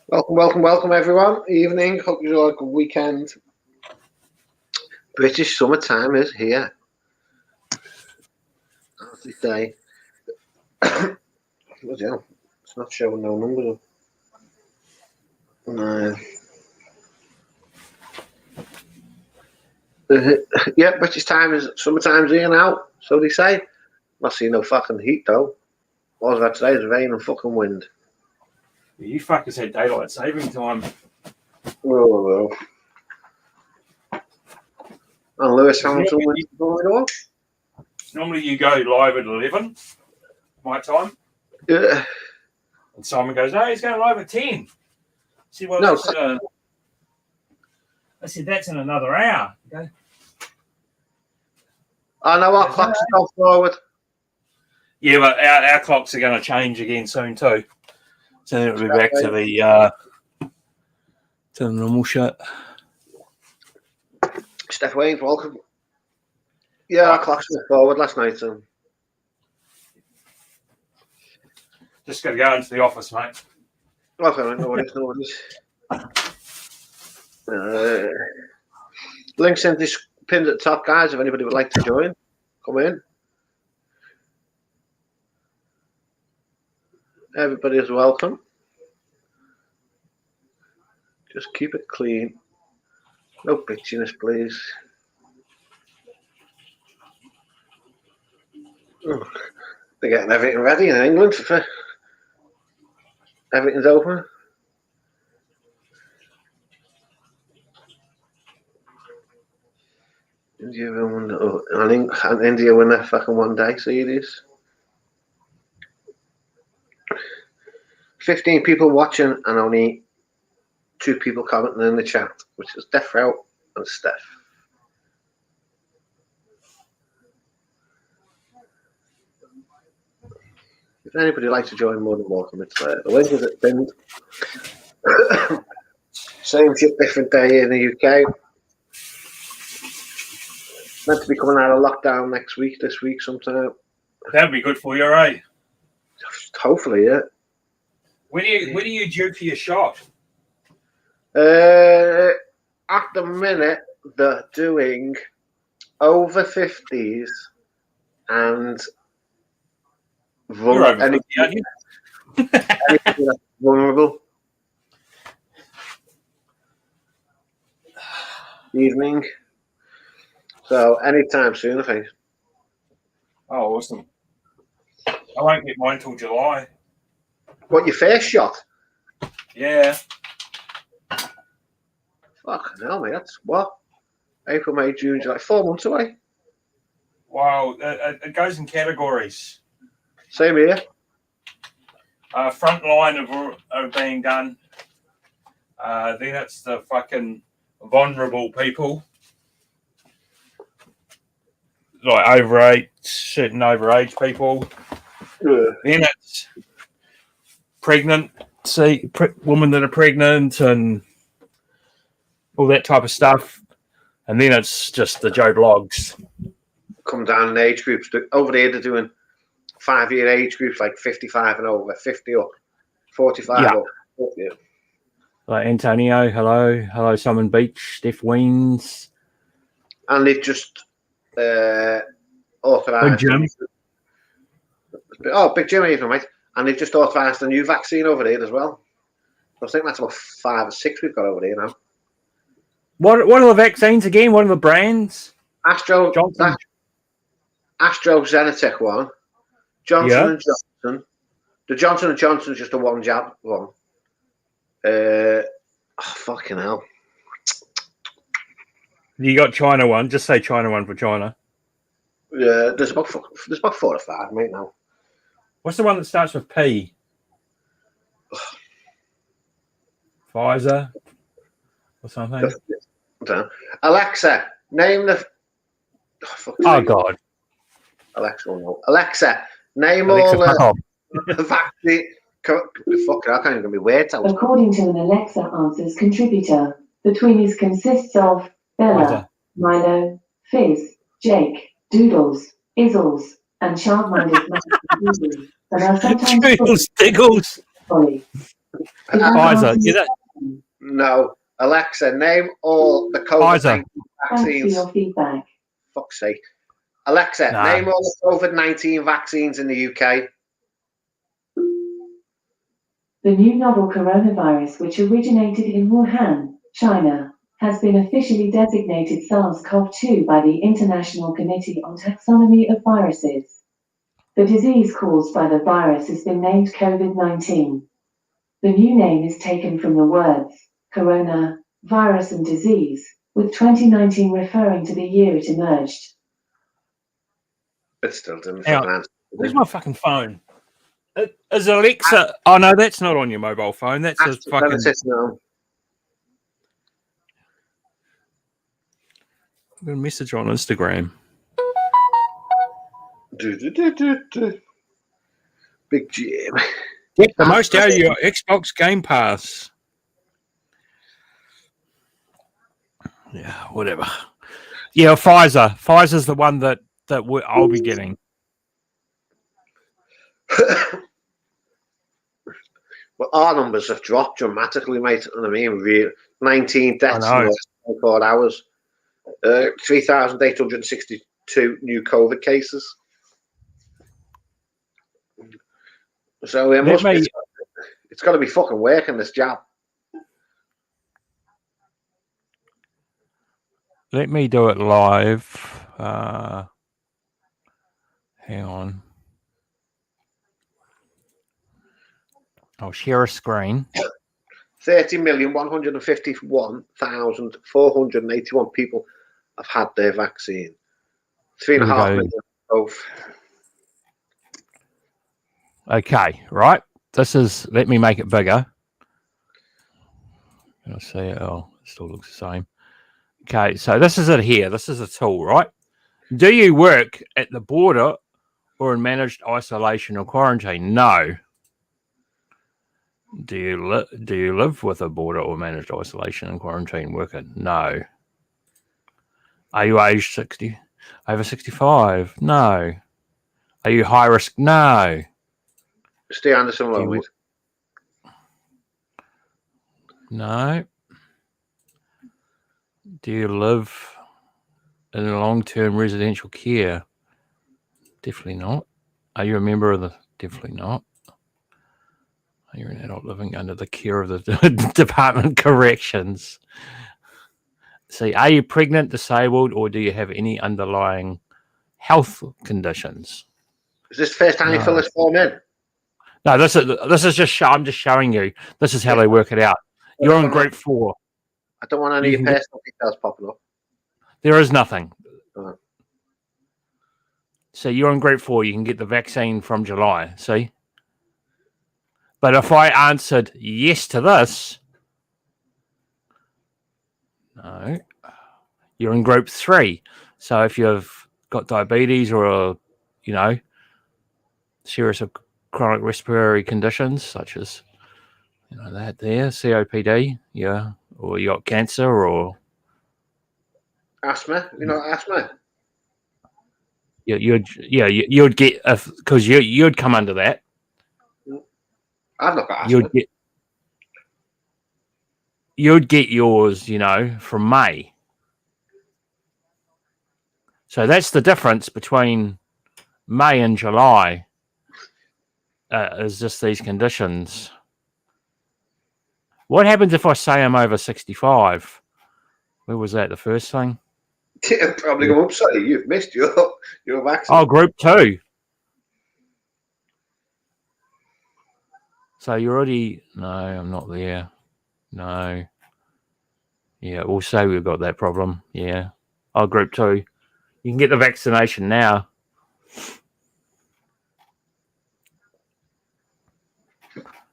Welcome, everyone. Evening. Hope you all had a good weekend. British summertime is here. As they say. Bloody hell. It's not showing no numbers. No. Yeah, British time is summertime's here now. So they say. Not seeing no fucking heat though. All I've had today is rain and fucking wind. You fuckers had daylight saving time. Oh, and Lewis Hamilton went going on. Normally you go live at 11, my time. Yeah. And Simon goes, no, he's going live at 10. I said, well, No, that's in another hour. Okay. I know our clock's go forward. Yeah, but our clocks are going to change again soon too. So then it'll be back to the normal shit. Steph Wayne's welcome. Yeah, our clocks went forward last night. So. Just got to go into the office, mate. Okay, no worries. Links in this pinned at the top, guys. If anybody would like to join, come in. Everybody is welcome. Just keep it clean. No bitchiness, please. Oh, they're getting everything ready in England. Everything's open. India won, and India win their fucking one-day series. 15 people watching and only 2 people commenting in the chat, which is Death Route and Steph. If anybody would like to join, more than welcome. It's the link is pinned. Same shit, different day in the UK. Meant to be coming out of lockdown this week sometime. That'd be good for you, right? Hopefully, yeah. When are you due for your shot? At the minute, they're doing over 50s and You're over 50, aren't you? anything that's vulnerable. Evening. So anytime soon, I think. Oh, awesome. I won't get mine till July. What, your first shot? Yeah. Fucking hell, mate. That's what? April, May, June, July. 4 months away. Wow. It goes in categories. Same here. Front line of being done. Then it's the fucking vulnerable people. Like certain overage people. Yeah. Then it's women that are pregnant and all that type of stuff. And then it's just the Joe Blogs. Come down in age groups. Over there, they're doing 5-year age groups, like 55 and over, 50 up, 45 up. Yeah. Like Antonio, hello, Simon Beach, Steph Weens. And they've just authorised. Big Jim. Big Jim even, mate. And they've just authorised a new vaccine over there as well. I think that's about 5 or 6 we've got over there now. What are the vaccines again? What are the brands? AstraZeneca one. Johnson & Johnson. The Johnson & Johnson's just a one jab one. Fucking hell. You got China one. Just say China one for China. Yeah, there's about 4 or 5, mate, now. What's the one that starts with P? Pfizer or something? Alexa, name the... Oh, God. Alexa, no. Alexa, name all the vaccine... Fuck it, I can't even be weird. According to an Alexa Answers contributor, the Tweenies consists of Bella, Milo, Fizz, Jake, Doodles, Izzles, and childminders that are sometimes Doodles, Diggles. Sorry. Pfizer. No. Alexa, name all the Pfizer. COVID-19 Thanks for vaccines. your feedback. Fuck's sake. Alexa, No. name all the COVID-19 vaccines in the UK. The new novel coronavirus, which originated in Wuhan, China, has been officially designated SARS-CoV-2 by the International Committee on Taxonomy of Viruses. The disease caused by the virus has been named COVID-19. The new name is taken from the words corona, virus and disease, with 2019 referring to the year it emerged. It still didn't Hang on. fucking answer. Where's my fucking phone? Is Alexa? Oh no, that's not on your mobile phone. That's a fucking. No. I've got a message on Instagram. Big Jim. Get the most out of your Xbox Game Pass. Yeah, whatever. Yeah, Pfizer. Pfizer's the one that I'll be getting. Well, our numbers have dropped dramatically, mate. And I mean, really, 19 deaths in the last 24 hours. 3,862 new COVID cases. So it must be. It's got to be fucking working, this jab. Let me do it live. Hang on. I'll share a screen. 30,151,481 people have had their vaccine. 3.5 million both. Okay, right. This is. Let me make it bigger. Can I see it? Oh, it still looks the same. Okay, so this is it here. This is a tool, right? Do you work at the border or in managed isolation or quarantine? No. Do you live with a border or managed isolation and quarantine worker? No. Are you age 60? Over 65? No. Are you high risk? No. Stay Anderson low, mate. No. Do you live in long-term residential care? Definitely not. Are you a member of the? Definitely not. Are you an adult living under the care of the Department of Corrections? See, are you pregnant, disabled, or do you have any underlying health conditions? Is this the first time you fill this form in? No, this is just. I'm just showing you. This is how they work it out. You're on group 4. I don't want any of your personal details popping up. There is nothing. Uh-huh. So you're on group 4. You can get the vaccine from July. See? But if I answered yes to this, no, you're in group 3. So if you've got diabetes or, serious chronic respiratory conditions such as, that there, COPD, yeah, or you got cancer or asthma, asthma. You'd get because you'd come under that. I've not got asthma. You'd get yours, from May. So that's the difference between May and July. Is just these conditions. What happens if I say I'm over 65? Where was that? The first thing? Probably go up. Sorry, you've missed your vaccine. Oh, group 2. So you're already... No, I'm not there. No. Yeah, we'll say we've got that problem. Yeah. Oh, group 2. You can get the vaccination now.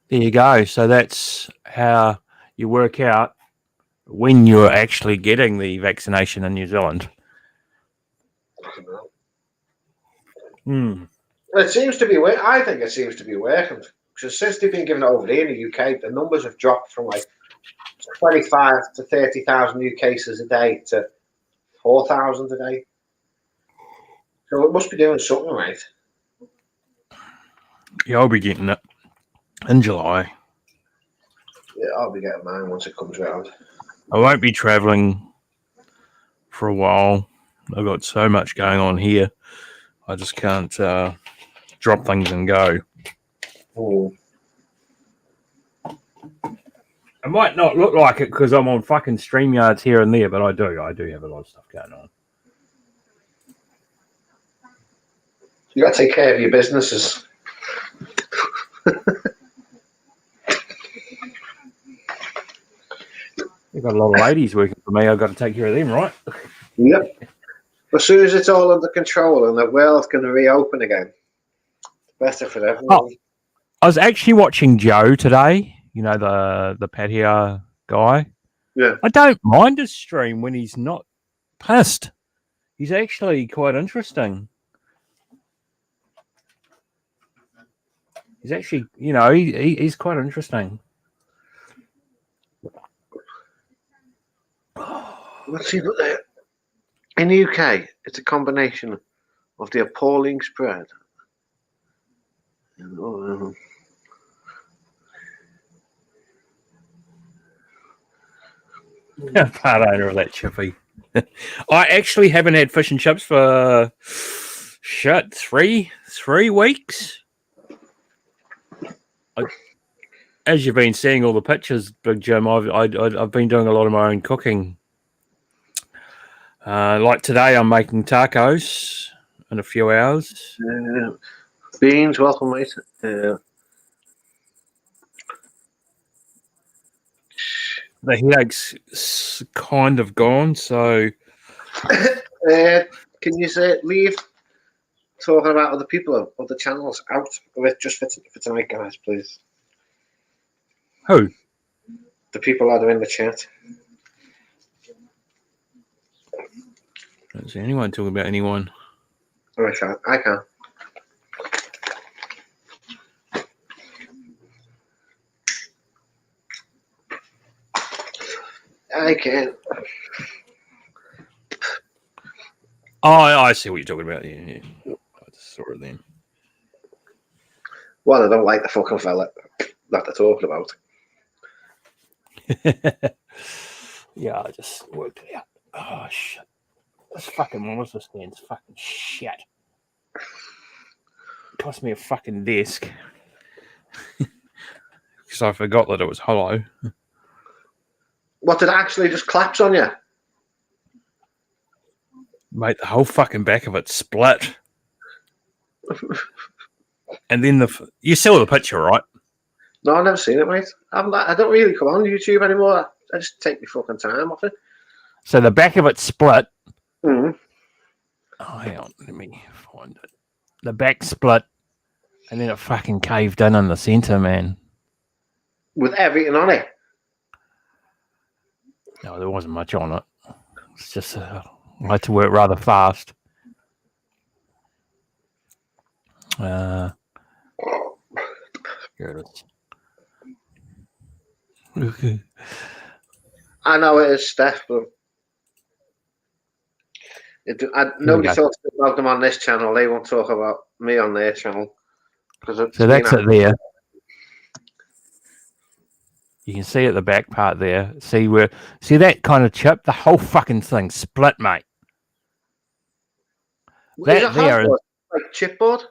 There you go. So that's how you work out when you're actually getting the vaccination in New Zealand. It seems to be. I think it seems to be working. Because since they've been given it over here in the UK, the numbers have dropped from like 25 to 30,000 new cases a day to 4,000 a day. So it must be doing something, right? Yeah, I'll be getting it. in July. Yeah, I'll be getting mine once it comes round. I won't be traveling for a while. I've got so much going on here. I just can't drop things and go. Oh. It might not look like it because I'm on fucking StreamYards here and there, but I do have a lot of stuff going on. You got to take care of your businesses. You've got a lot of ladies working for me. I've got to take care of them, right? Yep. As soon as it's all under control and the world's going to reopen again, better for everyone. Oh, I was actually watching Joe today. You know, the patio guy. Yeah. I don't mind his stream when he's not pissed. He's actually quite interesting. He's actually, you know, he's quite interesting. Let's see what they. In the UK, it's a combination of the appalling spread. Part owner of that chippy. I actually haven't had fish and chips for 3 weeks. As you've been seeing all the pictures, Big Jim, I've been doing a lot of my own cooking. Like today, I'm making tacos in a few hours. Beans, welcome, mate. The headache's kind of gone, so. Can you leave talking about other people, other channels out of it just for tonight, guys, please? Who? The people that are in the chat. I don't see anyone talking about anyone. I can. I can. Oh, I see what you're talking about. Yeah. I just saw it then. Well, I don't like the fucking fella that they're talking about. Yeah, I just worked it out. Oh, shit. This fucking monitor stand's fucking shit. It cost me a fucking desk. Because I forgot that it was hollow. What, did it actually just collapse on you? Mate, the whole fucking back of it split. And then you saw the picture, right? No, I've never seen it, mate. I don't really come on YouTube anymore. I just take my fucking time off it. So the back of it split. Mm-hmm. Oh, hang on. Let me find it. The back split. And then it fucking caved in the centre, man. With everything on it? No, there wasn't much on it. It's just I had to work rather fast. Here it is. I know it is, Steph, but nobody talks about them on this channel. They won't talk about me on their channel. So that's it there. You can see at the back part there. See that kind of chip? The whole fucking thing split, mate. That there is like chipboard.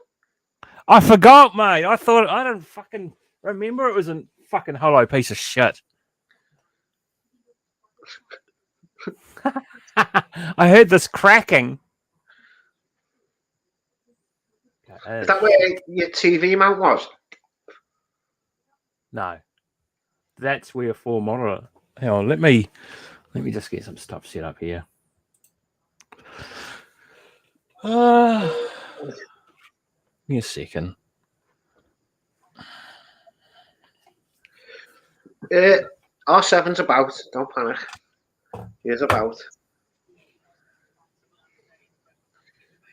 I forgot, mate. I didn't fucking remember it was a fucking hollow piece of shit. I heard this cracking. Is that where your TV mount was? No. That's where full monitor. Hang on, let me just get some stuff set up here. Give me a second. R7's about. Don't panic. He's about.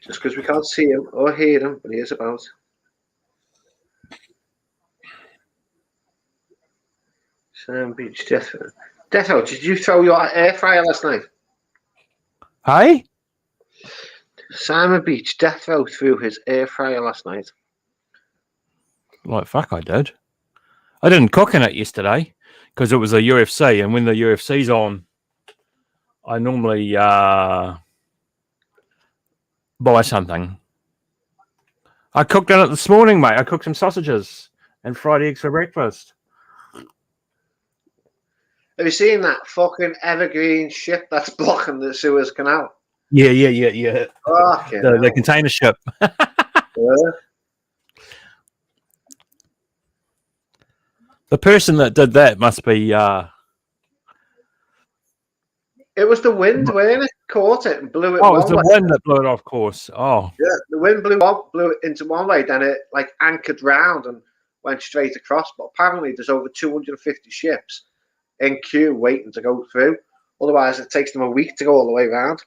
Just because we can't see him or hear him, but he is about. Sam Beach Defo. Defo, did you throw your air fryer last night? Hey? Simon Beach Defo threw his air fryer last night. Like fuck, I did. I didn't cook in it yesterday because it was a UFC, and when the UFC's on, I normally buy something. I cooked in it this morning, mate. I cooked some sausages and fried eggs for breakfast. Have you seen that fucking evergreen ship that's blocking the Suez Canal? Yeah. Fucking The hell. container ship. Yeah. The person that did that must be. It was the wind, wasn't it? Caught it and blew it Oh, it was one the way. wind that blew it off course. Oh, Yeah, the wind blew it into one way, then it like anchored round and went straight across. But apparently, there's over 250 ships in queue waiting to go through. Otherwise, it takes them a week to go all the way around.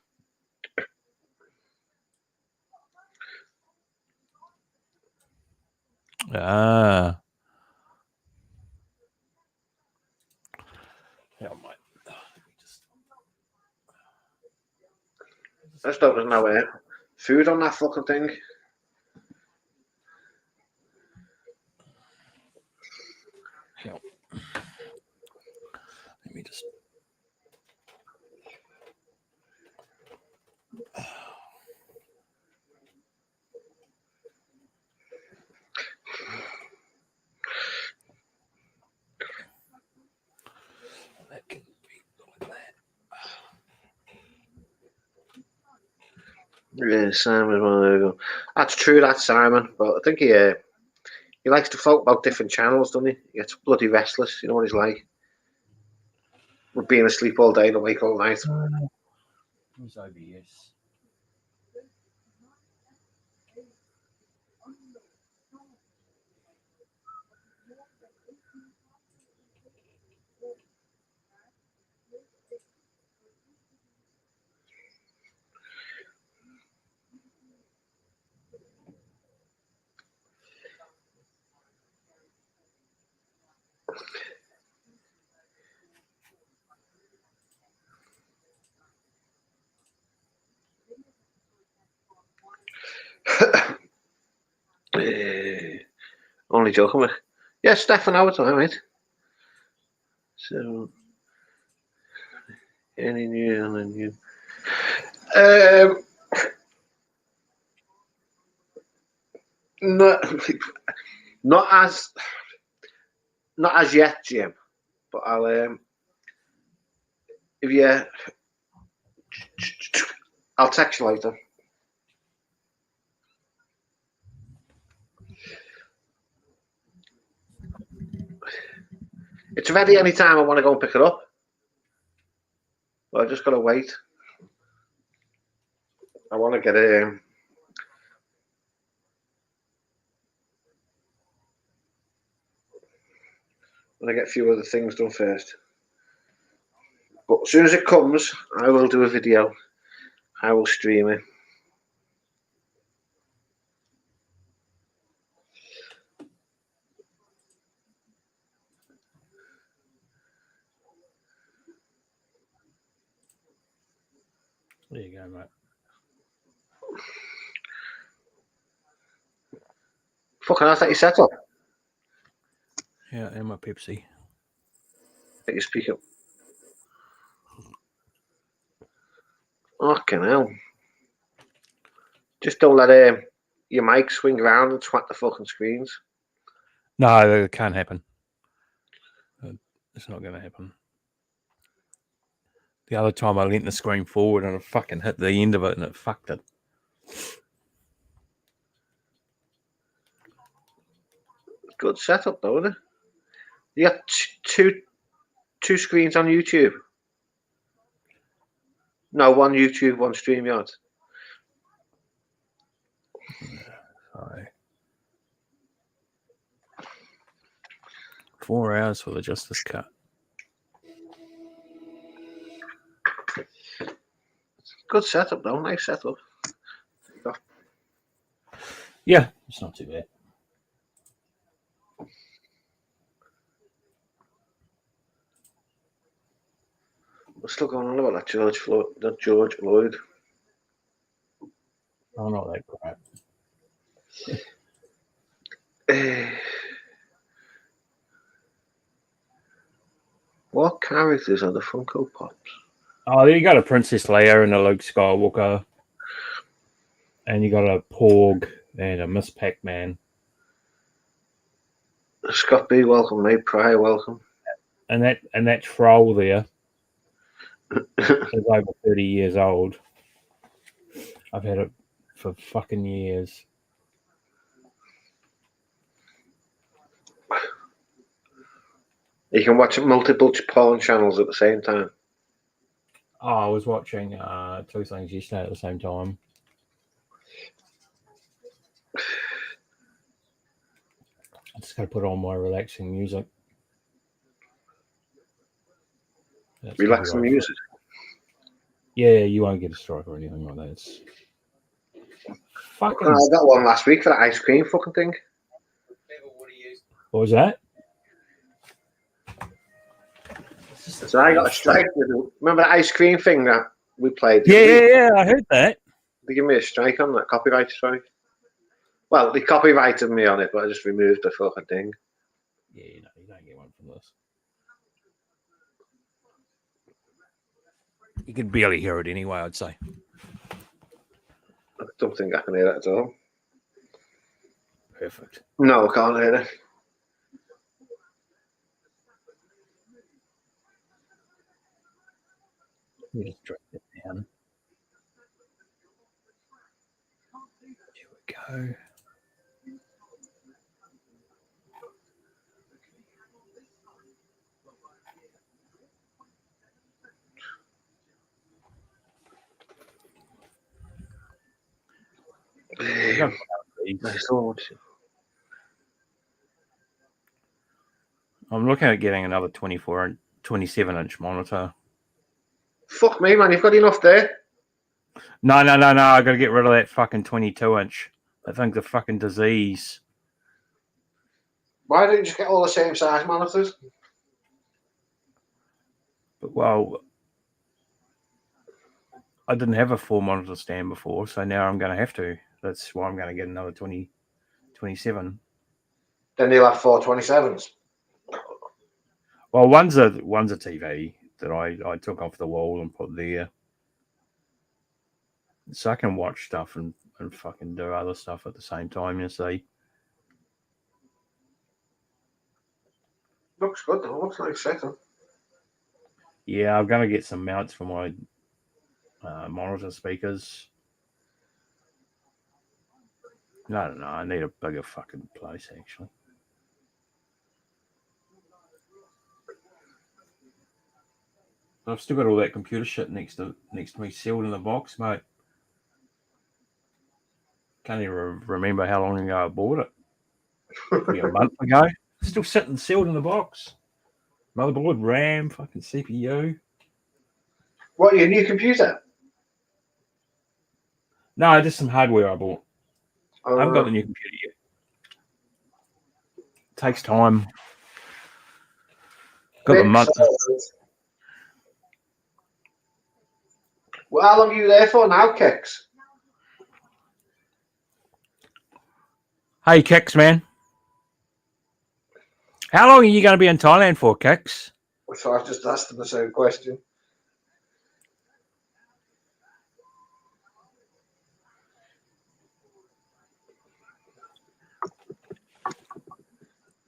ah. Yeah, mate. I just don't know food on that fucking thing. Let me just. That can be like that. Yeah, Simon. That's true. That's Simon. But I think he likes to float about different channels, doesn't he? He gets bloody restless. You know what he's like. With being asleep all day and awake all night. Who's OBS? Only joking with. Yeah, Stefan, how it's all right. So, any news on the new? Not, not as, not as yet, Jim. But if you, I'll text you later. It's ready anytime I want to go and pick it up. But I just gotta wait. I want to get it in. I want to get a few other things done first. But as soon as it comes, I will do a video. I will stream it. There you go, mate. Fucking hell, that you set up. Yeah, and my Pepsi. That you speak up. Fucking hell. Just don't let your mic swing around and twat the fucking screens. No, it can't happen. It's not going to happen. The other time I leant the screen forward and it fucking hit the end of it and it fucked it. Good setup though, isn't it? You got two screens on YouTube. No, one YouTube, one StreamYard. Sorry. 4 hours for the Justice Cut. Good setup though, nice setup. Yeah, it's not too bad. We're still going on about that George Floyd. Oh, not that crap. What characters are the Funko Pops? Oh, you got a Princess Leia and a Luke Skywalker. And you got a Porg and a Miss Pac-Man. Scott B, welcome. Nate Pryor, welcome. And that troll there is over 30 years old. I've had it for fucking years. You can watch multiple porn channels at the same time. Oh, I was watching two things yesterday at the same time. I just got to put on my relaxing music. Relaxing music. Yeah, you won't get a strike or anything like that. It's fucking. I got one last week for that ice cream fucking thing. What was that? So I got a strike with it. Remember the ice cream thing that we played? Yeah, I heard that. They gave me a strike on that, copyright strike. Well, they copyrighted me on it, but I just removed the fucking thing. Yeah, you don't get one from this. You could barely hear it anyway, I'd say. I don't think I can hear that at all. Perfect. No, I can't hear it. Just drop it down. Here we go. I'm looking at getting another 27-inch monitor. Fuck me, man. You've got enough there. No. I got to get rid of that fucking 22-inch. I think the fucking disease. Why don't you just get all the same size monitors? But, well, I didn't have a 4-monitor stand before, so now I'm going to have to. That's why I'm going to get another 27. Then you'll have 427s. Well, one's a TV that I took off the wall and put there. So I can watch stuff and fucking do other stuff at the same time, you see. Looks good though. Looks like setting. Yeah, I'm going to get some mounts for my monitor speakers. I don't know. I need a bigger fucking place, actually. I've still got all that computer shit next to me sealed in the box, mate. Can't even remember how long ago I bought it. Probably a month ago. Still sitting sealed in the box. Motherboard, RAM, fucking CPU. What, your new computer? No, just some hardware I bought. I haven't got the new computer yet. Takes time. Got the month. Well, how long are you there for now, Kicks? Hey, Kicks, man. How long are you going to be in Thailand for, Kicks? So I've just asked him the same question.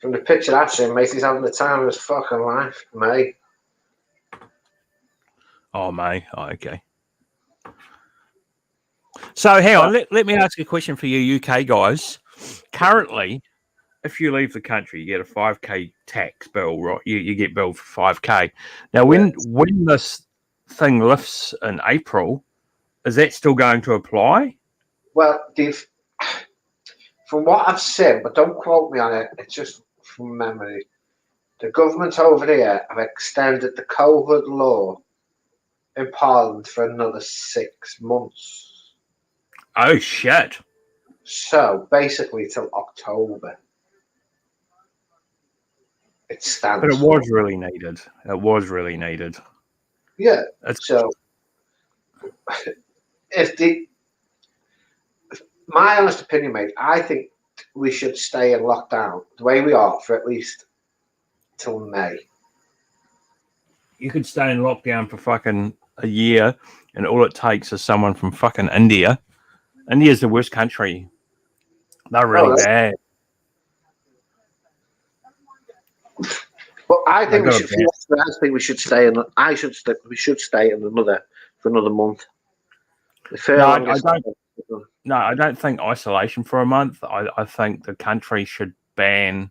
From the picture I've seen, mate, he's having the time of his fucking life, mate. Oh, May. Oh, okay. So, hang on. Let me ask you a question for you UK guys. Currently, if you leave the country, you get a 5K tax bill, right? You get billed for 5K. Now, when this thing lifts in April, is that still going to apply? Well, from what I've seen, but don't quote me on it, it's just from memory, the government over here have extended the COVID law in Parliament for another 6 months. Oh, shit. So, basically, till October. It stands. But it was really needed. It was really needed. Yeah. So, my honest opinion, mate, I think we should stay in lockdown the way we are for at least till May. You could stay in lockdown for fucking a year, and all it takes is someone from fucking India. India's the worst country. They're really bad. But I think They've we got should. I think we should stay in. We should stay in for another month. No, I don't. No, I don't think isolation for a month. I think the country should ban.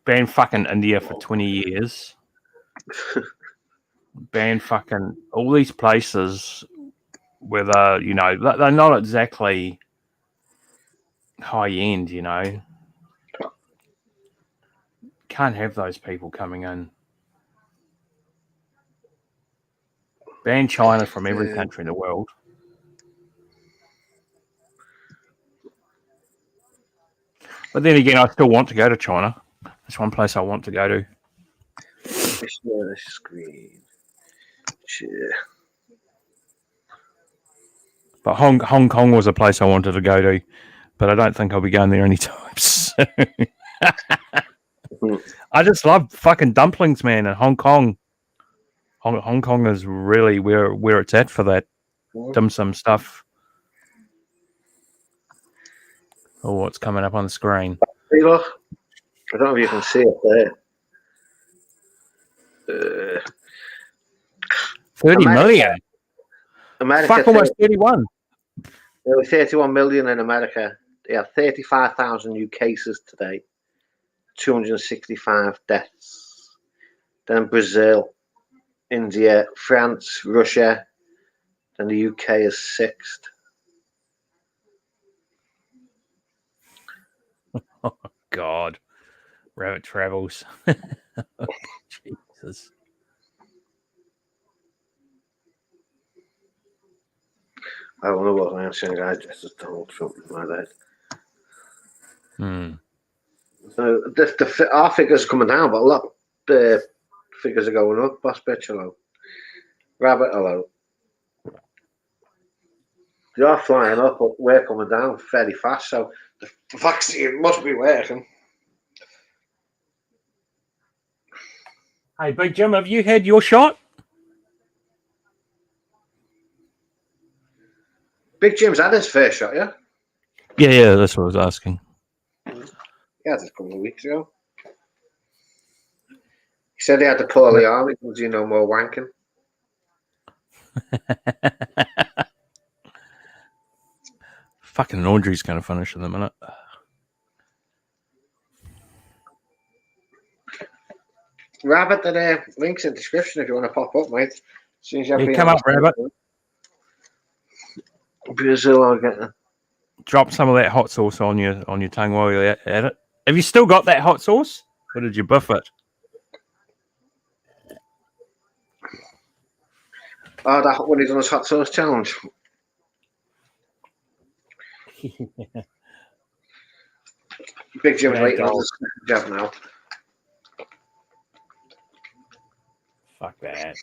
Ban fucking India for 20 years. Ban fucking all these places where they're not exactly high end. Can't have those people coming in. Ban China from every country in the world. But then again, I still want to go to China. That's one place I want to go to. Share screen. Share. But Hong Kong was a place I wanted to go to, but I don't think I'll be going there anytime soon. I just love fucking dumplings, man, in Hong Kong. Hong Kong is really where it's at for that dim sum stuff. Oh, what's coming up on the screen? Hey, look. I don't know if you can see it there. 30 million. America. Fuck, almost 31. There were 31 million in America. They had 35,000 new cases today. 265 deaths. Then Brazil, India, France, Russia. Then the UK is sixth. Oh, God. Rabbit travels. Jesus. I don't know what I'm saying. I just don't something like that. So our figures are coming down, but a lot the figures are going up. Boss bitch, hello. Rabbit, hello. You're flying up, but we're coming down very fast. So the vaccine must be working. Hey, Big Jim, have you had your shot? Big Jim's had his first shot, yeah? Yeah, that's what I was asking. He had it a couple of weeks ago. He said he had to call the army because you know more wanking. Fucking Audrey's going to finish in a minute. Rabbit, the link's in the description if you want to pop up, mate. As soon as you Come up, Rabbit. Brazil are getting. Drop some of that hot sauce on your tongue while you're at it. Have you still got that hot sauce? Or did you buff it? Oh, that when he's on his hot sauce challenge. Big Jim's waiting on his job now. Fuck that.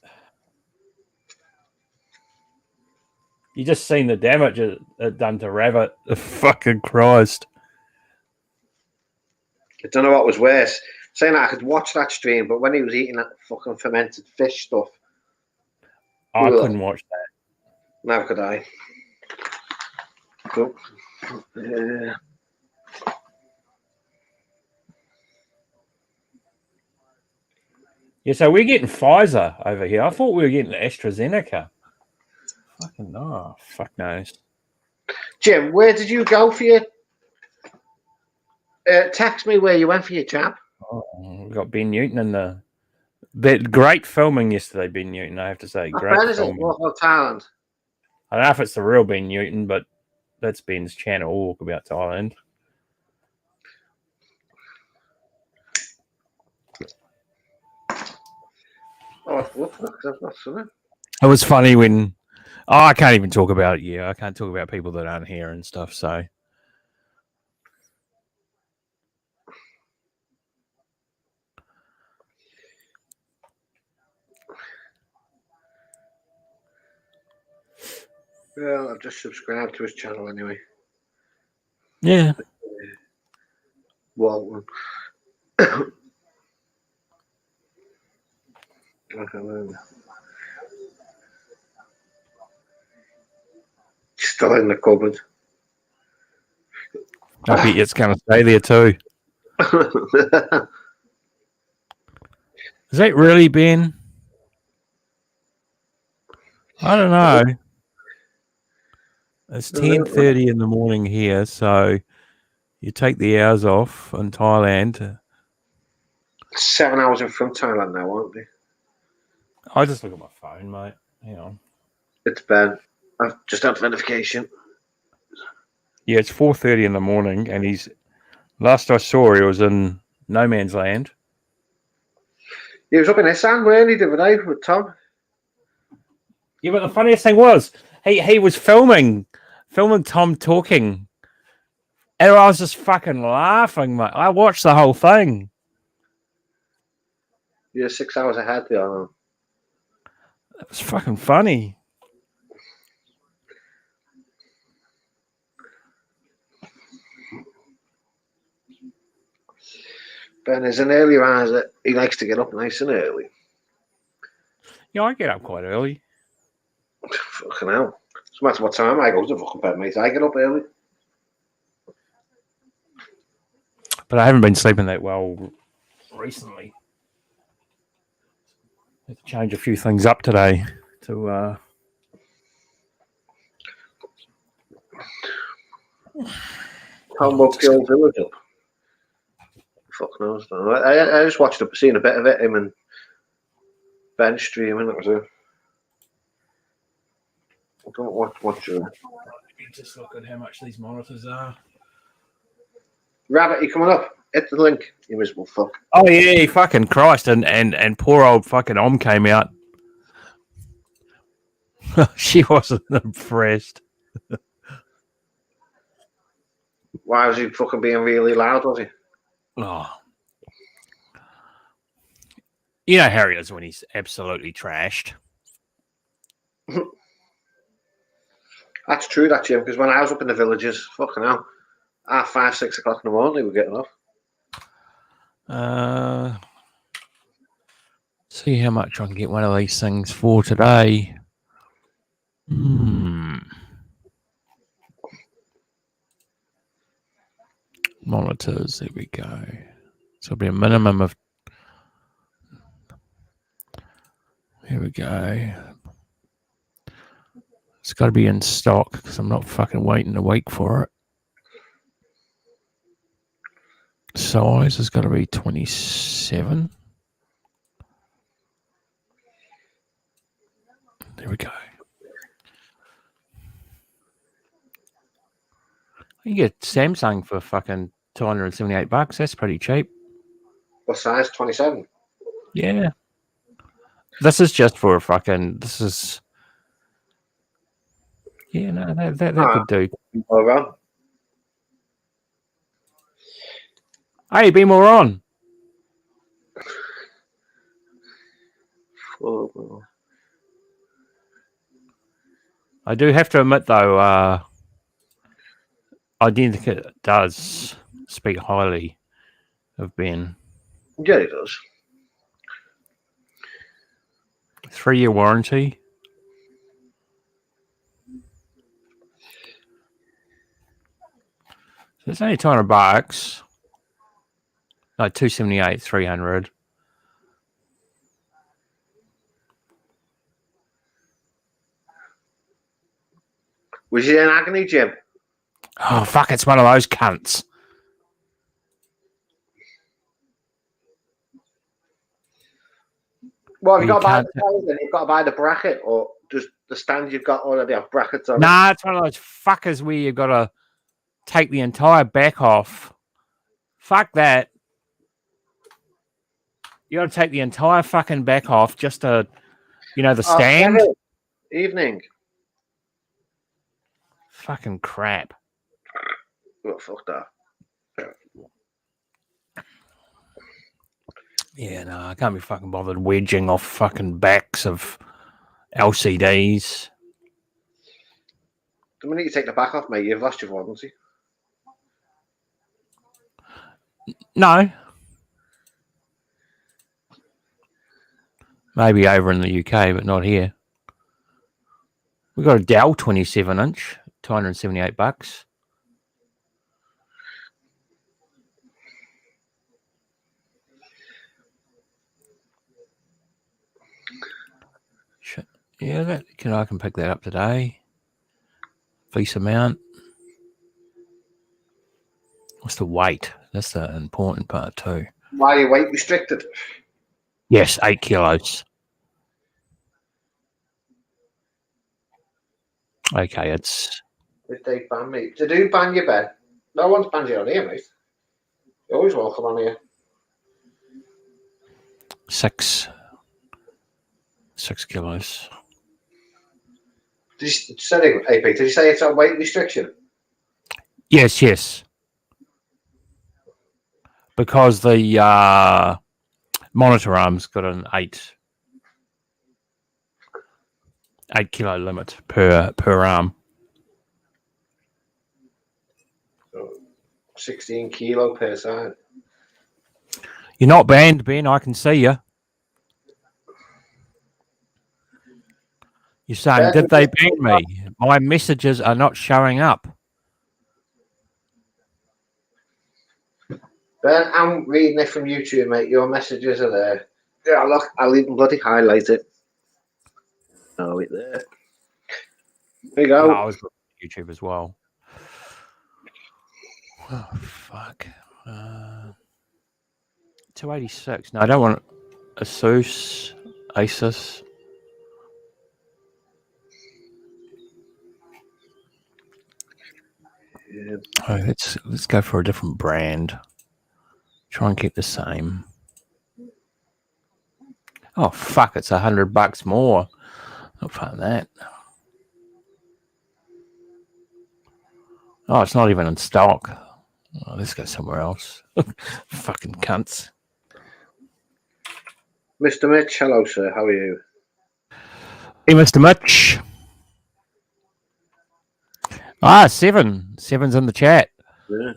You just seen the damage it done to Rabbit. Fucking Christ. I don't know what was worse. Saying that I could watch that stream, but when he was eating that fucking fermented fish stuff. I couldn't watch that. Never could I. Cool. Yeah, so we're getting Pfizer over here. I thought we were getting AstraZeneca. Fucking no. Fuck knows. Jim, where did you go for your... text me where you went for your jab. Oh, we got Ben Newton in that great filming yesterday, Ben Newton, I have to say. Great filming. What Thailand? I don't know if it's the real Ben Newton, but that's Ben's channel, Walk About Thailand. It was funny when... Oh, I can't even talk about it. Yeah, I can't talk about people that aren't here and stuff, so... Well, I've just subscribed to his channel anyway. Yeah. Walton. Still in the cupboard. I bet it's going to stay there too. Is that really Ben? I don't know. It's 10:30 in the morning here, so you take the hours off in Thailand. 7 hours in from Thailand now, aren't they? I just look at my phone, mate. Hang on. It's Ben. I've just had notification. Yeah, it's 4:30 in the morning, and he's last I saw he was in no man's land. He was up in Isan, weren't he, the other day with Tom? Yeah, but the funniest thing was he was filming Tom talking, and I was just fucking laughing, mate. I watched the whole thing. You're 6 hours ahead, they are. It was fucking funny. Ben is an early riser. He likes to get up nice and early. Yeah, I get up quite early. Fucking hell. No matter what time I go to fucking bed, mate, I get up early. But I haven't been sleeping that well recently. Had to change a few things up today to Tom woke the old village up. Fuck knows. I just watched it, seen a bit of it, him and Ben streaming. That was it. I don't watch it. just look at how much these monitors are. Rabbit, you coming up? Hit the link, you miserable fuck. Oh yeah, fucking Christ! And poor old fucking Om came out. She wasn't impressed. Why was he fucking being really loud, was he? Oh. You know how he is when he's absolutely trashed. That's true, that Jim, because when I was up in the villages, fucking hell, at 5, 6 o'clock in the morning, they were getting off. See how much I can get one of these things for today. Monitors, there we go. So it'll be a minimum of. Here we go. It's got to be in stock because I'm not fucking waiting a week for it. Size has got to be 27. There we go. You can get Samsung for fucking $278. That's pretty cheap. What size? 27? Yeah. This is just for a fucking. This is. Yeah, no, that could do. All around. Hey, be more on. Oh. I do have to admit, though, Identikit does speak highly of Ben. Yeah, it does. 3-year warranty. So it's only $200. Like 278, 300. Was he in agony, Jim? Oh fuck! It's one of those cunts. Well, you've got to buy the stand, then you've got to buy the bracket, or just the stand you've got already have brackets on it. Nah, it's one of those fuckers where you've got to take the entire back off. Fuck that. You got to take the entire fucking back off just to, the stand. Evening. Fucking crap. Oh, fuck that. Yeah, no, I can't be fucking bothered wedging off fucking backs of LCDs. The minute you take the back off, mate, you've lost your warranty. No. Maybe over in the UK, but not here. We got a Dell 27-inch, $278. Yeah, I can pick that up today. Visa amount. What's the weight? That's the important part too. Why are you weight restricted? Yes, 8 kilos. Okay, it's. Did they ban me? Did you ban your bed? No one's banned you on here, mate. You're always welcome on here. 6 kilos. Did you say, AP, did you say it's a weight restriction? Yes. Because the monitor arm's got an 8 kilo limit per arm. 16 kilo per side. You're not banned, Ben. I can see you. You're saying, did they ban me? My messages are not showing up. Ben, I'm reading it from YouTube, mate. Your messages are there. Yeah, look, I'll even bloody highlight it. Oh, wait there. There you go. No, I was looking at YouTube as well. Oh, fuck. 286. No, I don't want Asus. Yeah. Oh, let's go for a different brand. Try and keep the same. Oh fuck! It's $100 more. I'll find that. Oh, it's not even in stock. Oh, let's go somewhere else. Fucking cunts. Mr. Mitch, hello, sir. How are you? Hey, Mr. Mitch. 7. 7's in the chat. Yeah.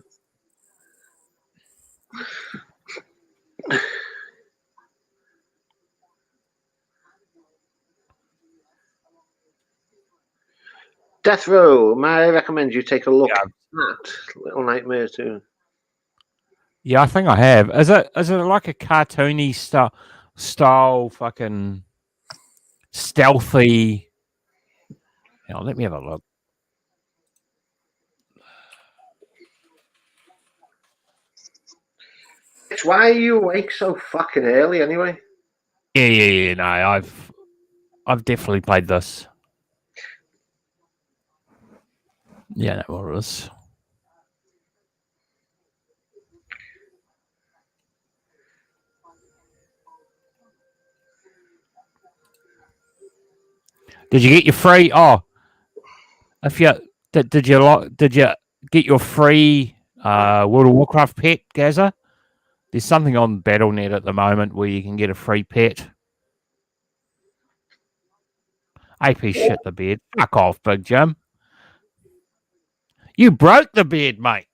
Death Row, may I recommend you take a look at Little Nightmare too? Yeah, I think I have. Is it like a cartoony style fucking stealthy? Let me have a look. Why are you awake so fucking early anyway? Yeah. No, I've definitely played this. Yeah, no, what it is. Did you get your free? Oh, if you did you get your free World of Warcraft pet, Gaza? There's something on BattleNet at the moment where you can get a free pet. AP shit the bed. Fuck off, Big Jim. You broke the bed, mate.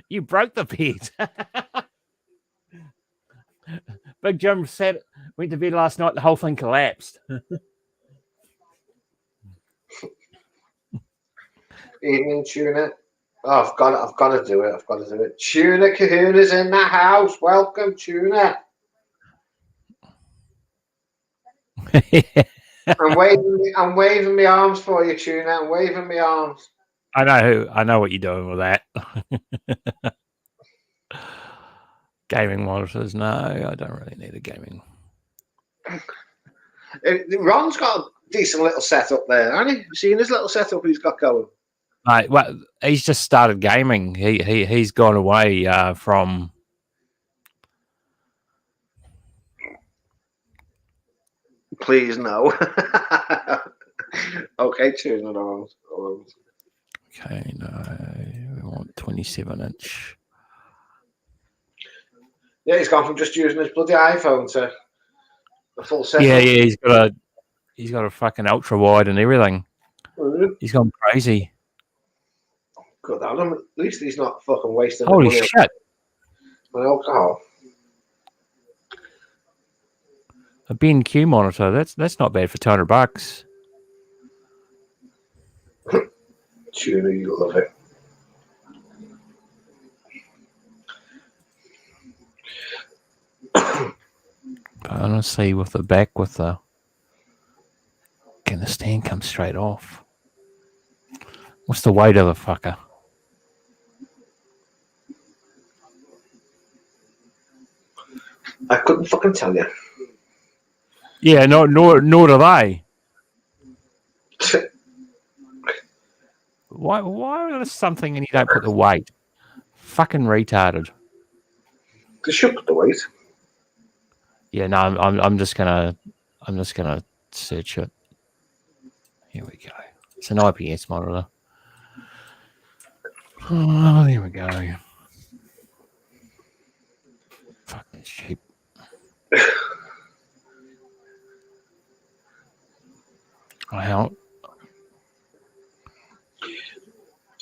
You broke the bed. Big Jim went to bed last night. The whole thing collapsed. Evening Tuna. Oh, I've got to do it. Tuna Kahuna's in the house. Welcome, Tuna. I'm waving my arms for you, Tuna. I'm waving my arms. I know what you're doing with that. Gaming monitors? No, I don't really need a gaming. Ron's got a decent little setup there, hasn't he? Have you seen his little setup he's got going? Right, well, he's just started gaming. He's gone away from. Please no. Okay, Tuna. No. Okay, no, we want 27-inch. Yeah, he's gone from just using his bloody iPhone to the full setup. Yeah, he's got a fucking ultra wide and everything. Mm-hmm. He's gone crazy. Good on him. At least he's not fucking wasting Holy money shit! on alcohol. A B&Q monitor. That's not bad for $200. Tuna, you love it. But honestly, with the back, can the stand come straight off? What's the weight of the fucker? I couldn't fucking tell you. Yeah, nor do they. Why is something and you don't put the weight? Fucking retarded. They should put the weight. Yeah, no, I'm just gonna search it. Here we go. It's an IPS monitor. Oh, there we go. Fucking cheap. How?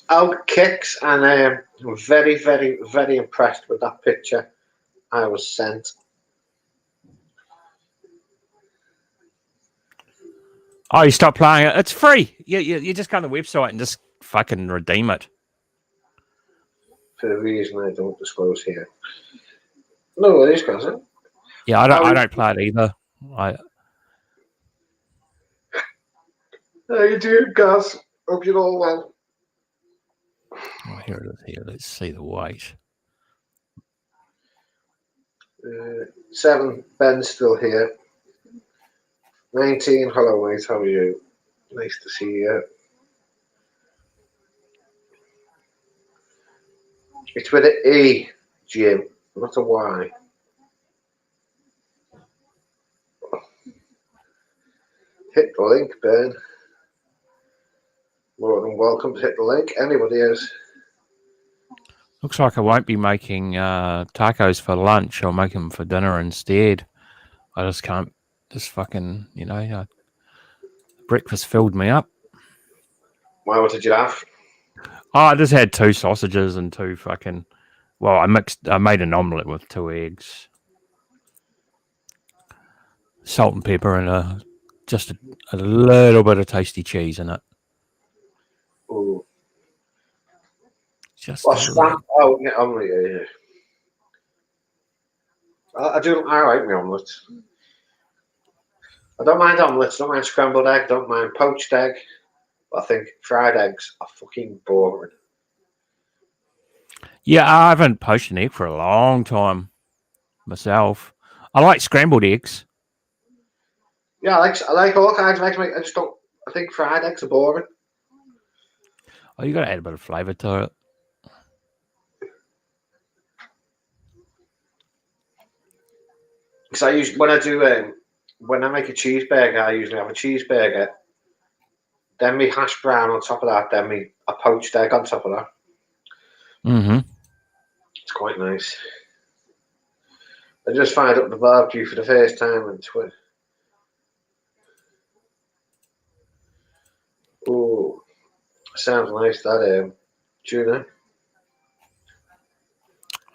Out kicks, and I'm very, very, very impressed with that picture I was sent. Oh, you stop playing it. It's free. You just go on the website and just fucking redeem it. For a reason I don't disclose here. No, it is, cousin. Yeah, I don't play it either. How you doing, guys? Hope you're all well. Oh, here it is. Here, let's see the weight. 7, Ben's still here. 19, hello mate, how are you? Nice to see you. It's with an E, Jim, not a Y. Hit the link, Ben. More than welcome to hit the link. Anybody is. Looks like I won't be making tacos for lunch. I'll make them for dinner instead. I just can't. Just fucking, breakfast filled me up. Why, what did you have? Oh, I just had 2 sausages and 2 fucking. Well, I made an omelette with 2 eggs, salt and pepper, and just a little bit of tasty cheese in it. Ooh. Just oh, yeah, omelette, yeah. I like my omelets. I don't mind omelets, don't mind scrambled egg, don't mind poached egg. But I think fried eggs are fucking boring. Yeah, I haven't poached an egg for a long time myself. I like scrambled eggs. Yeah, I like all kinds of eggs, mate. I think fried eggs are boring. Oh, you got to add a bit of flavour to it. Because when I make a cheeseburger, I usually have a cheeseburger, then me hash brown on top of that, then me a poached egg on top of that. Mm-hmm. It's quite nice. I just fired up the barbecue for the first time and ooh, sounds nice that tuna.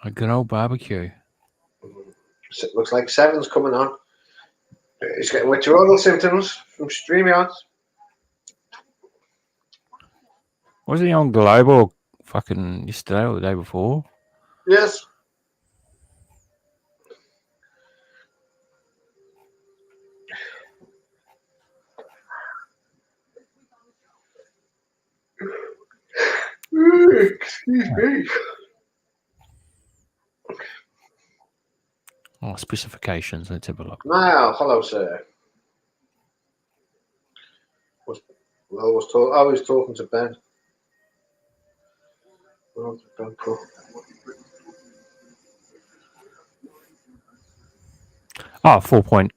A good old barbecue. So it looks like 7's coming on. It's getting withdrawal symptoms from StreamYard. Wasn't he on Global fucking yesterday or the day before? Yes. Excuse me. Oh, specifications. Let's have a look. Now, hello, sir. I was talking to Ben. Oh, Ben Pro. Oh, 4 point.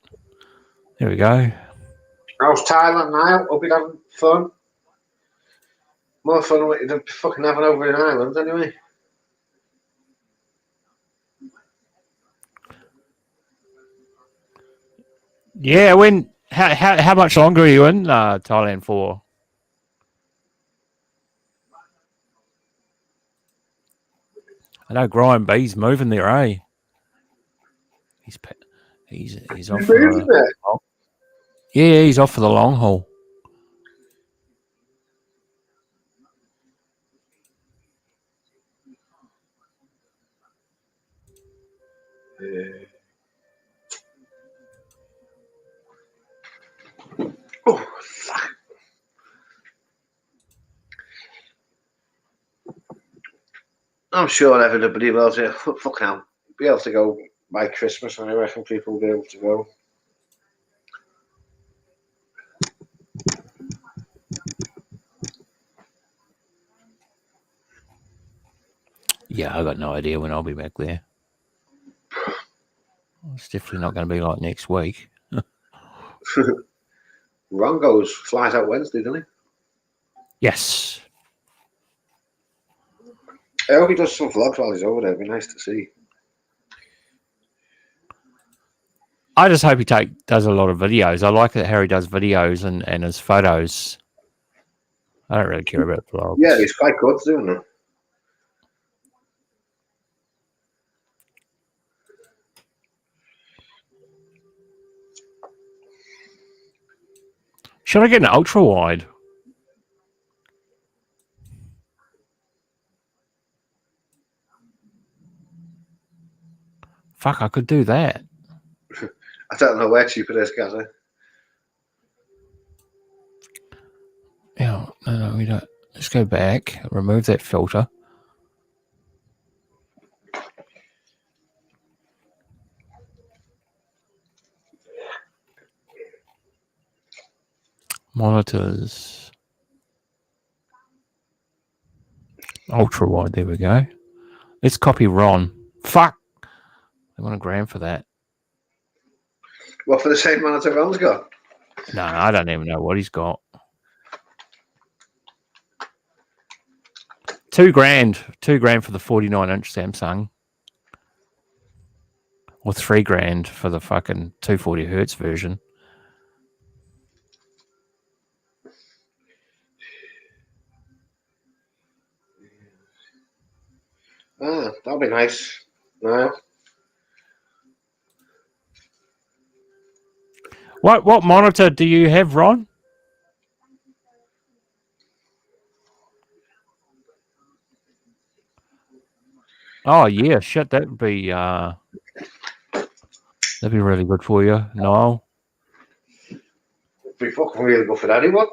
There we go. How's Thailand now? Hope you're having fun. More fun than what you're fucking having over in Ireland, anyway. Yeah, how much longer are you in Thailand for? I know Graham B's moving there, eh? He's He's off for moving the it. yeah, he's off for the long haul. Oh, fuck. I'm sure everybody will fuck now. Be able to go by Christmas, and I reckon people will be able to go. Yeah, I got no idea when I'll be back there. It's definitely not going to be like next week. Ron flies out Wednesday, doesn't he? Yes. I hope he does some vlogs while he's over there. It'd be nice to see. I just hope he does a lot of videos. I like that Harry does videos and his photos. I don't really care about vlogs. Yeah, he's quite good doing it. Should I get an ultra wide? Fuck, I could do that. I don't know where cheaper is, Gazza. Yeah, no, we don't. Let's go back. Remove that filter. Monitors. Ultra wide. There we go. Let's copy Ron. Fuck. They want $1,000 for that. What, for the same monitor Ron's got? No, I don't even know what he's got. $2,000. $2,000 for the 49-inch Samsung. Or $3,000 for the fucking 240 hertz version. Ah, that'll be nice. No. What monitor do you have, Ron? Oh yeah, shit, that'd be really good for you, Niall. It'd be fucking really good for anyone.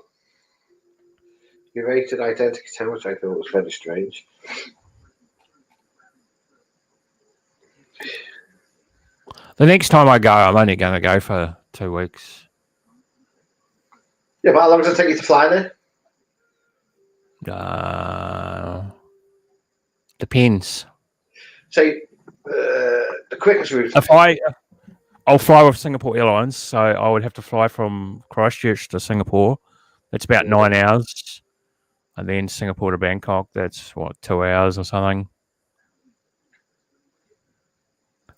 You rated identical 10, which I thought was very strange. The next time I go, I'm only going to go for 2 weeks. Yeah, but how long does it take you to fly there? Depends. Say, the quickest route. I'll fly with Singapore Airlines, so I would have to fly from Christchurch to Singapore. That's about 9 hours. And then Singapore to Bangkok, that's 2 hours or something.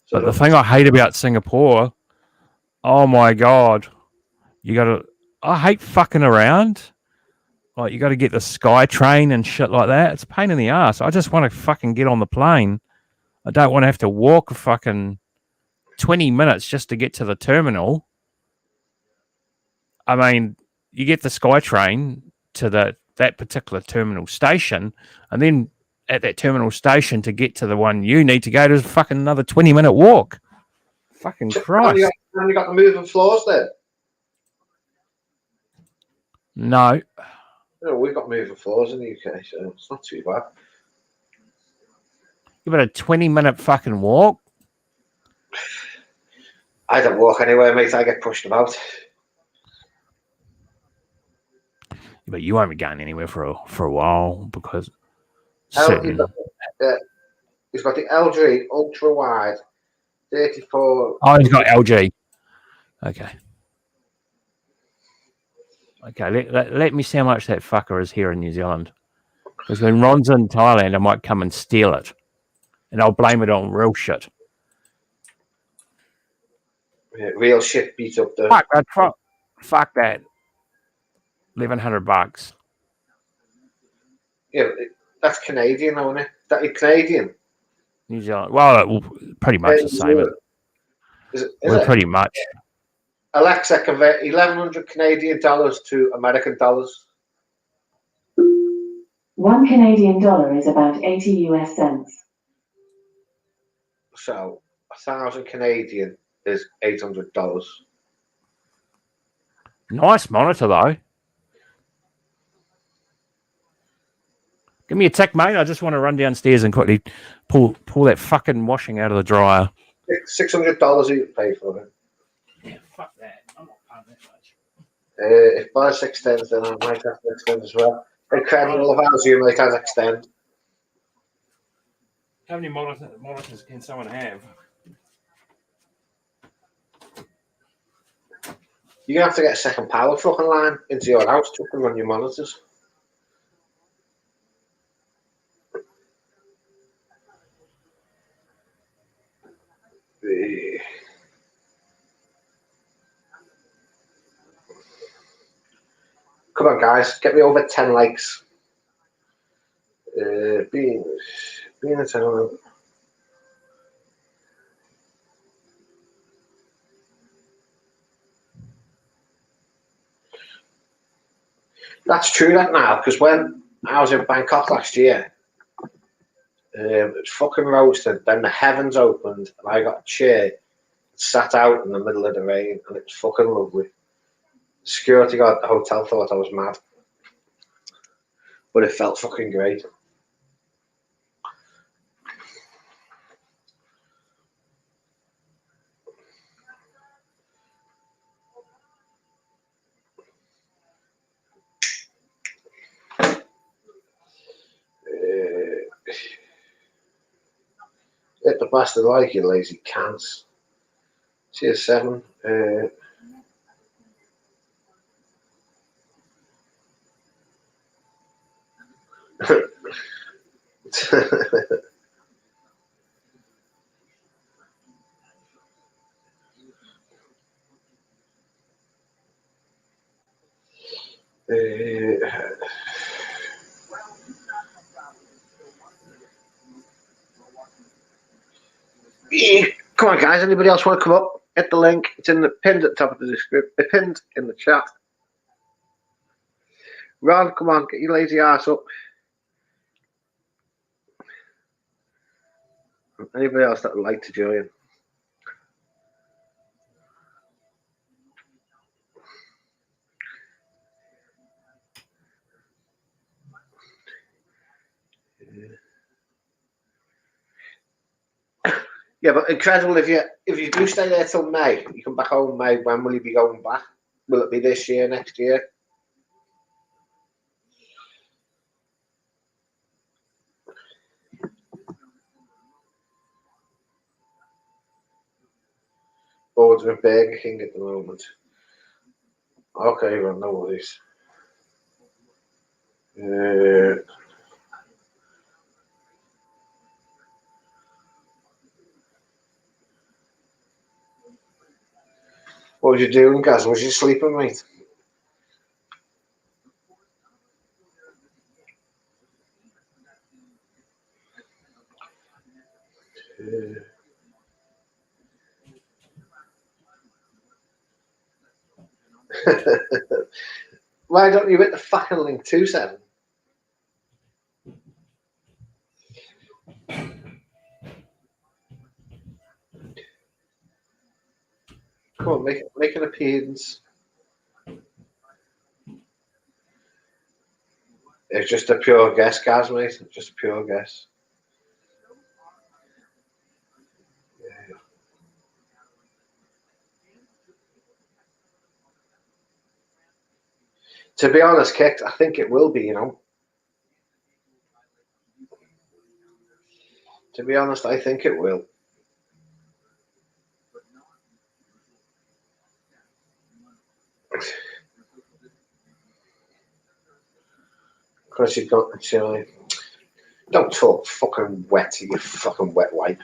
So But the thing I hate about Singapore, oh my God, I hate fucking around. Like, you got to get the Sky Train and shit like that. It's a pain in the ass. I just want to fucking get on the plane. I don't want to have to walk fucking 20 minutes just to get to the terminal. I mean, you get the Sky Train to that particular terminal station, and then at that terminal station to get to the one you need to go to is fucking another 20-minute walk. Fucking Christ. Have you got the moving floors there? No. No, we've got moving floors in the UK, so it's not too bad. You got a 20-minute fucking walk? I don't walk anywhere, mate. I get pushed about. But you won't be going anywhere for a while because He's got the LG ultra wide 34. Oh, he's got LG. Okay. Okay, let me see how much that fucker is here in New Zealand. Because when Ron's in Thailand, I might come and steal it. And I'll blame it on real shit. Yeah, real shit beat up the... Fuck that. $1,100. Yeah, that's Canadian, isn't it? That is Canadian. New Zealand. Well, pretty much the same. Is We're it? pretty much. Alexa, convert 1,100 Canadian dollars to American dollars. $1 Canadian is about 80 US cents. So 1,000 Canadian is $800. Nice monitor, though. Give me a tick, mate. I just want to run downstairs and quickly pull that fucking washing out of the dryer. $600 you pay for it. Yeah, fuck that. I'm not paying that much. If Boris extends, then I might have to extend as well. Incredible of ours, you might have to extend. How many monitors can someone have? You're going to have to get a second power fucking line into your house to run your monitors. Come on, guys, get me over 10 likes. Being a 10. That's true, that now, because when I was in Bangkok last year, it was fucking roasted. Then the heavens opened, and I got a chair, sat out in the middle of the rain, and it was fucking lovely. The security guard at the hotel thought I was mad, but it felt fucking great. Hit the bastard like you lazy cans. Cheers, 7. Come on, guys. Anybody else want to come up? Hit the link. It's in the pinned at the top of the description. Pinned in the chat. Ron, come on, get your lazy ass up. Anybody else that would like to join? Yeah, but incredible if you do stay there till May, you come back home May. When will you be going back? Will it be this year, next year? Ordering Burger King at the moment. Okay, well, no worries. What was you doing, Gaz? Was you sleeping, mate? Why don't you hit the fucking link 27? Come on, make an appearance. It's just a pure guess, Gaz, mate. Just a pure guess. Yeah. To be honest, Kicked, I think it will be, you know. To be honest, I think it will. Because you've got the chili. Don't talk fucking wet, you fucking wet wipe.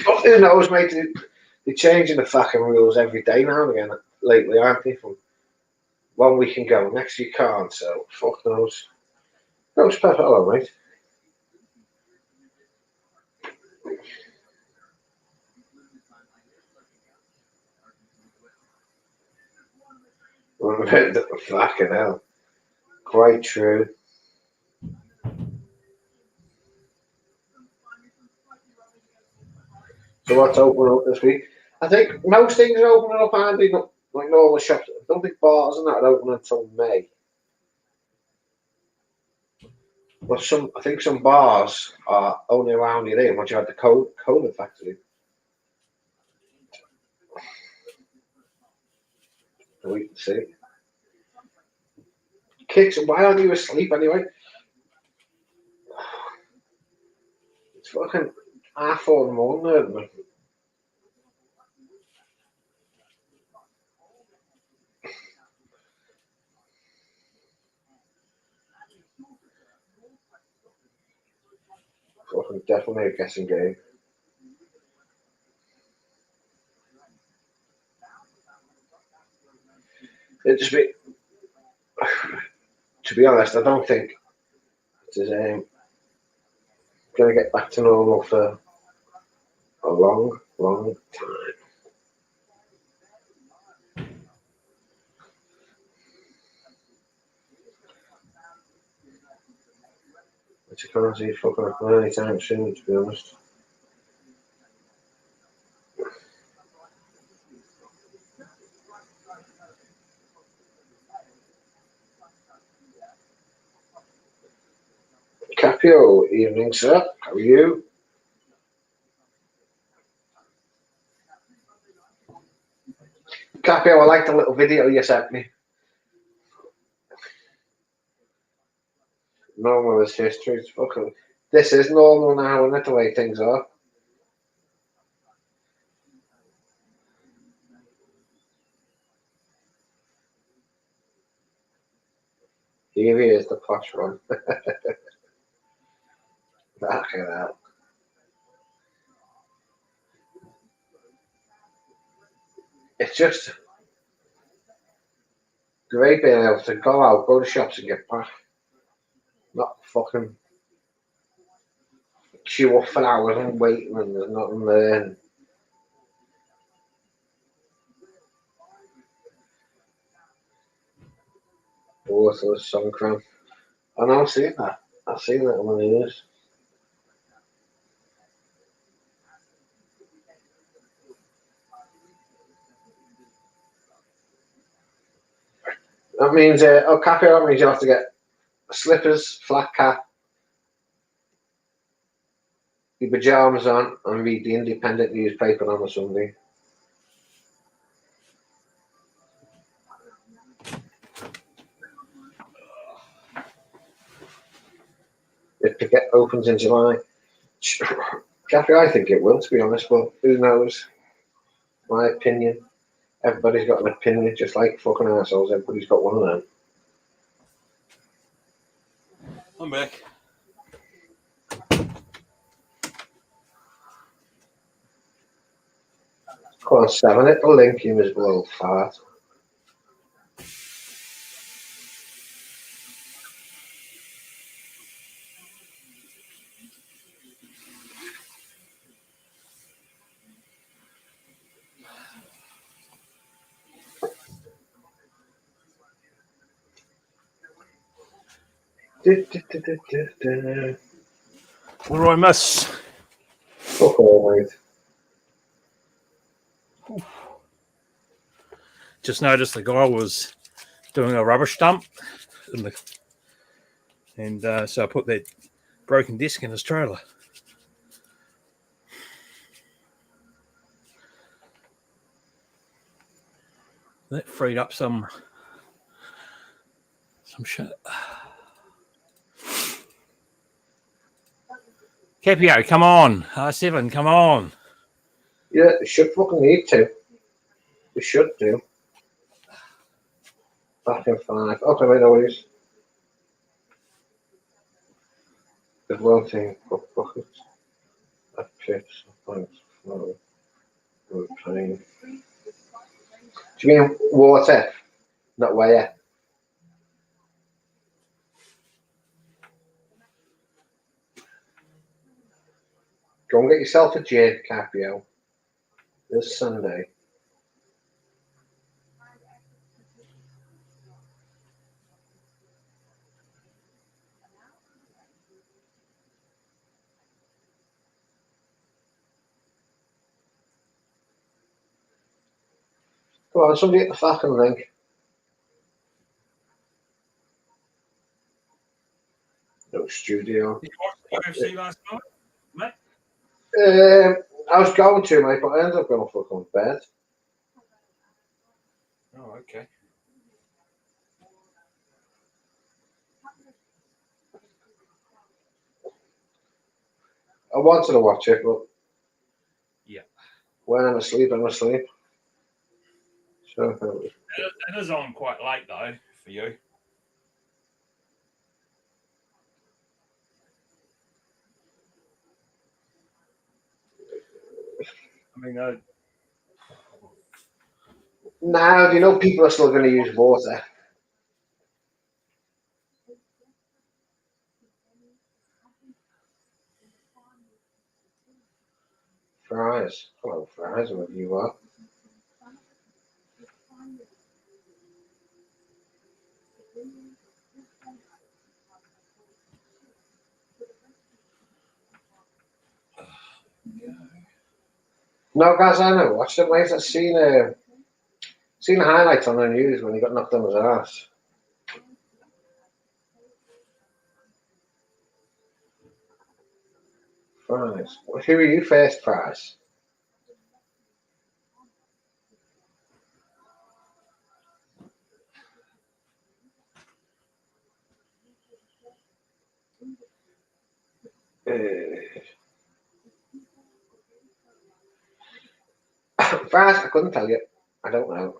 But who knows, mate? They're changing the fucking rules every day now and again lately, aren't they? From 1 week can go, next you can't. So fuck knows. Goes Pepper, hello, mate. Fucking hell. Quite true. So what's opening up this week? I think most things are opening up, aren't they? Not like normal shops. I don't think bars and that are open until May. Well, I think some bars are only around here once you had the COVID factory. We can see. Kids, why aren't you asleep anyway? It's fucking 4:30 in the morning, man. Fucking definitely a guessing game. It just be, to be honest, I don't think it is going to get back to normal for a long, long time. Which I can't see fucking up anytime soon, to be honest. Capio, evening, sir. How are you? Capio, I like the little video you sent me. Normal is history. It's fucking. This is normal now, isn't it? The way things are. Here he is, the posh one. Fucking hell. It's just great being able to go out, go to shops and get back. Not fucking queue up for hours and waiting and there's nothing there. And also sun cramp. And I've seen that. I've seen that on the news. That means, Capio, that means you have to get slippers, flat cap, your pajamas on, and read the Independent newspaper on a Sunday. It opens in July. Capio, I think it will, to be honest, but who knows? My opinion. Everybody's got an opinion, just like fucking assholes. Everybody's got one of them. I'm back. Come on, 7, hit the link, you miserable old fart. What do I miss? Fuck all, mate. Just noticed the guy was doing a rubbish dump, and so I put that broken disc in his trailer. That freed up some shit. Capio, come on. R7, come on. Yeah, they should fucking need to. They should do. Back in 5. Okay, wait, no worries. There's one thing. Buckets. That chips. Thanks. Plane. Do you mean water, not where? Go and get yourself a gin, Caprio, this Sunday. Come on, somebody at the fucking link. No studio. Did you watch the UFC last night, mate? I was going to, mate, but I ended up going fucking bed. Oh, okay. I wanted to watch it, but Yeah. when I'm asleep, I'm asleep. So It is on quite late though for you. I mean, now, you know, people are still going to use water. Fries. Hello, fries, wherever you are. No, guys, I never watched it, mate. I've seen the highlights on the news when he got knocked on his ass. Fries. Who are you first, fries? Fries, I couldn't tell you. I don't know.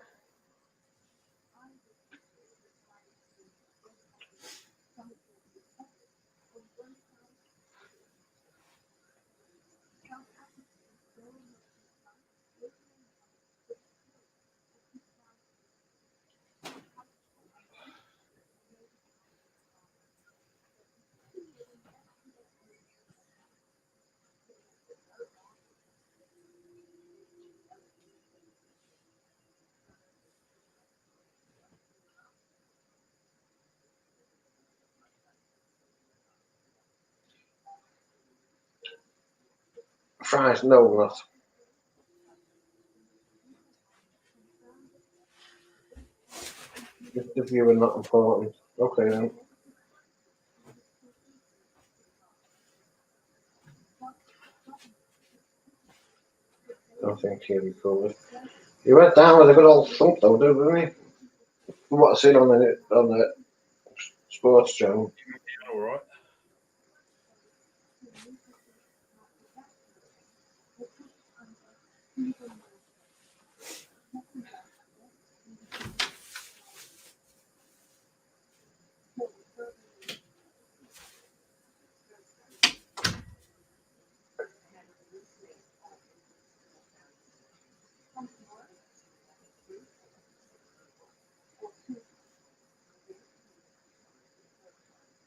Fries, no, not. The view are not important. Okay, then. I think he'll be cool. He went down with a good old thump, though, didn't he? From what I've seen on the sports channel. all right.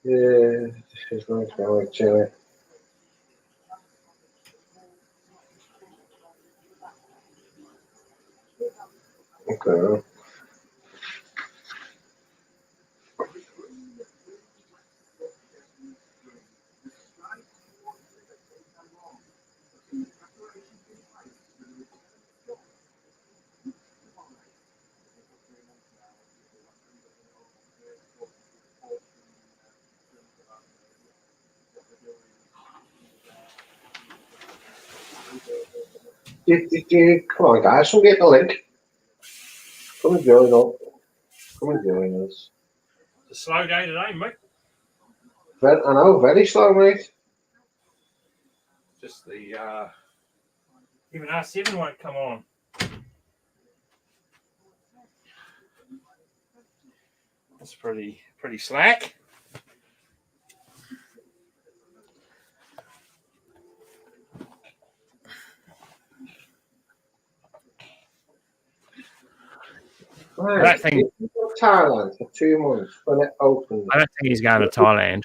Yeah, she's going to go like chili. Okay. Come on, guys, come get the link. Come and join up. Come and join us. It's a slow day today, mate. I know, very slow, mate. Just the even R7 won't come on. That's pretty slack. Right. don't think- If you go to Thailand for 2 months when it opens. I don't think he's going to Thailand.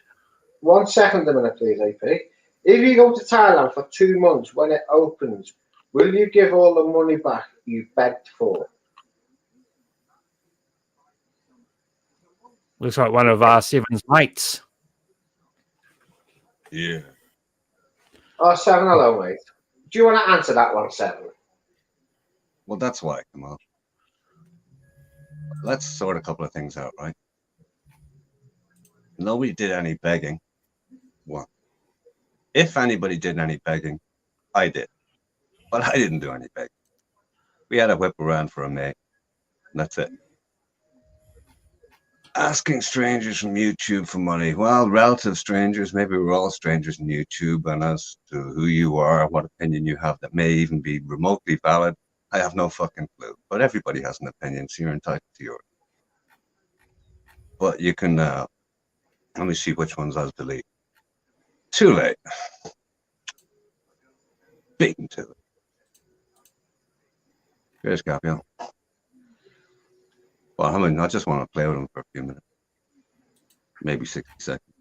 1 second a minute, please, AP. If you go to Thailand for 2 months when it opens, will you give all the money back you begged for? Looks like one of Seven's mates. Yeah. Oh, 7, hello, mate. Do you want to answer that one, 7? Well, that's why I come up. Let's sort a couple of things out, right? Nobody did any begging. One. If anybody did any begging, I did. But I didn't do any begging. We had a whip around for a mate. And that's it. Asking strangers from YouTube for money. Well, relative strangers, maybe we're all strangers in YouTube, and as to who you are, what opinion you have that may even be remotely valid, I have no fucking clue. But everybody has an opinion, so you're entitled to yours. But you can, let me see which ones I'll delete. Too late. Beaten to it. Here's Gabriel. Well, I mean, I just want to play with him for a few minutes. Maybe 60 seconds.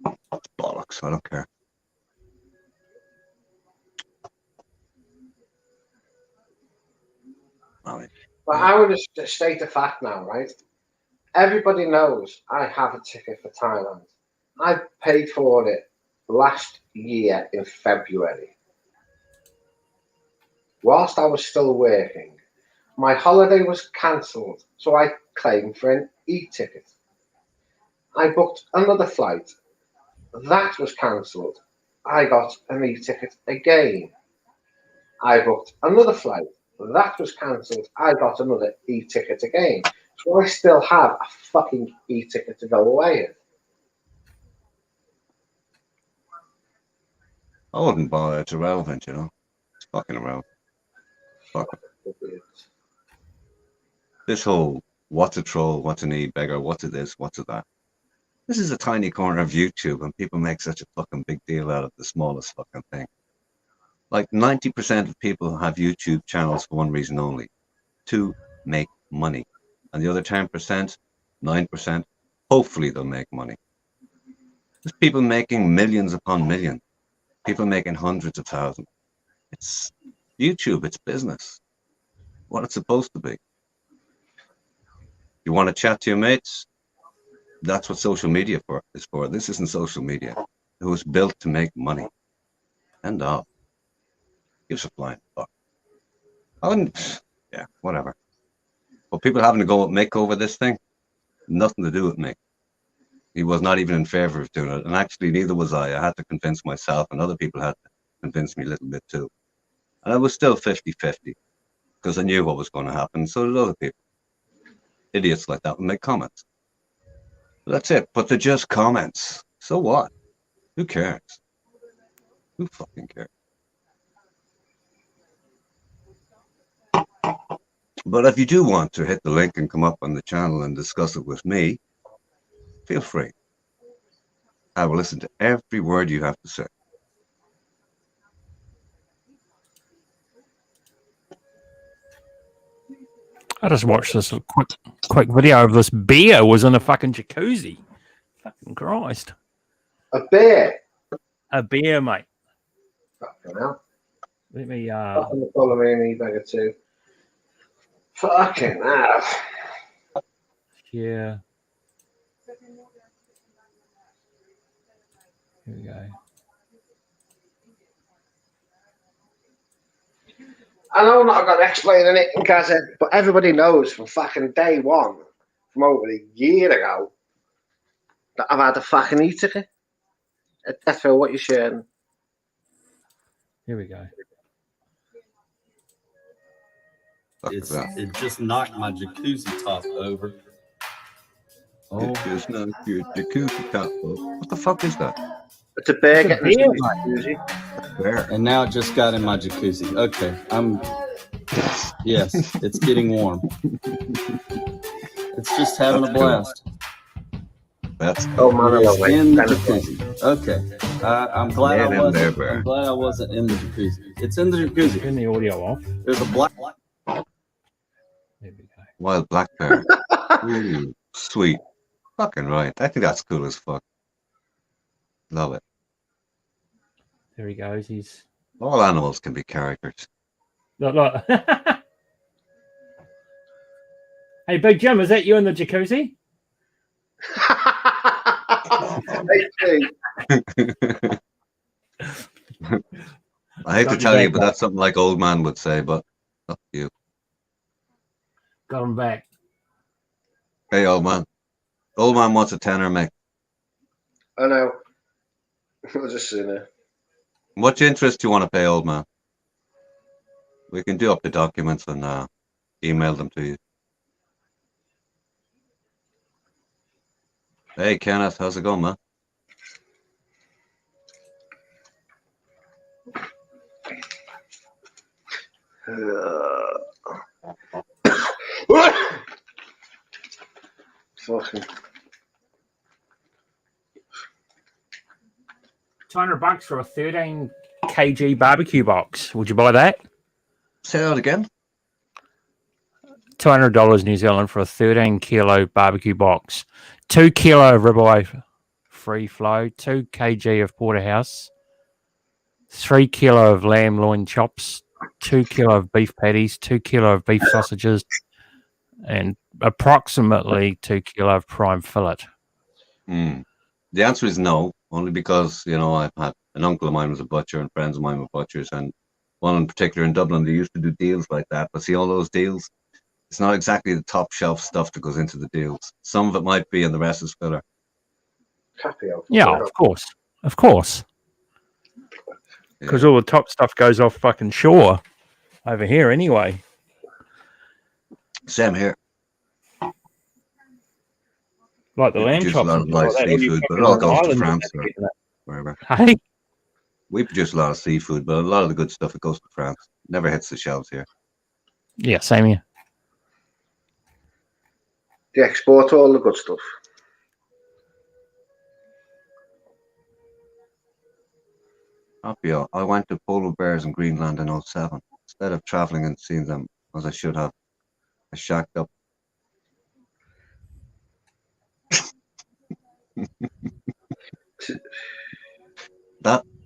It's bollocks. I don't care. Right. But I would just state the fact now, right? Everybody knows I have a ticket for Thailand. I paid for it last year in February. Whilst I was still working, my holiday was cancelled, so I claimed for an e-ticket. I booked another flight. That was cancelled. I got an e-ticket again. I booked another flight. That was cancelled. I got another e-ticket again. So I still have a fucking e-ticket to go away in. I wouldn't bother. It's irrelevant, you know. It's fucking irrelevant. Fuck it. This whole what's a troll, what's an e-beggar, what's a this, what's a that. This is a tiny corner of YouTube, and people make such a fucking big deal out of the smallest fucking thing. Like 90% of people have YouTube channels for one reason only, to make money. And the other 10%, 9%, hopefully they'll make money. There's people making millions upon millions. People making hundreds of thousands. It's YouTube, it's business. What it's supposed to be. You want to chat to your mates? That's what social media is for. This isn't social media. It was built to make money. End of. Gives a flying fuck. I wouldn't, yeah, whatever. But people having to go make over this thing, nothing to do with me. He was not even in favor of doing it. And actually, neither was I. I had to convince myself, and other people had to convince me a little bit too. And I was still 50-50 because I knew what was going to happen. So did other people. Idiots like that would make comments. But that's it. But they're just comments. So what? Who cares? Who fucking cares? But if you do want to hit the link and come up on the channel and discuss it with me, feel free. I will listen to every word you have to say. I just watched this quick video of this bear was in a fucking jacuzzi. Fucking Christ. A bear? A bear, mate. Fucking hell. Let me Fucking follow me in e-beggar too. Fucking hell. yeah. Here we go. I know I'm not going to explain it, because but everybody knows from fucking day one, from over a year ago, that I've had a fucking e-ticket. That's for what you're sharing. Here we go. It just knocked my jacuzzi top over. Oh, it just knocked your jacuzzi top over. What the fuck is that? It's a bear getting bear, into his jacuzzi. Bear. And now it just got in my jacuzzi. Okay, yes, it's getting warm. It's just having a blast. Let's Oh go. man, I love it. In the Kind of fun. jacuzzi. Okay. I'm glad I Man in there, wasn't. bear. I'm glad I wasn't in the jacuzzi. It's in the jacuzzi. Turn the audio off. There's a black. There we go. Wild black bear. Ooh, sweet. Fucking right. I think that's cool as fuck. Love it. There he goes. He's All animals can be characters. look. Hey, Big Jim, is that you in the jacuzzi? I hate to Got tell your you, back but that's something like old man would say, but up to you. Got him back. Hey, old man. Old man wants a tenner, mate. I know. I was just sitting there. Much interest do you want to pay, old man? We can do up the documents and email them to you. Hey, Kenneth, how's it going, man? Fucking. $200 for a 13 kg barbecue box. Would you buy that? Say that again. $200 New Zealand for a 13 kilo barbecue box. 2 kilo of ribeye free flow. 2 kg of porterhouse. 3 kilo of lamb loin chops. 2 kilo of beef patties. 2 kilo of beef sausages. And approximately 2 kilo of prime fillet. The answer is no, only because, you know, I've had an uncle of mine was a butcher and friends of mine were butchers, and one in particular in Dublin, they used to do deals like that. But see, all those deals, it's not exactly the top shelf stuff that goes into the deals. Some of it might be, and the rest is filler. Yeah, of course. Of course. Because all the top stuff goes off fucking shore over here anyway. Same here. Like the We lamb produce chops. a lot and of shit nice like that. When you seafood, but fucking it all on goes to island, France you or have to get wherever. that. Hey? We produce a lot of seafood, but a lot of the good stuff, it goes to France. Never hits the shelves here. Yeah, same here. They export all the good stuff. Happy, I went to polar bears in Greenland in 07. Instead of traveling and seeing them as I should have, I shacked up.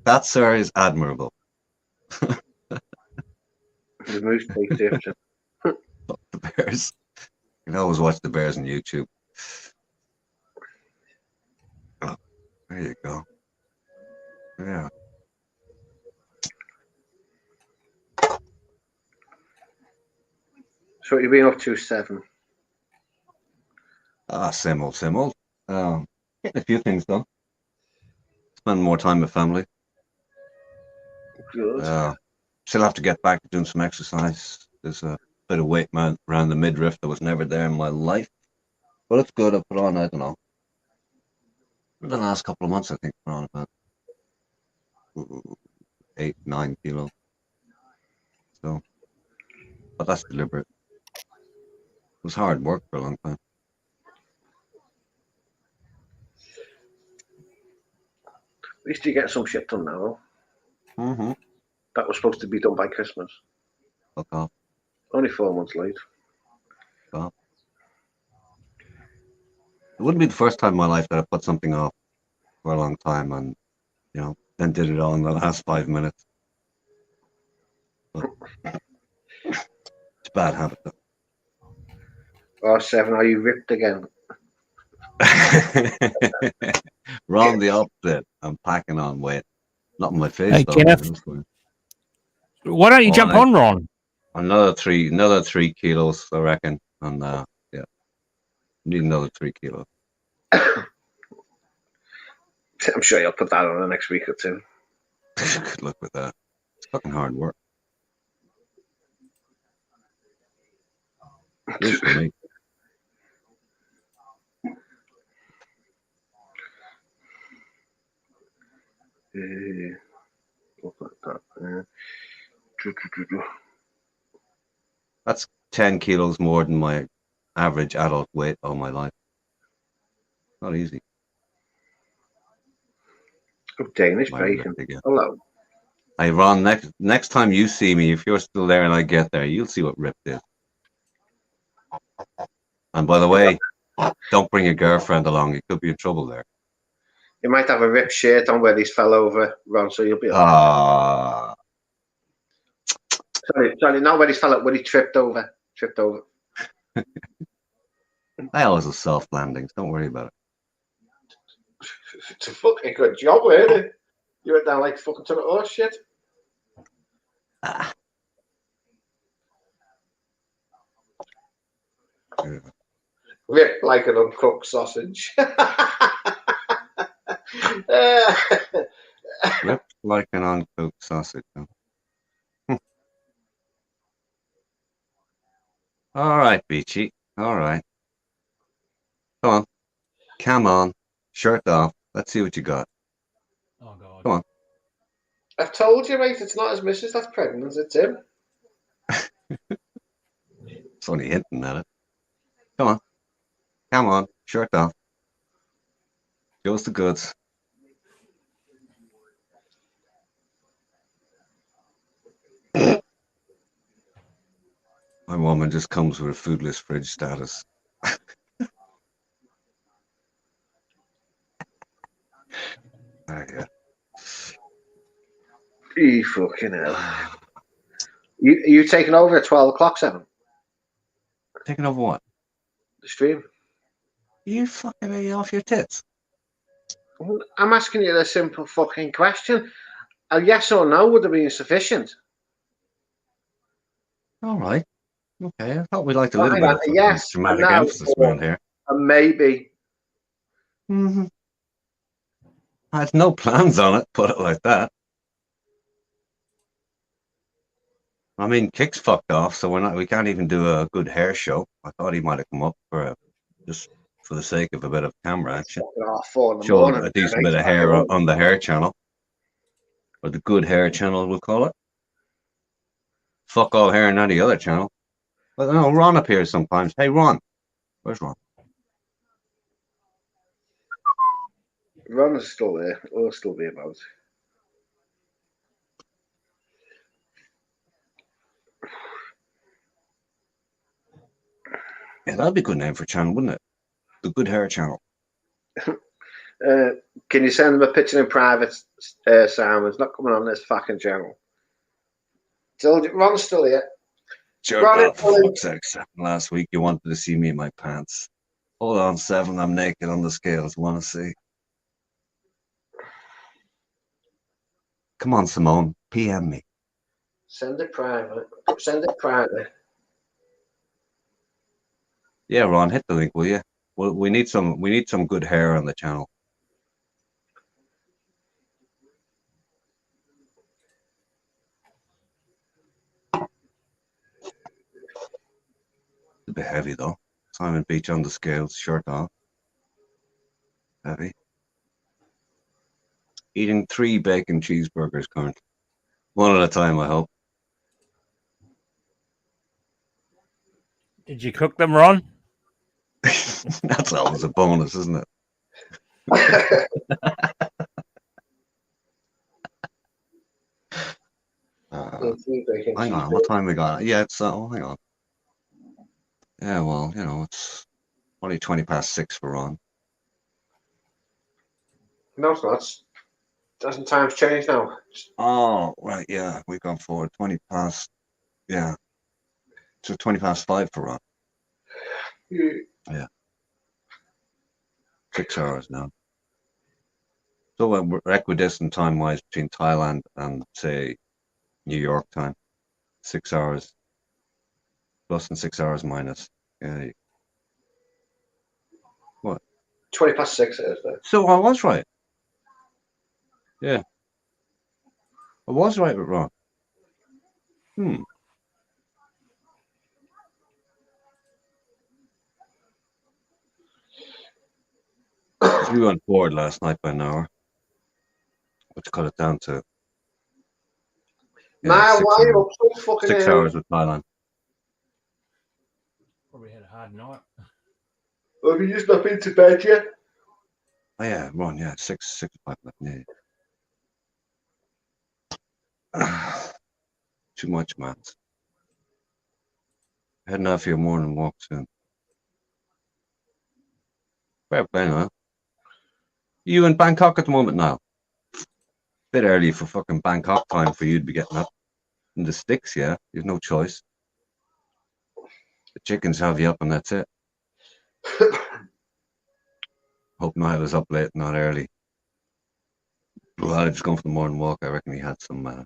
That, sir, is admirable. The moose tastes different. The bears. You can always watch the bears on YouTube. Oh, there you go. Yeah. So what you been up to, 7? Same old, same old. Getting a few things done. Spend more time with family. Good. Still have to get back to doing some exercise. There's a bit of weight around the midriff that was never there in my life. But it's good. I put on, I don't know. In the last couple of months, I think I put on about 8, 9 kilos. So, but that's deliberate. It was hard work for a long time. At least you get some shit done now. Mm-hmm. That was supposed to be done by Christmas. Fuck off. Only 4 months late. It wouldn't be the first time in my life that I put something off for a long time and, you know, then did it all in the last 5 minutes. But it's a bad habit, though. Oh, 7, are you ripped again? Wrong, the opposite. I'm packing on weight. Not in my face, Hey, though. Kenneth. Why don't you jump on, Ron? Another 3 kilos, I reckon. And yeah, need another 3 kilos. I'm sure you'll put that on the next week or 2. Good luck with that. It's fucking hard work. It is for me. Look at that. That's 10 kilos more than my average adult weight all my life. Not easy. Good Danish Might rip bacon. again. Hello. Hey, Ron, next time you see me, if you're still there and I get there, you'll see what ripped is. And by the way, don't bring your girlfriend along. You could be in trouble there. You might have a ripped shirt on where these fell over, Ron, so you'll be like, Ah, sorry, not where he fell, where he tripped over. I always have soft landings. Don't worry about it. It's a fucking good job, wasn't it? You went down like fucking ton of horse shit. Ah. Yeah. Ripped like an uncooked sausage. Ripped like an uncooked sausage. Huh? All right, Beachy. All right. Come on. Shirt off. Let's see what you got. Oh God. Come on. I've told you, mate, it's not his missus that's pregnant, it's him. It's only hinting at it. Come on. Shirt off. Show us the goods. My woman just comes with a foodless fridge status. Yeah. You fucking hell. You taking over at 12 o'clock, 7? Taking over what? The stream? You fucking off your tits. I'm asking you a simple fucking question. A yes or no would have been sufficient. All right. Okay. I thought we liked a Oh, little hang bit on, of a yes, a dramatic no, emphasis around here. a maybe. Mm-hmm. I had no plans on it, put it like that. I mean, Kick's fucked off, so we can't even do a good hair show. I thought he might have come up for just for the sake of a bit of camera action. Fucking 4 in the Show morning. a decent bit of hair on the hair channel. Or the good hair channel, we'll call it. Fuck all hair on any other channel. But no, Ron appears sometimes. Hey, Ron. Where's Ron? Ron is still there. Will still be about. Yeah, that'd be a good name for a channel, wouldn't it? The Good Hair Channel. Can you send him a picture in private, Sam? It's not coming on this fucking channel. Ron's still here. Jerk Ron, off, for fuck's sake, Seven. Last week you wanted to see me in my pants. Hold on, Seven. I'm naked on the scales. Want to see? Come on, Simone. PM me. Send it private. Send it private. Yeah, Ron, hit the link, will you? Well, we need some good hair on the channel. A bit heavy though. Simon Beach on the scales, shirt off. Heavy. Eating 3 bacon cheeseburgers currently. One at a time, I hope. Did you cook them, Ron? That's always a bonus, isn't it? Hang on, what time we got? Yeah, it's hang on. Yeah, well, it's only 6:20 for Ron. No, it's not. Doesn't times change now? Oh, right, yeah, we've gone forward 20 past. Yeah, so 5:20 for Ron. Yeah, 6 hours now. So we're equidistant time-wise between Thailand and say New York time. 6 hours plus and 6 hours minus. Yeah. What? 6:20 it is there. So I was right. Yeah. I was right with Ron. We went forward last night by an hour, which cut it down to Now, why are you up so fucking 6 hours with Thailand. Probably had a hard night. Have you just not been to bed yet? Oh yeah, Ron, yeah, 6 o'clock. Yeah. too much maths. Heading out for your morning walk soon. Fair play now. You in Bangkok at the moment now? Bit early for fucking Bangkok time for you to be getting up in the sticks, yeah? You've no choice. The chickens have you up and that's it. Hope Niall was up late, not early. Well, I was going for the morning walk. I reckon he had some. I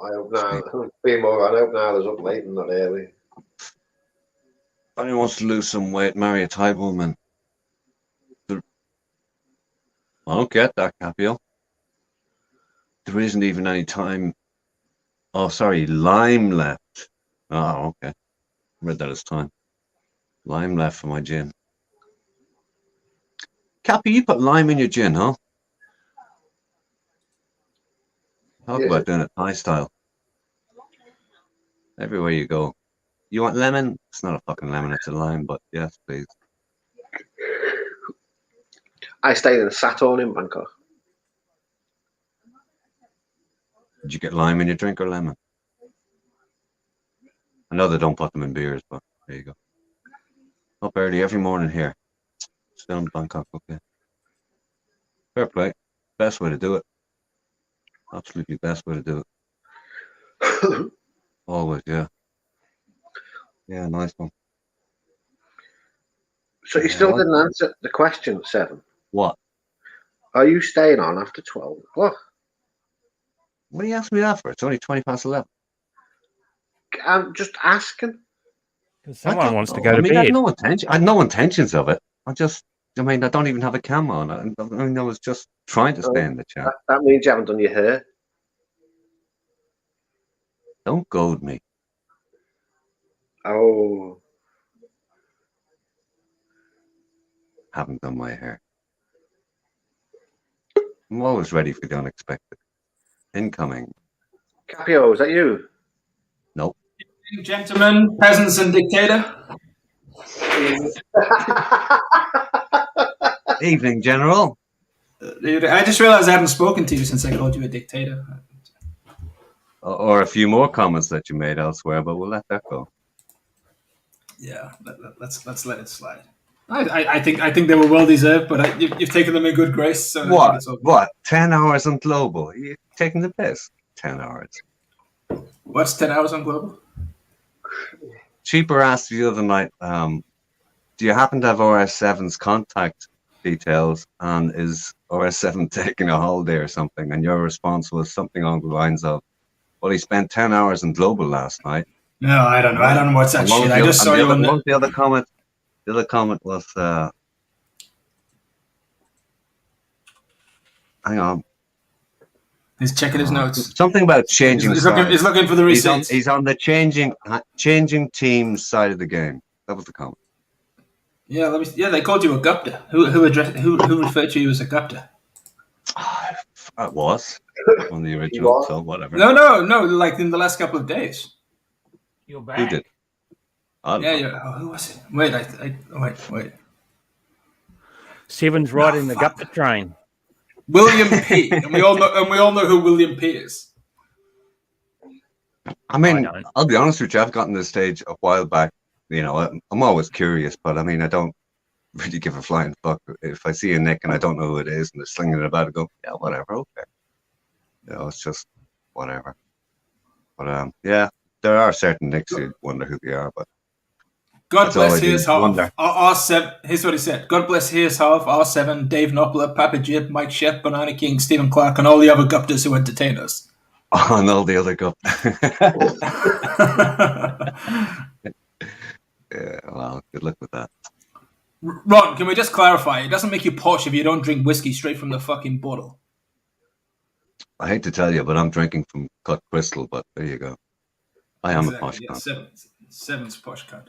hope now. Be more. I hope now there's up late and not early. If anyone wants to lose some weight, marry a Thai woman. I don't get that, Capio. There isn't even any time. Oh, sorry, lime left. Oh, okay. Read that as time. Lime left for my gin. Cappy, you put lime in your gin, huh? Talk about doing it Thai style. Everywhere you go. You want lemon? It's not a fucking lemon, it's a lime, but yes, please. I stayed in Saturn in Bangkok. Did you get lime in your drink or lemon? I know they don't put them in beers, but there you go. Up early every morning here. Still in Bangkok, okay. Fair play. Best way to do it. Absolutely best way to do it. Always, yeah. Yeah, nice one. So you still didn't answer the question, Seven. What? Are you staying on after 12 o'clock? What are you asking me that for? It's only 20 past 11. I'm just asking. Someone wants to go to I bed. had no intention. I had no intentions of it. I don't even have a camera on. I was just trying to stay in the chat. That means you haven't done your hair. Don't goad me. Oh. Haven't done my hair. I'm always ready for the unexpected. Incoming. Capio, is that you? Nope. Gentlemen, peasants, and dictator. Evening, General. I just realized I haven't spoken to you since I called you a dictator. Or a few more comments that you made elsewhere, but we'll let that go. Yeah, let's let it slide. I think they were well deserved, but you've taken them in good grace. So What? I think it's okay. What? 10 hours on Global? You're taking the piss. 10 hours. What's 10 hours on Global? Cheaper asked the other night, do you happen to have RS7's contact details, and is RS7 taking a holiday or something? And your response was something along the lines of, well, he spent 10 hours in Global last night. No, I don't know. I don't know what's that shit. I just saw you on the other comment. The other comment was, hang on. He's checking his notes. Something about changing He's looking for the receipts. He's on the changing teams side of the game. That was the comment. Yeah, they called you a gupta. Who referred to you as a gupta? It was on the original, so whatever. No. Like in the last couple of days. You're back. Who did? Who was it? Wait, wait. Seven's riding the Gupta train. William P. and we all know who William P. is. I mean, I'll be honest with you. I've gotten to the stage a while back. You know, I'm always curious, but I mean, I don't really give a flying fuck if I see a nick and I don't know who it is and they're slinging it about. I go, yeah, whatever, okay. You know, it's just whatever. But yeah, there are certain nicks you wonder who they are, but. God bless his half. R7. Here's what he said. God bless his half. R7, Dave Knopfler, Papa Jib, Mike Shep, Banana King, Stephen Clark, and all the other Guptas who entertain us. Oh, and all the other Guptas. Yeah, well, good luck with that. Ron, can we just clarify? It doesn't make you posh if you don't drink whiskey straight from the fucking bottle. I hate to tell you, but I'm drinking from cut crystal. But there you go. I am a posh cunt. Seven's posh cunt.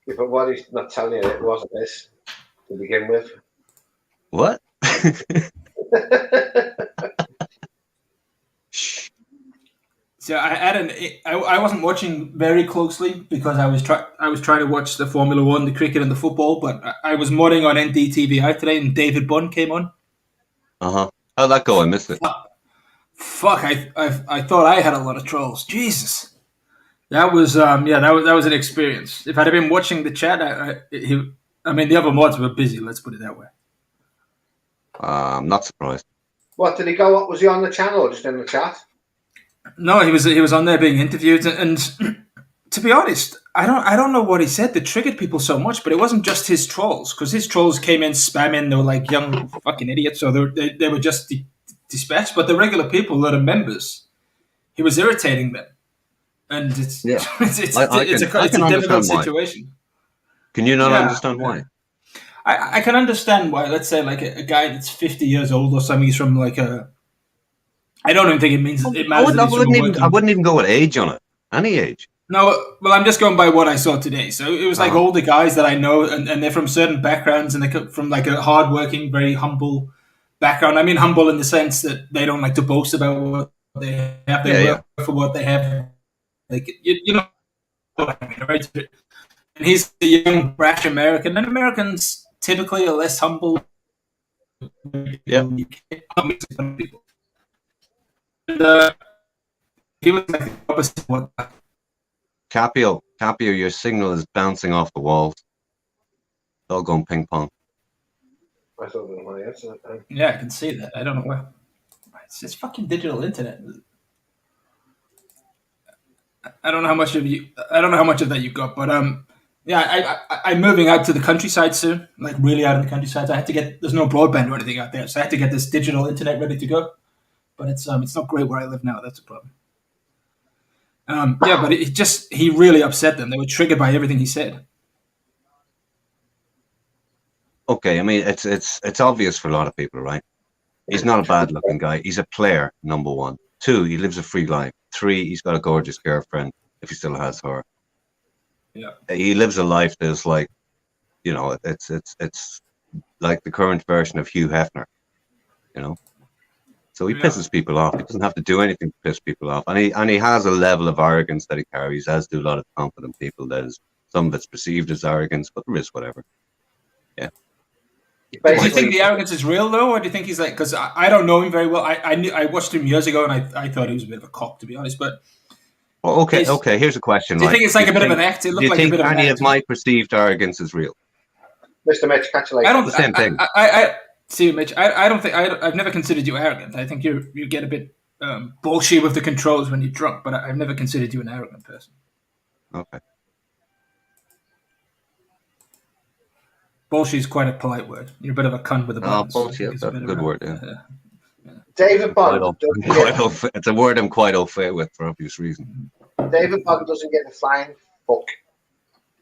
Yeah, but what he's not telling you, it wasn't this to begin with. What? So I wasn't watching very closely because I was trying to watch the Formula One, the cricket, and the football. But I was modding on NDTVI today, and David Bunn came on. How'd that go? I missed it. Fuck, I thought I had a lot of trolls. Jesus. That was that was an experience. If I'd have been watching the chat, I mean the other mods were busy, let's put it that way. I'm not surprised. What did he go up? Was he on the channel or just in the chat? No, he was on there being interviewed, and to be honest, I don't know what he said that triggered people so much, but it wasn't just his trolls, because his trolls came in spamming. They were like young fucking idiots, so they were just dispatched. But the regular people that are members, he was irritating them, and it's a difficult situation. Can you not understand why? I can understand why. Let's say like a guy that's 50 years old or something. He's from like a. I don't even think it means it matters. I wouldn't even go with age on it. Any age. No, well, I'm just going by what I saw today. So it was like older guys that I know, and they're from certain backgrounds, and they come from like a hardworking, very humble background. I mean, humble in the sense that they don't like to boast about what they have. They work for what they have. Like you know what I mean, right? And he's a young, brash American, and Americans typically are less humble. Yeah. People. And, he was like the opposite of what. Capio, your signal is bouncing off the walls. It's all going ping pong. I thought it was my answer. Yeah, I can see that. I don't know why. It's just fucking digital internet. I don't know how much of that you got, but I'm moving out to the countryside soon. Like really out of the countryside. So I had to get. There's no broadband or anything out there, so I had to get this digital internet ready to go. But it's not great where I live now. That's a problem. But he really upset them. They were triggered by everything he said. Okay, I mean it's obvious for a lot of people, right? He's not a bad looking guy. He's a player, number one. 2, he lives a free life. 3, he's got a gorgeous girlfriend, if he still has her. Yeah. He lives a life that's like, you know, it's like the current version of Hugh Hefner, you know. So he pisses people off. He doesn't have to do anything to piss people off. And he has a level of arrogance that he carries, as do a lot of confident people. Some of it's perceived as arrogance, but there is whatever. Yeah. Do you think the arrogance is real, though? Or do you think he's like... Because I don't know him very well. I watched him years ago, and I thought he was a bit of a cock, to be honest. But... Well, okay, here's a question. Do you think it's like a bit of an act? It looked like a bit of an act. Do you think any of my perceived arrangance is real? Mr. Mitch, catch you later. I don't... The same thing. See, Mitch, I don't think I've never considered you arrogant. I think you get a bit bullshit with the controls when you're drunk, but I've never considered you an arrogant person. Okay. Bullshit is quite a polite word. You're a bit of a cunt with a buttons. Oh, bullshit, that's a good word. Yeah. David Bond. It's a word I'm quite au fait with for obvious reasons. David Bond doesn't get the flying fuck.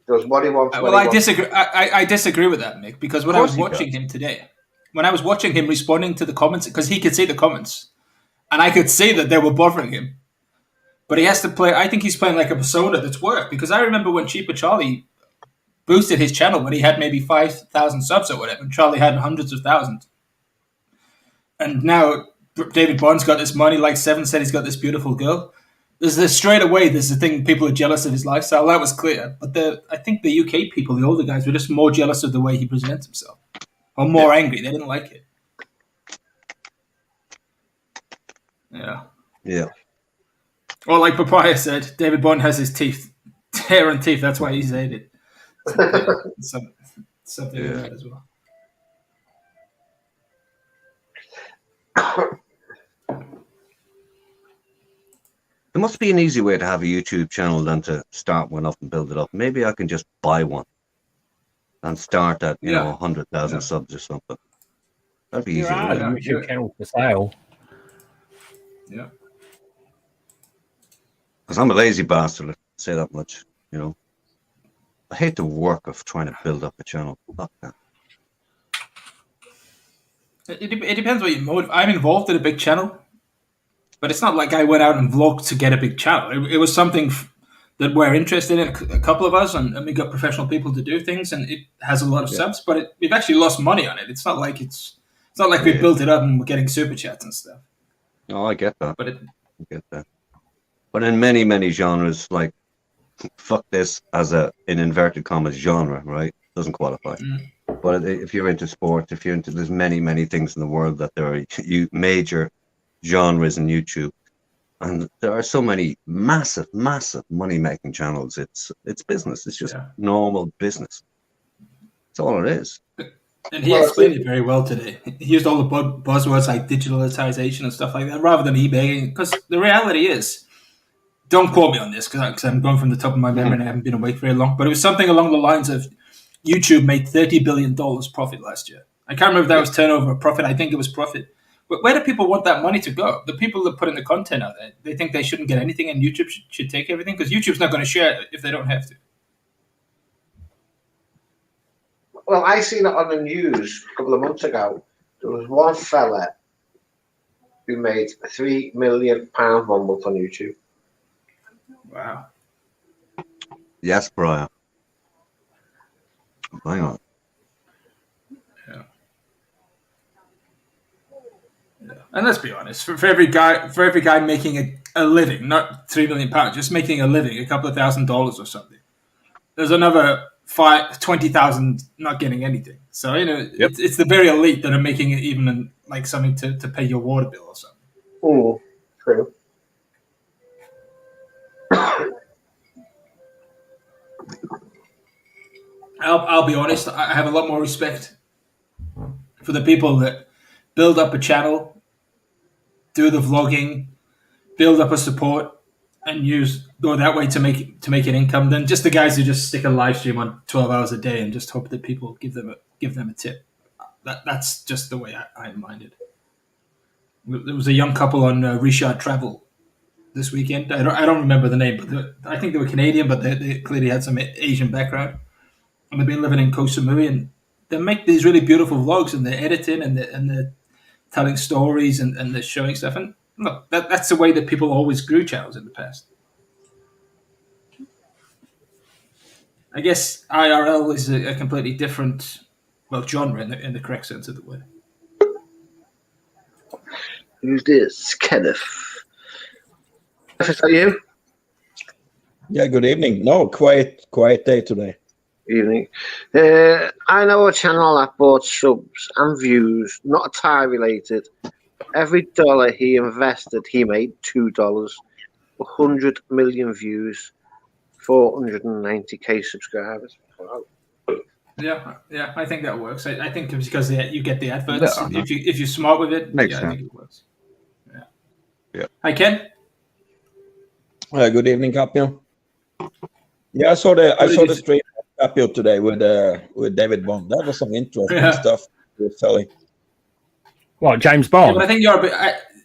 Does what he wants. Well, I disagree. I disagree with that, Mick, because when I was watching him today. When I was watching him responding to the comments, because he could see the comments, and I could see that they were bothering him. But he has to play. I think he's playing like a persona that's worked. Because I remember when Cheaper Charlie boosted his channel when he had maybe 5,000 subs or whatever, and Charlie had hundreds of thousands. And now David Bond's got this money. Like Seven said, he's got this beautiful girl. There's straight away. There's the thing. People are jealous of his lifestyle. That was clear. But I think the UK people, the older guys, were just more jealous of the way he presents himself. Or more angry. They didn't like it. Yeah. Yeah. Well, like Papaya said, David Bond has his teeth. Hair and teeth. That's why he's hated. Something like that as well. There must be an easy way to have a YouTube channel than to start one up and build it up. Maybe I can just buy one. And start at 100,000 subs or something. That'd be easy. YouTube channel for sale. Yeah. Because I'm a lazy bastard. I'll say that much. You know, I hate the work of trying to build up a channel. Fuck that. It depends what your motive. I'm involved in a big channel, but it's not like I went out and vlogged to get a big channel. It was something that we're interested in, a couple of us, and we got professional people to do things, and it has a lot of subs, but we've actually lost money on it. It's not like we built it up and we're getting super chats and stuff. No, I get that. But I get that. But in many, many genres, like, fuck this as in inverted commas genre, right? Doesn't qualify. But if you're into sports, there's many, many things in the world that there are major genres in YouTube, and there are so many massive money making channels. It's business. It's just normal business. That's all it is. And he explained it very well today. He used all the buzzwords like digitalization and stuff like that rather than eBay. Because the reality is, don't quote me on this because I'm going from the top of my memory and I haven't been awake very long, but it was something along the lines of YouTube made $30 billion profit last year. I can't remember if that was turnover or profit. I think it was profit. But where do people want that money to go? The people that put in the content out there, they think they shouldn't get anything and YouTube should take everything because YouTube's not going to share it if they don't have to. Well, I seen it on the news a couple of months ago. There was one fella who made £3 million 1 month on YouTube. Wow. Yes, Brian. Hang on. Yeah. And let's be honest, for every guy making a living, not £3 million, just making a living, a couple of $1,000s or something, there's another 20,000 not getting anything. So it's the very elite that are making it even like something to pay your water bill or something. Oh, true. I'll be honest, I have a lot more respect for the people that build up a channel, do the vlogging, build up a support, and go that way to make an income than just the guys who just stick a live stream on 12 hours a day and just hope that people give them a tip. That's just the way I mind it. There was a young couple on Richard Travel this weekend. I don't remember the name, but I think they were Canadian, but they clearly had some Asian background, and they've been living in Koh Samui, and they make these really beautiful vlogs, and they're editing and they're telling stories and they're showing stuff. And look, that's the way that people always grew channels in the past. I guess IRL is a completely different, genre in the correct sense of the word. Who's this? Kenneth. Is that you? Yeah, good evening. No, quiet day today. Evening. I know a channel that bought subs and views, not tie related. Every dollar he invested, he made $2. 100 million views, 490k subscribers. Wow. Yeah, I think that works. I think it's because you get the adverts. Yeah. If you're smart with it, Makes I sense. think it works. Yeah. Hi, Ken. Good evening, Capio. Yeah, I saw the stream of Capio today with David Bond. That was some interesting stuff he was telling. What, James Yeah, Bond? but I think you're a bit.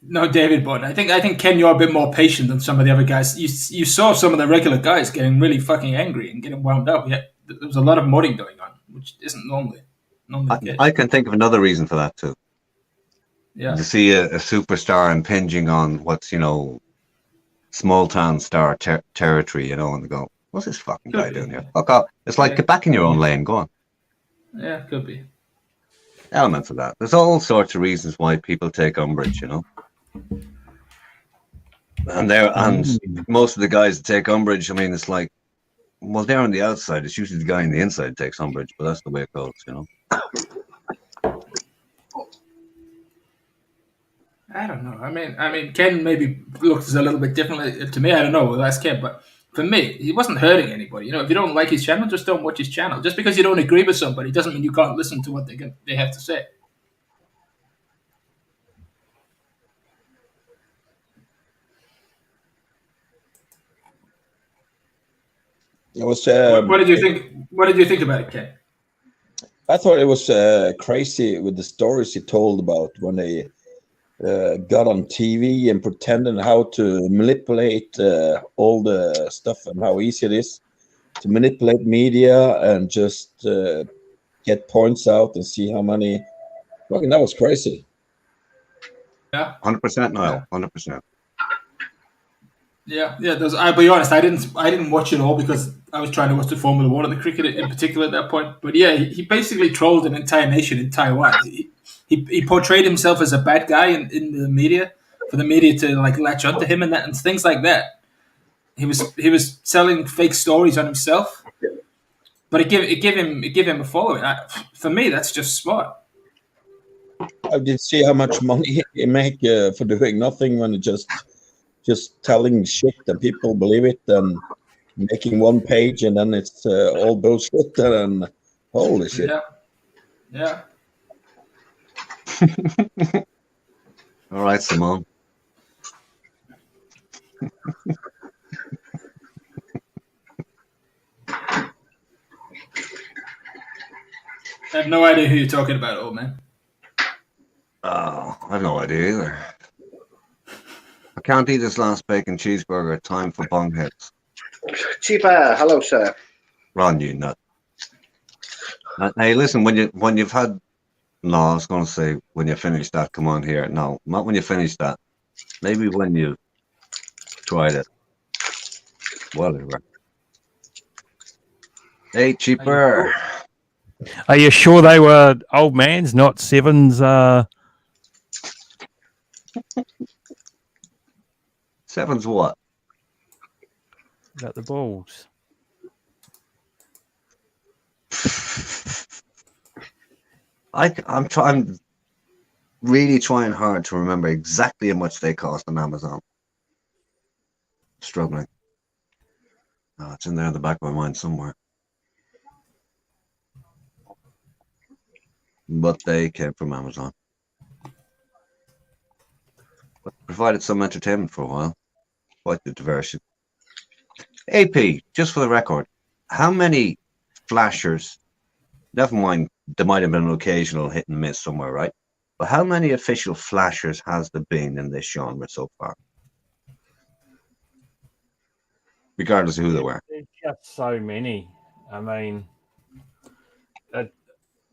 No, David Bond. I think Ken, you're a bit more patient than some of the other guys. You saw some of the regular guys getting really fucking angry and getting wound up. Yeah, there was a lot of modding going on, which isn't normally the case. I can think of another reason for that too. Yeah. To see a superstar impinging on what's small town star territory, and they go, "What's this fucking guy doing here?" Fuck off! It's like get back in your own lane. Go on. Yeah, could be. Elements of that. There's all sorts of reasons why people take umbrage, And most of the guys that take umbrage, I mean, it's like, well, they're on the outside. It's usually the guy on the inside takes umbrage, but that's the way it goes, I don't know. I mean, Ken maybe looks a little bit differently to me. I don't know. Well, that's Ken, but for me, he wasn't hurting anybody. If you don't like his channel, just don't watch his channel. Just because you don't agree with somebody doesn't mean you can't listen to what they have to say. It was. What did you think? What did you think about it, Ken? I thought it was crazy with the stories he told about when they got on TV and pretending how to manipulate all the stuff and how easy it is to manipulate media and just get points out and see how many. Fucking, that was crazy. Yeah, 100%, Niall. 100%. Yeah. I'll be honest. I didn't watch it all because I was trying to watch the Formula One and the cricket in particular at that point. But yeah, he basically trolled an entire nation in Taiwan. He portrayed himself as a bad guy in the media for the media to like latch onto him and things like that. He was selling fake stories on himself, but it gave him a following. For me, that's just smart. I did see how much money he make for doing nothing when just telling shit and people believe it and making one page and then it's all bullshit and holy shit. Yeah. All right, Simone. I have no idea who you're talking about, old man. Oh, I have no idea either. I can't eat this last bacon cheeseburger. Time for bongheads. Cheaper. Hello, sir. Ron, you nut. Hey, listen. When you've had, no, I was going to say when you finish that. Come on here. No, not when you finish that. Maybe when you tried it. Whatever. Hey, cheaper. Are you sure they were old man's, not Sevens? Sevens what? About the balls. I'm really trying hard to remember exactly how much they cost on Amazon. Struggling. Oh, it's in there in the back of my mind somewhere. But they came from Amazon. But provided some entertainment for a while. Quite the diversion. AP, just for the record, how many flashers, never mind, there might have been an occasional hit and miss somewhere, right? But how many official flashers has there been in this genre so far? Regardless of who they were. There's just so many. I mean,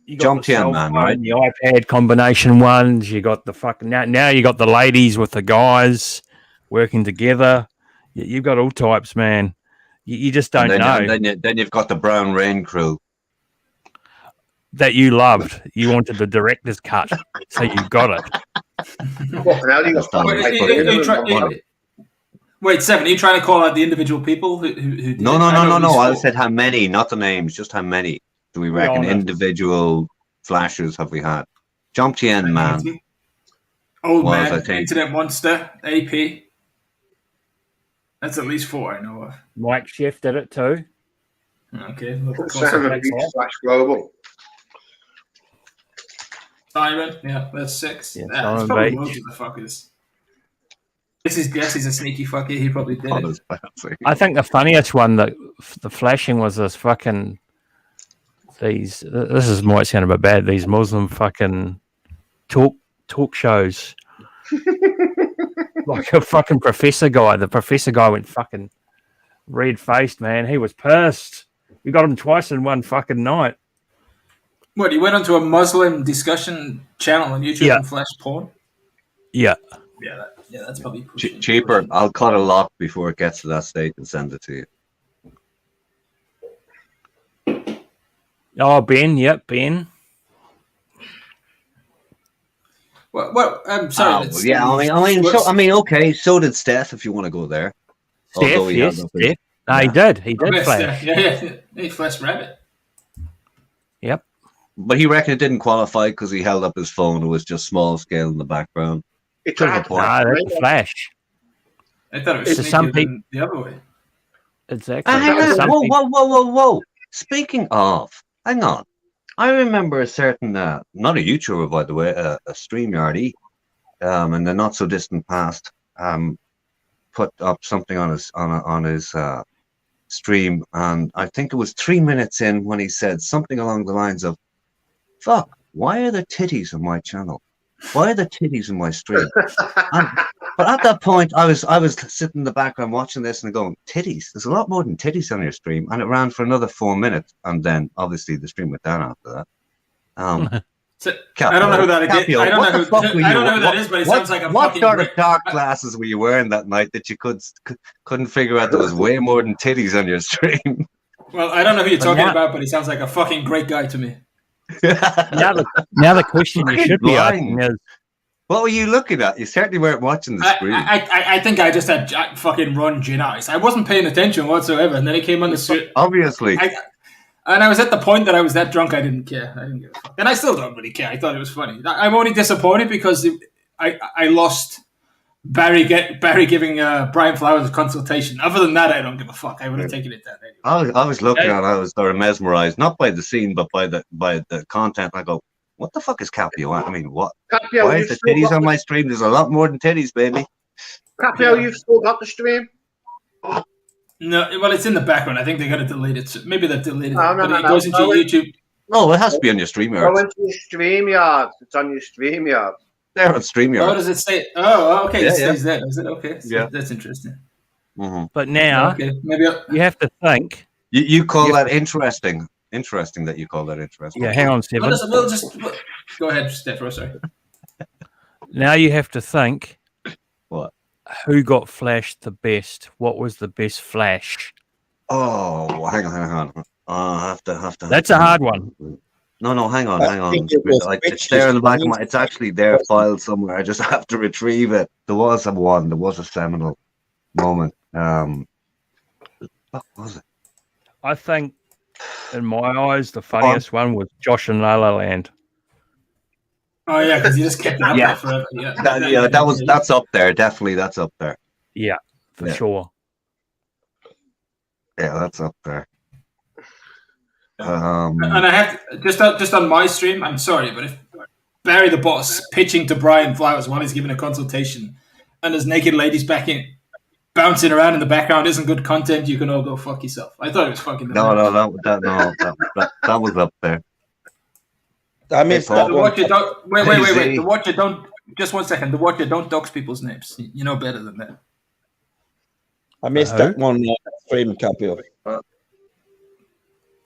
you got Jump the cell man, phone, right? the iPad combination ones. You got the fucking now you got the ladies with the guys working together. You've got all types, man. You just don't know. And then you've got the Brown Rain crew that you loved. You wanted the director's cut, so you got it. Wait, Seven, are you trying to call out the individual people who did No. it? I said how many, not the names, just how many do we reckon individual flashers have we had? Jump Tien, man. Old man, I think. Internet monster, AP. That's at least 4 I know of. Mike Chef did it too. Okay. Slash global. Simon, yeah, that's 6. Yeah, that's probably most of the fuckers. This is guess he's a sneaky fucker. He probably did it. I think the funniest one that the flashing was this fucking this might sound a bit bad. These Muslim fucking talk shows. Like a fucking professor guy. The professor guy went fucking red-faced, man. He was pissed. We got him twice in one fucking night. What, you went onto a Muslim discussion channel on YouTube and flashed porn? Yeah. Yeah, that's probably cheaper. I'll cut a lock before it gets to that state and send it to you. Oh, Ben. Yep, Ben. Well, I'm sorry. Okay. So did Steph. If you want to go there, Steph, yes, Steph. No, he did. He did flash. Yeah. He flashed rabbit. Yep. But he reckoned it didn't qualify because he held up his phone. It was just small scale in the background. That's a flash. I thought it was some people the other way. Exactly. Whoa. Speaking of, hang on. I remember a certain, not a YouTuber, by the way, a StreamYard, in the not so distant past, put up something on his stream, and I think it was 3 minutes in when he said something along the lines of, "Fuck, why are there titties on my channel? Why are there titties in my stream?" But at that point, I was sitting in the background watching this and going, "Titties? There's a lot more than titties on your stream." And it ran for another 4 minutes, and then obviously the stream went down after that. I don't know who that is. I don't know who that is, but it sounds like a what fucking. What sort of dark glasses were you wearing that night that you couldn't figure out there was way more than titties on your stream? Well, I don't know who you're talking about, but he sounds like a fucking great guy to me. now the question you should be asking is, what were you looking at? You certainly weren't watching the screen. I think I just had fucking Ron Gin eyes. I wasn't paying attention whatsoever, and then it came on the screen. Obviously. And I was at the point that I was that drunk, I didn't care. I didn't give a fuck. And I still don't really care. I thought it was funny. I'm only disappointed because I lost Barry giving Brian Flowers a consultation. Other than that, I don't give a fuck. I would have taken it down anyway. I was looking at it, I was sort of mesmerized, not by the scene, but by the content. I go, what the fuck is Capio on? I mean, what? Capio, why is the titties on my stream? There's a lot more than titties, baby. Capio, you've still got the stream? No, well, it's in the background. I think they're going to delete it. So maybe they've deleted it. No, It goes into YouTube. No, it has to be on your StreamYard. Go into your StreamYard. It's on your StreamYard. There on StreamYard. Oh, does it say? Oh, okay. Yeah, it stays there. Is it okay? So yeah, that's interesting. Mm-hmm. But now, okay, maybe you have to think. You call that interesting? Interesting that you call that interesting. Yeah, hang on, Seven. We'll just go ahead, Stefro. Sorry. Now you have to think. What? Who got flashed the best? What was the best flash? Oh, hang on. Have to. That's a hard one. No, hang on. It's there in the back of my. It's actually there, filed somewhere. I just have to retrieve it. There was a seminal moment. What was it? I think, in my eyes, the funniest one was Josh and La La Land. Oh yeah, because you just kept it up there forever. Yeah, that's up there. Definitely, that's up there. Yeah, for sure. Yeah, that's up there. And I have to, just on my stream. I'm sorry, but if Barry the Boss pitching to Brian Flowers while he's giving a consultation, and there's naked ladies bouncing around in the background isn't good content, you can all go fuck yourself. I thought it was fucking. That was up there. I missed that the one. watcher don't wait. The watcher don't. Just 1 second. The watcher don't dox people's names. You know better than that. I missed that one stream, Capio.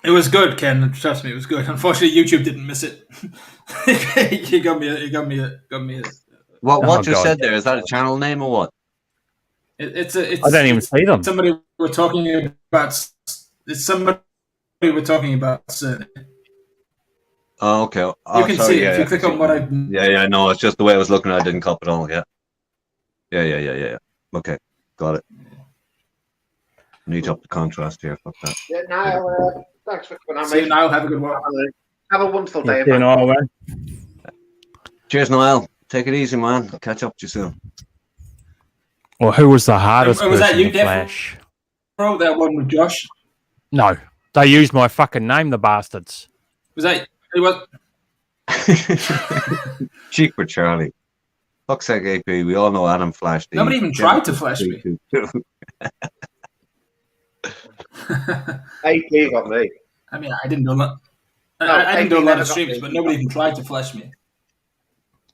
It was good, Ken. Trust me, it was good. Unfortunately, YouTube didn't miss it. He got me a. What you said there, is that a channel name or what? It's I don't even see them. Somebody we're talking about. It's somebody we're talking about. Oh, okay. Oh, you can see it if you click on what I. Yeah. No, it's just the way I was looking. I didn't cop it all. Yeah. Okay, got it. Need to up the contrast here. Fuck that. Yeah, Niall, thanks for coming on, See you, mate. Niall. Have a good one. Have a wonderful day, Yeah, man. man. Cheers, Niall. Take it easy, man. I'll catch up with you soon. Well, who was the hardest was person that you, to flash? Bro, that one with Josh. No, they used my fucking name, the bastards. Was that? It was. Cheek for Charlie. Fuck's sake, AP. We all know Adam flashed. Nobody even tried to flash me. AP got me. I mean, I didn't do a lot. I didn't do a lot of streams, but nobody even tried to flash me.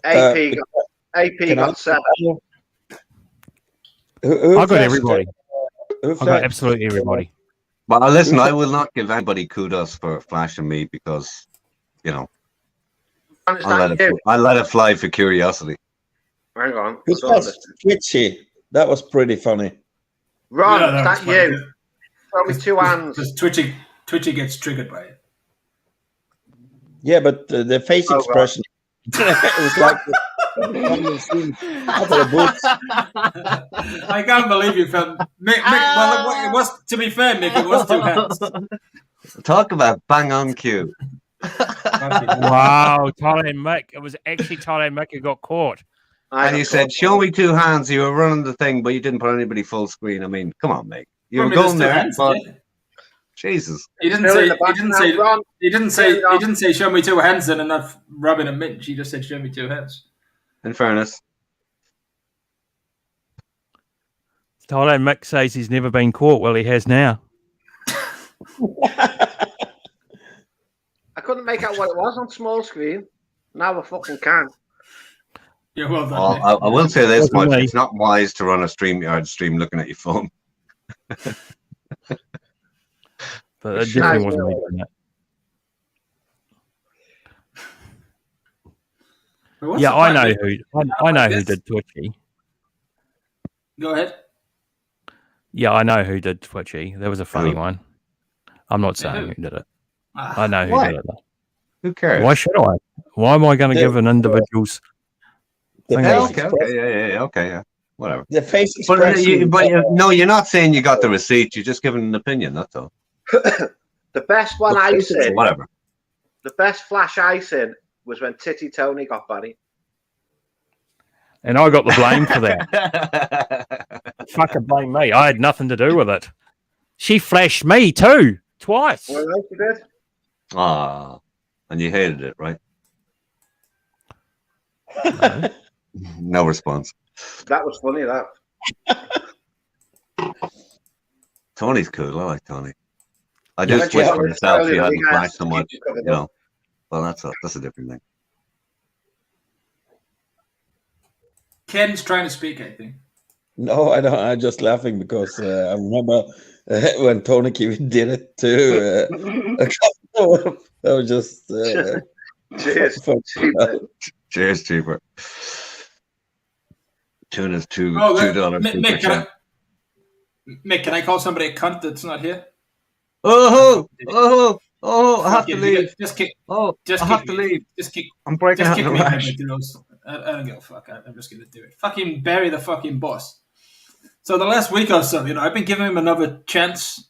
AP got 7. I got everybody. I got absolutely everybody. But listen, I will not give anybody kudos for flashing me because, you know, I let it fly for curiosity. Hang on. Who's that? Twitchy. That was pretty funny. Ron, Yeah, is that funny. you? Show me 2 hands. Because Twitchy gets triggered by it. Yeah, but the face expression. It was like I can't believe you felt. Mick, well, it was. To be fair, Mick, it was 2 hands. Talk about bang on cue. Wow, Tyler and Mick. It was actually Tyler and Mick who got caught. And you said, show me 2 hands. You were running the thing, but you didn't put anybody full screen. I mean, come on, mate. You were going there, hands, but yeah. Jesus. He didn't say show me 2 hands and enough rubbing a mint. He just said show me 2 hands. In fairness. Tyler and Mick says he's never been caught. Well, he has now. I couldn't make out what it was on small screen. Now I fucking can. Yeah, well done. Well, I will say this much. Definitely. It's not wise to run a StreamYard stream looking at your phone. But it definitely wasn't me doing that. Yeah, I know who. I know who did Twitchy. Go ahead. Yeah, I know who did Twitchy. There was a funny one. I'm not saying who did it. I know who did it. Though. Who cares? Why should I? Why am I going to give an individual's? Okay, whatever. The face expression. No, you're not saying you got the receipt. You're just giving an opinion. That's all. The best one I seen, whatever. the best flash I seen was when Titty Tony got buried. And I got the blame for that. Fucking blame me. I had nothing to do with it. She flashed me too, twice. Well, right, you did. Ah, and you hated it, right? No. No response. That was funny, that. Tony's cool. I like Tony. I Yeah, just but wish yeah, for it's myself early he hadn't in the flashed so game, much, you covered you know. Well, that's a different thing. Ken's trying to speak, I think. No, I don't. I'm just laughing because I remember when Tony Kiwi did it too. I was just Cheers. Cheers, cheaper. Tuna's $2. Mick, can I call somebody a cunt that's not here? I have to leave. Just kick. I have to leave. Just kick. I'm breaking Just out kick in a me out of rash. the roast. I don't give a fuck. I'm just gonna do it. Fucking bury the fucking boss. So the last week or so, I've been giving him another chance,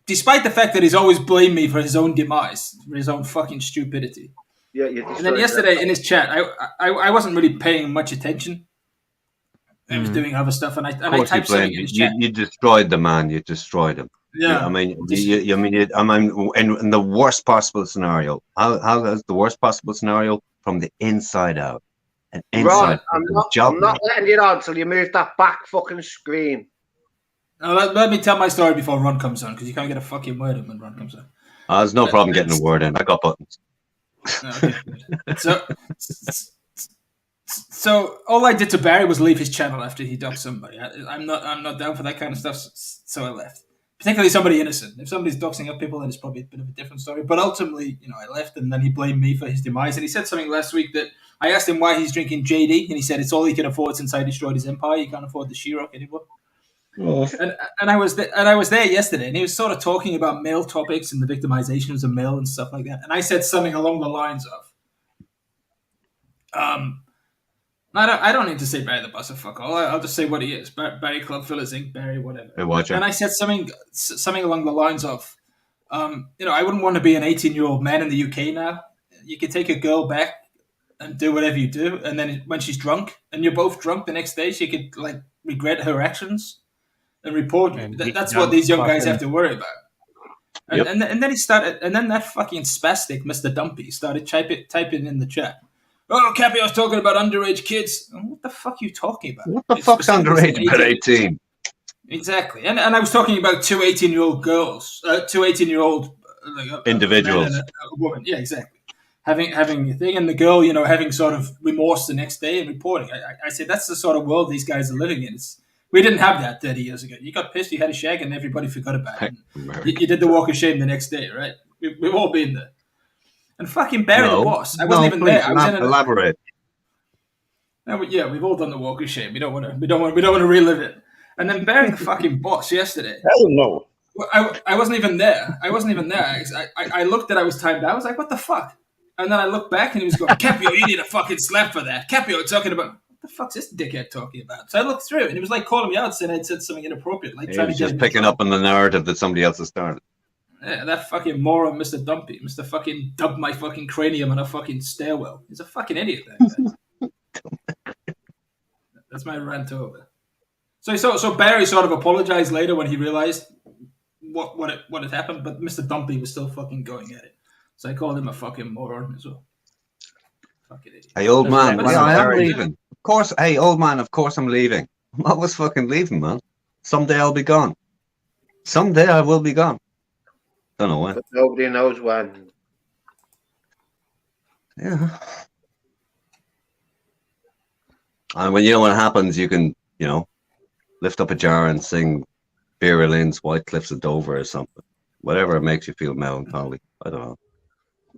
despite the fact that he's always blamed me for his own demise, for his own fucking stupidity. Yeah, you. And then yesterday in his chat, I wasn't really paying much attention. I was doing other stuff, and I typed something in his chat. You destroyed the man. You destroyed him. Yeah, I mean, in the worst possible scenario. How is the worst possible scenario? From the inside out. And inside. Ron, I'm not letting you on until you move that back fucking screen. Let me tell my story before Ron comes on, because you can't get a fucking word in when Ron comes on. There's no problem getting a word in. I got buttons. Okay, so all I did to Barry was leave his channel after he doxed somebody. I'm not down for that kind of stuff, so I left. Particularly somebody innocent. If somebody's doxing up people, then it's probably a bit of a different story. But ultimately, I left, and then he blamed me for his demise. And he said something last week that I asked him why he's drinking JD, and he said it's all he can afford since I destroyed his empire. He can't afford the She-Rock anymore. Oh. And I was there yesterday, and he was sort of talking about male topics and the victimizations of male and stuff like that. And I said something along the lines of, I don't need to say Barry the Boss of fuck all. I'll just say what he is. Barry Club Fillers Inc. Barry whatever. Hey, watch out. And I said something along the lines of, I wouldn't want to be an 18-year-old man in the UK now. You could take a girl back and do whatever you do, and then when she's drunk and you're both drunk the next day, she could regret her actions and report you. That's what these young guys have to worry about. And then he started, and then that fucking spastic Mr. Dumpy started typing in the chat. Oh, Cappy, I was talking about underage kids. What the fuck are you talking about? What the fuck's underage about 18? Exactly. And I was talking about two 18-year-old girls, two 18-year-old individuals. A woman. Yeah, exactly. Having a thing, and the girl, having sort of remorse the next day and reporting. I said, that's the sort of world these guys are living in. We didn't have that 30 years ago. You got pissed, you had a shag, and everybody forgot about it. You did the walk of shame the next day, right? We've all been there. And fucking Barry the Boss. I wasn't even there. I was in elaborate. Yeah, we've all done the walk of shame. We don't want to relive it. And then Barry the fucking Boss yesterday. Hell no. I wasn't even there. I looked at I was timed out. I was like, what the fuck? And then I looked back and he was going, Capio, you need a fucking slap for that. Capio talking about, what the fuck's this dickhead talking about? So I looked through and he was calling me out saying I'd said something inappropriate. He was just picking up on the narrative that somebody else has started. Yeah, that fucking moron, Mr. Dumpy. Mr. fucking dubbed my fucking cranium on a fucking stairwell. He's a fucking idiot, that guy. That's my rant over. So Barry sort of apologized later when he realized what had happened, but Mr. Dumpy was still fucking going at it. So I called him a fucking moron as well. Fucking idiot. Hey, old man. Yeah, I am leaving. Of course. Hey, old man, of course I'm leaving. I was fucking leaving, man. Someday I'll be gone. Someday I will be gone. Don't know when. But nobody knows when. Yeah. And when you know what happens, you can, lift up a jar and sing Vera Lynn's White Cliffs of Dover or something. Whatever makes you feel melancholy. I don't know.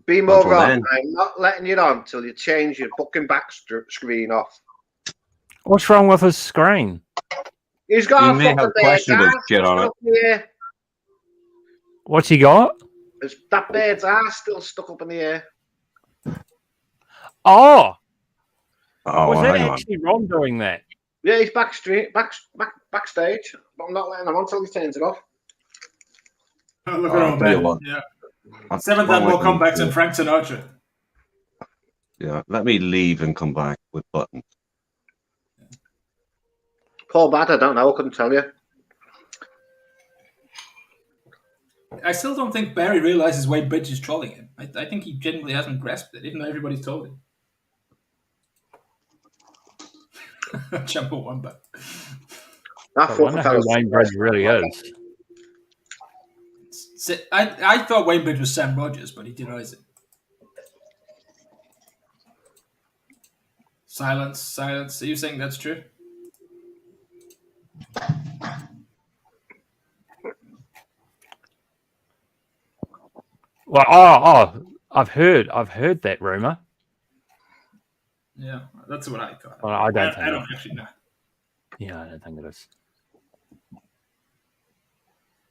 Be more wrong. I'm not letting you on until you change your fucking back screen off. What's wrong with his screen? He's got he may have questionable shit on it. What's he got? Is that bird's ass still stuck up in the air? Oh, was that actually Ron doing that? Yeah, he's backstage, but I'm not letting him on until he turns it off. Look at all tell you Ben. what. Yeah. What- Seventh what had am I more gonna comebacks do? than Frank Sinatra. Yeah, let me leave and come back with buttons. Paul Bad, I don't know. I couldn't tell you. I still don't think Barry realizes Wayne Bridge is trolling him. I think he genuinely hasn't grasped it, even though everybody's told him. Jumbo Wamba. That I fucking wonder who fella's Wayne Bridge really is. I thought Wayne Bridge was Sam Rogers, but he denies it. Silence. Are you saying that's true? Well, I've heard that rumor. Yeah, that's what I thought. Well, I don't actually know. Yeah, I don't think it is.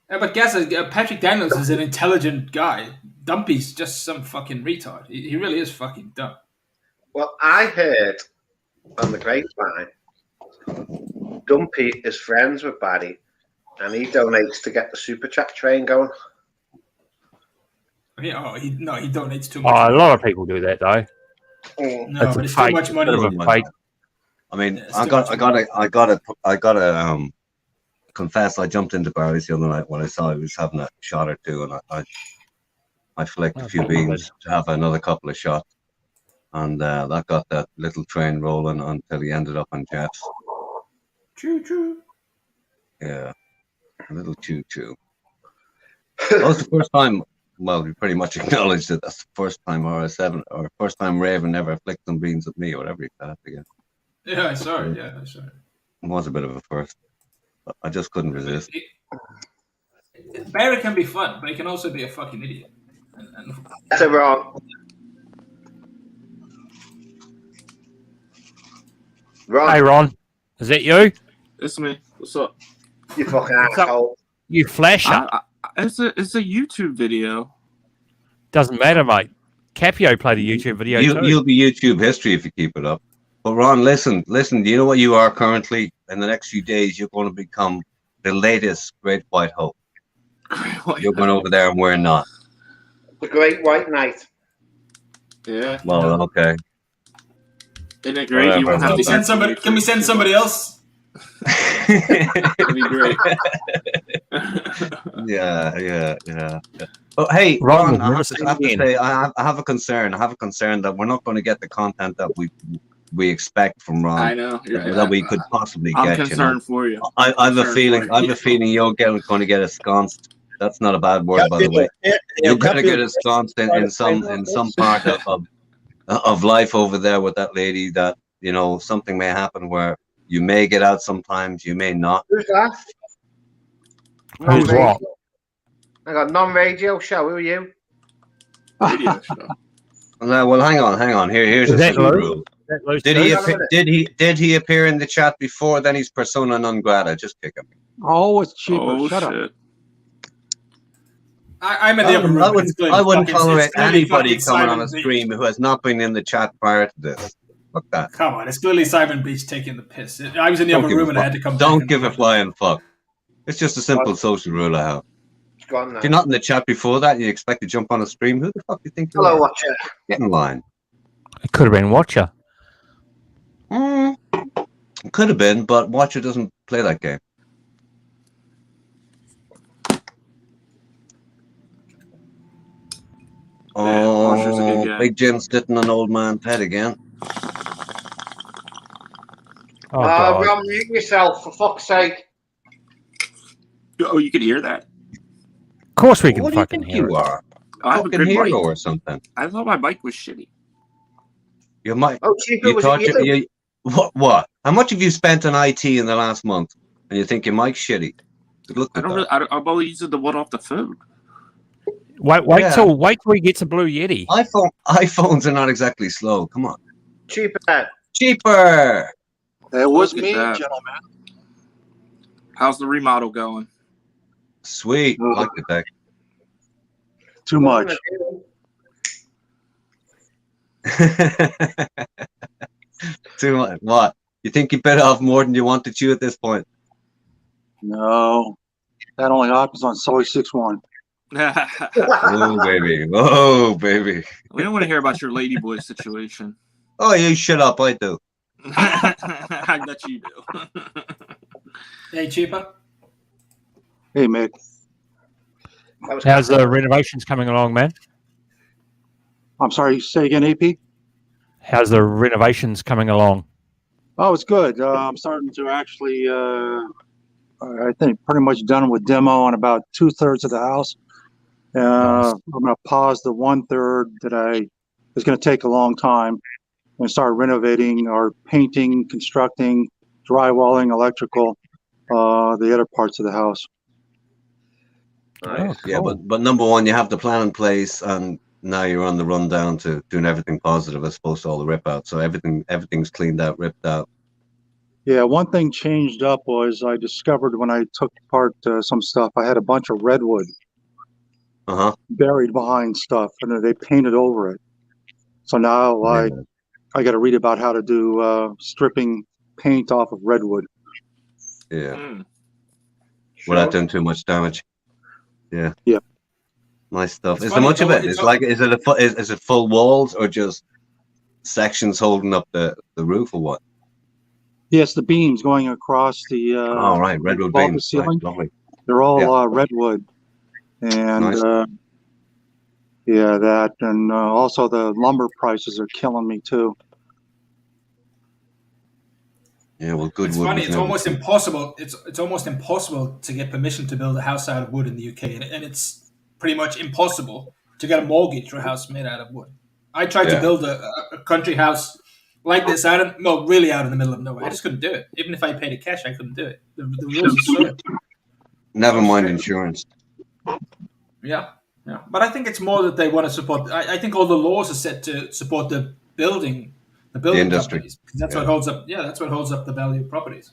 Yeah, but guess Patrick Daniels is an intelligent guy. Dumpy's just some fucking retard. He really is fucking dumb. Well, I heard on the grapevine, Dumpy is friends with Barry, and he donates to get the super chat train going. Yeah, he donates too much. Oh, a lot of people do that though. No, but it's too much money. Bit of a fake. I mean, Yeah, I gotta confess, I jumped into Barry's the other night when I saw he was having a shot or two, and I flicked a few beans to have another couple of shots, and that got that little train rolling until he ended up on Jeff's. Choo. Yeah, a little choo. That was the first time. Well, we pretty much acknowledged that that's the first time RS7 or first time Raven ever flicked some beans at me or whatever he said again. Yeah, I saw it. It was a bit of a first. But I just couldn't resist. Barry can be fun, but he can also be a fucking idiot. That's wrong. Ron. Hey, Ron. Is that you? It's me. What's up? You fucking asshole. You flasher. It's a YouTube video. Doesn't matter, mate. Capio played a YouTube video too. You'll be YouTube history if you keep it up. But Ron, listen. Do you know what you are currently? In the next few days, you're going to become the latest Great White Hope. You're going over there and we're not. The Great White Knight. Yeah. Well, okay. Isn't it great? You won't have to send somebody. Can we send somebody else? That'd be great. Yeah. Oh, hey, Ron, I have to say, I have a concern. I have a concern that we're not going to get the content that we expect from Ron. I know that we could possibly get. I'm concerned for you. I have a feeling. I have a feeling you're going to get ensconced. That's not a bad word, by the way. You're going to get ensconced in some part of life over there with that lady. That something may happen where you may get out sometimes, you may not. Who's that? Who's what? I got non-radio show. Who are you? Radio show. Well, hang on. Here's a simple rule. Did he appear in the chat before? Then he's persona non grata. Just kick him. Oh, it's cheaper. Oh, Shut shit. up. I'm in the other room. I wouldn't tolerate anybody coming on a stream who has not been in the chat prior to this. Fuck that. Come on, it's clearly Simon Beach taking the piss. I was in the other room and I had to come back. Don't give a flying fuck. It's just a simple social rule I have. If you're not in the chat before that, you expect to jump on a stream. Who the fuck do you think you are? Hello, Watcher. Get in line. It could have been Watcher. It could have been, but Watcher doesn't play that game. Oh, Big Jim's sitting on old man's head again. Ron, mute yourself, for fuck's sake. Oh, you can hear that? Of course we can What fucking do you think hear you it. are? I have a Fucking good hero mic. or something. I thought my mic was shitty. Your mic. Oh, Chico, You was thought it you? what? How much have you spent on IT in the last month? And you think your mic's shitty? Look I at don't that. really, I'm only using the one off the phone. Wait till he gets a blue Yeti. iPhones are not exactly slow. Come on. Cheaper. It was Look at me, that. gentlemen. How's the remodel going? Sweet. Like the deck. Too much. Too much. What? You think you bit off more than you want to chew at this point? No. That only happens on Sully 6-1. Oh baby, oh baby. We don't want to hear about your ladyboy situation. Oh, you shut up. I do. I bet you do. Hey, cheaper. Hey, Mick. How's the renovations coming along, man? I'm sorry, say again, AP? How's the renovations coming along? Oh, it's good. I'm starting to actually, I think, pretty much done with demo on about 2/3 of the house. Nice. I'm going to pause the 1/3 that is going to take a long time and start renovating or painting, constructing, drywalling, electrical, the other parts of the house. Nice. Oh, Yeah, cool. but number one, you have the plan in place, and now you're on the run down to doing everything positive as opposed to all the rip out. So everything's cleaned out, ripped out. Yeah, one thing changed up was I discovered when I took apart some stuff, I had a bunch of redwood buried behind stuff, and they painted over it. So now I got to read about how to do stripping paint off of redwood. Yeah. Without doing too much damage. Yeah. Yeah. Nice stuff. It's Is funny, there much of it? it's It's like, is it full walls or just sections holding up the roof or what? Yes, the beams going across the Oh, right, redwood above the beams. ceiling. Right, lovely. They're all redwood, and Nice. yeah, that, and also the lumber prices are killing me too. Yeah, well, good It's wood. funny. was It's never almost cheap. impossible. It's almost impossible to get permission to build a house out of wood in the UK, and it's pretty much impossible to get a mortgage for a house made out of wood. I tried to build a country house like this really out in the middle of nowhere. I just couldn't do it. Even if I paid it cash, I couldn't do it. The rules are so. Never mind strict. insurance. Yeah. But I think it's more that they want to support. I think all the laws are set to support the building industry. companies, because that's what holds up. Yeah, that's what holds up the value of properties.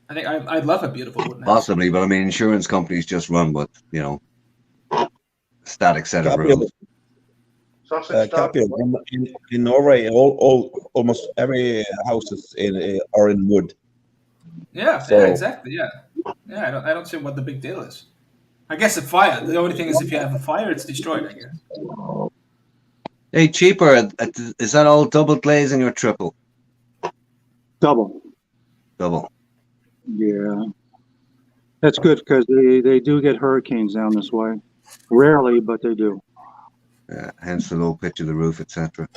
I think I'd love a beautiful wooden house. Possibly, but I mean, insurance companies just run with static set of rules. Capio, in Norway, almost every houses are in wood. Yeah, exactly. Yeah. I don't see what the big deal is. I guess a fire. The only thing is, if you have a fire, it's destroyed, I guess. Hey, cheaper. Is that all double glazing or triple? Double. Double. Yeah, that's good because they do get hurricanes down this way. Rarely, but they do. Yeah, hence the low pitch of the roof, etc.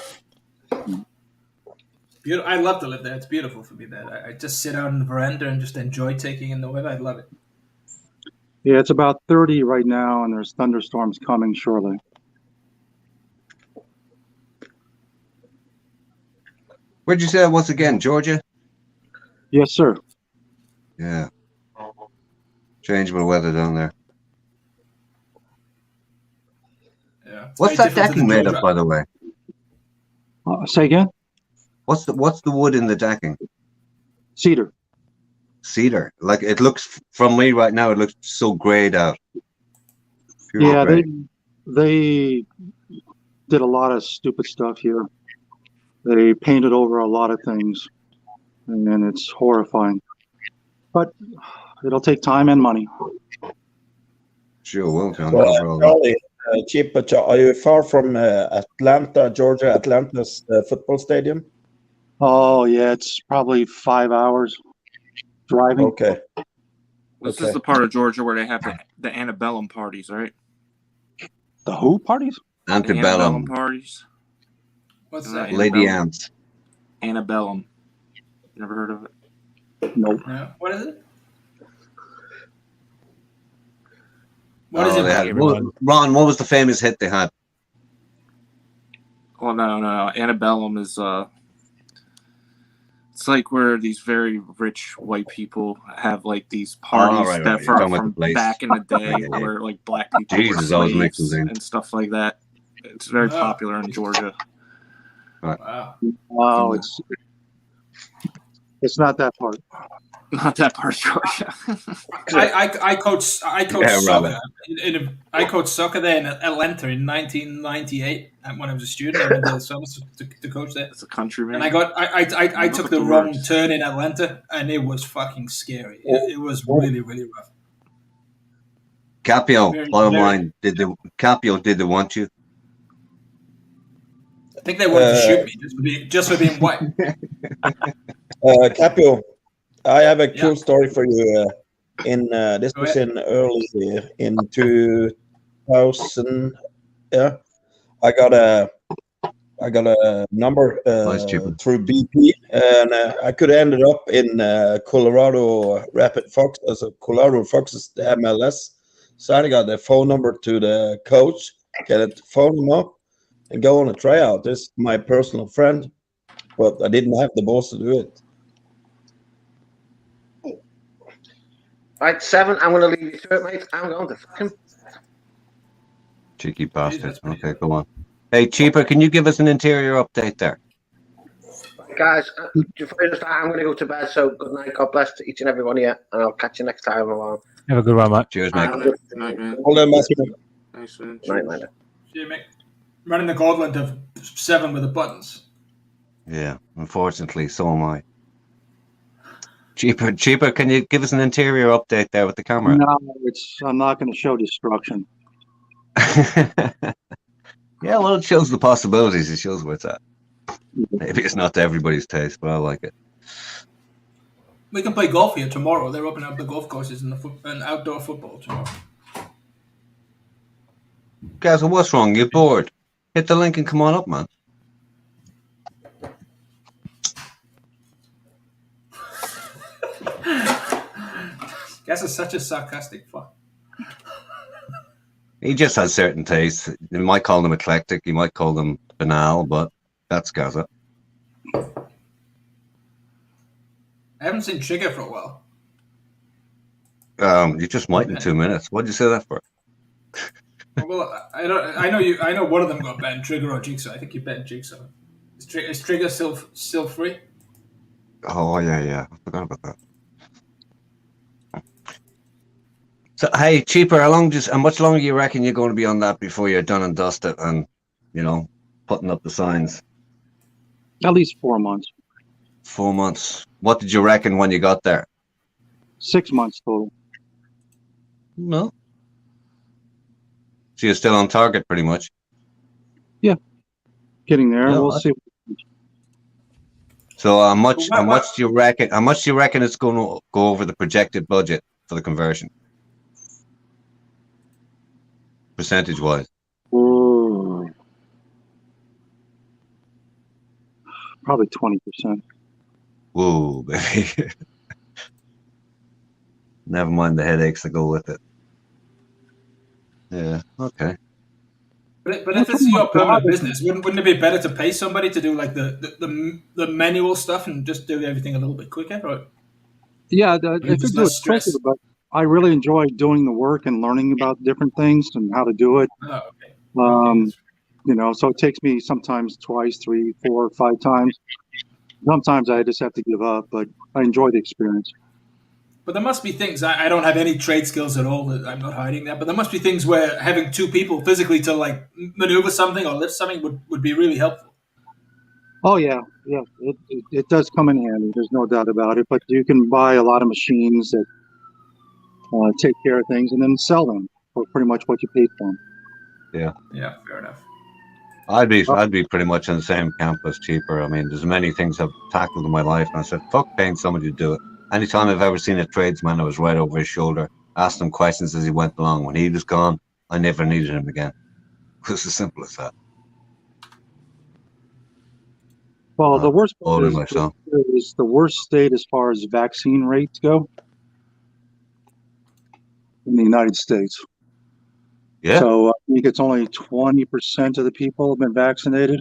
Beautiful. I love to live there. It's beautiful for me there. I just sit out on the veranda and just enjoy taking in the weather. I love it. Yeah, it's about 30 right now, and there's thunderstorms coming shortly. Where'd you say that was again, Georgia? Yes, sir. Yeah. Changeable weather down there. Yeah. What's that decking made of, by the way? Say again? What's the wood in the decking? Cedar. Cedar. Like, it looks, from me right now, it looks so grayed out. Pure Yeah, gray. they did a lot of stupid stuff here. They painted over a lot of things, and it's horrifying. But it'll take time and money. Sure will, John. Charlie, Chip, are you far from Atlanta, Georgia, Atlanta's football stadium? Oh, yeah, it's probably 5 hours driving. Okay. This is the part of Georgia where they have the antebellum parties, right? The who parties? Antebellum. Parties. What's that? Lady Ants. Antebellum. Never heard of it? Nope. Yeah. What is it? What is Oh, it? they had, Ron, what was the famous hit they had? Oh, no. Antebellum is it's like where these very rich white people have like these parties that from back in the day where like black people Jesus, were I was slaves mixing and stuff like that. It's very popular in Georgia. Wow. Wow, it's not that part. Not that part of Georgia. I coached soccer. Yeah, I coached soccer there in Atlanta in 1998 when I was a student. I went to the summers to coach there. It's a country, man. And I took the wrong turn in Atlanta, and it was fucking scary. It was really, really rough. Capio, bottom line, did they want you? I think they wanted to shoot me just for being white. Capio, I have a cool story for you. This was in early in 2000. Yeah, I got a number through BP, and I could have ended up in Colorado Rapid Fox as a Colorado Fox's MLS. So I got the phone number to the coach, get it, phone him up, and go on a tryout. This is my personal friend, but I didn't have the balls to do it. Right, 7. I'm going to leave you to it, mate. I'm going to fuck him. Cheeky bastard. Okay, go on. Hey, Cheaper, can you give us an interior update there? Guys, before you start, I'm going to go to bed. So good night. God bless to each and every one of you, and I'll catch you next time. Have a good one, mate. Cheers, mate. Good night, man. Hold on, Nice one. Night, mate. See you, mate. Running the gauntlet of 7 with the buttons. Yeah, unfortunately, so am I. Cheaper, can you give us an interior update there with the camera? No, I'm not going to show destruction. Yeah, well, it shows the possibilities. It shows where it's at. Maybe it's not to everybody's taste, but I like it. We can play golf here tomorrow. They're opening up the golf courses and outdoor football tomorrow. Guys, what's wrong? You're bored. Hit the link and come on up, man. Guess is such a sarcastic fuck. He just has certain tastes. You might call them eclectic, you might call them banal, but that's Gaza. I haven't seen Trigger for a while. You just might in 2 minutes. What'd you say that for? Well, I know one of them got banned, Trigger or Jigsaw. I think you banned Jigsaw. Is Trigger still free? Oh yeah, I forgot about that. So hey, Cheaper, how much longer you reckon you're going to be on that before you're done and dusted and, putting up the signs? At least 4 months. 4 months. What did you reckon when you got there? 6 months total. No. So you're still on target, pretty much. Yeah, getting there. Yeah, we'll see. So how much do you reckon? How much do you reckon it's going to go over the projected budget for the conversion? Percentage wise. Probably 20%. Whoa, baby. Never mind the headaches that go with it. Yeah, okay. But if it's your permanent business, wouldn't it be better to pay somebody to do like the manual stuff and just do everything a little bit quicker? Right? Yeah, if you do it quicker, but I really enjoy doing the work and learning about different things and how to do it. Oh, okay. So it takes me sometimes 2, 3, 4, 5 times. Sometimes I just have to give up, but I enjoy the experience. But there must be things, I don't have any trade skills at all, I'm not hiding that, but there must be things where having 2 people physically to like maneuver something or lift something would be really helpful. Oh yeah, it does come in handy. There's no doubt about it. But you can buy a lot of machines that take care of things and then sell them for pretty much what you paid for them. Yeah, fair enough. I'd be pretty much in the same camp as Cheaper. I mean, there's many things I've tackled in my life, and I said, fuck paying somebody to do it. Anytime I've ever seen a tradesman, I was right over his shoulder, asked him questions as he went along. When he was gone, I never needed him again. It was as simple as that. Well, the worst part is the worst state as far as vaccine rates go in the United States. Yeah. So I think it's only 20% of the people have been vaccinated.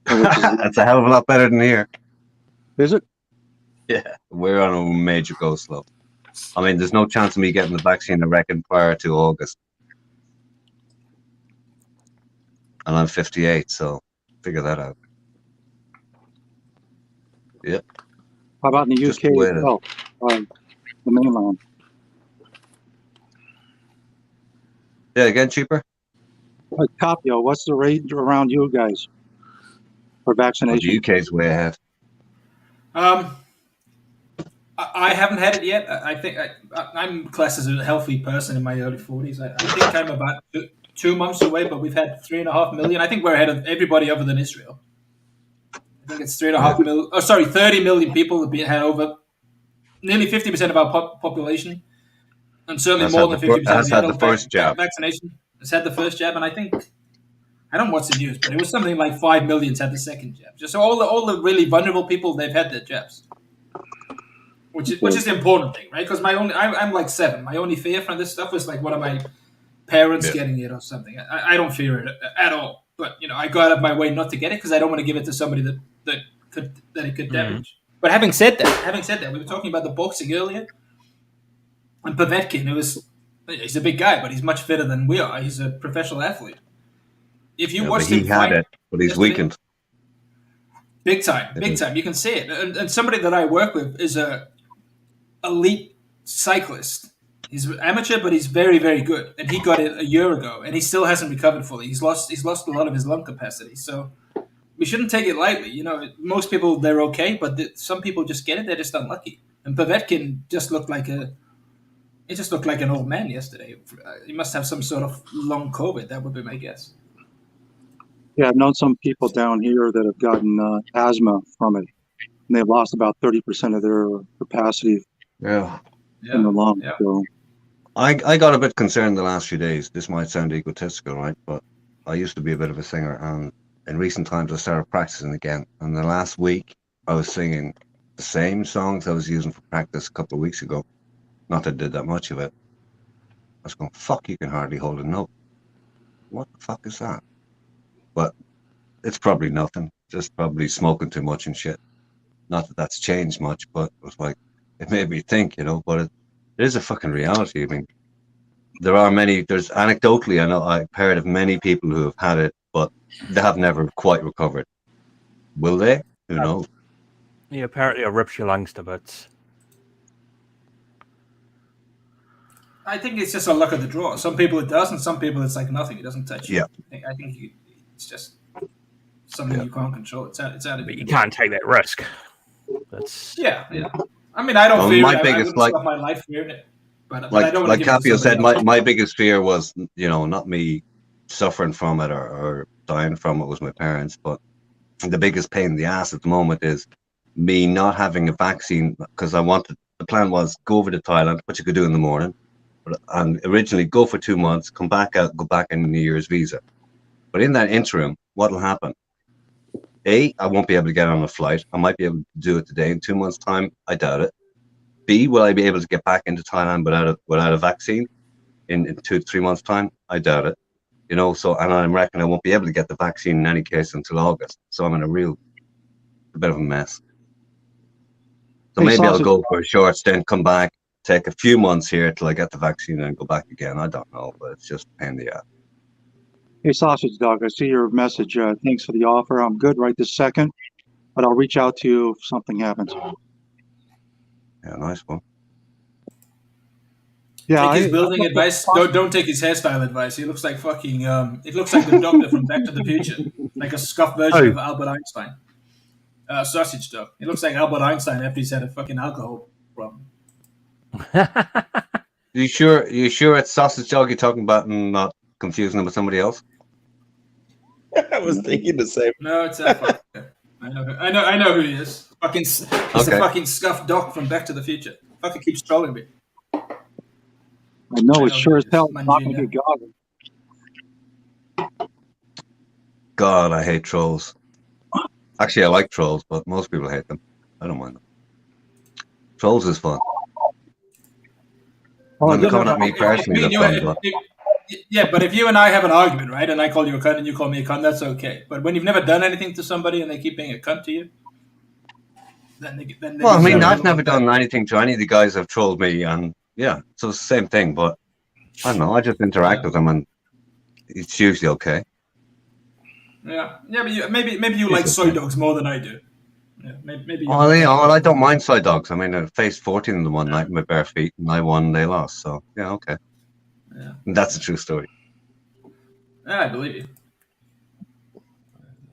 That's a hell of a lot better than here. Is it? Yeah, we're on a major go slow. I mean, there's no chance of me getting the vaccine, I reckon, prior to August. And I'm 58, so figure that out. Yep. How about in the UK as well? The mainland. Yeah, again, Cheaper? Capio, what's the rate around you guys for vaccination? The UK's way ahead. I haven't had it yet. I think I'm classed as a healthy person in my early 40s. I think I'm about 2 months away, but we've had 3.5 million. I think we're ahead of everybody other than Israel. I think it's 3.5 million. Oh, sorry, 30 million people have had over nearly 50% of our population, and certainly more than 50% of the adult vaccination has had the first jab. And I think I don't watch the news, but it was something like 5 million had the second jab. Just so all the really vulnerable people, they've had their jabs. Which is the important thing, right? Because I'm like 7. My only fear from this stuff was like one of my parents getting it or something. I don't fear it at all. But I go out of my way not to get it because I don't want to give it to somebody that it could damage. But having said that, we were talking about the boxing earlier, and Povetkin, he's a big guy, but he's much fitter than we are. He's a professional athlete. If you watched him fight, but he's weakened. Big time. You can see it. And somebody that I work with is a elite cyclist. He's amateur, but he's very, very good. And he got it a year ago, and he still hasn't recovered fully. He's lost a lot of his lung capacity. So we shouldn't take it lightly. Most people, they're okay, but some people just get it. They're just unlucky. And Povetkin just looked like an old man yesterday. He must have some sort of long COVID. That would be my guess. Yeah, I've known some people down here that have gotten asthma from it, and they've lost about 30% of their capacity in the lung. Yeah. So. I got a bit concerned the last few days. This might sound egotistical, right? But I used to be a bit of a singer, and in recent times I started practicing again. And the last week I was singing the same songs I was using for practice a couple of weeks ago. Not that I did that much of it. I was going, fuck, you can hardly hold a note. What the fuck is that? But it's probably nothing. Just probably smoking too much and shit. Not that that's changed much, but it was like, it made me think, but it is a fucking reality. I mean, there's anecdotally, I know I've heard of many people who have had it, but they have never quite recovered. Will they? Who knows? Yeah, apparently it rips your lungs to bits. I think it's just a luck of the draw. Some people it does, and some people it's like nothing. It doesn't touch you. Yeah. I think it's just something you can't control. It's out of But you can't take that risk. That's yeah. I mean, I don't fear my it. biggest, I wouldn't stop my life fearing it. But like, I don't like Capio said, my biggest fear was, not me suffering from it or dying from it, was my parents. But the biggest pain in the ass at the moment is me not having a vaccine, because the plan was go over to Thailand, which you could do in the morning, and originally go for 2 months, come back out, go back in a New Year's visa. But in that interim, what will happen? A, I won't be able to get on a flight. I might be able to do it today. In 2 months' time, I doubt it. B, will I be able to get back into Thailand without a vaccine in 2 to 3 months' time? I doubt it. So, and I reckon I won't be able to get the vaccine in any case until August. So I'm in a bit of a mess. So maybe I'll go for a short stint, come back, take a few months here till I get the vaccine and go back again. I don't know, but it's just a pain in the ass. Hey, Sausage Dog, I see your message. Thanks for the offer. I'm good right this second, but I'll reach out to you if something happens. Yeah, nice one. Yeah, take his building advice. Don't take his hairstyle advice. He looks like fucking. It looks like the Doctor from Back to the Future, like a scuffed version of Albert Einstein. Sausage Dog. He looks like Albert Einstein after he's had a fucking alcohol problem. You sure it's Sausage Dog you're talking about and not confusing him with somebody else? I was thinking the same. No, it's that fucker. I know who he is. He's the fucking scuffed Doc from Back to the Future. Fucker keeps trolling me. I know it's sure as hell not going to be God, I hate trolls. Actually, I like trolls, but most people hate them. I don't mind them. Trolls is fun. When they're coming at me personally, that's fun. Yeah, but if you and I have an argument, right, and I call you a cunt and you call me a cunt, that's okay. But when you've never done anything to somebody and they keep being a cunt to you, then well, I mean, I've never done anything to any of the guys who've trolled me, and yeah, so it's the same thing. But I don't know, I just interact with them, and it's usually okay. Yeah, but maybe you like soy dogs more than I do. Yeah, maybe. I don't mind soy dogs. I mean, I faced 14 of them one night with my bare feet, and I won, they lost. So yeah, okay. Yeah, and that's a true story. Yeah, I believe you.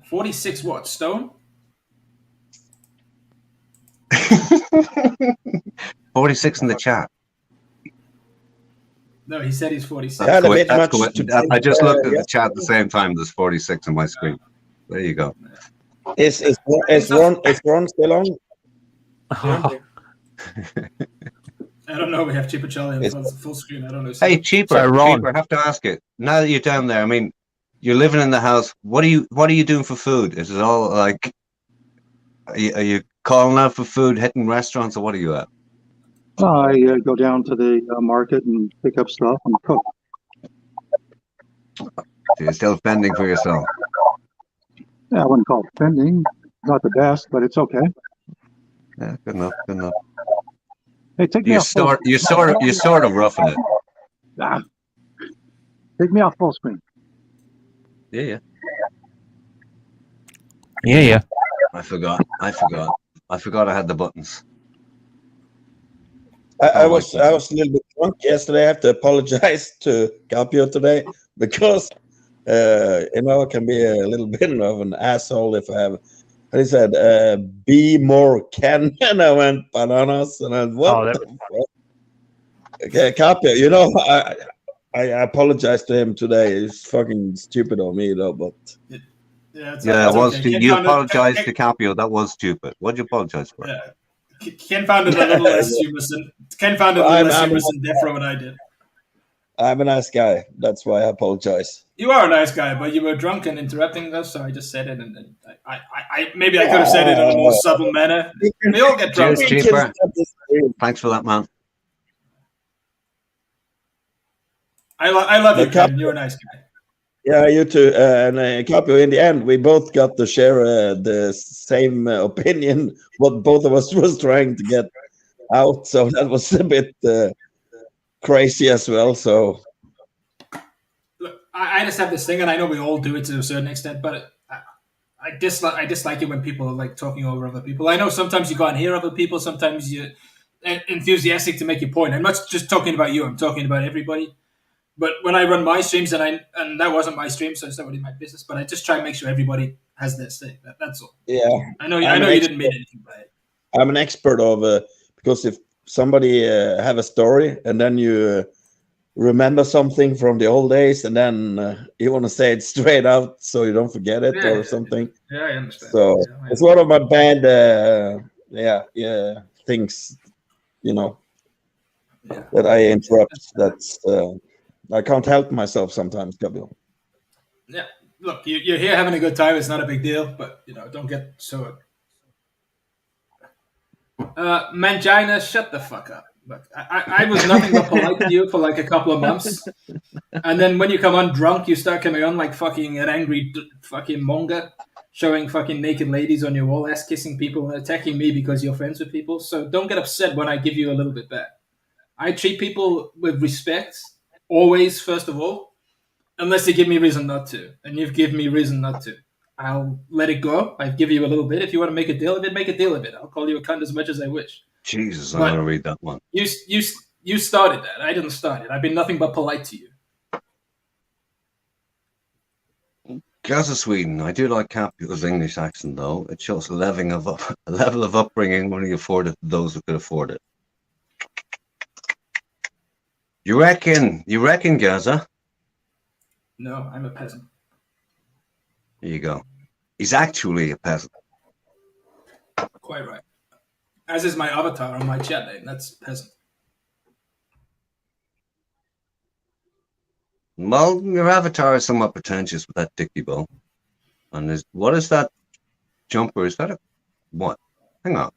46 what? Stone? 46 in the chat. No, he said he's 46. That's I just looked at the chat at the same time. There's 46 on my screen. There you go. Is Ron still on? I don't know. We have Cheaper Charlie on full screen. I don't know. Hey, Cheaper, Cheaper, I have to ask you. Now that you're down there, I mean, you're living in the house. What are you doing for food? Is it all like? Are you calling out for food, hitting restaurants, or what are you at? I go down to the market and pick up stuff and cook. So you're still fending for yourself. Yeah, I wouldn't call it fending. Not the best, but it's okay. Yeah, good enough. Good enough. Hey, take me off. You're sort of roughing it. Take me off full screen. Yeah. Yeah. I forgot I had the buttons. I was a little bit drunk yesterday. I have to apologize to Capio today because I can be a little bit of an asshole if I have. And he said, "Be more Ken," and I went bananas, and I went, "What the fuck?" Okay, Capio, I apologize to him today. He's fucking stupid on me though, but yeah, it was. Okay. You apologized to Capio. That was stupid. What'd you apologize for? Yeah. Ken found it a little less humorous than Death Row, and I did. I'm a nice guy. That's why I apologize. You are a nice guy, but you were drunk and interrupting us, so I just said it, and I maybe I could have said it in a more subtle manner. We all get drunk. Cheaper. Thanks for that, man. I love you, Ken. You're a nice guy. Yeah, you too. And Capio, in the end, we both got to share the same opinion, what both of us was trying to get out. So that was a bit crazy as well. So look, I just have this thing, and I know we all do it to a certain extent, but I dislike it when people are like talking over other people. I know sometimes you can't hear other people. Sometimes you're enthusiastic to make your point. I'm not just talking about you. I'm talking about everybody. But when I run my streams, and that wasn't my stream, so it's not really my business. But I just try and make sure everybody has their say. That's all. Yeah, I know you didn't mean anything by it. I'm an expert of because if somebody have a story and then you remember something from the old days, and then you want to say it straight out so you don't forget it or something. Yeah, I understand. So it's one of my bad things, that I interrupt. That's I can't help myself sometimes, Gabriel. Yeah, look, you're here having a good time. It's not a big deal, but don't get so. Mangina, shut the fuck up. Look, I was nothing but polite to you for like a couple of months, and then when you come on drunk, you start coming on like fucking an angry fucking monger, showing fucking naked ladies on your wall, ass kissing people, and attacking me because you're friends with people. So don't get upset when I give you a little bit back. I treat people with respect. Always, first of all, unless you give me reason not to, and you've given me reason not to, I'll let it go. I give you a little bit. If you want to make a deal of it, make a deal of it. I'll call you a cunt as much as I wish. Jesus, I want to read that one. You started that. I didn't start it. I've been nothing but polite to you. Gaza Sweden, I do like Capio's English accent though. It shows a level of upbringing when you afford it to those who could afford it. You reckon, Gaza? No, I'm a peasant. There you go. He's actually a peasant. Quite right. As is my avatar on my chat name. That's peasant. Well, your avatar is somewhat pretentious with that dicky bow. And what is that jumper? Is that what? Hang on.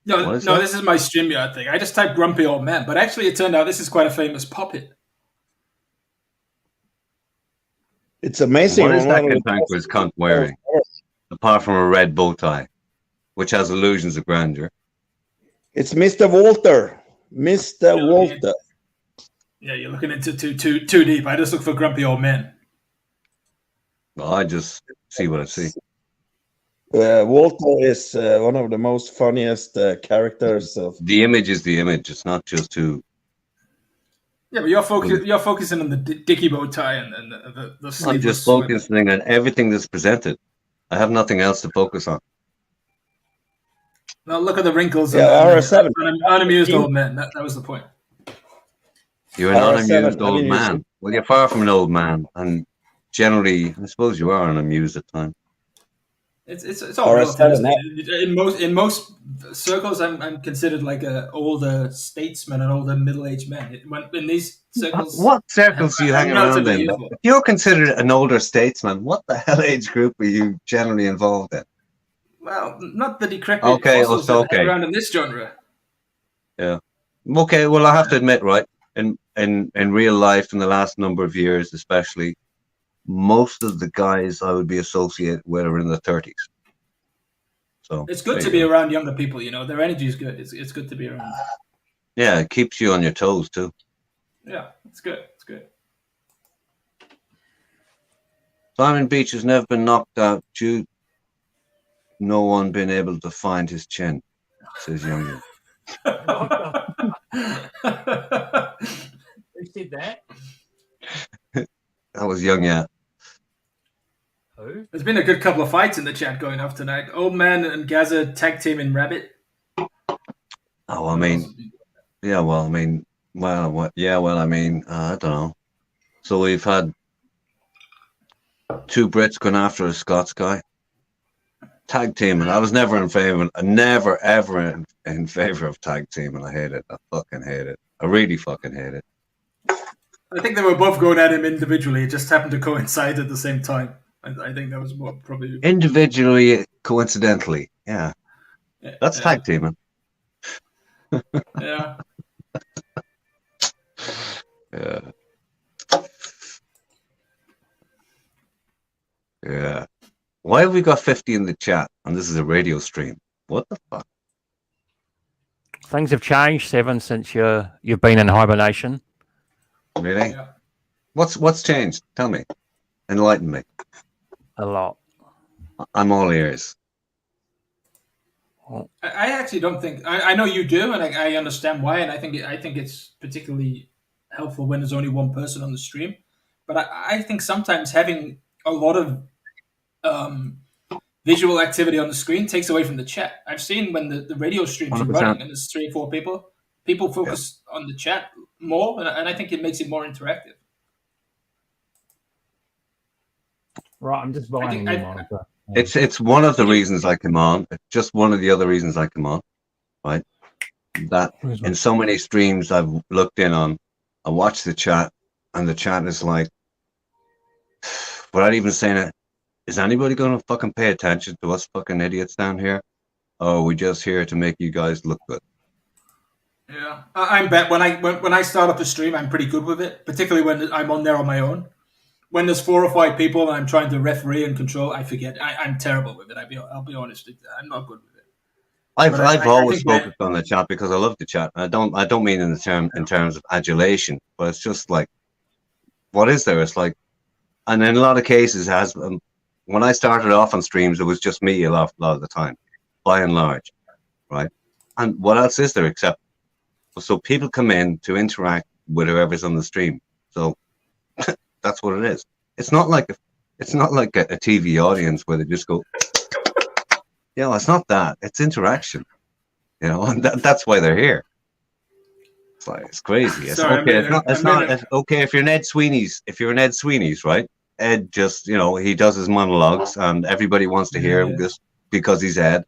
No, this is my StreamYard thing. I just typed grumpy old man, but actually it turned out this is quite a famous puppet. It's amazing. What is that cantankerous cunt wearing? Apart from a red bow tie, which has illusions of grandeur. It's Mr. Walter. Mr. Walter. Yeah, you're looking into too deep. I just look for grumpy old man. Well, I just see what I see. Walter is one of the most funniest characters of. The image is the image. It's not just who. Yeah, but you're focusing on the dicky bow tie and the sleeveless. I'm just focusing on everything that's presented. I have nothing else to focus on. Now look at the wrinkles. Yeah, RS7. Unamused old man. That was the point. You're an unamused old man. Well, you're far from an old man, and generally, I suppose you are unamused at times. It's all relative. In most circles, I'm considered like an older statesman, an older middle-aged man. In these circles, what circles do you hang around in? If you're considered an older statesman, what the hell age group are you generally involved in? Well, not the decrepit fossils that hang around in this genre. Yeah. Okay. Well, I have to admit, right, in real life, in the last number of years, especially, most of the guys I would be associated with are in the 30s. So it's good to be around younger people. Their energy is good. It's good to be around. Yeah, it keeps you on your toes too. Yeah, it's good. It's good. Simon Beach has never been knocked out due no one been able to find his chin, says Young. Who said that? That was Young, yeah. Who? There's been a good couple of fights in the chat going off tonight. Old Man and Gaza tag team in Rabbit. Oh, I mean, yeah, well, I mean, I don't know. So we've had 2 Brits going after a Scots guy. Tag teaming. I was never in favor. Never ever in favor of tag teaming. I hate it. I fucking hate it. I really fucking hate it. I think they were both going at him individually. It just happened to coincide at the same time. I think that was more probably individually, coincidentally. Yeah, that's tag teaming. Yeah. Yeah. Yeah. Why have we got 50 in the chat? And this is a radio stream. What the fuck? Things have changed, Seven, since you've been in hibernation. Really? Yeah. What's changed? Tell me. Enlighten me. A lot. I'm all ears. I actually don't think I know you do, and I understand why, and I think it's particularly helpful when there's only one person on the stream. But I think sometimes having a lot of visual activity on the screen takes away from the chat. I've seen when the radio streams 100%. Are running and there's 3 or 4 people focus on the chat more, and I think it makes it more interactive. Right, I'm just buying a new monitor. It's one of the reasons I come on. It's just one of the other reasons I come on, right? That in so many streams I've looked in on, I watch the chat, and the chat is like, without even saying it, is anybody going to fucking pay attention to us fucking idiots down here? Or are we just here to make you guys look good? Yeah, I'm bet when I start up a stream, I'm pretty good with it, particularly when I'm on there on my own. When there's 4 or 5 people and I'm trying to referee and control, I forget. I'm terrible with it. I'll be honest. I'm not good with it. I've always focused on the chat because I love the chat. I don't mean in terms of adulation, but it's just like, what is there? It's like, and in a lot of cases, when I started off on streams, it was just me a lot of the time, by and large, right? And what else is there except so people come in to interact with whoever's on the stream. So that's what it is. It's not like a TV audience where they just go, it's not that. It's interaction, and that's why they're here. It's like, it's crazy. It's okay. It's okay if you're Ned Sweeney's. If you're Ned Sweeney's, right? Ed just, he does his monologues, and everybody wants to hear him just because he's Ed.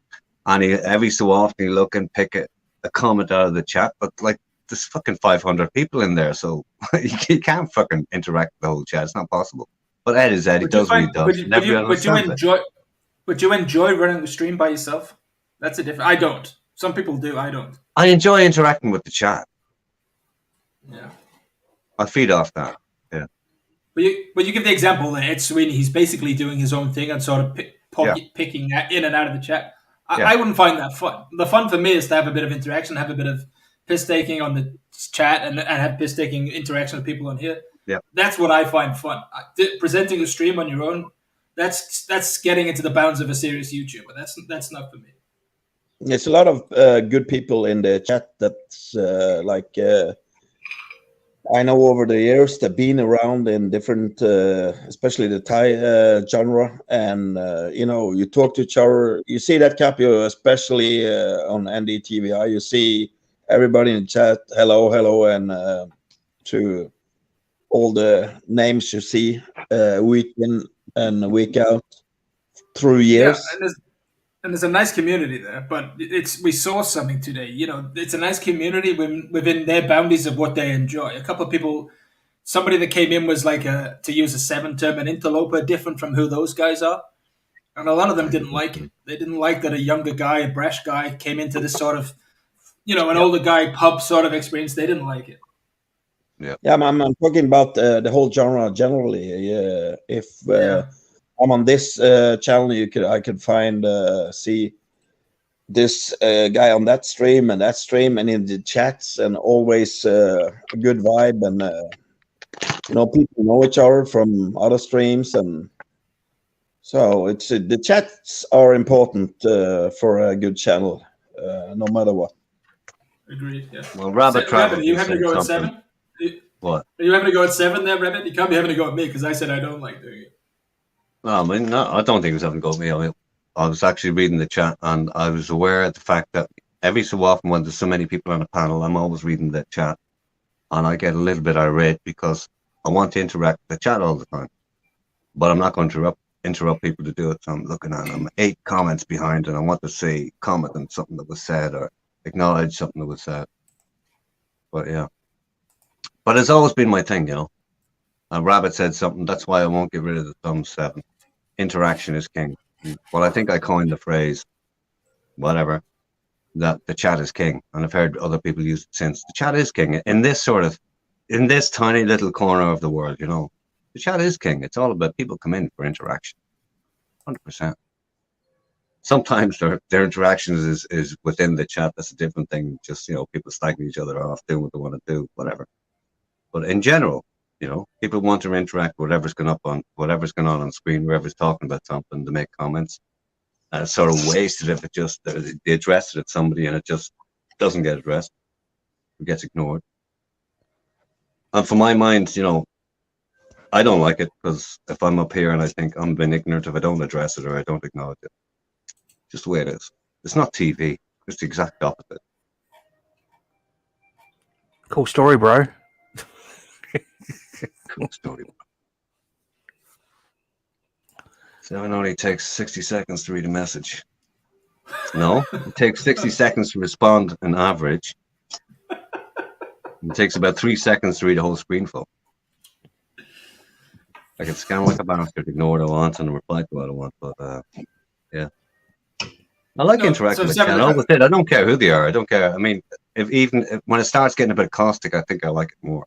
And every so often you look and pick a comment out of the chat, but like there's fucking 500 people in there, so you can't fucking interact with the whole chat. It's not possible. But Ed is Ed. He does what he does. Would you enjoy running the stream by yourself? That's a different. I don't. Some people do. I don't. I enjoy interacting with the chat. Yeah. I feed off that. Yeah. But you give the example that Ed Sweeney, he's basically doing his own thing and sort of picking in and out of the chat. I wouldn't find that fun. The fun for me is to have a bit of interaction, have a bit of piss taking on the chat, and have piss taking interaction with people on here. Yeah, that's what I find fun. Presenting a stream on your own, that's getting into the bounds of a serious YouTuber. That's not for me. There's a lot of good people in the chat that's I know over the years they've been around in different, especially the Thai genre, and you talk to each other. You see that, Capio, especially on NDTVI. You see everybody in the chat, hello, and to all the names you see week in and week out through years. Yeah, and there's a nice community there, but we saw something today. It's a nice community within their boundaries of what they enjoy. A couple of people, somebody that came in was like to use a Seven term, an interloper, different from who those guys are, and a lot of them didn't like it. They didn't like that a younger guy, a brash guy, came into this sort of, an older guy pub sort of experience. They didn't like it. Yeah, I'm talking about the whole genre generally. If I'm on this channel, I could find see this guy on that stream and in the chats, and always a good vibe, and people know each other from other streams, and so it's the chats are important for a good channel, no matter what. Agreed. Yeah. Well, Rabbit Travel. Are you having to go at 7? What? Are you having to go at 7 there, Rabbit? You can't be having to go at me because I said I don't like doing it. No, I don't think it was having to go at me. I was actually reading the chat, and I was aware of the fact that every so often when there's so many people on a panel, I'm always reading the chat, and I get a little bit irate because I want to interact with the chat all the time, but I'm not going to interrupt people to do it. So I'm looking at them, 8 comments behind, and I want to say comment on something that was said or acknowledge something that was said. But yeah, but it's always been my thing, And Rabbit said something. That's why I won't get rid of the thumb 7. Interaction is king. Well, I think I coined the phrase, whatever, that the chat is king, and I've heard other people use it since. The chat is king in this tiny little corner of the world. The chat is king. It's all about people come in for interaction, 100%. Sometimes their interactions is within the chat. That's a different thing. Just people slagging each other off, doing what they want to do, whatever. But in general, people want to interact with whatever's going on screen, whoever's talking about something, to make comments. And it's sort of wasted if they address it at somebody and it just doesn't get addressed. It gets ignored. And for my mind, I don't like it, because if I'm up here and I think I'm being ignorant if I don't address it or I don't acknowledge it. Just the way it is. It's not TV. It's the exact opposite. Cool story, bro. Cool story. So it only takes 60 seconds to read a message. No, it takes 60 seconds to respond on average. It takes about 3 seconds to read a whole screen full. I can scan like a bastard, ignore what I want, and reply to what I want. But yeah, I like interacting with channel with it. I don't care who they are. I don't care. I mean, when it starts getting a bit caustic, I think I like it more.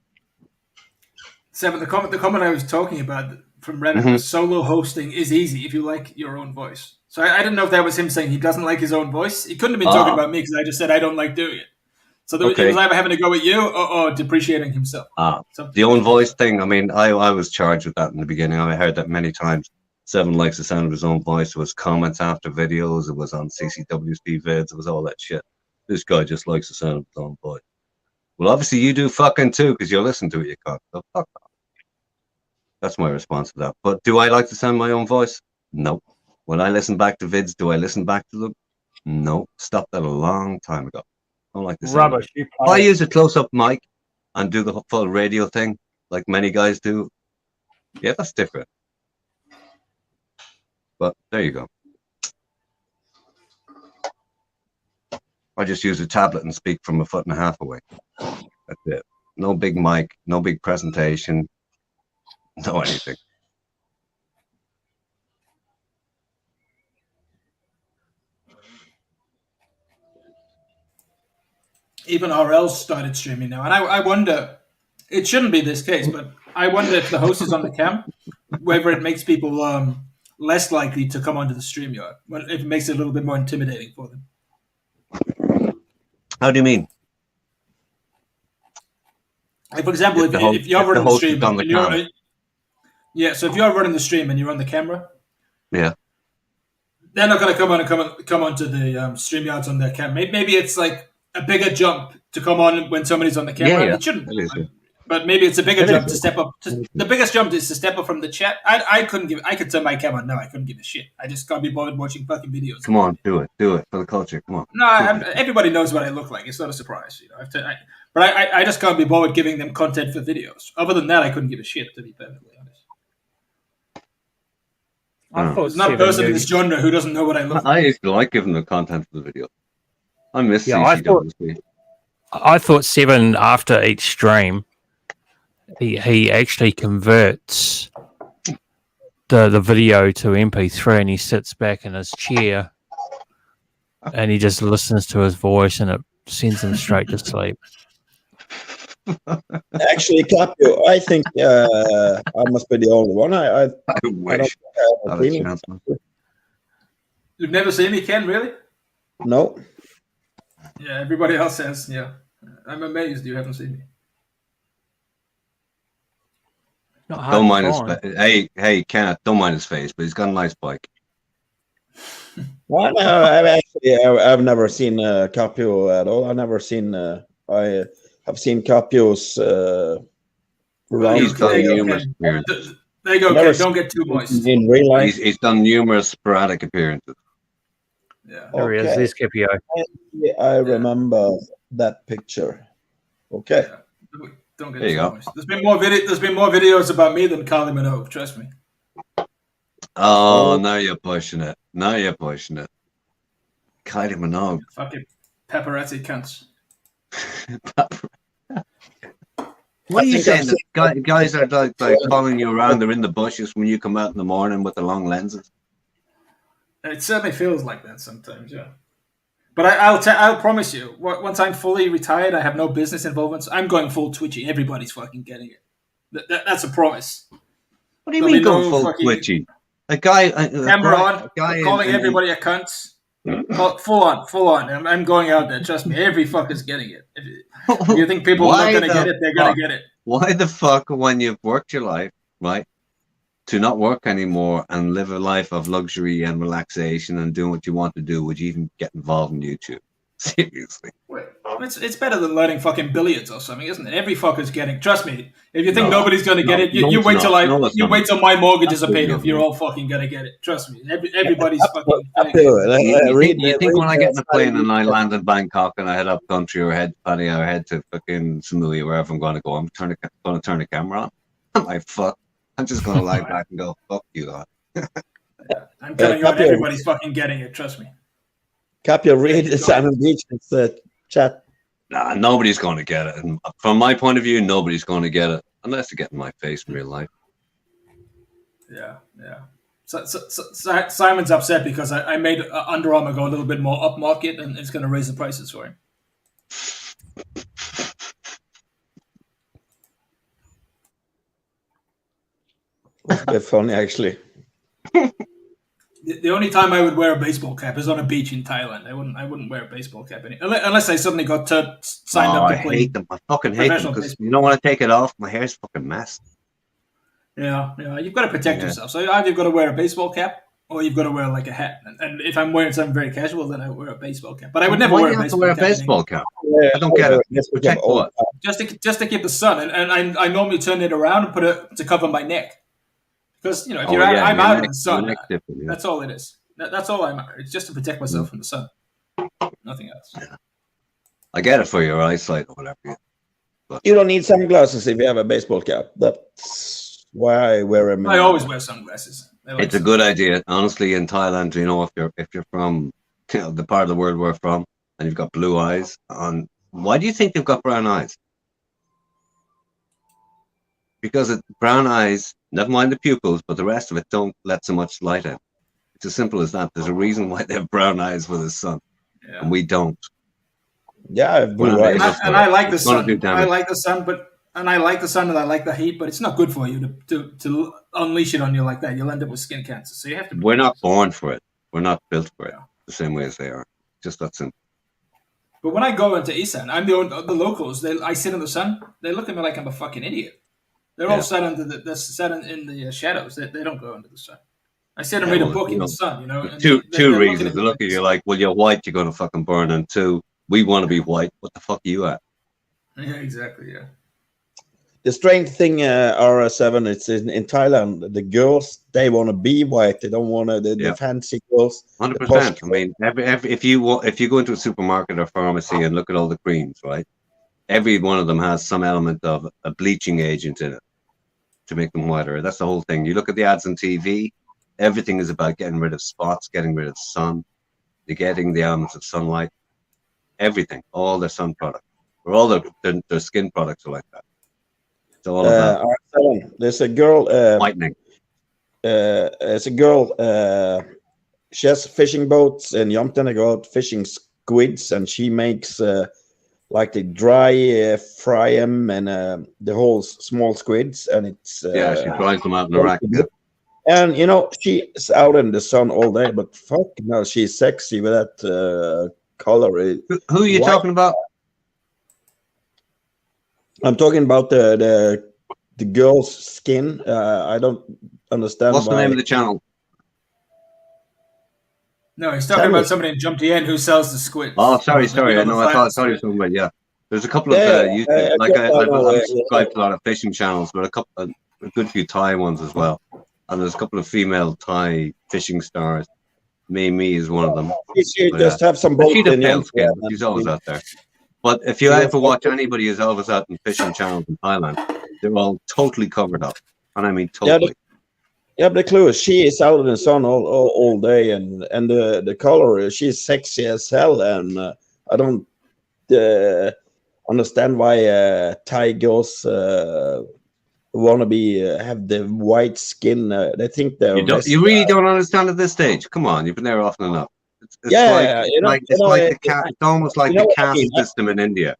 7, the comment I was talking about from Reddit was solo hosting is easy if you like your own voice. So I didn't know if that was him saying he doesn't like his own voice. He couldn't have been talking about me because I just said I don't like doing it. So it was either having to go with you or depreciating himself. The own voice thing, I mean, I was charged with that in the beginning. I heard that many times. 7 likes the sound of his own voice. It was comments after videos. It was on CCWC vids. It was all that shit. This guy just likes the sound of his own voice. Well, obviously you do fucking too, because you listen to it, you can't. So fuck off. That's my response to that. But do I like to sound my own voice? No. When I listen back to vids, do I listen back to them? No. Stopped that a long time ago. I don't like the sound. Rubbish. If I use a close-up mic and do the full radio thing, like many guys do, yeah, that's different. But there you go. I just use a tablet and speak from 1.5 feet away. That's it. No big mic, no big presentation, no anything. Even RL's started streaming now, and I wonder, it shouldn't be this case, but I wonder if the host is on the cam, whether it makes people less likely to come onto the StreamYard, if it makes it a little bit more intimidating for them. How do you mean? Like, for example, if you're running the stream, so if you're running the stream and you're on the camera, yeah, they're not going to come onto the StreamYards on their camera. Maybe it's like a bigger jump to come on when somebody's on the camera. Yeah. It shouldn't. But maybe it's a bigger jump to step up. The biggest jump is to step up from the chat. I could turn my camera on now. I couldn't give a shit. I just can't be bothered watching fucking videos. Come on, do it for the culture. Come on. No, everybody knows what I look like. It's not a surprise, you know. But I just can't be bothered giving them content for videos. Other than that, I couldn't give a shit, to be perfectly honest. There's not a person in this genre who doesn't know what I look like. I used to like giving them content for the video. I miss CCWC. I thought Seven, after each stream, he actually converts the video to MP3 and he sits back in his chair and he just listens to his voice and it sends him straight to sleep. Actually, Capio, I think I must be the only one. I wish. You've never seen me, Ken, really? No. Yeah, everybody else has. Yeah, I'm amazed you haven't seen me. Don't mind his face. Hey, Kenneth, don't mind his face, but he's got a nice bike. Well, no, I've never seen Capio at all. I've never seen. I have seen Capio's. He's done numerous appearances. There you go, Ken. Don't get too moist. In real life, he's done numerous sporadic appearances. Yeah. There he is. There's Capio. I remember that picture. Okay. Yeah. Don't get too moist. There's been more videos about me than Kylie Minogue. Trust me. Oh, now you're pushing it. Kylie Minogue. Fucking paparazzi cunts. What are you saying? Guys are like following you around. They're in the bushes when you come out in the morning with the long lenses. It certainly feels like that sometimes, yeah. But I'll promise you, once I'm fully retired, I have no business involvements. I'm going full Twitchy. Everybody's fucking getting it. That's a promise. What do you mean going full Twitchy? Camera on, calling everybody a cunt. Full on. I'm going out there. Trust me, every fucker's getting it. If you think people are not going to get it, they're going to get it. Why the fuck, when you've worked your life, right, to not work anymore and live a life of luxury and relaxation and doing what you want to do, would you even get involved in YouTube? Seriously. It's better than learning fucking billiards or something, isn't it? Every fucker's getting. Trust me. If you think nobody's going to get it, you wait till my mortgages are paid off. You're all fucking going to get it. Trust me. Everybody's fucking. You think when I get in the plane and I land in Bangkok and I head up country or head to fucking Samui, wherever I'm going to go, I'm going to turn the camera on? I'm like, fuck. I'm just going to lie back and go, fuck you, God. I'm telling you, everybody's fucking getting it. Trust me. Capio, read the Simon Beach chat. Nah, nobody's going to get it. And from my point of view, nobody's going to get it unless they get in my face in real life. Yeah. So Simon's upset because I made Under Armour go a little bit more upmarket, and it's going to raise the prices for him. It's a bit funny, actually. The only time I would wear a baseball cap is on a beach in Thailand. I wouldn't wear a baseball cap unless I suddenly got signed up to play. I hate them. I fucking hate them because you know when I take it off, my hair's fucking messed. Yeah. You've got to protect yourself. So either you've got to wear a baseball cap or you've got to wear like a hat. And if I'm wearing something very casual, then I wear a baseball cap. But I would never wear a baseball cap. I don't get it. Protect what? Just to keep the sun. And I normally turn it around and put it to cover my neck. Because, if you're I'm out in the sun. That's all it is. That's all I'm out. It's just to protect myself from the sun. Nothing else. Yeah. I get it for your eyesight or whatever. You don't need sunglasses if you have a baseball cap. That's why I wear them. I always wear sunglasses. It's a good idea. Honestly, in Thailand, if you're from the part of the world we're from and you've got blue eyes, why do you think they've got brown eyes? Because brown eyes, never mind the pupils, but the rest of it don't let so much light in. It's as simple as that. There's a reason why they have brown eyes for the sun, and we don't. Yeah, I have blue eyes. And I like the sun. I like the sun, and I like the heat, but it's not good for you to unleash it on you like that. You'll end up with skin cancer. So you have to. We're not born for it. We're not built for it the same way as they are. Just that simple. But when I go into Isan, I'm the locals. I sit in the sun. They look at me like I'm a fucking idiot. They're all sat in the shadows. They don't go under the sun. I sit and read a book in the sun, And two reasons. They look at you like, well, you're white, you're going to fucking burn. And two, we want to be white. What the fuck are you at? Yeah, exactly, yeah. the strange thing, RS7, it's in Thailand. The girls, they want to be white. They don't want to the fancy girls. 100%. I mean, every if you go into a supermarket or pharmacy and look at all the creams, right? Every one of them has some element of a bleaching agent in it to make them whiter. That's the whole thing. You look at the ads on TV. Everything is about getting rid of spots, getting rid of sun, getting the elements of sunlight. Everything, all their sun products, or all their skin products are like that. It's all about there's a girl whitening. There's a girl. She has fishing boats in Yampton. They go out fishing squids, and she makes like they dry fry them and the whole small squids, and it's she dries them out in the rack. And you know, she's out in the sun all day, but fuck no, she's sexy with that color. Who are you talking about? I'm talking about the girl's skin. I don't understand. What's the name of the channel? No, he's talking about somebody in Jumptien who sells the squids. Oh, sorry. I know. I thought he was talking about There's a couple of YouTube, I've subscribed to a lot of fishing channels, but a good few Thai ones as well. And there's a couple of female Thai fishing stars. Me is one of them. She just have some boat in pale skin. She's always out there. But if you ever watch anybody who's always out in fishing channels in Thailand, they're all totally covered up, and I mean totally. Yeah, but the clue is she is out in the sun all day, and the color, she's sexy as hell, and I don't understand why Thai girls want to have the white skin. They think they're. You really don't understand at this stage. Come on, you've been there often enough. It's almost like the caste system in India.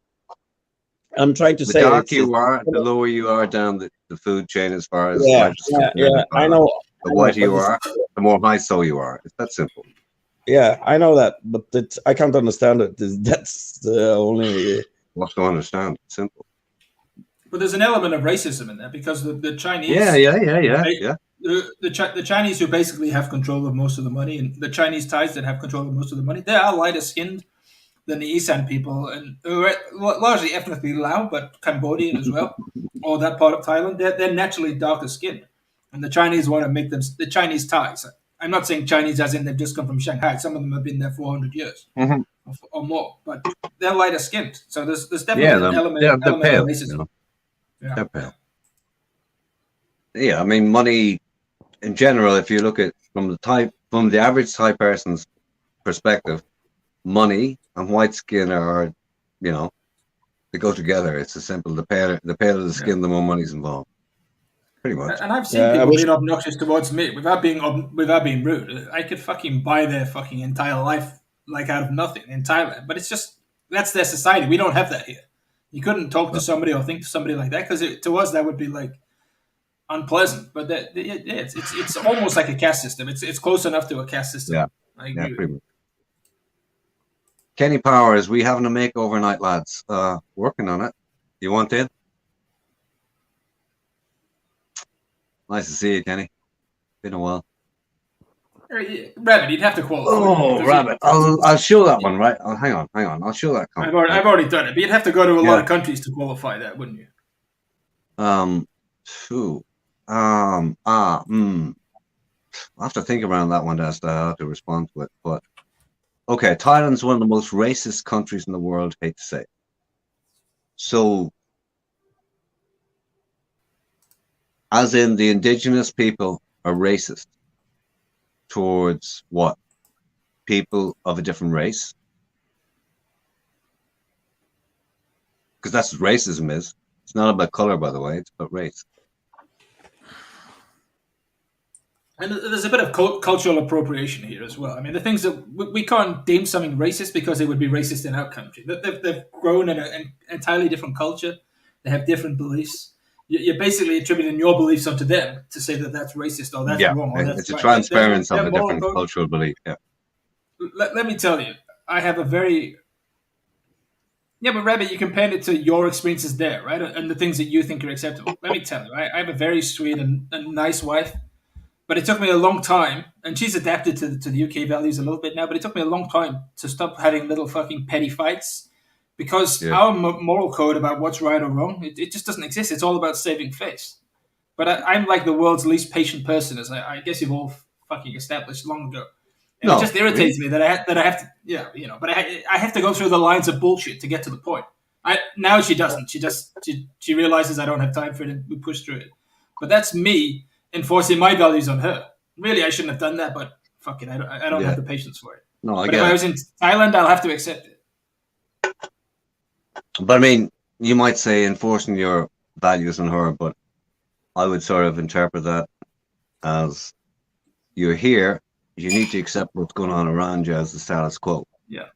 I'm trying to say the darker you are, the lower you are down the food chain as far as I know. The whiter you are, the more ISO you are. It's that simple. Yeah, I know that, but I can't understand it. That's the only. What's to understand? It's simple. But there's an element of racism in that because the Chinese. The Chinese who basically have control of most of the money, and the Chinese Thais that have control of most of the money, they are lighter skinned than the Isan people, and who are largely ethnically Lao, but Cambodian as well, or that part of Thailand. They're naturally darker skinned, and the Chinese want to make them the Chinese Thais. I'm not saying Chinese as in they've just come from Shanghai. Some of them have been there 400 years or more, but they're lighter skinned. So there's definitely an element of racism. You know? They're pale. Yeah, I mean, money in general. If you look at from the average Thai person's perspective, money and white skin are, they go together. It's as simple. The paler the skin, the more money's involved. Pretty much. And I've seen people being obnoxious towards me without being rude. I could fucking buy their fucking entire life like out of nothing in Thailand, but it's just that's their society. We don't have that here. You couldn't talk to somebody or think to somebody like that because to us that would be like unpleasant. But it's almost like a caste system. It's close enough to a caste system. Yeah, I agree. Pretty much. Kenny Powers, we having a makeover night, lads. Working on it. You want in? Nice to see you, Kenny. Been a while. Rabbit, you'd have to qualify. Oh, Rabbit. I'll show that one, right? Hang on. I'll show that. I've already done it, but you'd have to go to a lot of countries to qualify that, wouldn't you? I'll have to think around that one as to how to respond to it. But okay, Thailand's one of the most racist countries in the world. Hate to say it. So, as in the indigenous people are racist towards what? People of a different race? Because that's what racism is. It's not about color, by the way. It's about race. And there's a bit of cultural appropriation here as well. I mean, the things that we can't deem something racist because it would be racist in our country. They've grown in an entirely different culture. They have different beliefs. You're basically attributing your beliefs onto them to say that that's racist or that's wrong. Or that's it's a transference of a different cultural belief. Yeah. Let me tell you, I have a very... Yeah, but Rabbit, you compared it to your experiences there, right? And the things that you think are acceptable. Let me tell you, I have a very sweet and nice wife, but it took me a long time, and she's adapted to the UK values a little bit now, but it took me a long time to stop having little fucking petty fights because our moral code about what's right or wrong, it just doesn't exist. It's all about saving face. But I'm like the world's least patient person, as I guess you've all fucking established long ago. And it just irritates me that I have to, but I have to go through the lines of bullshit to get to the point. Now she doesn't. She realizes I don't have time for it, and we push through it. But that's me enforcing my values on her. Really, I shouldn't have done that, but fuck it, I don't have the patience for it. No, but if I was in Thailand, I'll have to accept it. But I mean, you might say enforcing your values on her, but I would sort of interpret that as you're here, you need to accept what's going on around you as the status quo. Yeah.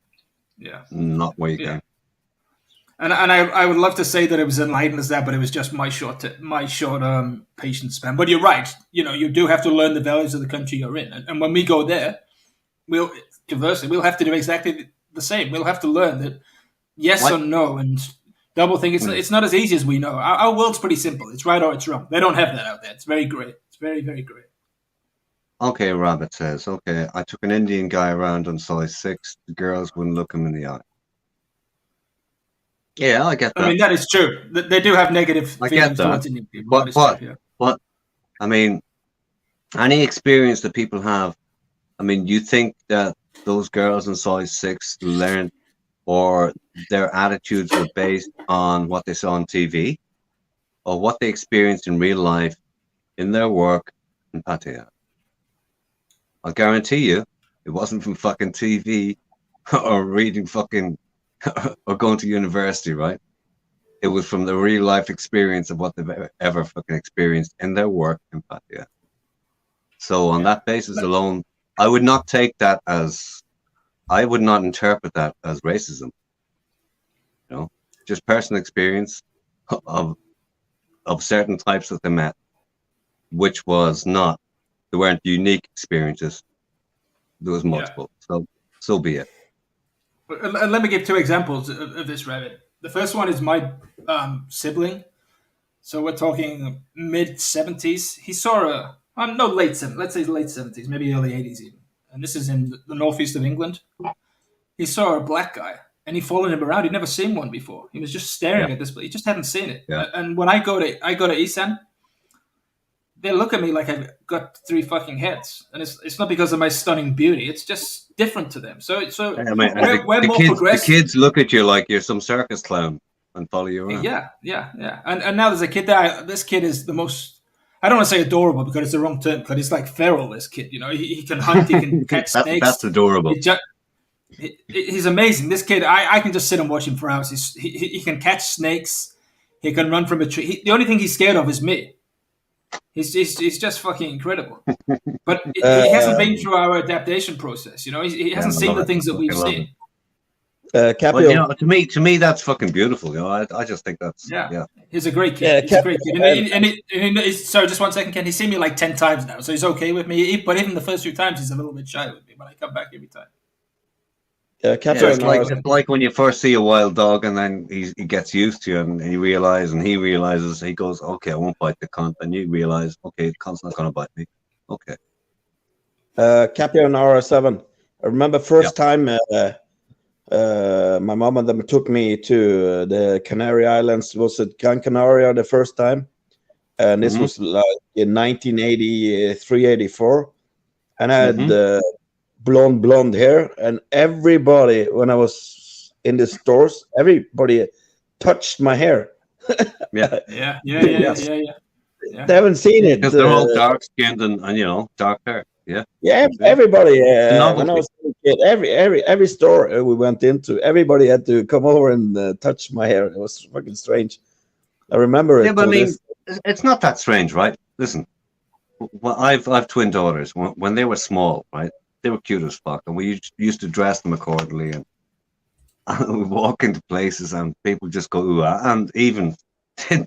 Not where you came. And I would love to say that it was enlightened as that, but it was just my short patience span. But you're right. You do have to learn the values of the country you're in, and when we go there, we'll have to do exactly the same. We'll have to learn that yes or no, and double think. It's not as easy as we know. Our world's pretty simple. It's right or it's wrong. They don't have that out there. It's very gray. It's very, very gray. Okay, Rabbit says, okay, I took an Indian guy around on size 6. The girls wouldn't look him in the eye. Yeah, I get that. I mean, that is true. They do have negative feelings towards Indian people. But I mean, any experience that people have, I mean, you think that those girls in size 6 learned, or their attitudes were based on what they saw on TV, or what they experienced in real life, in their work in Pattaya? I'll guarantee you, it wasn't from fucking TV or reading fucking or going to university, right? It was from the real life experience of what they've ever fucking experienced in their work in Pattaya. So on that basis alone, I would not take that as, I would not interpret that as racism. Just personal experience of certain types that they met, which was not, they weren't unique experiences. There was multiple. So be it. And let me give 2 examples of this, Rabbit. The first one is my sibling. So we're talking mid-70s. He saw late 70s. Let's say late 70s, maybe early 80s even. And this is in the northeast of England. He saw a black guy, and he followed him around. He'd never seen one before. He was just staring at this, but he just hadn't seen it. Yeah. And when I go to Isan, they look at me like I've got 3 fucking heads, and it's not because of my stunning beauty. It's just different to them. So I mean, we're more progressive. The kids look at you like you're some circus clown and follow you around. Yeah. And now there's a kid there. This kid is the most, I don't want to say adorable because it's the wrong term, because he's like feral, this kid. He can hunt, he can catch snakes. That's adorable. He's amazing. This kid, I can just sit and watch him for hours. He can catch snakes. He can run from a tree. The only thing he's scared of is me. He's just fucking incredible. But he hasn't been through our adaptation process. He hasn't seen the things that we've seen. To me, that's fucking beautiful. I just think that's He's a great kid. He's a great kid. Sorry, just 1 second, Ken. He's seen me like 10 times now, so he's okay with me. But even the first few times, he's a little bit shy with me. But I come back every time. It's like when you first see a wild dog, and then he gets used to you, and he realizes, he goes, okay, I won't bite the cunt, and you realize, okay, the cunt's not going to bite me. Okay. Capion R7. I remember first time my mom and them took me to the Canary Islands. Was it Gran Canaria the first time? And this was like in 1983, 84. And I had blonde hair, and everybody, when I was in the stores, everybody touched my hair. Yeah. They haven't seen it because they're all dark skinned and dark hair. Yeah, everybody. When I was a kid, every store we went into, everybody had to come over and touch my hair. It was fucking strange. I remember it. Yeah, but I mean, it's not that strange, right? Listen, well, I've twin daughters. When they were small, right, they were cute as fuck, and we used to dress them accordingly, and we walk into places, and people just go ooh, and even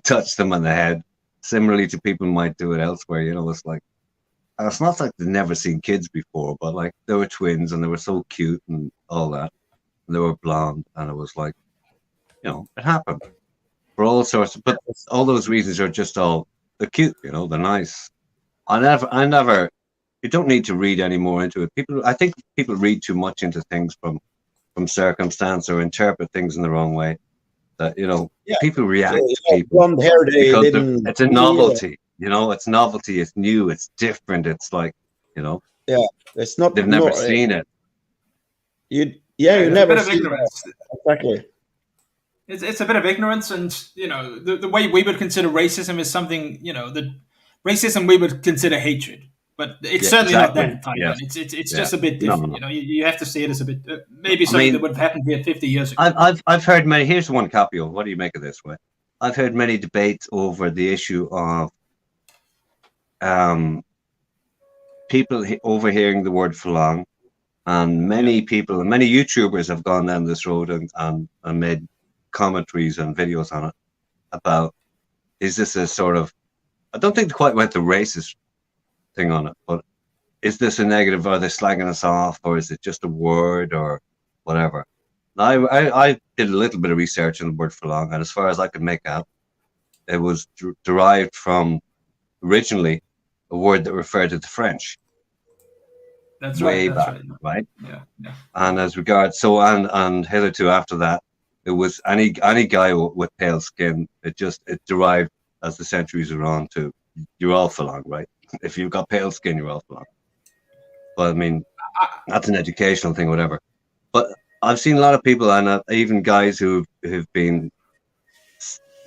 touch them on the head, similarly to people might do it elsewhere. It's like. And it's not like they've never seen kids before, but like they were twins and they were so cute and all that. And they were blonde, and it was like, it happened for all sorts. But all those reasons are just they're cute, they're nice. I never. You don't need to read any more into it. I think people read too much into things from from circumstance or interpret things in the wrong way. That Yeah. people react So, to people blonde hair, they because didn't. it's a novelty. It's novelty. It's new. It's different. It's like Yeah, it's not. they've never seen it. You It's never a bit of see ignorance. that. Exactly. It's a bit of ignorance, and the way we would consider racism is something the racism we would consider hatred, but it's certainly not that in Taiwan. Yes. It's just a bit different. No. You have to see it as a bit maybe something that would have happened here 50 years ago. I've heard many. Here's one, Capio. What do you make of this way? I've heard many debates over the issue of people overhearing the word "falang," and many people and many YouTubers have gone down this road and made commentaries and videos on it about, is this a sort of, I don't think they quite went the racist thing on it, but is this a negative? Are they slagging us off, or is it just a word or whatever? Now, I did a little bit of research on the word "falang," and as far as I could make out, it was derived from originally a word that referred to the French. That's way right. back, right? Yeah. And as regards, and hitherto after that, it was any guy with pale skin. It derived as the centuries were on to, you're all falang, right? If you've got pale skin, you're all falang. But I mean, that's an educational thing, whatever. But I've seen a lot of people, and even guys who've been,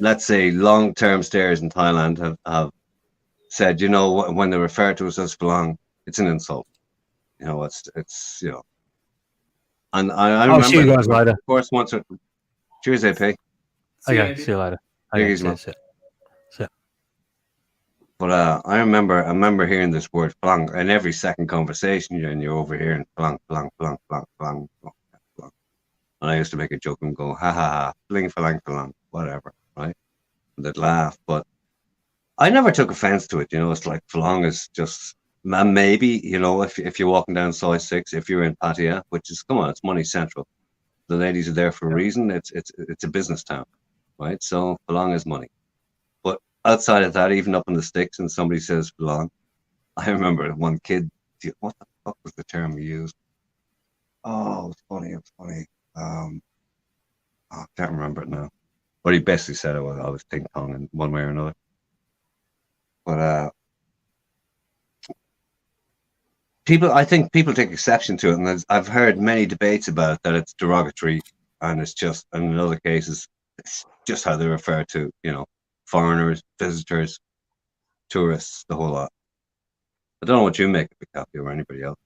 let's say, long-term stayers in Thailand have said, when they refer to us as falang, it's an insult. It's and I remember. I'll see you guys later. Of course, once. Cheers, AP. Okay, see you later. Okay, see you. But I remember hearing this word "falang" in every second conversation, and you're overhearing "falang, falang, falang, falang, falang, falang." And I used to make a joke and go, "Ha ha ha, fling, falang, falang, whatever," right? And they'd laugh, but I never took offense to it. It's like falang is just. Maybe if you're walking down Soy 6, if you're in Pattaya, which is, come on, it's money central. The ladies are there for a reason. It's a business town, right? So falang is money. But outside of that, even up in the sticks, and somebody says falang, I remember one kid. What the fuck was the term he used? Oh, it's funny. I can't remember it now. But he basically said I was ting tong in one way or another. But I think people take exception to it, and I've heard many debates about it, that it's derogatory, and it's just, and in other cases, it's just how they refer to, foreigners, visitors, tourists, the whole lot. I don't know what you make of it, Capio, or anybody else.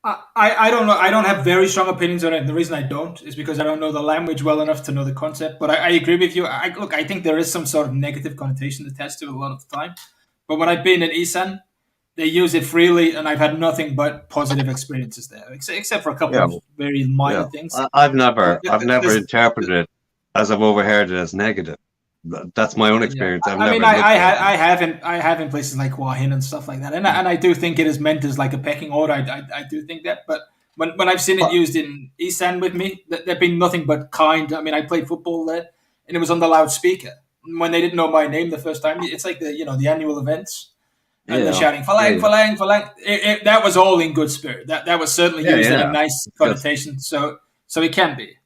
I don't know. I don't have very strong opinions on it. And the reason I don't is because I don't know the language well enough to know the concept. But I agree with you. I think there is some sort of negative connotation attached to it a lot of the time. But when I've been in Isan, they use it freely, and I've had nothing but positive experiences there, except for a couple of very minor things. I've never interpreted it as I've overheard it as negative. That's my own experience. I have in places like Hua Hin and stuff like that, and I do think it is meant as like a pecking order. I do think that, but when I've seen it used in Isan with me, there've been nothing but kind. I mean, I played football there, and it was on the loudspeaker. When they didn't know my name the first time, it's like the annual events. And they're shouting "falang, falang, falang." That was all in good spirit. That was certainly used in a nice connotation. So it can be.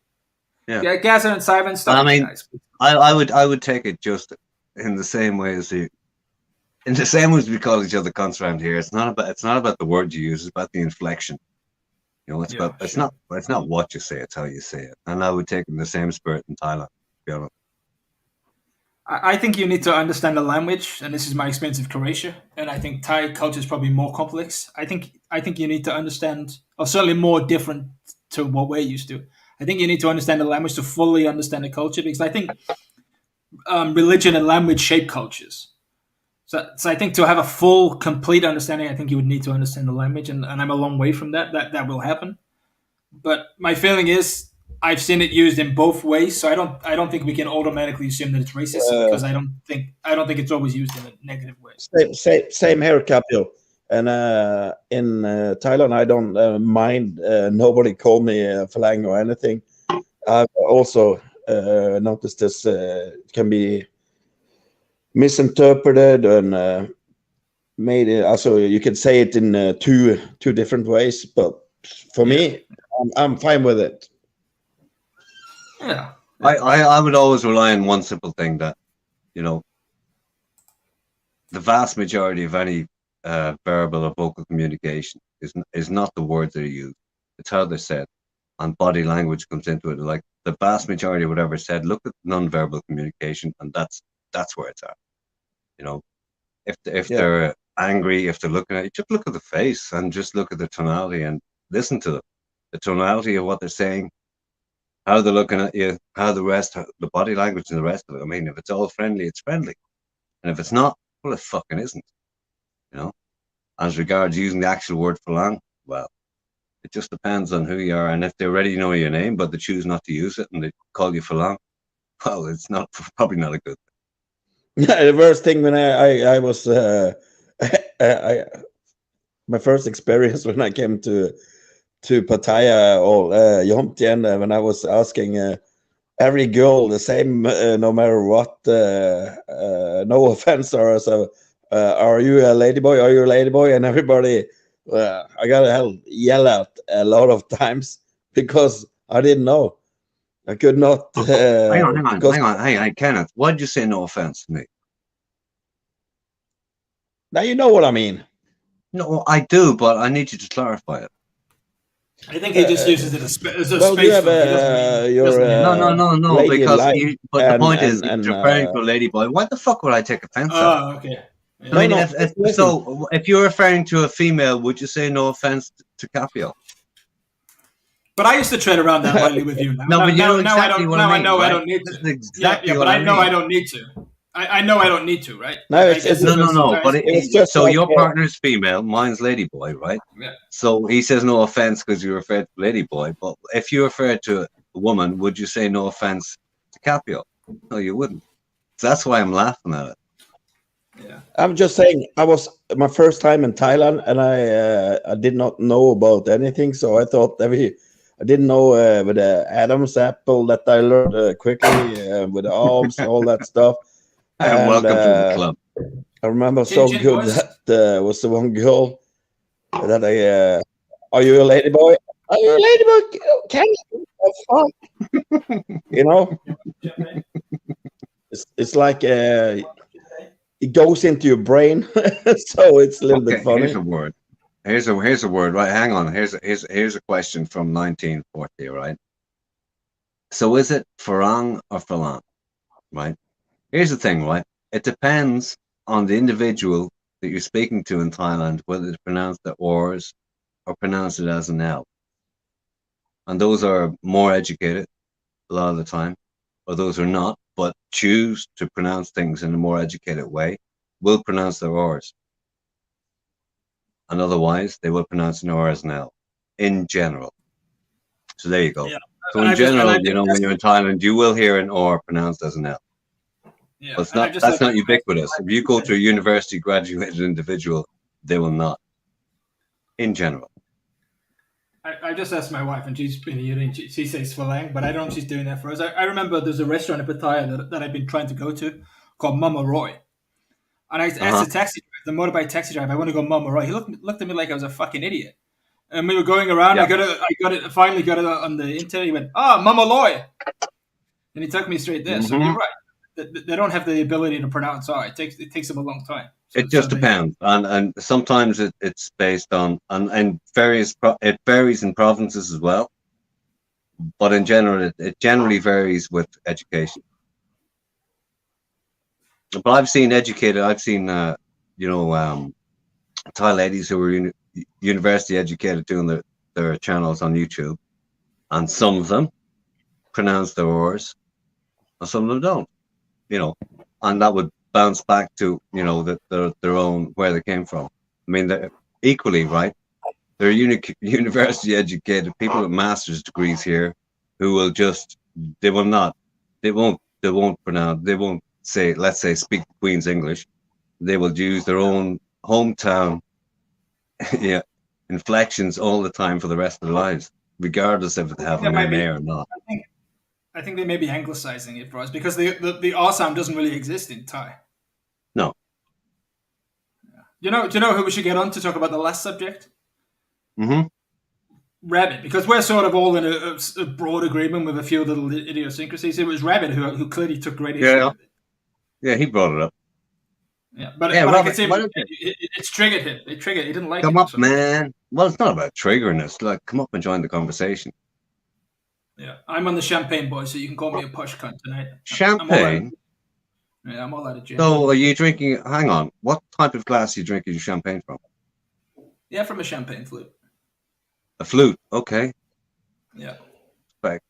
Yeah, Gaza and Simon stuff. I mean, I would take it just in the same way as we call each other cunts around here. It's not about the word you use. It's about the inflection. It's not what you say. It's how you say it. And I would take it in the same spirit in Thailand. To be honest. I think you need to understand the language, and this is my experience of Croatia. And I think Thai culture is probably more complex. I think you need to understand, or certainly more different to what we're used to. I think you need to understand the language to fully understand the culture, because I think religion and language shape cultures. So I think to have a full, complete understanding, I think you would need to understand the language, and I'm a long way from that. That will happen. But my feeling is, I've seen it used in both ways, so I don't think we can automatically assume that it's racist, because I don't think it's always used in a negative way. Same here, Capio. And in Thailand, I don't mind. Nobody called me falang or anything. I've also noticed this can be misinterpreted and made. Also, you can say it in two different ways. But for me, I'm fine with it. Yeah. I would always rely on one simple thing that, the vast majority of any verbal or vocal communication is not the words that are used. It's how they're said. And body language comes into it. Like the vast majority of whatever is said, look at non-verbal communication, and that's where it's at. If they're angry, if they're looking at you, just look at the face and just look at the tonality and listen to them. The tonality of what they're saying, how they're looking at you, the body language and the rest of it. I mean, if it's all friendly, it's friendly. And if it's not, well, it fucking isn't. As regards using the actual word falang, well, it just depends on who you are. And if they already know your name, but they choose not to use it and they call you falang, well, it's probably not a good thing. Yeah, the worst thing when I was my first experience when I came to Pattaya or Jomtien, when I was asking every girl the same, no matter what. No offense, or so. Are you a ladyboy? Are you a ladyboy? And everybody, I gotta yell out a lot of times because I didn't know. I could not. Hang on. Hey, Kenneth, why did you say no offense to me? Now you know what I mean. No, I do, but I need you to clarify it. I think he just uses it as a well, space. You have no, because the point is, and referring to a ladyboy. Why the fuck would I take offense? Okay. Yeah. I mean, if you're referring to a female, would you say no offense to Capio? But I used to tread around that lightly with you. No, but you know exactly what I mean. I know right? I don't need to. Exactly but I know I don't need to. I know I don't need to, right? No, no. But it's just so like, your partner's female, mine's ladyboy, right? Yeah. So he says no offense because you referred to ladyboy. But if you referred to a woman, would you say no offense to Capio? No, you wouldn't. So that's why I'm laughing at it. Yeah. I'm just saying, I was my first time in Thailand, and I did not know about anything, so I thought I didn't know with the Adam's apple that I learned quickly with the arms, all that stuff. And welcome to the club. I remember so good that was the one girl that are you a ladyboy? Are you a ladyboy? Can you? That's fine. It's like it goes into your brain, so it's a little bit funny. Here's a word. Here's a word. Right, hang on. Here's a question from 1940. Right. So is it farang or falang? Right. Here's the thing. Right. It depends on the individual that you're speaking to in Thailand whether to pronounce the R's or pronounce it as an L. And those are more educated a lot of the time, or those are not, but choose to pronounce things in a more educated way, will pronounce their R's. And otherwise, they will pronounce an R as an L, in general. So there you go. Yeah. So in general, when you're in Thailand, you will hear an R pronounced as an L. Yeah. But that's not ubiquitous. If you go to a university graduated individual, they will not, in general. I just asked my wife, and she's been eating. She says falang, but I don't know if she's doing that for us. I remember there's a restaurant in Pattaya that I've been trying to go to called Mama Roy. And I asked the motorbike taxi driver, I want to go Mama Roy. He looked at me like I was a fucking idiot. And we were going around. Yeah. I finally got it on the internet. He went, Mama Loy. And he took me straight there. Mm-hmm. So you're right. They don't have the ability to pronounce R. It takes them a long time. So, it just depends, and sometimes it's based on and it varies in provinces as well. But in general, it generally varies with education. But I've seen Thai ladies who were university educated doing their channels on YouTube, and some of them pronounce their R's, and some of them don't. And that would bounce back to their own where they came from. I mean, they're equally right. They're university educated people with master's degrees here who will they won't say, let's say, speak Queen's English. They will use their own hometown inflections all the time for the rest of their lives, regardless if they have an MA or not. I think they may be anglicizing it for us because the R sound doesn't really exist in Thai. No. Do you know who we should get on to talk about the last subject? Mm-hmm. Rabbit, because we're sort of all in a broad agreement with a few little idiosyncrasies. It was Rabbit who clearly took great issue with it. Yeah, he brought it up. Yeah, but Robert, I could see it's triggered him. It triggered. He didn't like it. Come up, man. Well, it's not about triggering us. Like, come up and join the conversation. Yeah, I'm on the champagne boy, so you can call me a push cunt tonight. Champagne? I'm all out of gin. So, are you drinking? Hang on. What type of glass are you drinking your champagne from? Yeah, from a champagne flute. A flute, okay. Yeah. Right.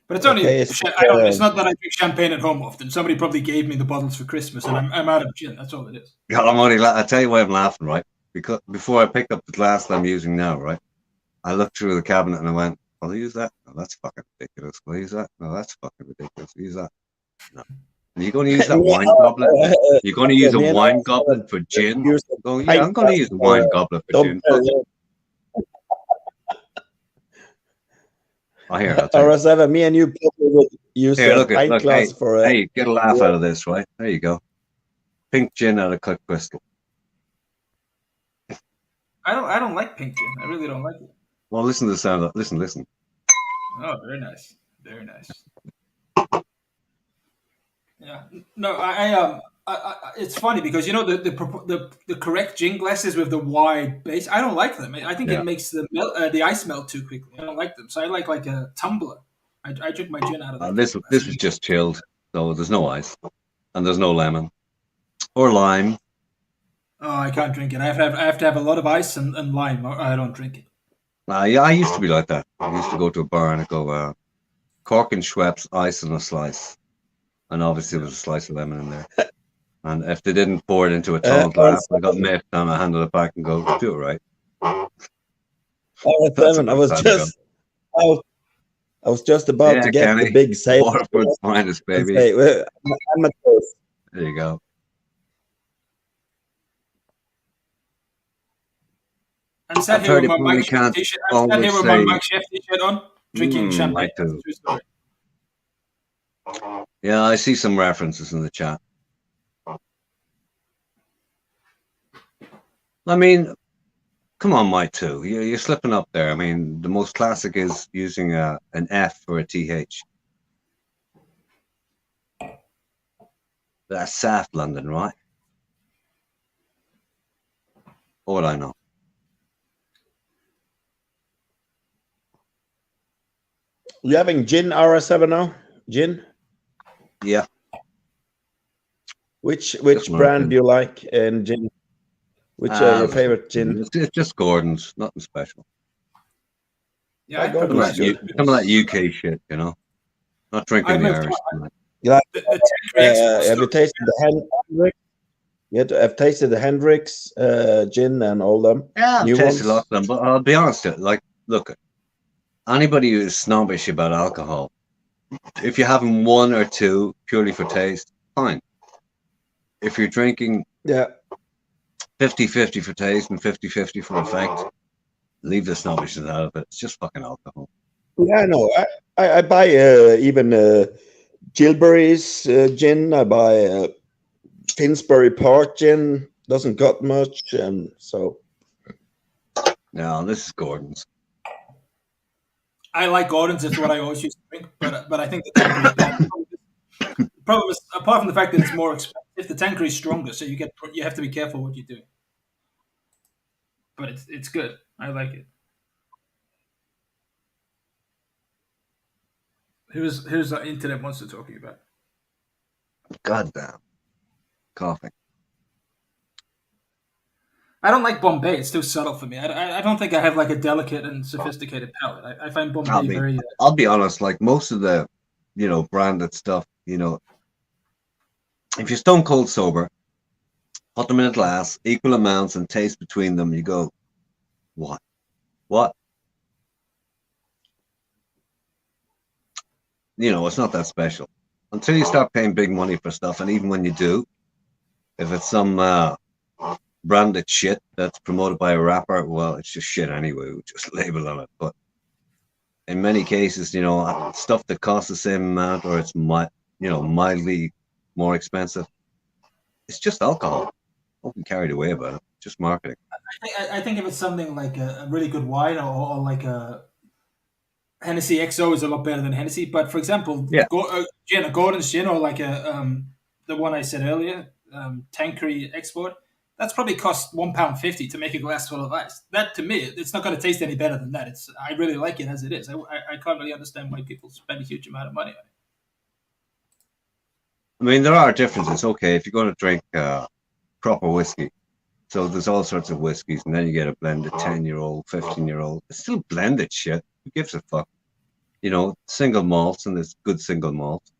But it's only. It's not that I drink champagne at home often. Somebody probably gave me the bottles for Christmas, and I'm out of gin. That's all it is. Yeah, I'll tell you why I'm laughing, right? Because before I picked up the glass that I'm using now, right? I looked through the cabinet and I went, "Will I use that? No, that's fucking ridiculous. Will I use that? No, that's fucking ridiculous. Will I use that? No. Are you going to use that wine goblet? You're going to use a wine goblet for gin? Oh, yeah, I'm going to use the wine goblet for gin. Oh, here, RS7, me and you would use a pint glass for a... Hey, get a laugh out of this, right? There you go. Pink gin out of cut crystal. I don't like pink gin. I really don't like it. Well, listen to the sound. Listen. Oh, very nice. Very nice. Yeah. No, it's funny because the correct gin glasses with the wide base. I don't like them. I think it makes the ice melt too quickly. I don't like them. So I like a tumbler. I drink my gin out of that. This is just chilled, so there's no ice and there's no lemon or lime. Oh, I can't drink it. I have to have a lot of ice and lime, or I don't drink it. Yeah, I used to be like that. I used to go to a bar and I'd go Cork and Schweppes, ice and a slice. And obviously there was a slice of lemon in there. And if they didn't pour it into a tall glass, I got miffed and I handed it back and go, do it right. I was just about to get Kenny, the big sale. Waterford's finest, baby. There you go. I'm sat here with my Mike Chef t-shirt. I'm sat here with my Mike Chef t-shirt on, drinking champagne. Yeah, I see some references in the chat. I mean, come on, Mike too. You're slipping up there. I mean, the most classic is using an F for a TH. That's South London, right? Or what I know. You having gin RS7 now? Gin? Yeah. Which brand do you like in gin? Which are your favorite gin? It's just Gordon's, nothing special. Yeah, some of that UK shit, you know. Not drinking the Irish. Have you tasted the Hendrix? I've tasted the Hendrix gin and all them. Yeah, I've tasted a lot of them, but I'll be honest, like, look, anybody who is snobbish about alcohol, if you're having one or two purely for taste, fine. If you're drinking 50-50 for taste and 50-50 for effect, leave the snobbishness out of it. It's just fucking alcohol. Yeah, no, I buy even Gilberry's gin. I buy Finsbury Park gin. Doesn't got much, and so. No, this is Gordon's. I like Gordon's. It's what I always used to drink, but I think the problem is, apart from the fact that it's more expensive, the Tanqueray is stronger, so you have to be careful what you do. But it's good. I like it. Who's the internet monster talking about? Goddamn. Coughing. I don't like Bombay. It's too subtle for me. I don't think I have like a delicate and sophisticated palate. I find Bombay very... I'll be honest, like most of the, branded stuff, if you're stone cold sober, put them in a glass, equal amounts and taste between them, you go, what? It's not that special. Until you start paying big money for stuff, and even when you do, if it's some branded shit that's promoted by a rapper, well, it's just shit anyway, we just label on it. But in many cases, stuff that costs the same amount or it's mildly more expensive, it's just alcohol. Don't be carried away about it. just marketing. I think if it's something like a really good wine or like a Hennessy XO is a lot better than Hennessy. But for example, gin, a Gordon's gin, or like the one I said earlier, Tanqueray Export, that's probably cost £1.50 to make a glass full of ice. That to me, it's not going to taste any better than that. I really like it as it is. I can't really understand why people spend a huge amount of money on it. I mean, there are differences. Okay, if you're going to drink proper whiskey, so there's all sorts of whiskeys, and then you get a blended 10-year-old, 15-year-old. It's still blended shit. Who gives a fuck? You know, single malts, and there's good single malts.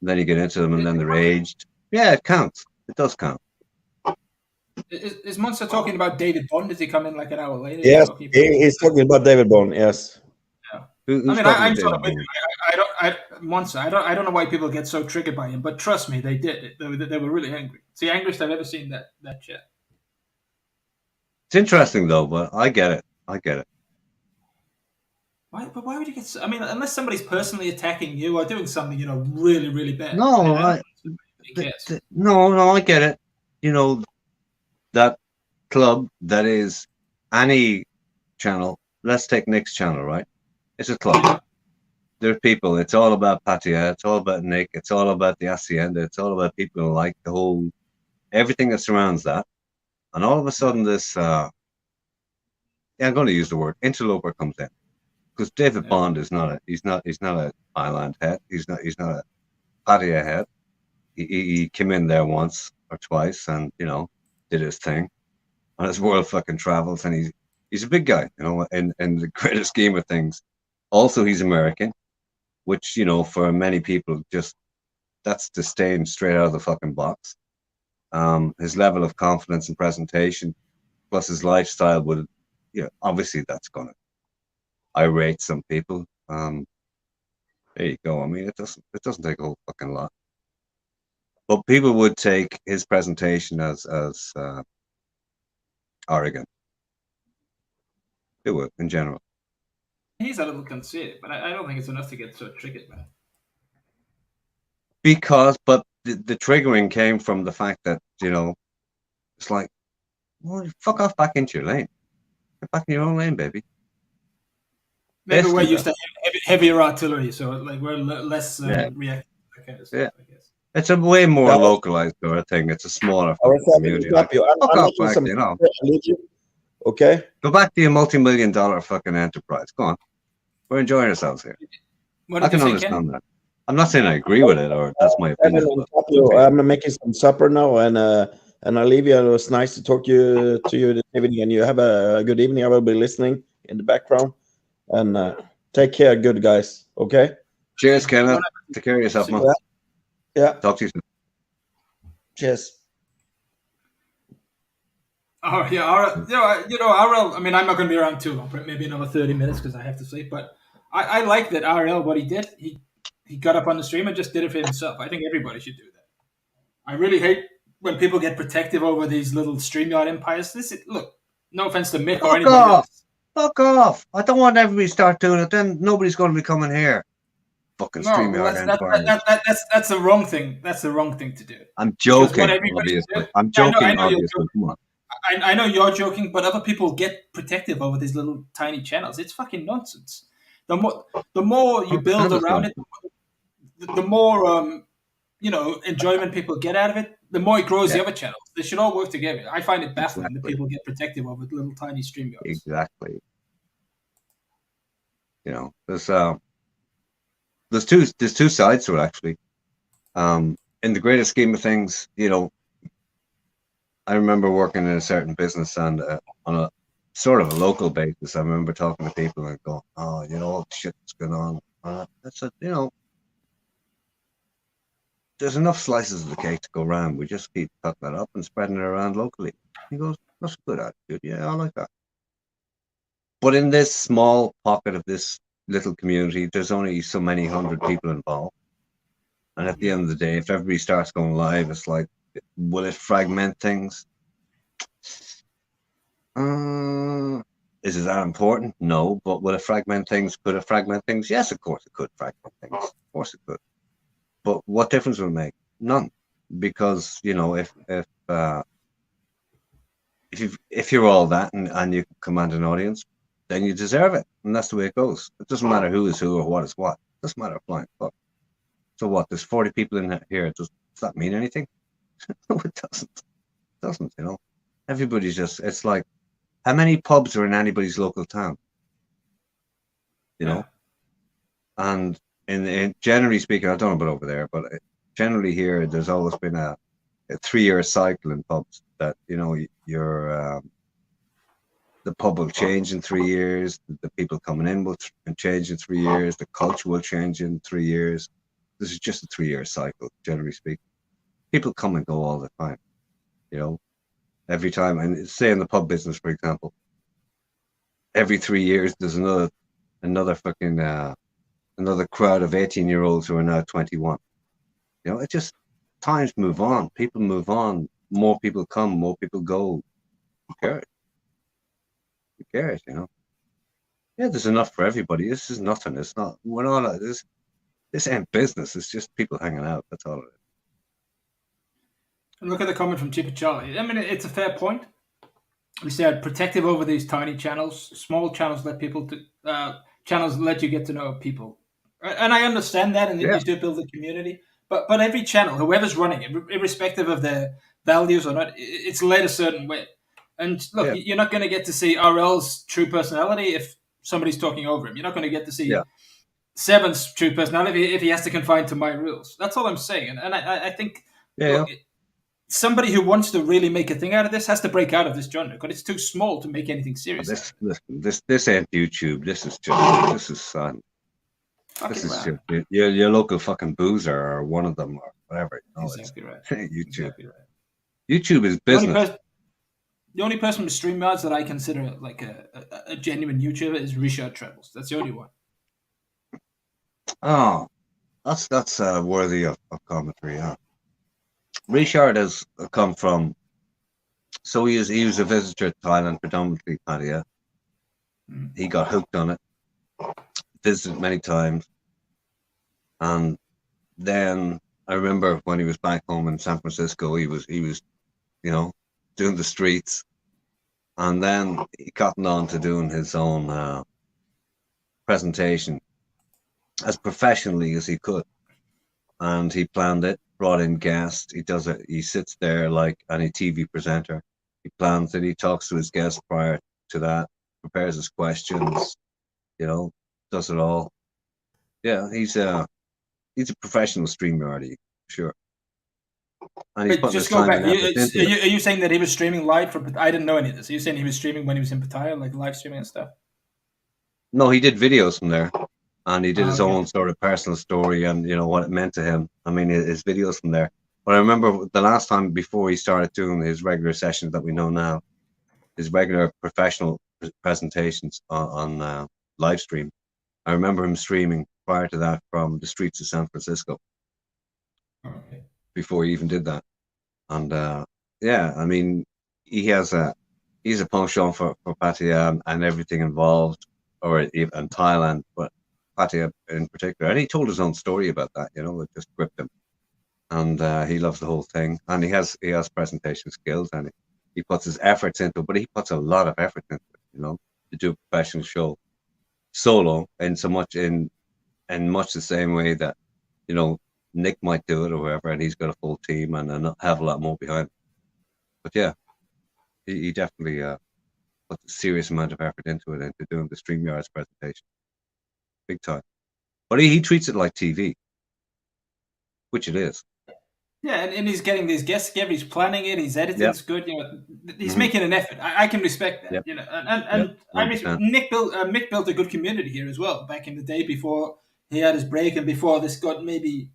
Then you get into them, and then they're aged. Yeah, it counts. It does count. Is Monster talking about David Bond? Does he come in like an hour later? Yes, he's talking about David Bond. Yes. Yeah. I'm sort of with you. Monster. I don't know why people get so triggered by him, but trust me, they did. They were really angry. It's the angriest I've ever seen that shit. It's interesting though, but I get it. I get it. But why would you get? I mean, unless somebody's personally attacking you or doing something, really, really bad. No, I get it. You know, that club that is any channel. Let's take Nick's channel, right? It's a club. There are people. It's all about Patia. It's all about Nick. It's all about the Hacienda. It's all about people who like the whole everything that surrounds that. And all of a sudden, this I'm going to use the word interloper comes in. Because David Bond is not a island head. He's not a Patia head. He came in there once or twice and did his thing on his world fucking travels, and he's a big guy, in the greater scheme of things. Also, he's American, which for many people that's disdain straight out of the fucking box. His level of confidence and presentation, plus his lifestyle would, obviously that's gonna irate some people. There you go. I mean, it doesn't take a whole fucking lot, but people would take his presentation as arrogant. They would, in general. He's a little conceited, but I don't think it's enough to get so triggered, man. But the triggering came from the fact that it's like, well, fuck off back into your lane. Get back in your own lane, baby. Maybe we're used to heavier artillery, so like we're less reactive. Kind of stuff, I guess. It's a way more localized sort of thing. It's a smaller community. Okay. Go back to your multi-million-dollar fucking enterprise. Go on. We're enjoying ourselves here. I can understand that. I'm not saying I agree with it, or that's my opinion. I'm making some supper now, and I'll leave you. It was nice to talk to you this evening, and you have a good evening. I will be listening in the background, and take care, good guys. Okay. Cheers, Kenneth. Take care of yourself, man. Yeah. Talk to you soon. Cheers. Oh yeah, RL. I mean, I'm not going to be around too long. Maybe another 30 minutes because I have to sleep. But I like that RL. What he did, he got up on the stream and just did it for himself. I think everybody should do that. I really hate when people get protective over these little StreamYard empires. Look, no offense to Mick or anybody else. Fuck off! I don't want everybody to start doing it. Then nobody's going to be coming here. Fucking StreamYard empire. That's the wrong thing. That's the wrong thing to do. I'm joking. Obviously, I'm joking. Obviously, come on. I know you're joking, but other people get protective over these little tiny channels. It's fucking nonsense. The more you build around it, the more enjoyment people get out of it, the more it grows the other channels. They should all work together. I find it baffling that people get protective over little tiny StreamYards. Exactly. There's two sides to it actually. In the greater scheme of things, I remember working in a certain business, and on a sort of a local basis, I remember talking to people and going, "Oh, all the shit that's going on." I said, there's enough slices of the cake to go around. We just keep cutting it up and spreading it around locally. He goes, "That's a good attitude. Yeah, I like that." But in this small pocket of this little community, there's only so many hundred people involved, and at the end of the day, if everybody starts going live, it's like, will it fragment things? Is it that important? No. But will it fragment things? Could it fragment things? Yes, of course it could fragment things. Of course it could. But what difference will it make? None. Because, if if you're all that and you command an audience, then you deserve it, and that's the way it goes. It doesn't matter who is who or what is what. It doesn't matter a flying fuck. So what? There's 40 people in here. Does that mean anything? No, it doesn't. It doesn't. You know, everybody's just. It's like, how many pubs are in anybody's local town? You know, and in generally speaking, I don't know about over there, but generally here, there's always been a 3-year cycle in pubs that, you know, the pub will change in 3 years, the people coming in will change in 3 years, the culture will change in 3 years. This is just a 3-year cycle, generally speaking. People come and go all the time, you know, every time. And say in the pub business, for example, every 3 years there's another fucking another crowd of 18-year-olds who are now 21. You know, it just, times move on, people move on, more people come, more people go. Who cares? Who cares, you know? Yeah, there's enough for everybody. This is nothing. It's not, we're not, this ain't business. It's just people hanging out. That's all it is. And look at the comment from Chipper Charlie. I mean, it's a fair point. We said protective over these tiny channels, small channels let people channels let you get to know people, and I understand that, and you do build a community. But every channel, whoever's running it, irrespective of their values or not, it's led a certain way. And look, you're not going to get to see RL's true personality if somebody's talking over him. You're not going to get to see Seven's true personality if he has to confine to my rules. That's all I'm saying. And I think look, somebody who wants to really make a thing out of this has to break out of this genre, because it's too small to make anything serious. This ain't YouTube. This is just this is your local fucking boozer or one of them or whatever. You know, exactly right. YouTube. Exactly right. YouTube is business. The only person with StreamYards that I consider like a genuine YouTuber is Richard Trebles. That's the only one. Oh, that's worthy of commentary. Yeah. Richard has come from, so he was a visitor to Thailand, predominantly Pattaya. He got hooked on it, visited many times, and then I remember when he was back home in San Francisco, he was you know, doing the streets, and then he cottoned on to doing his own presentation as professionally as he could, and he planned it. Brought in guests. He does it. He sits there like any TV presenter. He plans it. He talks to his guests prior to that. Prepares his questions. You know, does it all. Yeah, he's a professional StreamYard, sure. And he's just go back. Are you saying that he was streaming live for? I didn't know any of this. Are you saying he was streaming when he was in Pattaya, like live streaming and stuff? No, he did videos from there. And he did his own sort of personal story and, you know, what it meant to him. I mean, his videos from there. But I remember the last time before he started doing his regular sessions that we know now, his regular professional presentations on live stream. I remember him streaming prior to that from the streets of San Francisco. Okay. Before he even did that. And yeah, I mean, he's a penchant for Pattaya and everything involved, or even Thailand, but Pattaya in particular, and he told his own story about that. You know, it just gripped him, and he loves the whole thing. And he has presentation skills, and he puts his efforts into it. But he puts a lot of effort into it. You know, to do a professional show solo, and so much in much the same way that, you know, Nick might do it or whoever, and he's got a full team and have a lot more behind him. But yeah, he definitely puts a serious amount of effort into it, into doing the StreamYards presentation. Big time. But he treats it like TV, which it is. Yeah, and he's getting these guests together. He's planning it. He's editing. It's good. You know, he's making an effort. I can respect that. You know, and Mick built a good community here as well back in the day before he had his break and before this got maybe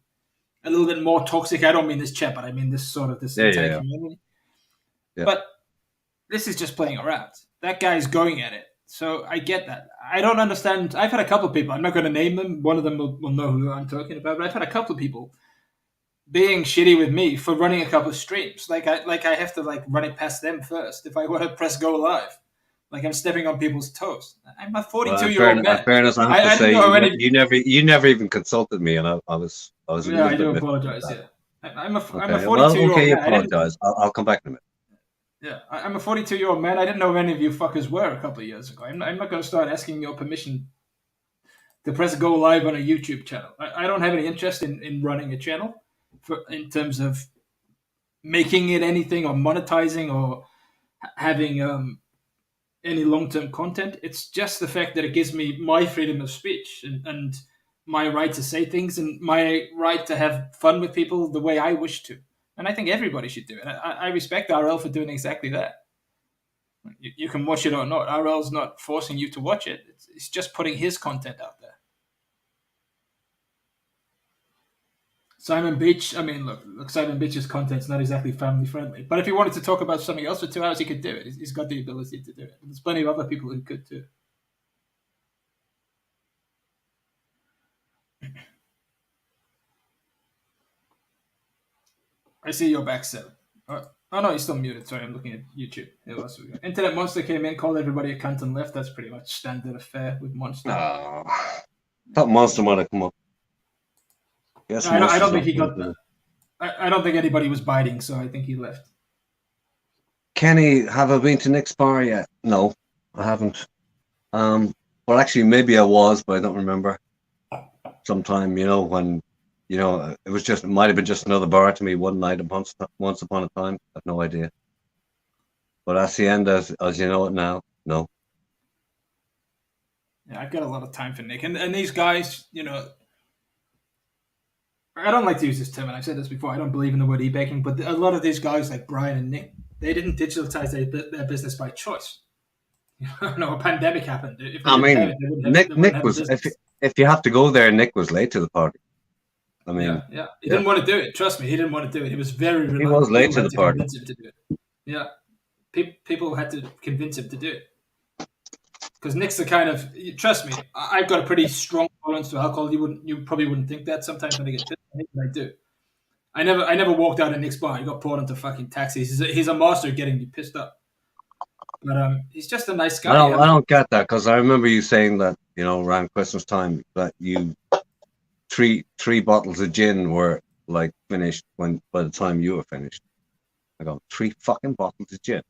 a little bit more toxic. I don't mean this chat, but I mean this sort of entire community. Yeah. But this is just playing around. That guy's going at it. So I get that. I don't understand. I've had a couple of people. I'm not going to name them. One of them will know who I'm talking about. But I've had a couple of people being shitty with me for running a couple of streams. Like I have to like run it past them first if I want to press go live. Like I'm stepping on people's toes. I'm a 42-year-old man. In fairness, I have to say you never even consulted me, and I was. Yeah, I do apologize. Yeah, I'm a 42-year-old man. Okay, you apologize. I'll come back in a minute. Yeah, I'm a 42-year-old man. I didn't know who any of you fuckers were a couple of years ago. I'm not going to start asking your permission to press go live on a YouTube channel. I don't have any interest in running a channel in terms of making it anything or monetizing or having any long-term content. It's just the fact that it gives me my freedom of speech and my right to say things and my right to have fun with people the way I wish to. And I think everybody should do it. I respect RL for doing exactly that. You can watch it or not. RL's not forcing you to watch it. It's just putting his content out there. Simon Beach, I mean, look, Simon Beach's content's not exactly family friendly. But if he wanted to talk about something else for 2 hours, he could do it. He's got the ability to do it. There's plenty of other people who could too. I see you're back, Seb. Oh no, he's still muted. Sorry, I'm looking at YouTube. Who else we got? Internet Monster came in, called everybody a cunt and left. That's pretty much standard affair with Monster. Oh, thought Monster might have come up. Yes, no, I don't think he got that. I don't think anybody was biting, so I think he left. Kenny, have I been to Nick's bar yet? No, I haven't. Well, actually, maybe I was, but I don't remember. Sometime, when, it might have been just another bar to me one night once upon a time. I have no idea. But Hacienda, as you know it now, no. Yeah, I've got a lot of time for Nick. And these guys, I don't like to use this term, and I've said this before. I don't believe in the word e-baking, but a lot of these guys, like Brian and Nick, they didn't digitalize their business by choice. A pandemic happened. Nick was. If you have to go there, Nick was late to the party. I mean, yeah. He didn't want to do it. Trust me, he didn't want to do it. He was very reluctant. He was late to the party. Convince him to do it. Yeah, people had to convince him to do it. Because Nick's the kind of, trust me, I've got a pretty strong tolerance to alcohol. You probably wouldn't think that. Sometimes when I get pissed, I do. I never walked out of Nick's bar. He got poured into fucking taxis. He's a master at getting me pissed up. But he's just a nice guy. I don't get that, because I remember you saying that, around Christmas time, that you three bottles of gin were like finished by the time you were finished. I go, 3 fucking bottles of gin.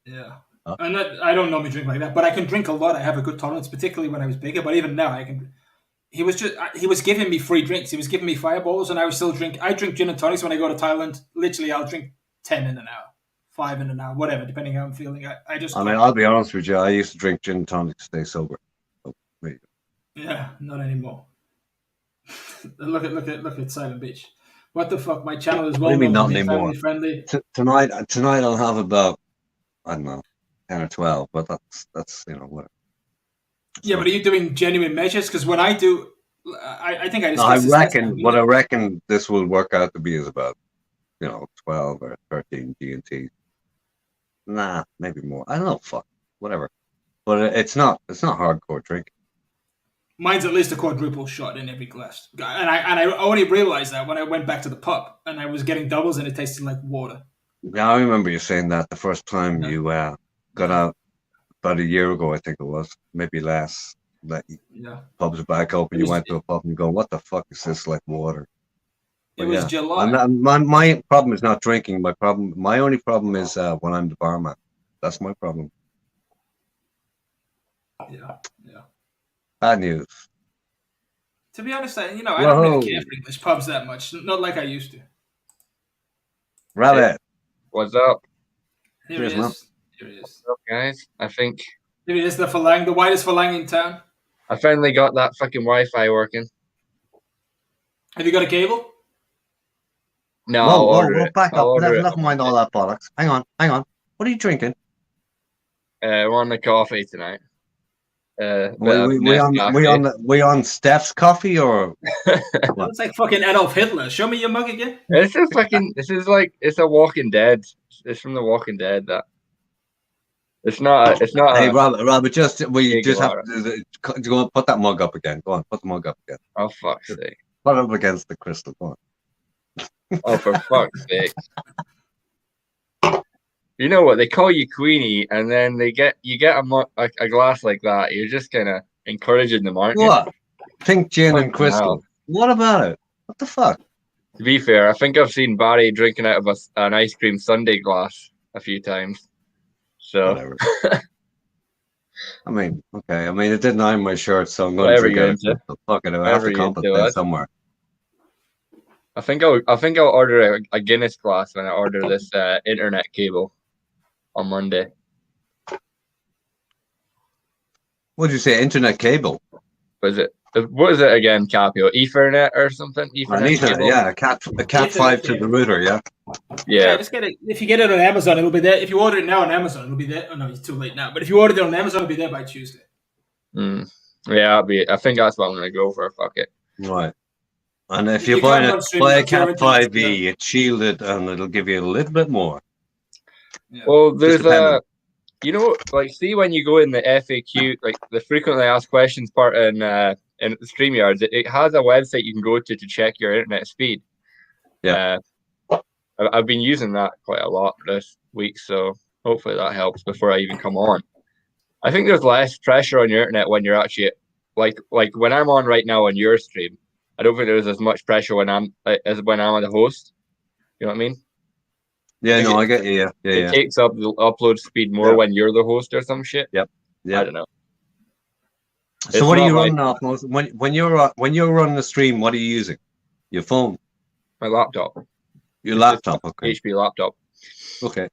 Yeah. And I don't normally drink like that, but I can drink a lot. I have a good tolerance, particularly when I was bigger. But even now, I can. He was giving me free drinks. He was giving me fireballs, and I was still drink. I drink gin and tonics when I go to Thailand. Literally, I'll drink 10 in an hour, 5 in an hour, whatever, depending how I'm feeling. I'll be honest with you. I used to drink gin and tonic to stay sober. So, there you go. Yeah, not anymore. look at Silent Beach. What the fuck? My channel is well not anymore. Family friendly. Tonight I'll have about, I don't know, 10 or 12, but that's whatever. Yeah, but are you doing genuine measures? Because when I do, I think I reckon this will work out to be is about 12 or 13 G&Ts. Nah, maybe more. I don't know. Fuck, whatever. But it's not hardcore drink. Mine's at least a quadruple shot in every glass, and I only realized that when I went back to the pub and I was getting doubles and it tasted like water. Yeah, I remember you saying that the first time you got out about a year ago, I think it was, maybe less. That pubs are back open. You went to a pub and you go, "What the fuck is this like water?" It was July. My problem is not drinking. My only problem is when I'm the barman. That's my problem. Yeah. Bad news. To be honest, I don't really care for English pubs that much. Not like I used to. Rabbit. What's up? Here he is. What's up, guys? I think here he is, the Falang, the widest Falang in town. I finally got that fucking Wi-Fi working. Have you got a cable? No, whoa, back up. Never mind all that bollocks. Hang on. What are you drinking? We're on the coffee tonight. We on Steph's coffee or what? It's like fucking Adolf Hitler. Show me your mug again. This is a Walking Dead. It's from the Walking Dead. That it's not. Hey, Robert, just have to go on, put that mug up again. Go on, put the mug up again. Oh fuck's sake! Put it up against the crystal. Go on. Oh, for fuck's sake! You know what? They call you Queenie, and then you get a glass like that. You're just kind of encouraging them, aren't you? What? Pink gin and crystal. Hell. What about it? What the fuck? To be fair, I think I've seen Barry drinking out of an ice cream sundae glass a few times. So whatever. I mean, okay. I mean, it didn't iron my shirt, so I'm going whatever to you're drink into. it. Fuck it, I have Whatever to you're into, compensate lad. somewhere. I think I'll order a Guinness glass when I order this internet cable on Monday. What did you say? Internet cable? What is it again, Capio? Ethernet or something? Ethernet cable? yeah, a cat Ethernet 5 to cable. the router, yeah. Yeah. Just get it. If you get it on Amazon, it'll be there. If you order it now on Amazon, it'll be there. Oh no, it's too late now. But if you order it on Amazon, it'll be there by Tuesday. Yeah, I think that's what I'm gonna go for. Fuck it. Right. And if You you buy can't a stream your Cat 5e, it's shielded and it'll give you a little bit more. Yeah. Well, there's like, see when you go in the FAQ, like the frequently asked questions part in StreamYard, it has a website you can go to check your internet speed. Yeah. I've been using that quite a lot this week, so hopefully that helps before I even come on. I think there's less pressure on your internet when you're actually like when I'm on right now on your stream. I don't think there's as much pressure when I'm the host. You know what I mean? Yeah, no, I get you. Yeah, it takes up the upload speed more when you're the host or some shit. Yep. I don't know. So what are you running off most when you're running the stream? What are you using? Your phone? My laptop. Your laptop? Okay. HP laptop. Okay.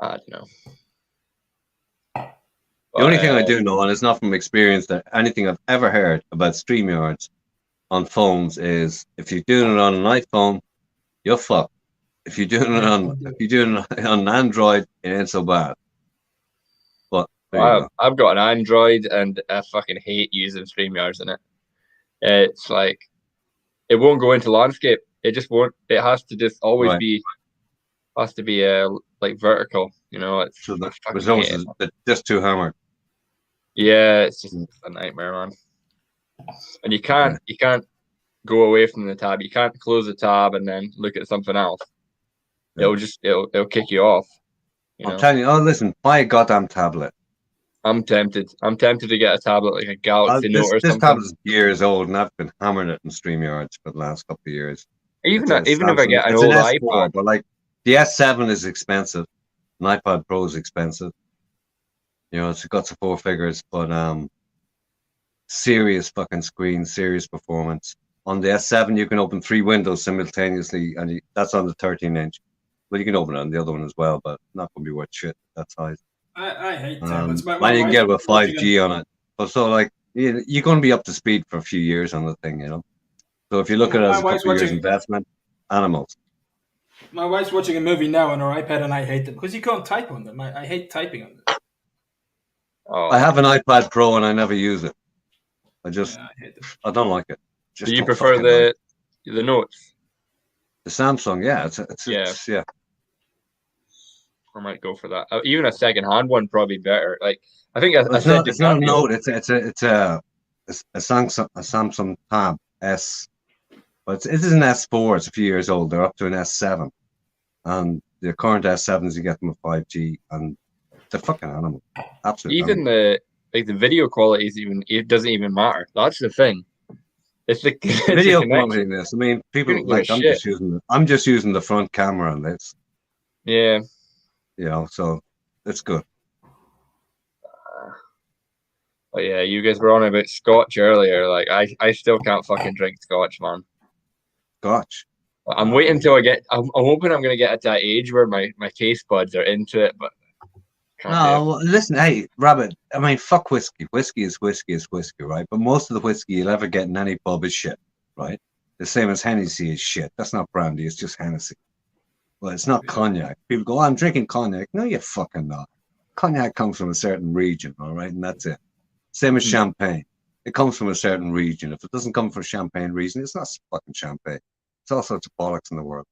I don't know. The only thing I do know, and it's not from experience, that anything I've ever heard about StreamYards on phones is if you're doing it on an iPhone, you're fucked. If you're doing it on an Android, it ain't so bad. But I've got an Android and I fucking hate using StreamYards in it. It's like it won't go into landscape. It just won't. It has to just always be like vertical. You know, it's so the results is just too hammered. Yeah, it's just a nightmare, man. And you can't go away from the tab. You can't close the tab and then look at something else. Yeah. It'll kick you off. I'm telling you, listen, buy a goddamn tablet. I'm tempted to get a tablet like a Galaxy Note or something. This tablet's years old, and I've been hammering it in StreamYards for the last couple of years. Even if I get an old iPad, but like the S7 is expensive, an iPad Pro is expensive. You know, it's got some 4 figures, but serious fucking screen, serious performance. On the S7, you can open 3 windows simultaneously, and that's on the 13-inch. Well, you can open it on the other one as well, but not going to be worth shit that size. I hate tablets. You can get with 5G on it. But so, like, you're going to be up to speed for a few years on the thing, you know. So if you look at it as a couple of years investment, animals. My wife's watching a movie now on her iPad, and I hate them because you can't type on them. I hate typing on them. Oh. I have an iPad Pro and I never use it. I hate them. I don't like it. Do you prefer the Notes? The Samsung, yeah, it's yeah. I might go for that. Even a second-hand one probably better. Like I think it's not a Note. It's a Samsung Tab S, but it is an S4. It's a few years old. They're up to an S7, and the current S7s you get them with 5G, and they're fucking animal. Absolutely. Even the video quality it doesn't even matter. That's the thing. It's the video quality in this. I mean, people like I'm just using the front camera on this. Yeah. You know, so it's good. But yeah, you guys were on about Scotch earlier. Like I still can't fucking drink Scotch, man. Scotch. I'm waiting until I'm hoping I'm gonna get at that age where my taste buds are into it, but no, listen, hey, Rabbit, I mean, fuck whiskey. Whiskey is whiskey, right? But most of the whiskey you'll ever get in any pub is shit, right? The same as Hennessy is shit. That's not brandy, it's just Hennessy. Well, it's not cognac. People go, I'm drinking cognac. No, you fucking not. Cognac comes from a certain region, all right? And that's it. Same as champagne. It comes from a certain region. If it doesn't come from a champagne region, it's not fucking champagne. It's all sorts of bollocks in the world.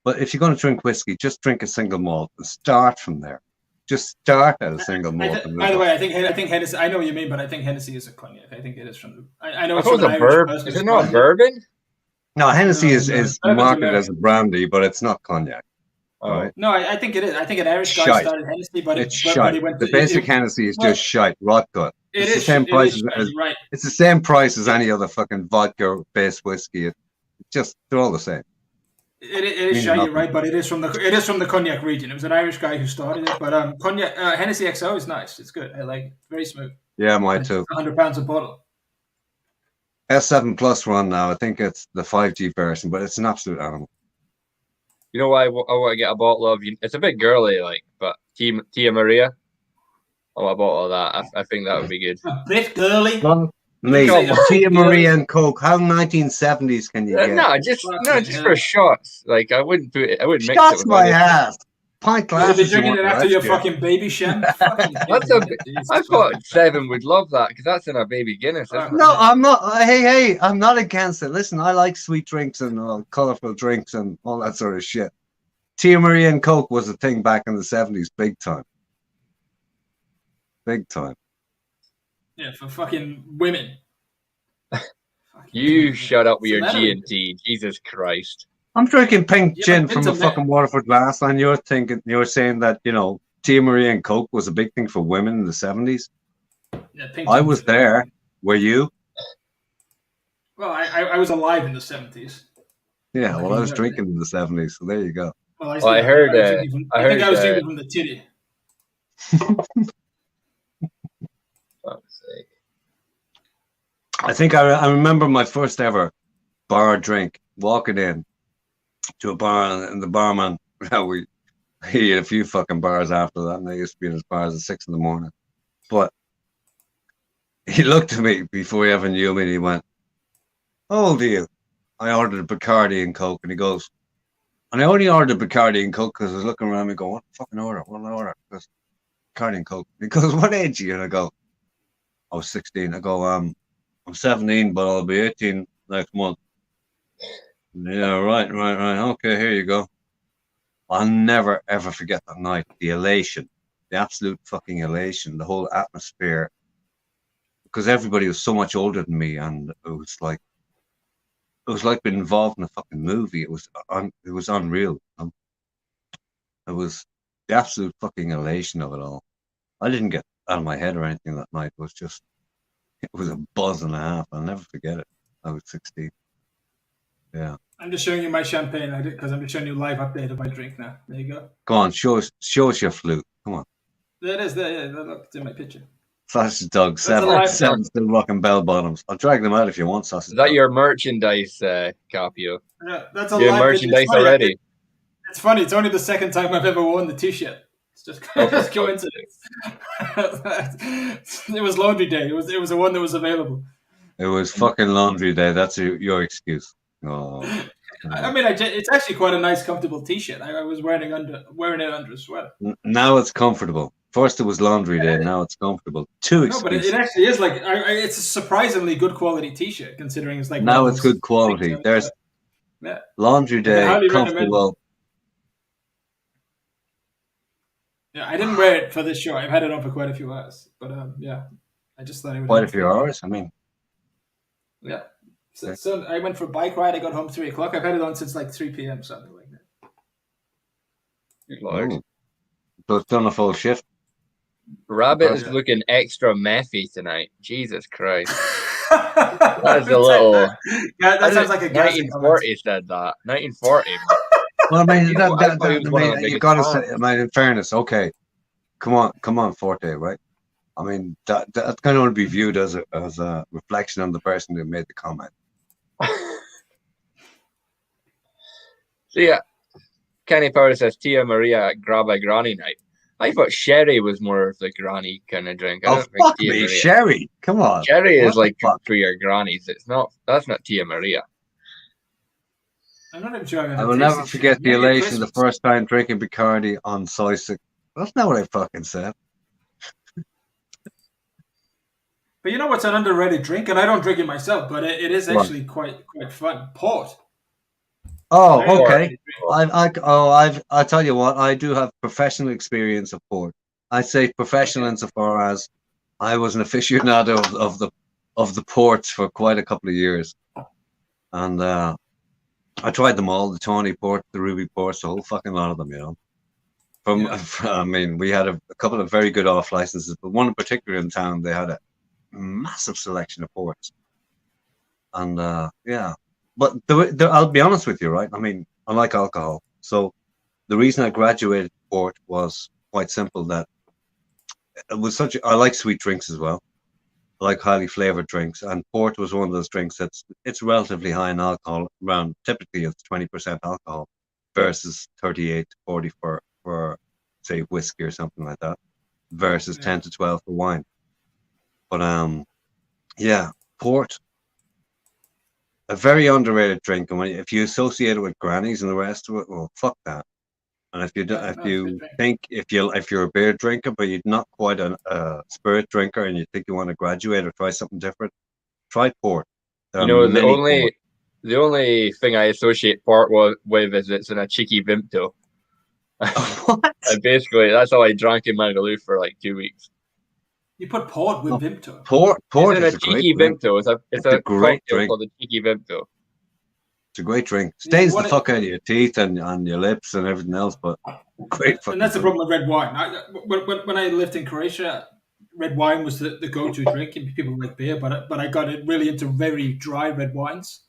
But if you're going to drink whiskey, just drink a single malt and start from there. Just start at a single malt. By the way, I think Hennessy. I know what you mean, but I think Hennessy is a cognac. I think it is from. I know it's from a bourbon. Is it not bourbon? No, Hennessy is marketed as a brandy, but it's not cognac. Oh. Right? No, I think it is. I think an Irish guy started Hennessy, but it's shite. The basic Hennessy is just shite, rot gut. It's the same price It's the same price as any other fucking vodka-based whiskey. They're all the same. It is shaggy, right? But it is from the cognac region. It was an Irish guy who started it. But cognac Hennessy XO is nice. It's good. I like it. Very smooth. Yeah, mine too. £100 a bottle. S7 Plus run now. I think it's the 5G version, but it's an absolute animal. You know why I want to get a bottle of? It's a bit girly, like, but Tia Maria. I want a bottle of that. I think that would be good. A bit girly. Mate, Tia Maria and Coke. How 1970s can you get? No, just for shots. Like I wouldn't mix it. Shots my ass. Pint glasses. You'll be drinking it after your fucking baby sham. I thought Seven would love that because that's in a baby Guinness. No, I'm not. Hey, I'm not against it. Listen, I like sweet drinks and colorful drinks and all that sort of shit. Tia Maria and Coke was a thing back in the 70s, big time. Big time. Yeah, for fucking women. You shut up with your G&T. Jesus Christ. I'm drinking pink gin from a fucking Waterford glass, and you're saying that, Tia Maria and Coke was a big thing for women in the 70s. Yeah, pink I was there. Were you? Well, I was alive in the 70s. Yeah, well, I was drinking in the 70s, so there you go. Well, I heard. I think I was drinking from the titty. I think I remember my first ever bar drink, walking in to a bar, and the barman, he had a few fucking bars after that, and I used to be in his bars at 6 in the morning. But he looked at me before he ever knew me, and he went, "How old are you?" I ordered a Bacardi and Coke, and he goes, and I only ordered a Bacardi and Coke because I was looking around me going, "What fucking order? What did I order?" Because Bacardi and Coke. He goes, "What age are you?" And I go, "I was 16. I go, I'm 17, but I'll be 18 next month." Yeah, right. Okay, here you go. I'll never, ever forget that night. The elation, the absolute fucking elation, the whole atmosphere. Because everybody was so much older than me, and it was like being involved in a fucking movie. It was unreal. It was the absolute fucking elation of it all. I didn't get out of my head or anything that night. It was a buzz and a half. I'll never forget it. I was 16. Yeah. I'm just showing you my champagne because I'm just showing you a live update of my drink now. There you go. Go on, show us your flute. Come on. There it is. There, yeah. Look, it's in my picture. Sausage Dog, seven still rocking bell bottoms. I'll drag them out if you want, Sausage. Is that your merchandise, Capio? Yeah, that's a your merchandise already. It's funny. It's only the second time I've ever worn the T-shirt. It's just coincidence. It was laundry day. It was the one that was available. It was fucking laundry day. That's your excuse. Oh. I mean, it's actually quite a nice, comfortable T-shirt. I was wearing it under a sweater. Now it's comfortable. First it was laundry day. Now it's comfortable. Two excuses. No, but it actually is like it's a surprisingly good quality T-shirt considering it's like now it's good quality. There's laundry day, comfortable. Yeah, I didn't wear it for this show. I've had it on for quite a few hours, but yeah, I just thought it would. Quite a few hours. I mean, yeah. So I went for a bike ride. I got home 3 o'clock. I've had it on since like 3 p.m. something like that. Good Lord. So it's done a full shift. Rabbit is looking extra methy tonight. Jesus Christ. That's a little. Yeah, that sounds like a 1940 said that. 1940. Well, I mean, you gotta say. I mean, in fairness, okay, come on, Forte, right? I mean, that can only be viewed as a reflection on the person who made the comment. So yeah, Kenny Powder says Tia Maria grab a granny night. I thought sherry was more of the granny kind of drink. Oh, fuck me, sherry! Come on, sherry is like for your grannies. It's not. That's not Tia Maria. I'm not even sure. I will never forget the elation the first time drinking Bacardi on soy sick. That's not what I fucking said. But you know what's an underrated drink, and I don't drink it myself, but it is actually quite fun. Port. Oh, okay. I tell you what, I do have professional experience of port. I say professional insofar as I was an aficionado of the ports for quite a couple of years, and I tried them all: the Tawny Port, the Ruby Ports, the whole fucking lot of them. You know, I mean, we had a couple of very good off licenses, but one in particular in town, they had a massive selection of ports, and yeah. But I'll be honest with you, right? I mean, I like alcohol. So the reason I graduated port was quite simple. That it was I like sweet drinks as well. I like highly flavored drinks, and port was one of those drinks it's relatively high in alcohol. Around typically it's 20% alcohol versus 38 to 40 for say whiskey or something like that, versus 10 to 12 for wine. But yeah, port, a very underrated drink, and if you associate it with grannies and the rest of it, well, fuck that. And if you if you're a beer drinker but you're not quite a spirit drinker and you think you want to graduate or try something different, try port. You know, the only thing I associate port with is it's in a cheeky Vimto. What? And basically, that's all I drank in Magaluf for like 2 weeks. You put port with Vimto. Port is a cheeky Vimto. It's a great drink called the cheeky Vimto. It's a great drink. Stains the fuck out of your teeth and your lips and everything else, but great. And that's the problem with red wine. When I lived in Croatia, red wine was the go-to drink, and people like beer. But I got really into very dry red wines,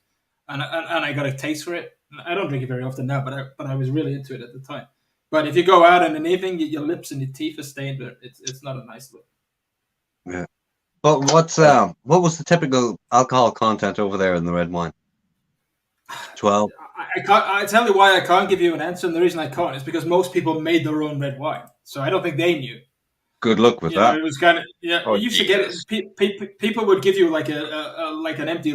and I got a taste for it. I don't drink it very often now, but I was really into it at the time. But if you go out in an evening, your lips and your teeth are stained. But it's not a nice look. Yeah. But what was the typical alcohol content over there in the red wine? 12. I tell you why I can't give you an answer, and the reason I can't is because most people made their own red wine, so I don't think they knew. Good luck with that. It was kind of you used to get it. People would give you like an empty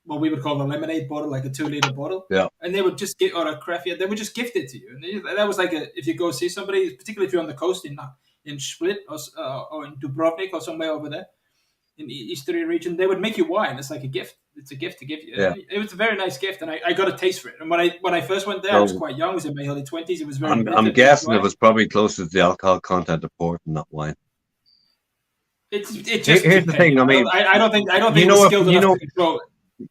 what we would call a lemonade bottle, like a 2-liter bottle, and they would just get or a craft. They would just gift it to you, and that was like if you go see somebody, particularly if you're on the coast in Split or in Dubrovnik or somewhere over there in the Eastern region, they would make you wine. It's like a gift. It's a gift to give you. Yeah. It was a very nice gift, and I got a taste for it. And when I first went there, I was quite young. I was in my early 20s. It was very. I'm guessing it was probably closer to the alcohol content of port and not wine. It's just here's the thing. I mean, I don't think it's skilled enough to control it.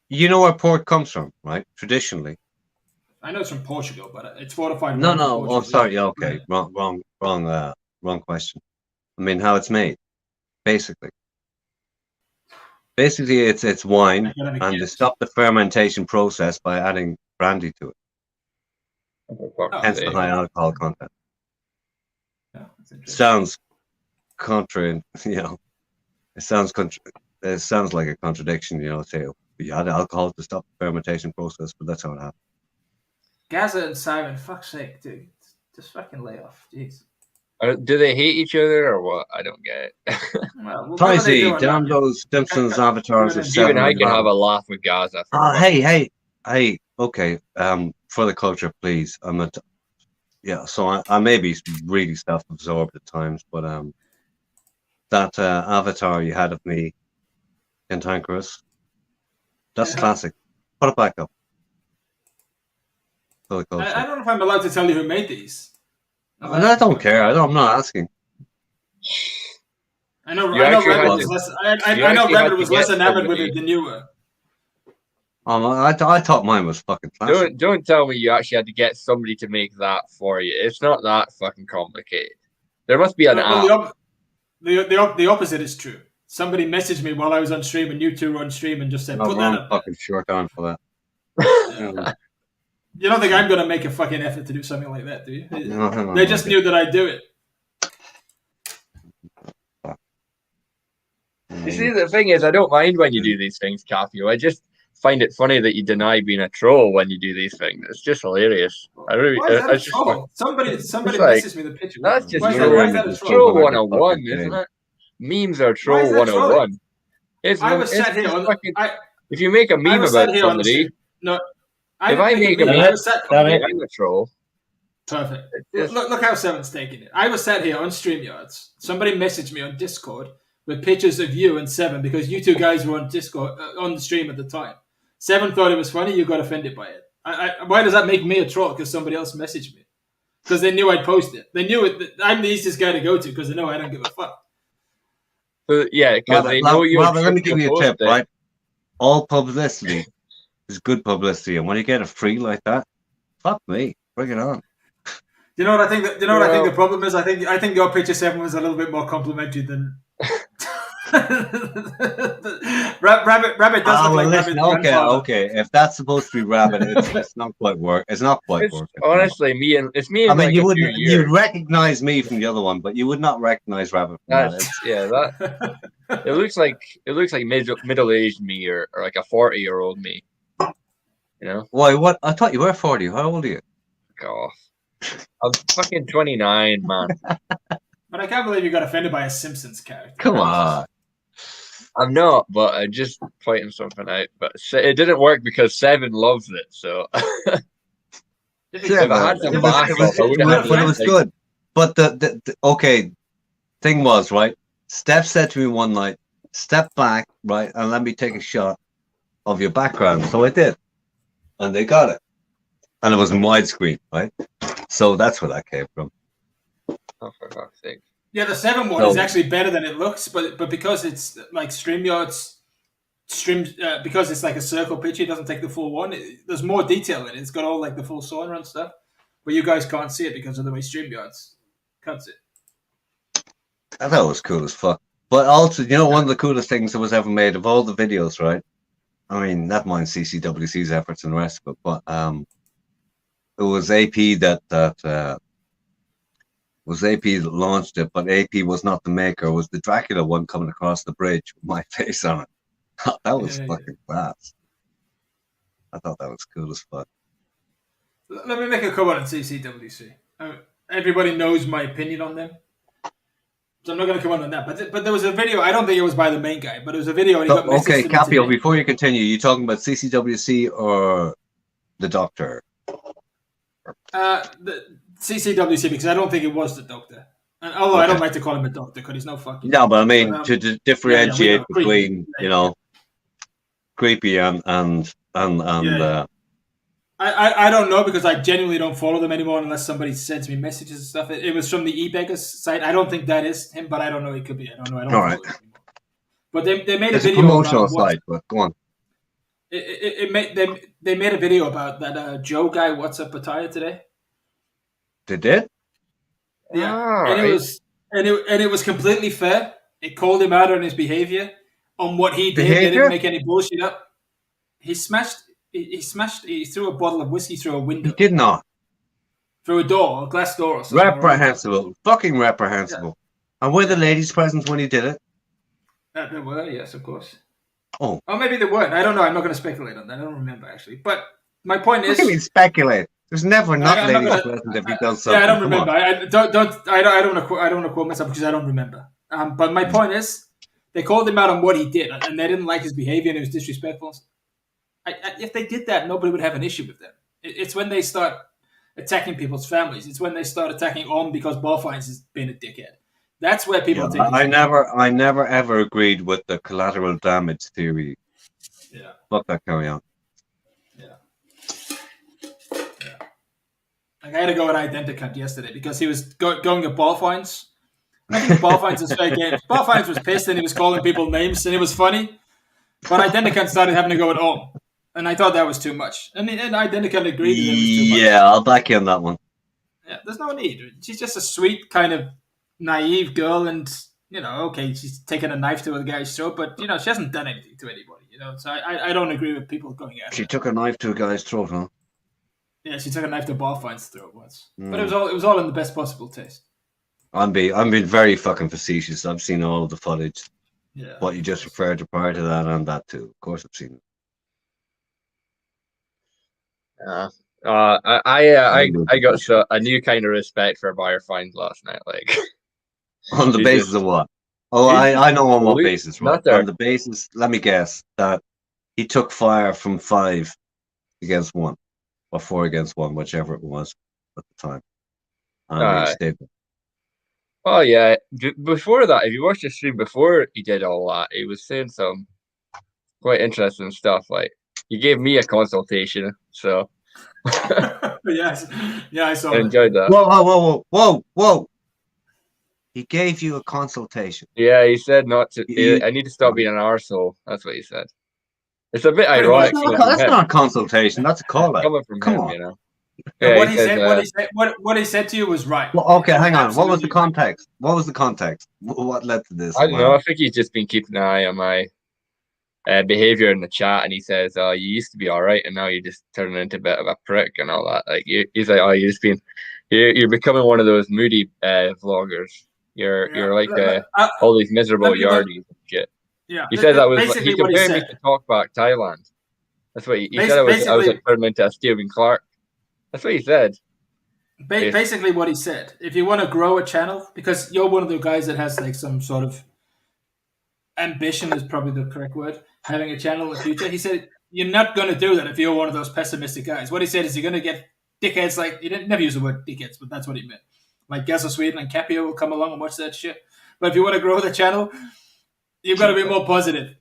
You know where port comes from, right? Traditionally. I know it's from Portugal, but it's fortified. No. Oh, sorry. Yeah, okay. Wrong question. I mean, how it's made, basically. Basically, it's wine, and they stop the fermentation process by adding brandy to it. Hence the high alcohol content. Yeah, sounds contrary, it sounds like a contradiction, say you add alcohol to stop the fermentation process, but that's how it happens. Gaza and Simon, fuck's sake, dude, just fucking lay off, jeez. Do they hate each other or what? I don't get it. Pricey, damn those Simpsons avatars of even I can have a laugh with Gaza. Hey, okay. For the culture, please. So I may be really self-absorbed at times, but that avatar you had of me, cantankerous, that's classic. Put it back up. For the culture. I don't know if I'm allowed to tell you who made these. I don't care. I'm not asking. I know Rabbit was less enamored with it than you were. I thought mine was fucking classic. Don't tell me you actually had to get somebody to make that for you. It's not that fucking complicated. There must be an app. The opposite is true. Somebody messaged me while I was on stream, and you two were on stream, and just said, "Put that up." Fucking short on for that. You don't think I'm going to make a fucking effort to do something like that, do you? No, they just knew that I'd do it. You see, the thing is, I don't mind when you do these things, Cathy. I just find it funny that you deny being a troll when you do these things. It's just hilarious. Why is that a troll? Somebody messaged me the picture. That's just troll 101, isn't it? Memes are troll 101. I was sat here. If you make a meme about somebody... If I make a meme, I'm a troll. Perfect. Look how Seven's taking it. I was sat here on StreamYards. Somebody messaged me on Discord with pictures of you and Seven because you two guys were on Discord on the stream at the time. Seven thought it was funny. You got offended by it. Why does that make me a troll? Because somebody else messaged me. Because they knew I'd post it. They knew it. I'm the easiest guy to go to because they know I don't give a fuck. Yeah, because they know you're. Let me give you a tip, right? All publicity is good publicity, and when you get a free like that, fuck me, bring it on. You know what I think? I think the problem is. I think your picture 7 was a little bit more complimentary than. Rabbit does look like listen, Rabbit's okay. If that's supposed to be Rabbit, it's not quite work. It's not quite working. Honestly, me and I mean, like you wouldn't. You'd recognize me from the other one, but you would not recognize Rabbit from that. It looks like middle-aged me or like a 40-year-old me. You know? Why? What? I thought you were 40. How old are you? God, I'm fucking 29, man. But I can't believe you got offended by a Simpsons character. Come on. I'm not, but I'm just pointing something out. But it didn't work because Seven loves it. So if I had some backup, I would have. But it was good. But the thing was, right? Steph said to me one night, "Step back, right, and let me take a shot of your background." So I did, and they got it, and it was in widescreen, right? So that's where that came from. Oh, for fuck's sake. Yeah, the 7 one is actually better than it looks, but because it's like StreamYard's because it's like a circle picture, it doesn't take the full one. There's more detail in it. It's got all like the full sauna and stuff, but you guys can't see it because of the way StreamYard's cuts it. I thought it was cool as fuck. But also, you know, one of the coolest things that was ever made of all the videos, right? I mean, not mind CCWC's efforts and the rest of it, but it was AP that launched it, but AP was not the maker. It was the Dracula one coming across the bridge with my face on it. That was fucking class. I thought that was cool as fuck. Let me make a comment on CCWC. Everybody knows my opinion on them, so I'm not going to comment on that. But there was a video. I don't think it was by the main guy, but it was a video. And he got okay, Capio, before you continue, you talking about CCWC or the Doctor? The CCWC, because I don't think it was the Doctor. And although I don't like to call him a doctor because he's no fucking. No, but I mean to differentiate between creepy and I don't know because I genuinely don't follow them anymore unless somebody sends me messages and stuff. It was from the eBeggars site. I don't think that is him, but I don't know. It could be. I don't know. I don't follow it anymore. But they made a video. It's a promotional site, but go on. They made a video about that Joe guy. What's up, attire today? They did. Yeah, and it was completely fair. It called him out on his behavior, on what he did. They didn't make any bullshit up. He threw a bottle of whiskey through a window. He did not. Through a glass door or something. Reprehensible. Fucking reprehensible. Yeah. And were the ladies present when he did it? There were, yes, of course. Oh, maybe they weren't. I don't know. I'm not going to speculate on that. I don't remember, actually. But my point is... What do you mean speculate? There's never ladies present if he does something. Yeah, I don't remember. I don't want to quote myself because I don't remember. But my point is, they called him out on what he did, and they didn't like his behavior, and it was disrespectful. If they did that, nobody would have an issue with them. It's when they start attacking people's families. It's when they start attacking Om because Barfines has been a dickhead. That's where people take it. I never ever agreed with the collateral damage theory. Yeah. Let that carry on. Yeah. Like I had to go with Identicut yesterday because he was going at Barfines. I think Barfines is fair game. Barfines was pissed and he was calling people names and it was funny. But Identicut started having to go at Om. And I thought that was too much. And Identicut agreed that it was too much. Yeah, I'll back you on that one. Yeah, there's no need. She's just a sweet kind of naive girl and, okay, she's taken a knife to a guy's throat, but, she hasn't done anything to anybody, So I don't agree with people going at her. She took a knife to a guy's throat, huh? Yeah, she took a knife to Barfine's throat once. But it was all in the best possible taste. I'm being very fucking facetious. I've seen all of the footage. Yeah. What you just referred to prior to that and that too. Of course I've seen it. I got a new kind of respect for Barfines last night, like on the basis of what? Oh, I know on what basis, right? On the basis, let me guess, that he took fire from 5 against 1 or 4 against 1, whichever it was at the time. And he stayed there. Oh yeah, before that, if you watched the stream before he did all that, he was saying some quite interesting stuff. Like he gave me a consultation, so yes, yeah, I saw. I enjoyed that. Whoa! He gave you a consultation. Yeah, he said not to. I need to stop being an arsehole. That's what he said. It's a bit ironic. That's not a consultation. That's a call out. Come on. Yeah, what he said to you was right. Well, okay, hang on. What was the context? What led to this? I don't know. I think he's just been keeping an eye on my behavior in the chat, and he says, "Oh, you used to be all right, and now you're just turning into a bit of a prick and all that." Like he's like, "Oh, you're becoming one of those moody vloggers. You're like all these miserable yardies and shit." Yeah, he said that was basically he compared me to Talkback Thailand. That's what he said. I was like turning into a Stephen Clark. That's what he said. Basically, what he said. If you want to grow a channel, because you're one of the guys that has like some sort of ambition, is probably the correct word, having a channel in the future. He said you're not going to do that if you're one of those pessimistic guys. What he said is you're going to get dickheads like, he didn't never use the word dickheads, but that's what he meant. Like Gas of Sweden and Capio will come along and watch that shit. But if you want to grow the channel, you've got to be more positive.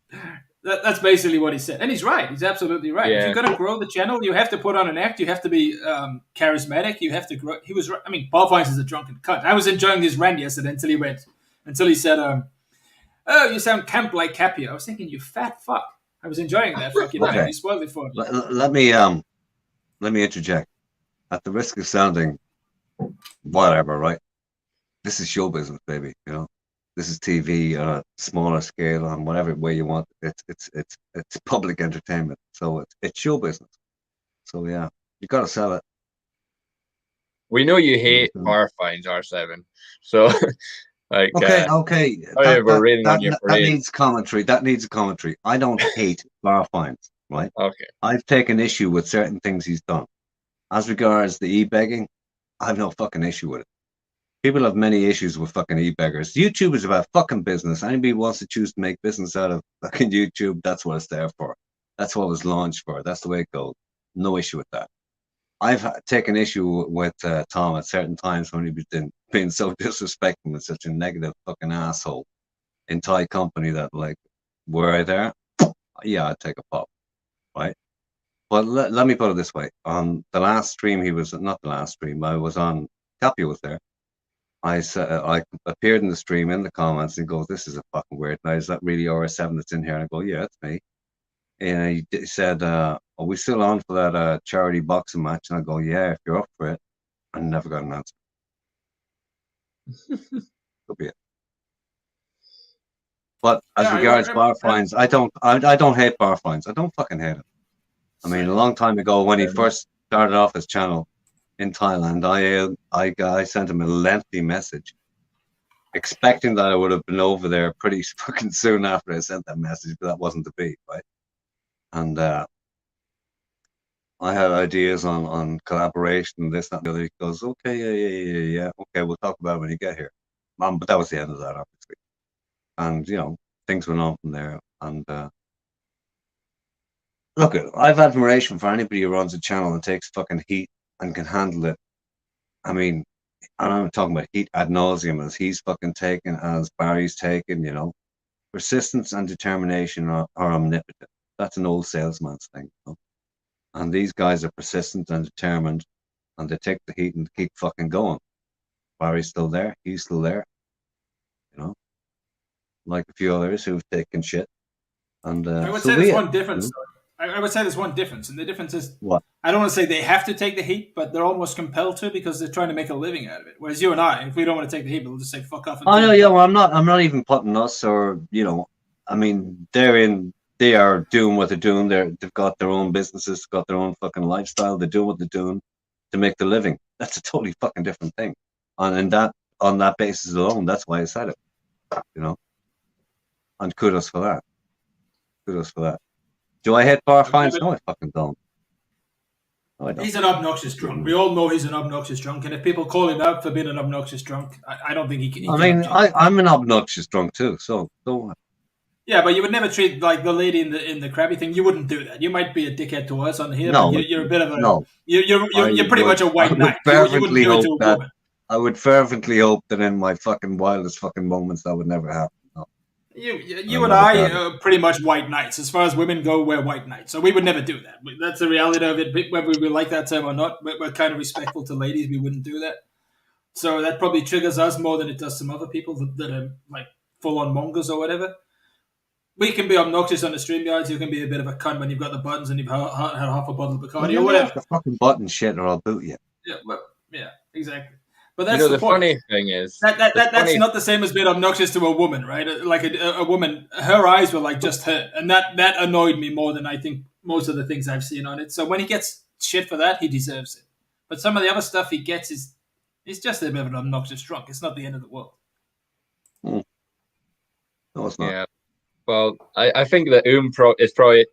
That's basically what he said. And he's right. He's absolutely right. Yeah. If you're going to grow the channel, you have to put on an act. You have to be charismatic. You have to grow. He was right. I mean, Paul Vines is a drunken cunt. I was enjoying his rant yesterday until he said, "Oh, you sound camp like Capio." I was thinking, you fat fuck. I was enjoying that fucking rant. You spoiled it for me. Let me interject. At the risk of sounding whatever, right? This is show business, baby. You know, this is TV on a smaller scale, on whatever way you want. It's public entertainment, so it's show business. So yeah, you gotta sell it. We know you hate bar fines, R7. So like, okay. That needs commentary. That needs a commentary. I don't hate bar fines, right? Okay. I've taken issue with certain things he's done. As regards the e-begging, I have no fucking issue with it. People have many issues with fucking e-beggars. YouTube is about fucking business. Anybody wants to choose to make business out of fucking YouTube, that's what it's there for. That's what it was launched for. That's the way it goes. No issue with that. I've taken issue with Tom at certain times when he was being so disrespectful and such a negative fucking asshole in Thai company that, like, were I there? Yeah, I'd take a pop, right? But let me put it this way. On the last stream, not the last stream, I was on, Capio was there. I said, I appeared in the stream in the comments and he goes, "This is a fucking weird night. Is that really RS7 that's in here?" And I go, "Yeah, it's me." And he said, "Are we still on for that charity boxing match?" And I go, "Yeah, if you're up for it." I never got an answer. Could be it. But as regards bar fines, I don't hate bar fines. I don't fucking hate it. I mean, a long time ago when he first started off his channel in Thailand, I sent him a lengthy message expecting that I would have been over there pretty fucking soon after I sent that message, but that wasn't to be, right? And I had ideas on collaboration, this, that, and the other. He goes, "Okay, yeah, okay, we'll talk about it when you get here." But that was the end of that, obviously. And, you know, things went on from there. And look, I've admiration for anybody who runs a channel and takes fucking heat and can handle it. I mean, and I'm talking about heat ad nauseum, as he's fucking taken, as Barry's taken, you know. Persistence and determination are omnipotent. That's an old salesman's thing, you know? And these guys are persistent and determined, and they take the heat and keep fucking going. Barry's still there. He's still there. You know, like a few others who've taken shit. And I would say there's one difference. I would say there's one difference, and the difference is what? I don't want to say they have to take the heat, but they're almost compelled to because they're trying to make a living out of it. Whereas you and I, if we don't want to take the heat, we'll just say fuck off. Oh no, yeah, well, I'm not even putting us, or, you know, I mean, they are doing what they're doing. They've got their own businesses, got their own fucking lifestyle. They're doing what they're doing to make the living. That's a totally fucking different thing. On that basis alone, that's why I said it. You know, and kudos for that. Kudos for that. Do I hate bar fines? No, I fucking don't. No, I don't. He's an obnoxious drunk. We all know he's an obnoxious drunk, and if people call him out for being an obnoxious drunk, I don't think he can. I'm an obnoxious drunk too. So don't. Yeah, but you would never treat like the lady in the crabby thing. You wouldn't do that. You might be a dickhead to us on here. No, but you're a bit of a no. You're pretty much a white knight. You wouldn't do it to a woman. I would fervently hope that in my fucking wildest fucking moments that would never happen. No. You and I are pretty much white knights. As far as women go, we're white knights. So we would never do that. That's the reality of it. Whether we like that term or not, we're kind of respectful to ladies. We wouldn't do that. So that probably triggers us more than it does some other people that are like full-on mongers or whatever. We can be obnoxious on the StreamYards. You can be a bit of a cunt when you've got the buttons and you've had half a bottle of Bacardi or whatever. The fucking button shit or I'll boot you. Yeah, well, yeah, exactly. But that's the funny thing is that's not the same as being obnoxious to a woman, right? Like a woman, her eyes were like just her, and that annoyed me more than I think most of the things I've seen on it. So when he gets shit for that, he deserves it. But some of the other stuff he gets is just a bit of an obnoxious drunk. It's not the end of the world. No, it's not. Yeah. Well, I think that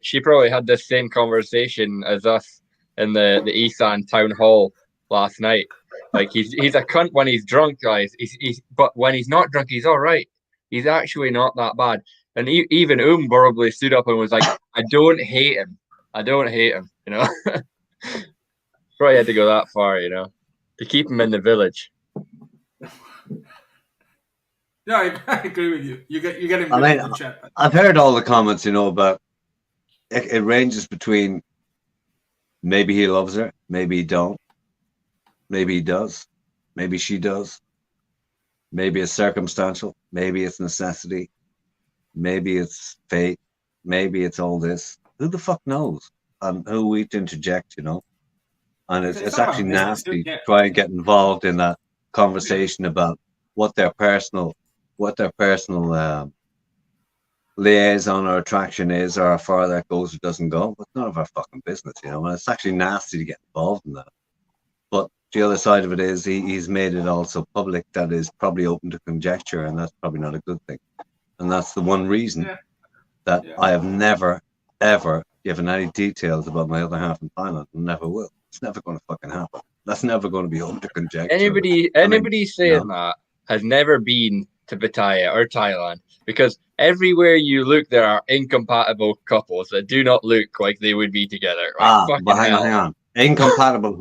she probably had this same conversation as us in the Isan town hall last night. Like he's a cunt when he's drunk, guys. But when he's not drunk, he's all right. He's actually not that bad. And even probably stood up and was like, "I don't hate him. I don't hate him." You know, probably had to go that far, you know, to keep him in the village. Yeah, I agree with you. You get him. I mean, I've heard all the comments, you know, about it ranges between maybe he loves her, maybe he don't, maybe he does, maybe she does, maybe it's circumstantial, maybe it's necessity, maybe it's fate, maybe it's all this. Who the fuck knows? And who we to interject, you know? And it's actually nasty to try and get involved in that conversation about what their personal liaison or attraction is, or how far that goes or doesn't go. But none of our fucking business, you know. And it's actually nasty to get involved in that. But the other side of it is he's made it also public that is probably open to conjecture, and that's probably not a good thing. And that's the one reason that I have never, ever given any details about my other half in Thailand, and never will. It's never going to fucking happen. That's never going to be open to conjecture. Anybody saying that has never been to Pattaya or Thailand, because everywhere you look, there are incompatible couples that do not look like they would be together. Like, but hang on. Incompatible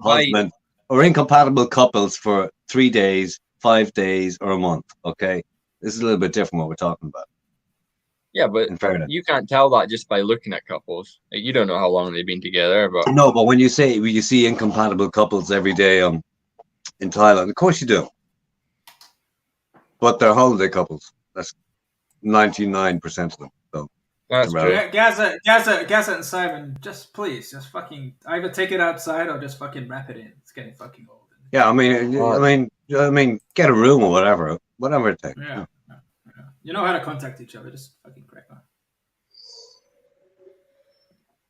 husband or incompatible couples for 3 days, 5 days, or a month. Okay, this is a little bit different what we're talking about. Yeah, but you can't tell that just by looking at couples. Like, you don't know how long they've been together. But no, but when you see incompatible couples every day in Thailand, of course you do. But they're holiday couples. That's 99% of them. So that's true. Gaza and Simon, just fucking either take it outside or just fucking wrap it in. It's getting fucking old. Yeah, I mean, get a room or whatever it takes. Yeah. You know how to contact each other. Just fucking crack on.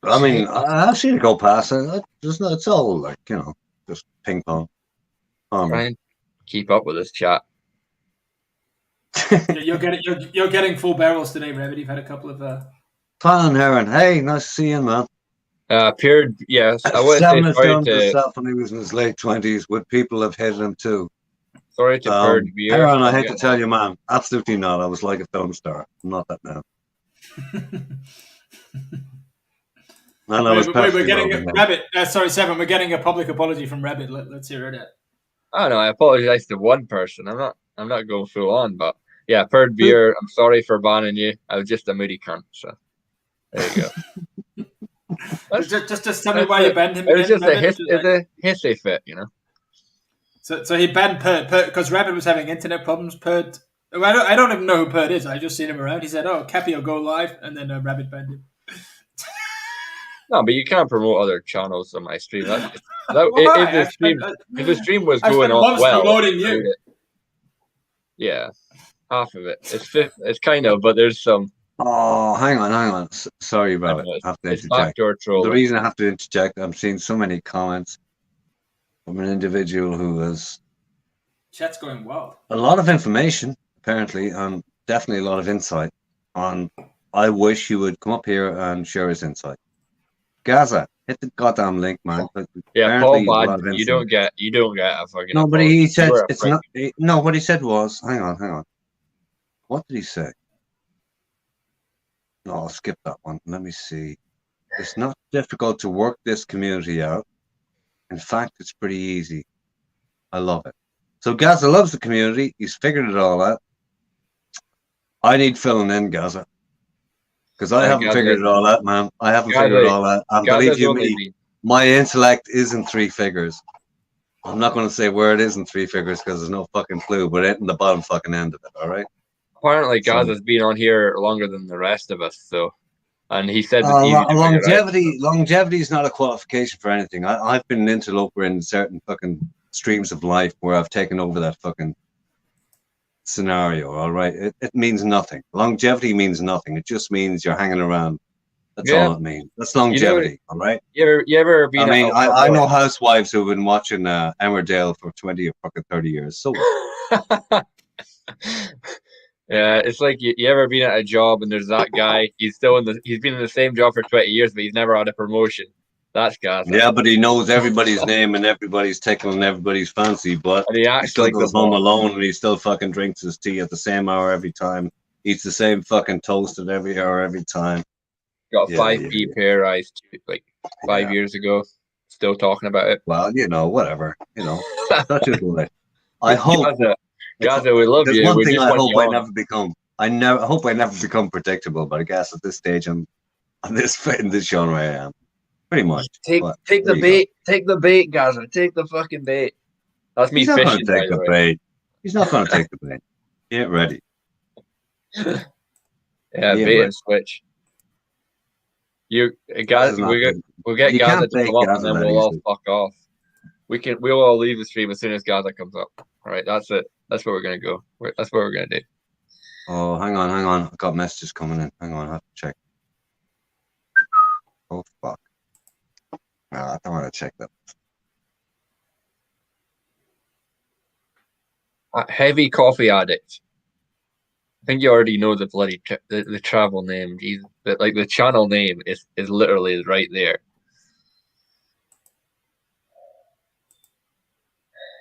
I mean, I've seen it go past. It's all like, you know, just ping pong. Try and keep up with this chat. You're getting full barrels today, Rabbit. You've had a couple of Thailand Heron. Hey, nice to see you, man. Appeared, yes. I would say sorry to himself when he was in his late 20s. Would people have hated him too? Sorry to Bird Beer. Heron, I hate to tell you, man. Absolutely not. I was like a film star. I'm not that now. We're getting Rabbit. Sorry, Seven. We're getting a public apology from Rabbit. Let's hear it out. Oh no, I apologize to one person. I'm not going full on, but yeah, Bird Beer. I'm sorry for banning you. I was just a moody cunt. So there you go. just tell me why you banned him. It was just a hissy fit, you know. So he banned Perd because Rabbit was having internet problems. Perd, I don't even know who Perd is. I just seen him around. He said, "Oh, Cappy will go live," and then Rabbit banned him. No, but you can't promote other channels on my stream. If the stream was going on well, promoting you. Yeah, half of it. It's kind of, but there's some. Oh, hang on. Sorry about it. I have to interject. The reason I have to interject, I'm seeing so many comments from an individual who has chat's going wild. A lot of information, apparently, and definitely a lot of insight. I wish he would come up here and share his insight. Gaza, hit the goddamn link, man. Yeah, Paul Bad, you don't get a fucking. No, but he said it's not. No, what he said was, hang on. What did he say? No, I'll skip that one. Let me see. It's not difficult to work this community out. In fact, it's pretty easy. I love it. So Gaza loves the community. He's figured it all out. I need filling in, Gaza. Because I haven't figured it all out, man. I haven't figured it all out. And believe you me, my intellect is in 3 figures. I'm not going to say where it is in 3 figures because there's no fucking clue, but it's in the bottom fucking end of it, all right? Apparently, Gaza's been on here longer than the rest of us, so. And he said that longevity is not a qualification for anything. I've been an interloper in certain fucking streams of life where I've taken over that fucking scenario. All right, it means nothing. Longevity means nothing. It just means you're hanging around. That's all it means. That's longevity. All right. You ever been? I mean, I know housewives who've been watching Emmerdale for 20 or fucking 30 years. So. Yeah, it's like you ever been at a job and there's that guy. He's been in the same job for 20 years, but he's never had a promotion. That's Gaza. Yeah, but he knows everybody's name and everybody's tickling everybody's fancy. But and he still like goes home alone, and he still fucking drinks his tea at the same hour every time. Eats the same fucking toast at every hour every time. Got a 5p pay rise like 5 years ago. Still talking about it. Well, whatever. That's just life. I hope. Gaza, we love you. There's one thing I hope I hope I never become predictable. But I guess at this stage, in this genre, I am. Pretty much. Take the bait. Take the bait, Gaza. Take the fucking bait. That's me fishing. He's not going to take the bait. He's not going to take the bait. Get ready. Yeah, bait and switch. We'll get Gaza to come up, and then we'll all fuck off. We'll all leave the stream as soon as Gaza comes up. All right, that's it. That's where we're gonna go. That's what we're gonna do. Oh, hang on. I've got messages coming in. Hang on, I have to check. Oh fuck. No, I don't want to check that. Heavy coffee addict. I think you already know the bloody the travel name, Jesus. But like the channel name is literally right there.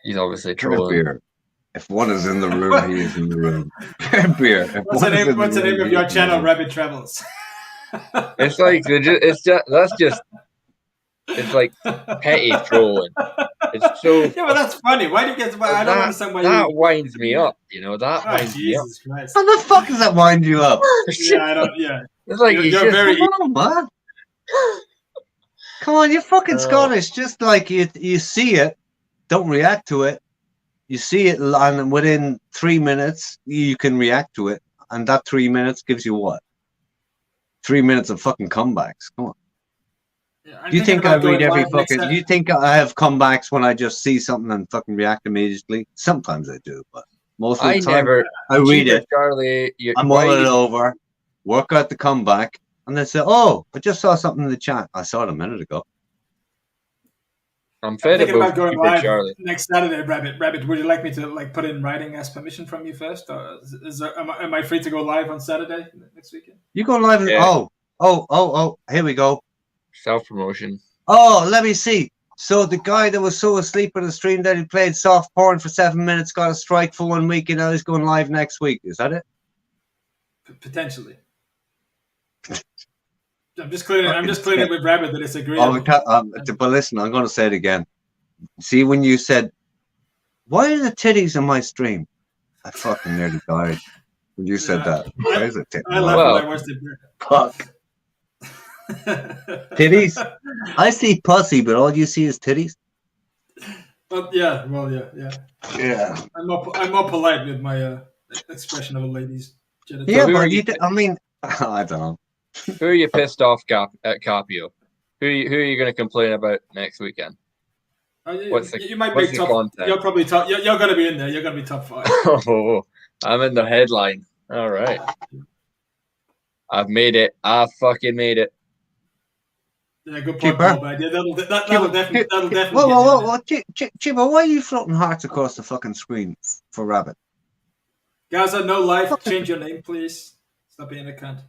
He's obviously trolling. If one is in the room, he is in the room. Beer. What's the name of your channel? Rabbit Travels. It's like it's like petty trolling. It's so. Yeah, but that's funny. Why do you get? I don't understand why that winds me up. That winds me up. Christ. How the fuck does that wind you up? Yeah, I don't. Yeah, it's like you're very. Come on, man. Come on, you're fucking Scottish. Just like you see it, don't react to it. You see it, and within 3 minutes, you can react to it. And that 3 minutes gives you what? 3 minutes of fucking comebacks. Come on. Yeah, do you think I read every fucking... Do you think I have comebacks when I just see something and fucking react immediately? Sometimes I do, but most of the time, I read it. Charlie, I mull it over, work out the comeback, and then say, oh, I just saw something in the chat. I saw it a minute ago. I'm thinking about going live Charlie. Next Saturday, Rabbit. Would you like me to put in writing as permission from you first, or am I free to go live on Saturday next weekend? You go live? Yeah. Oh! Here we go. Self-promotion. Oh, let me see. So the guy that was so asleep on the stream that he played soft porn for 7 minutes got a strike for 1 week, and now he's going live next week. Is that it? Potentially. I'm just clearing with Rabbit that it's agreeable. But listen, I'm going to say it again. See, when you said, why are the titties in my stream? I fucking nearly died when you said that. Why is it titties? I love when I watched it. Fuck. Titties? I see pussy, but all you see is titties? Yeah. Yeah. I'm more polite with my expression of a lady's genital. Yeah, but I mean, I don't know. Who are you pissed off at Capio? Who are you going to complain about next weekend? You might be top. Content? You're probably top. You're going to be in there. You're going to be top 5. Oh, I'm in the headline. All right. I've made it. I fucking made it. Yeah, good point, Paul, but yeah, that'll definitely. Whoa, Chiba, why are you floating hearts across the fucking screen for Rabbit? Gaza, no life. Change your name, please. Stop being a cunt.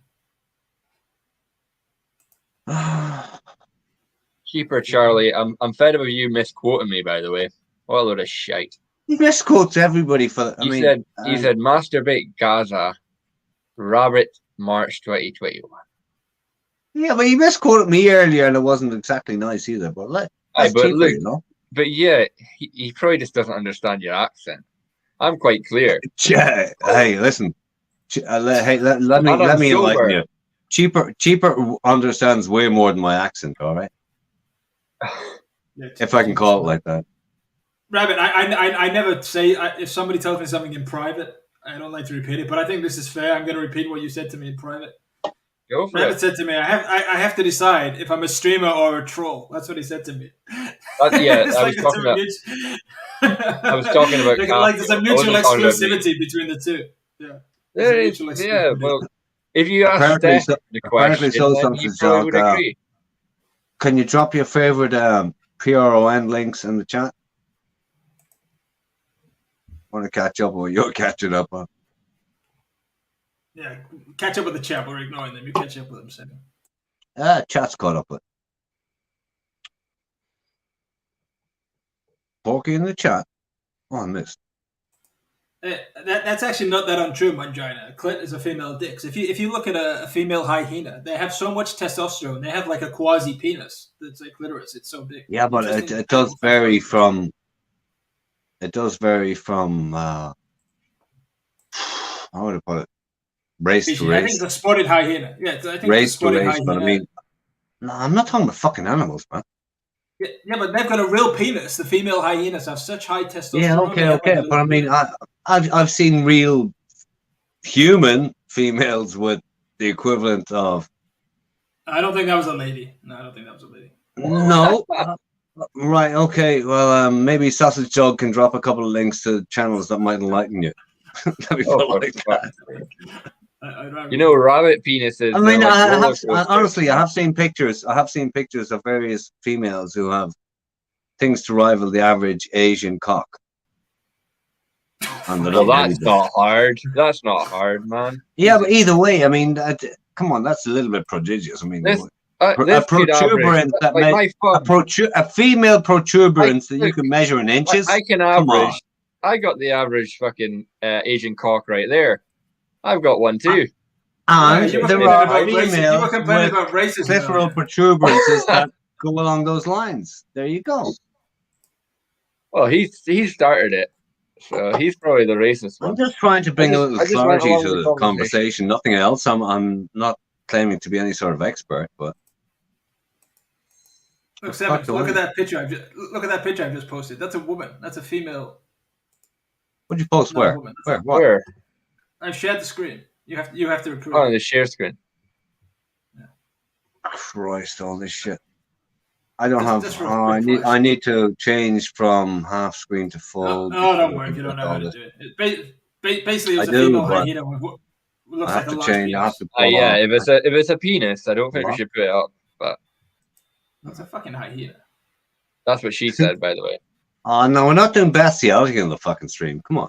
Keeper Charlie, I'm fed up with you misquoting me, by the way. What a load of shite. He misquotes everybody for he said masturbate Gaza, Rabbit, March 2021. Yeah, but he misquoted me earlier and it wasn't exactly nice either. But look, but yeah, he probably just doesn't understand your accent. I'm quite clear. Hey, listen. Let me enlighten you. Cheaper understands way more than my accent, all right? If I can call it like that. Rabbit, I never say, if somebody tells me something in private, I don't like to repeat it, but I think this is fair. I'm going to repeat what you said to me in private. Go for Rabbit it. said to me, I have to decide if I'm a streamer or a troll. That's what he said to me. Yeah, I was talking about... I was talking about like there's a mutual exclusivity between the two. Yeah. There is, yeah. Well, if you ask Steph the question, then he probably would agree. Can you drop your favorite PRON links in the chat? I want to catch up with what you're catching up on. Yeah, catch up with the chat. We're ignoring them. You catch up with them second. Chat's caught up with. Porky in the chat. Oh, I missed. That's actually not that untrue, Mangina. Clit is a female dick. So if you look at a female hyena, they have so much testosterone. They have like a quasi penis that's like clitoris. It's so big. Yeah, but it does vary from. It does vary from. How would I put it? Race to race. I think the spotted hyena. Yeah, I think race the spotted to race. hyena. But I mean, no, I'm not talking about fucking animals, man. Yeah, but they've got a real penis. The female hyenas have such high testosterone. Yeah, okay. But I mean, I've seen real human females with the equivalent of. I don't think that was a lady. No, I don't think that was a lady. No. Right. Okay. Well, maybe Sausage Dog can drop a couple of links to channels that might enlighten you. You know, rabbit penises. I mean, honestly, I have seen pictures. I have seen pictures of various females who have things to rival the average Asian cock. Well, that's not hard. That's not hard, man. Yeah, but either way, I mean, come on, that's a little bit prodigious. I mean, a protuberance a female protuberance that you can measure in inches. I can average. I got the average fucking Asian cock right there. I've got one too. And there are females with clitoral protuberances that go along those lines. There you go. Well, he started it, so he's probably the racist one. I'm just trying to bring a little clarity to the conversation. Nothing else. I'm not claiming to be any sort of expert, but. Look, Seven, look at that picture. I've just posted. That's a woman. That's a female. What'd you post? Where? Where? I've shared the screen. You have to approve. Oh, the share screen. Yeah. Christ, all this shit. I don't have. I need to change from half screen to full. No, don't worry if you don't know how to do it. Basically, it was a female hyena. Looks like a large penis. Yeah, if it's a penis, I don't think we should put it up. But that's a fucking hyena. That's what she said, by the way. Oh no, we're not doing bestiality on the fucking stream. Come on,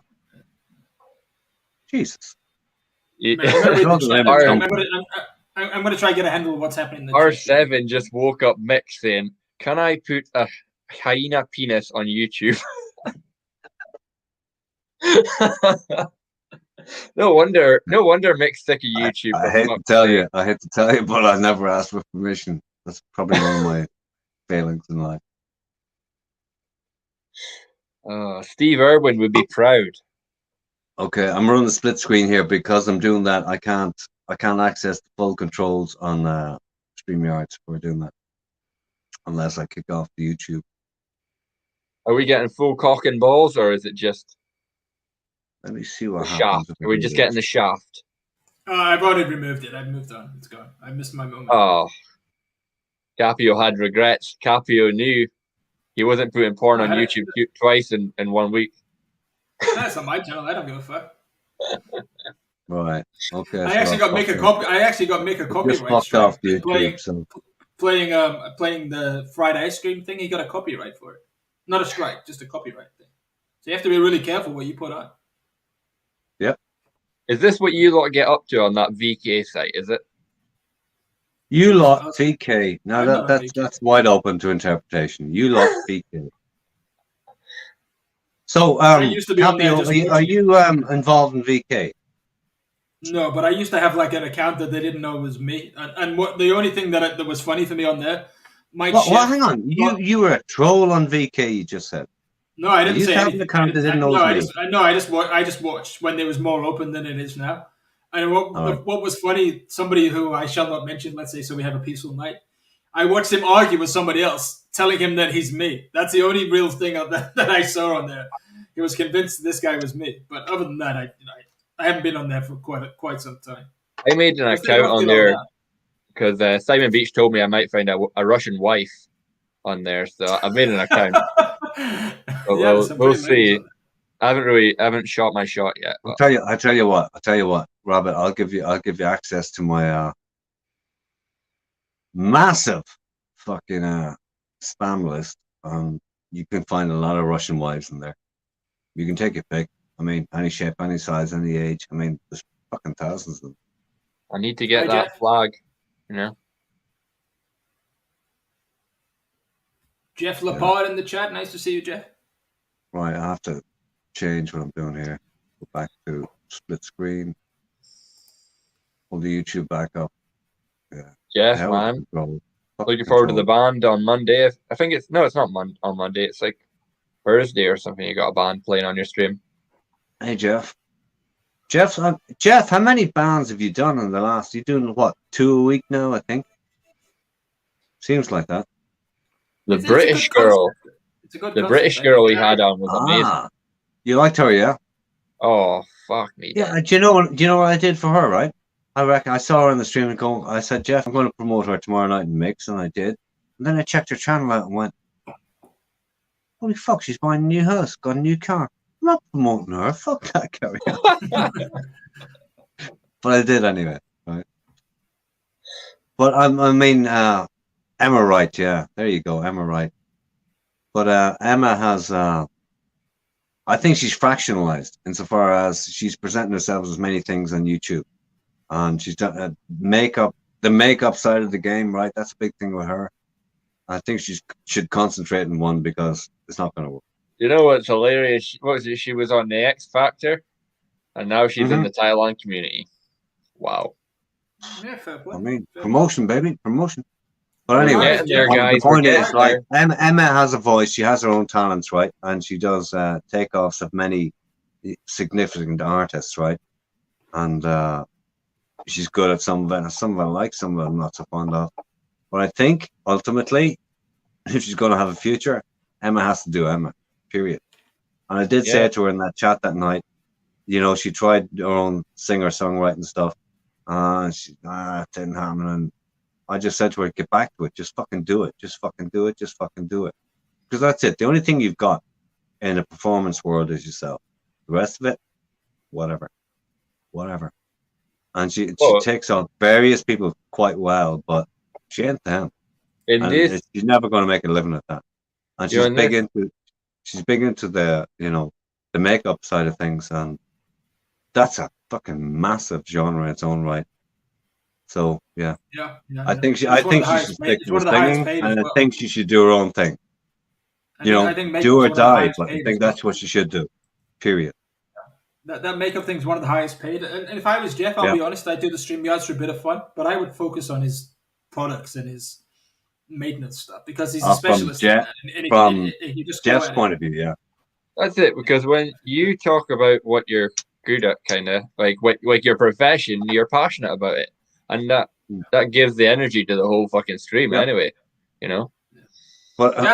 Jesus. I'm going to try to get a handle of what's happening. R7 just woke up Mick saying, "Can I put a hyena penis on YouTube?" No wonder Mick's sick of YouTube. I hate to tell you, but I never asked for permission. That's probably one of my failings in life. Steve Irwin would be proud. Okay, I'm running the split screen here because I'm doing that. I can't access the full controls on StreamYard. We're doing that unless I kick off the YouTube. Are we getting full cock and balls, or is it just? Let me see what happens. Shaft. Are we just getting the shaft? I've already removed it. I've moved on. It's gone. I missed my moment. Oh, Capio had regrets. Capio knew he wasn't putting porn on YouTube twice in 1 week. That's not my channel. I don't give a fuck. Right. Okay. I actually got make a copyright strike playing the fried ice cream thing. He got a copyright for it. Not a strike, just a copyright thing. So you have to be really careful what you put on. Yep. Is this what you lot get up to on that VK site? Is it? You lot VK. Now that's wide open to interpretation. You lot VK. So, Capio, are you involved in VK? No, but I used to have like an account that they didn't know was me, and what the only thing that was funny for me on there, hang on, you were a troll on VK. You just said. No, I didn't say anything. Account that didn't know was me. I just watched when it was more open than it is now. And what was funny, somebody who I shall not mention, let's say, so we have a peaceful night. I watched him argue with somebody else, telling him that he's me. That's the only real thing that I saw on there. He was convinced this guy was me. But other than that, I haven't been on there for quite some time. I made an account on there because Simon Beach told me I might find a Russian wife on there. So I made an account. We'll see. I haven't shot my shot yet. I'll tell you what, Robert. I'll give you access to my massive fucking spam list. You can find a lot of Russian wives in there. You can take your pick. I mean, any shape, any size, any age. I mean, there's fucking thousands of them. I need to get that flag, you know. Jeff Laporte in the chat. Nice to see you, Jeff. Right, I have to change what I'm doing here. Go back to split screen. Hold the YouTube back up. Yeah. Yes, man. Looking forward to the band on Monday. I think it's not on Monday. It's like Thursday or something. You got a band playing on your stream. Hey, Jeff. Jeff, how many bands have you done in the last? You're doing what, 2 a week now? I think. Seems like that. The British girl. The British girl we had on was amazing. You liked her, yeah? Oh, fuck me. Yeah. Do you know what I did for her, right? I reckon I saw her on the stream and I said, Jeff, I'm going to promote her tomorrow night in Mix, and I did. And then I checked her channel out and went, holy fuck, she's buying a new house, got a new car. I'm not promoting her. Fuck that, carry on. But I did anyway, right? But I mean, Emma Wright, yeah, there you go, Emma Wright. But Emma has, I think she's fractionalized insofar as she's presenting herself as many things on YouTube. And she's done the makeup side of the game, right? That's a big thing with her. I think she should concentrate on one because it's not going to work. You know what's hilarious? What was it? She was on the X Factor, and now she's in the Thailand community. Wow. Yeah, fair play. I mean, promotion, baby, promotion. But anyway, the point is, like, Emma has a voice. She has her own talents, right? And she does takeoffs of many significant artists, right? And she's good at some of it. Some of it I like, some of it I'm not so fond of. But I think ultimately, if she's going to have a future, Emma has to do Emma, period. And I did say to her in that chat that night, you know, she tried her own singer-songwriting stuff. It didn't happen. And I just said to her, get back to it. Just fucking do it. Just fucking do it. Just fucking do it. Because that's it. The only thing you've got in the performance world is yourself. The rest of it, whatever. And she takes on various people quite well, but she ain't them. She's never going to make a living at that. And she's big into the, you know, the makeup side of things, and that's a fucking massive genre in its own right. So yeah. I think she should stick to the singing, and I think she should do her own thing. You know, do or die, but I think that's what she should do. Period. That makeup thing is one of the highest paid. And if I was Jeff, I'll be honest, I'd do the StreamYards for a bit of fun, but I would focus on his products and his maintenance stuff because he's a specialist. From Jeff's point of view, yeah. That's it, because when you talk about what you're good at, kind of like your profession, you're passionate about it, and that gives the energy to the whole fucking stream anyway, you know. But in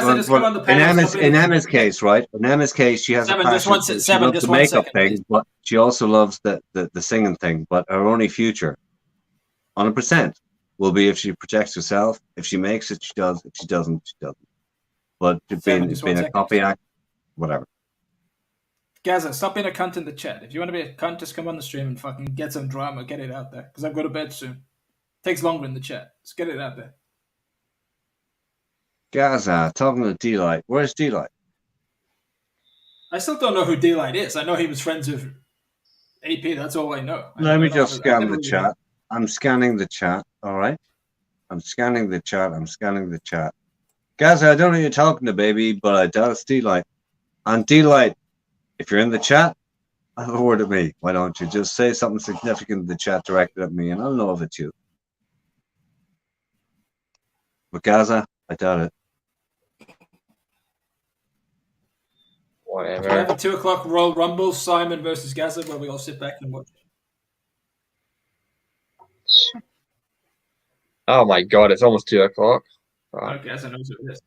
Emma's case, right? In Emma's case, she has a passion. She loves the makeup thing, but she also loves the singing thing. But her only future, 100%, will be if she protects herself. If she makes it, she does. If she doesn't, she doesn't. But being a copy act, whatever. Gaza, stop being a cunt in the chat. If you want to be a cunt, just come on the stream and fucking get some drama, get it out there. Because I've got to bed soon. Takes longer in the chat. Just get it out there. Gaza, talking to D-Light. Where's D-Light? I still don't know who D-Light is. I know he was friends with AP. That's all I know. Let me just scan the chat. I'm scanning the chat. All right. I'm scanning the chat. Gaza, I don't know who you're talking to, baby, but I doubt it's D-Light. And D-Light, if you're in the chat, have a word at me. Why don't you just say something significant in the chat directed at me, and I'll know if it's you. But Gaza, I doubt it. Whatever. We have a 2 o'clock Royal Rumble, Simon versus Gaza, where we all sit back and watch. Oh my god, it's almost 2 o'clock. Gaza knows who it is.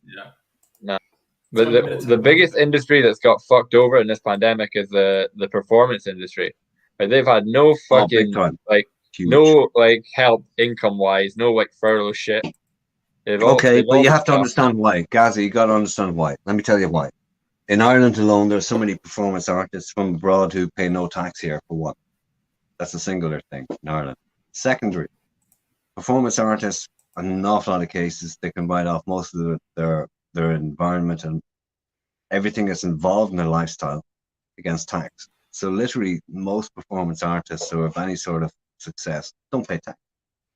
Yeah. No. But the biggest industry that's got fucked over in this pandemic is the performance industry. Like, they've had no fucking no like help income wise, no like furlough shit. Okay, but you have to understand why. Gaza, you got to understand why. Let me tell you why. In Ireland alone, there's so many performance artists from abroad who pay no tax here, for one. That's a singular thing in Ireland. Secondary, performance artists, in an awful lot of cases, they can write off most of their environment and everything that's involved in their lifestyle against tax. So literally, most performance artists who have any sort of success don't pay tax.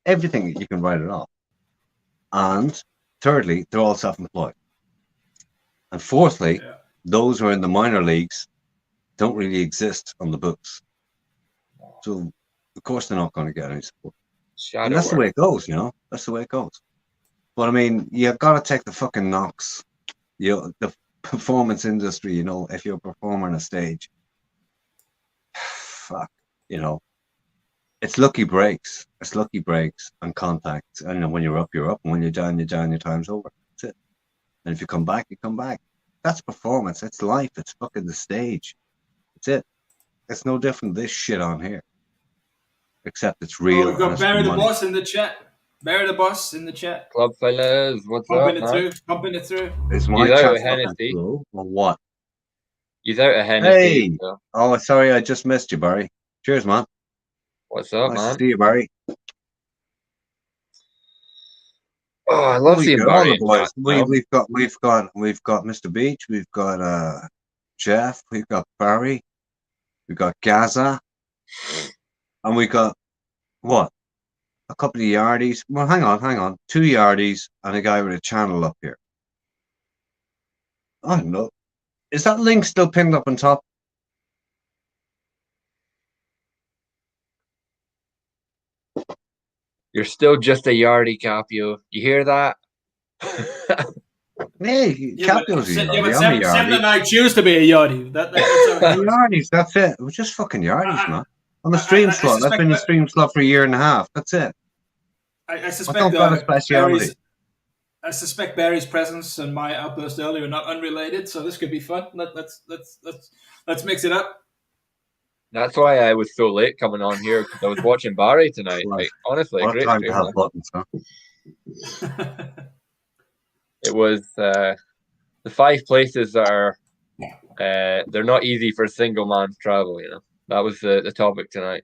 Everything, you can write it off. And thirdly, they're all self-employed. And fourthly, those who are in the minor leagues don't really exist on the books. So, of course, they're not going to get any support. And that's the way it goes, you know? That's the way it goes. But, I mean, you've got to take the fucking knocks. The performance industry, you know, if you're a performer on a stage, fuck, you know, it's lucky breaks. It's lucky breaks and contacts. And when you're up, you're up. And when you're down, your time's over. That's it. And if you come back, you come back. That's performance. It's life. It's fucking the stage. That's it. It's no different than this shit on here. Except it's real. We've got Barry the Boss in the chat. Barry the Boss in the chat. Club fellas, what's up, man? Pumping it through. Is my chat Hennessy or what? He's out of Hennessy. Hey! So. Oh, sorry, I just missed you, Barry. Cheers, man. What's up, nice man? to see you, Barry. Oh, I love seeing Barry. We've got Mr. Beach, we've got Jeff, we've got Barry, we've got Gaza, and we got what? A couple of yardies. Well, hang on. 2 yardies and a guy with a channel up here. I don't know. Is that link still pinned up on top? You're still just a yardie, Capio. You hear that? Hey, Capio's a yardie. I'm a yardie. Sam and I choose to be a yardie. That's yardies, that's it. We're just fucking yardies, man. I'm a stream slot. I've been a stream slot for a year and a half. That's it. I suspect I suspect Barry's presence and my outburst earlier are not unrelated, so this could be fun. Let's mix it up. That's why I was so late coming on here, because I was watching Barry tonight. Like, honestly, what great time stream, to have buttons, huh? It was the 5 places that are they're not easy for a single man to travel. You know, that was the topic tonight.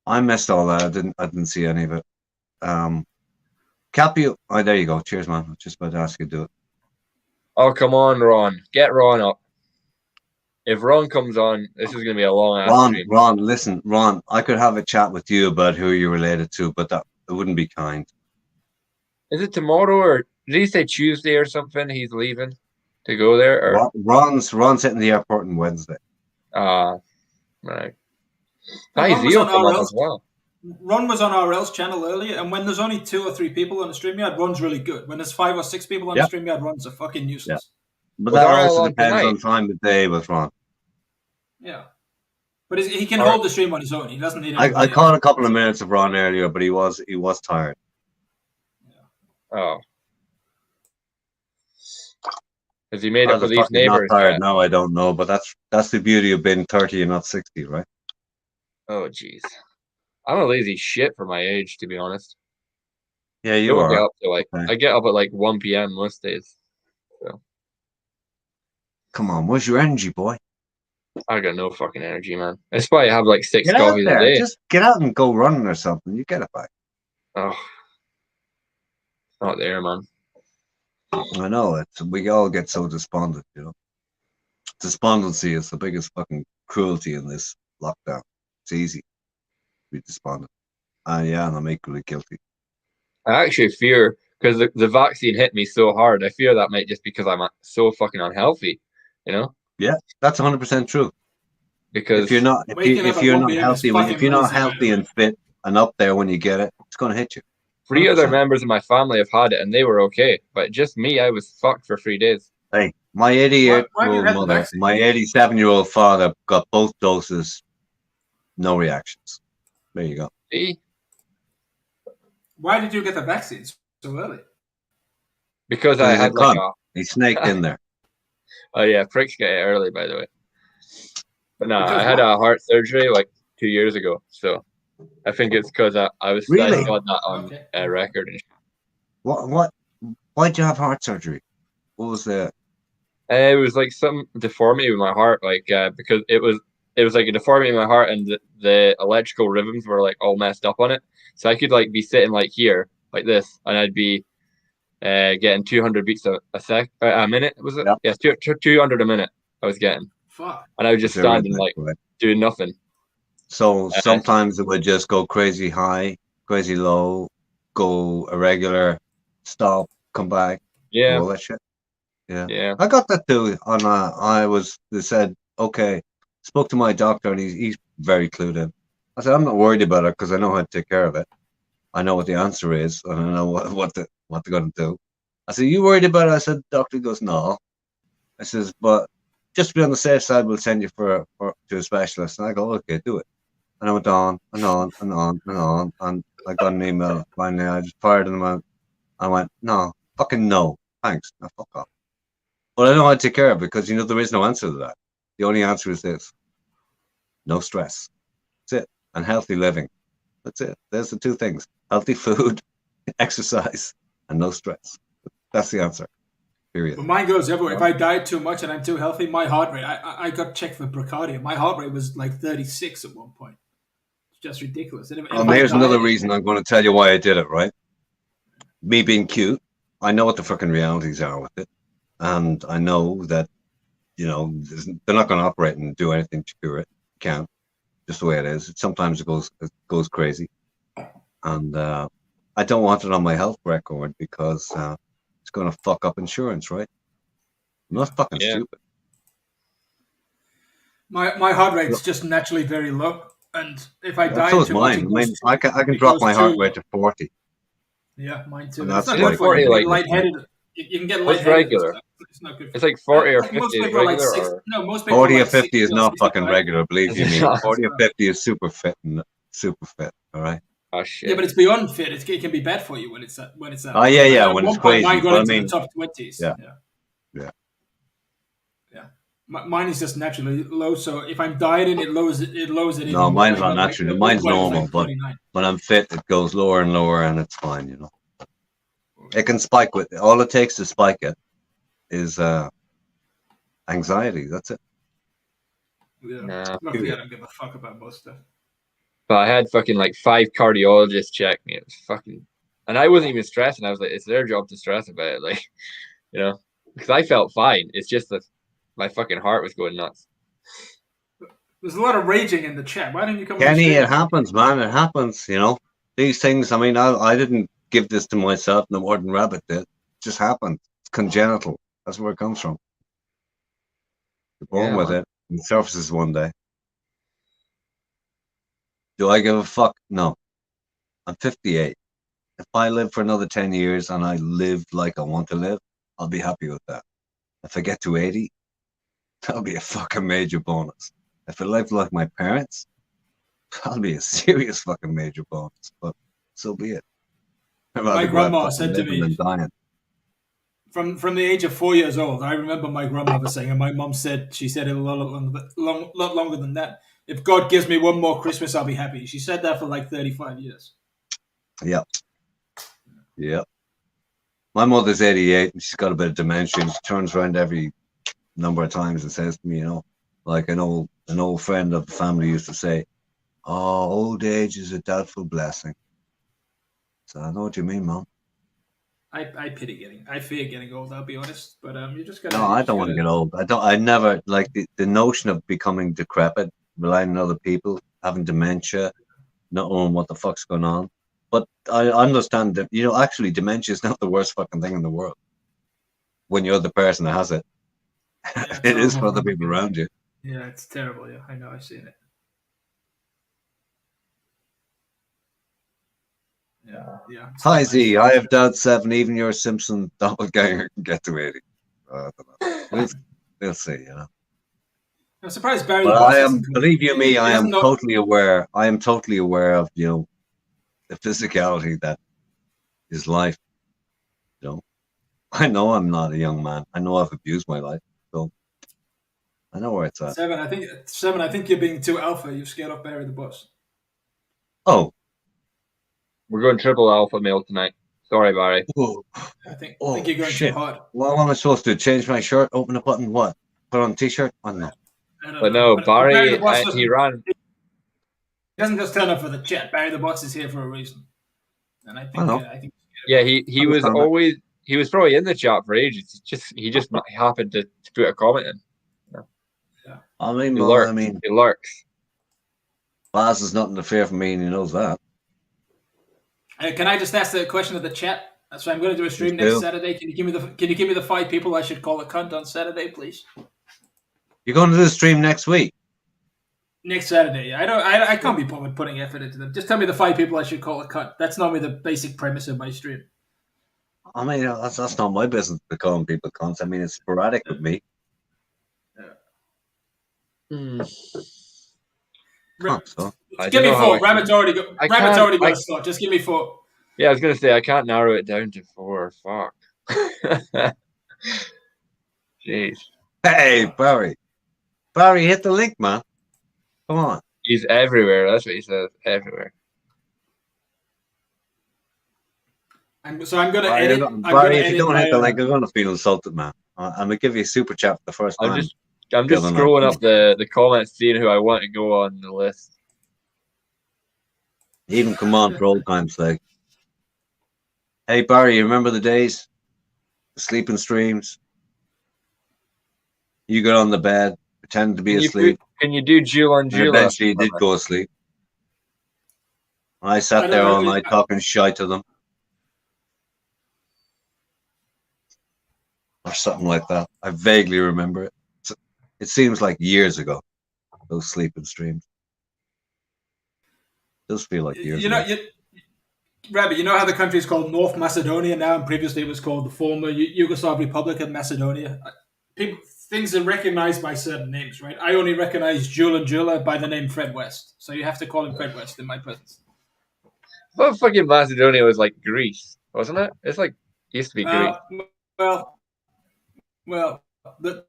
I missed all that. I didn't see any of it. Capio, oh, there you go. Cheers, man. I was just about to ask you to do it. Oh, come on, Ron. Get Ron up. If Ron comes on, this is going to be a long ass stream. Ron, listen, Ron, I could have a chat with you about who you're related to, but that it wouldn't be kind. Is it tomorrow, or did he say Tuesday or something? He's leaving to go there? Or? Ron's hitting the airport on Wednesday. Right. He's as well. Ron was on RL's channel earlier, and when there's only 2 or 3 people on the StreamYard, Ron's really good. When there's 5 or 6 people on the StreamYard, Ron's a fucking useless. Yeah. But that also depends on time of day with Ron. Yeah. But he can hold the stream on his own. He doesn't need I caught a couple of minutes of Ron earlier, but he was tired. Yeah. Oh. Has he made up with these neighbors? Not tired now, I don't know, but that's the beauty of being 30 and not 60, right? Oh, jeez. I'm a lazy shit for my age, to be honest. Yeah, you are. Get up to I get up at like 1 p.m. most days. So. Come on, where's your energy, boy? I got no fucking energy, man. That's why I have like 6 coffees a day. Just get out and go running or something. You get it back. Oh, it's not there, man. I know. We all get so despondent, you know. Despondency is the biggest fucking cruelty in this lockdown. It's easy to be despondent. And I'm equally guilty. I actually fear, because the vaccine hit me so hard, I fear that might just because I'm so fucking unhealthy, you know? Yeah, that's 100% true. Because if you're not healthy and fit and up there when you get it, it's going to hit you. 3 other members of my family have had it and they were okay, but just me, I was fucked for 3 days. Hey, my 88-year-old mother, my 87-year-old father got both doses, no reactions. There you go. See? Why did you get the vaccine so early? Because I had he snaked in there. Oh yeah, pricks get it early, by the way. But no, I had a heart surgery like 2 years ago, so I think it's because I was I got that on record. And What Why'd you have heart surgery? What was the? It was like some deformity with my heart, like because it was like a deformity in my heart, and the electrical rhythms were like all messed up on it. So I could like be sitting like here, like this, and I'd be getting 200 beats a minute. Was it? Yep. Yeah, 200 a minute. I was getting. Fuck. And I would just stand and like doing nothing. So sometimes it would just go crazy high, crazy low, go irregular, stop, come back, yeah, all that shit. Yeah. I got that too. They said, okay, spoke to my doctor and he's very clued in. I said, I'm not worried about it because I know how to take care of it. I know what the answer is and I know what they're going to do. I said, you worried about it? I said, doctor goes, no. I says, but just to be on the safe side, we'll send you to a specialist. And I go, okay, do it. And I went on and on and on and on. And I got an email. Finally, I just fired them out. I went, no, fucking no. Thanks. No, fuck off. But I know how to take care of it because, there is no answer to that. The only answer is this. No stress. That's it. And healthy living. That's it. There's the two things. Healthy food, exercise, and no stress. That's the answer. Period. Well, mine goes everywhere. If I diet too much and I'm too healthy, my heart rate, I got checked for bradycardia. My heart rate was like 36 at one point. It's just ridiculous. And here's another reason I'm going to tell you why I did it, right? Me being cute, I know what the fucking realities are with it. And I know that, they're not going to operate and do anything to cure it. Can't. Just the way it is. Sometimes it goes crazy. And I don't want it on my health record because it's going to fuck up insurance, right? I'm not fucking stupid. My heart rate's just naturally very low. And if I die so is mine. I can drop my heart rate to 40. Yeah, mine too. And It's that's not good for you. like lightheaded. You can get what's lightheaded. regular? It's not good for It's like 40 or like 50 most is people are like regular. 6, no, most people 40 are or like 50 is not 60, fucking 65. regular, believe you me. not. 40 or 50 is super fit. All right. Oh shit. Yeah, but it's beyond fit. It can be bad for you when it's that. Oh yeah, when it's crazy. Mine got But into the top 20s. Yeah. Mine is just naturally low. So if I'm dieting, it lowers it. No, mine's not natural. Mine's normal, but when I'm fit, it goes lower and lower, and it's fine. It can spike with all it takes to spike it is anxiety. That's it. Yeah. Luckily, I don't give a fuck about most stuff. But I had fucking like 5 cardiologists check me. It was fucking, and I wasn't even stressing. I was like, it's their job to stress about it, like, because I felt fine. It's just that my fucking heart was going nuts. There's a lot of raging in the chat. Why don't you come? Kenny, it happens, man. It happens. These things. I mean, I didn't give this to myself. No more than Rabbit did. It just happened. It's congenital. That's where it comes from. You're born with it. It surfaces one day. Do I give a fuck? No. I'm 58. If I live for another 10 years and I live like I want to live, I'll be happy with that. If I get to 80, that'll be a fucking major bonus. If I live like my parents, that'll be a serious fucking major bonus. But so be it. My grandma said to me, dying. From the age of 4 years old, I remember my grandmother saying, and my mom said, she said it a lot longer than that. If God gives me one more Christmas, I'll be happy. She said that for like 35 years. Yep. My mother's 88 and she's got a bit of dementia. She turns around every number of times and says to me, like an old friend of the family used to say, "Oh, old age is a doubtful blessing." So I know what you mean, Mom. I fear getting old. I'll be honest, but you just gotta. No, I don't want to get old. I never like the notion of becoming decrepit, relying on other people, having dementia, not knowing what the fuck's going on. But I understand that actually dementia is not the worst fucking thing in the world. When you're the person that has it, it is for the people around you. Yeah, it's terrible. Yeah, I know. I've seen it. Yeah. Hi Z, I have dialed 7. Even your Simpson doppelganger can get to 80. I don't know. We'll see. I'm surprised Barry. But I am, believe you me, I am totally aware. I am totally aware of the physicality that is life. I know I'm not a young man. I know I've abused my life, so I know where it's at. 7. I think you're being too alpha. You've scared off Barry the boss. Oh. We're going triple alpha male tonight. Sorry, Barry. I think you're going shit. too hard. What am I supposed to do? Change my shirt, open a button, what? Put on a t-shirt? Oh, no. But no, Barry, the Boss he ran. He doesn't just turn up for the chat. Barry the Boss is here for a reason. And I think yeah, he was always, he was probably in the chat for ages. He just happened to put a comment in. Yeah. I mean, he lurks. Baz is nothing to fear from me, and he knows that. Can I just ask the question of the chat? So I'm going to do a stream next Saturday. Can you give me the 5 people I should call a cunt on Saturday, please? You're going to do the stream next week. Next Saturday. I can't be bothered putting effort into them. Just tell me the 5 people I should call a cunt. That's normally the basic premise of my stream. I mean, that's not my business to calling people cunts. I mean, it's sporadic with me. Give me 4. Rabbit's already got a slot. Just give me 4. Yeah, I was going to say, I can't narrow it down to 4. Fuck. Jeez. Hey, Barry. Barry, hit the link, man. Come on. He's everywhere. That's what he says. Everywhere. So I'm going to edit. Barry, if you don't hit the link, I'm going to feel insulted, man. I'm going to give you a super chat for the first time. I'm just scrolling up the comments, seeing who I want to go on the list. Even come on for old time's sake. Hey, Barry, you remember the days? The sleeping streams? You got on the bed, pretend to be asleep. Can you do Jewel on Jewel? Eventually, you did go asleep. I sat there all night talking shite to them. Or something like that. I vaguely remember it. It seems like years ago, those sleeping streams. Those feel like years ago. Rabbit, you know how the country is called North Macedonia now, and previously it was called the former Yugoslav Republic of Macedonia? Things are recognized by certain names, right? I only recognize Jula Jula by the name Fred West, so you have to call him Fred West in my presence. Well, fucking Macedonia was like Greece, wasn't it? It's like used to be Greece. Well, the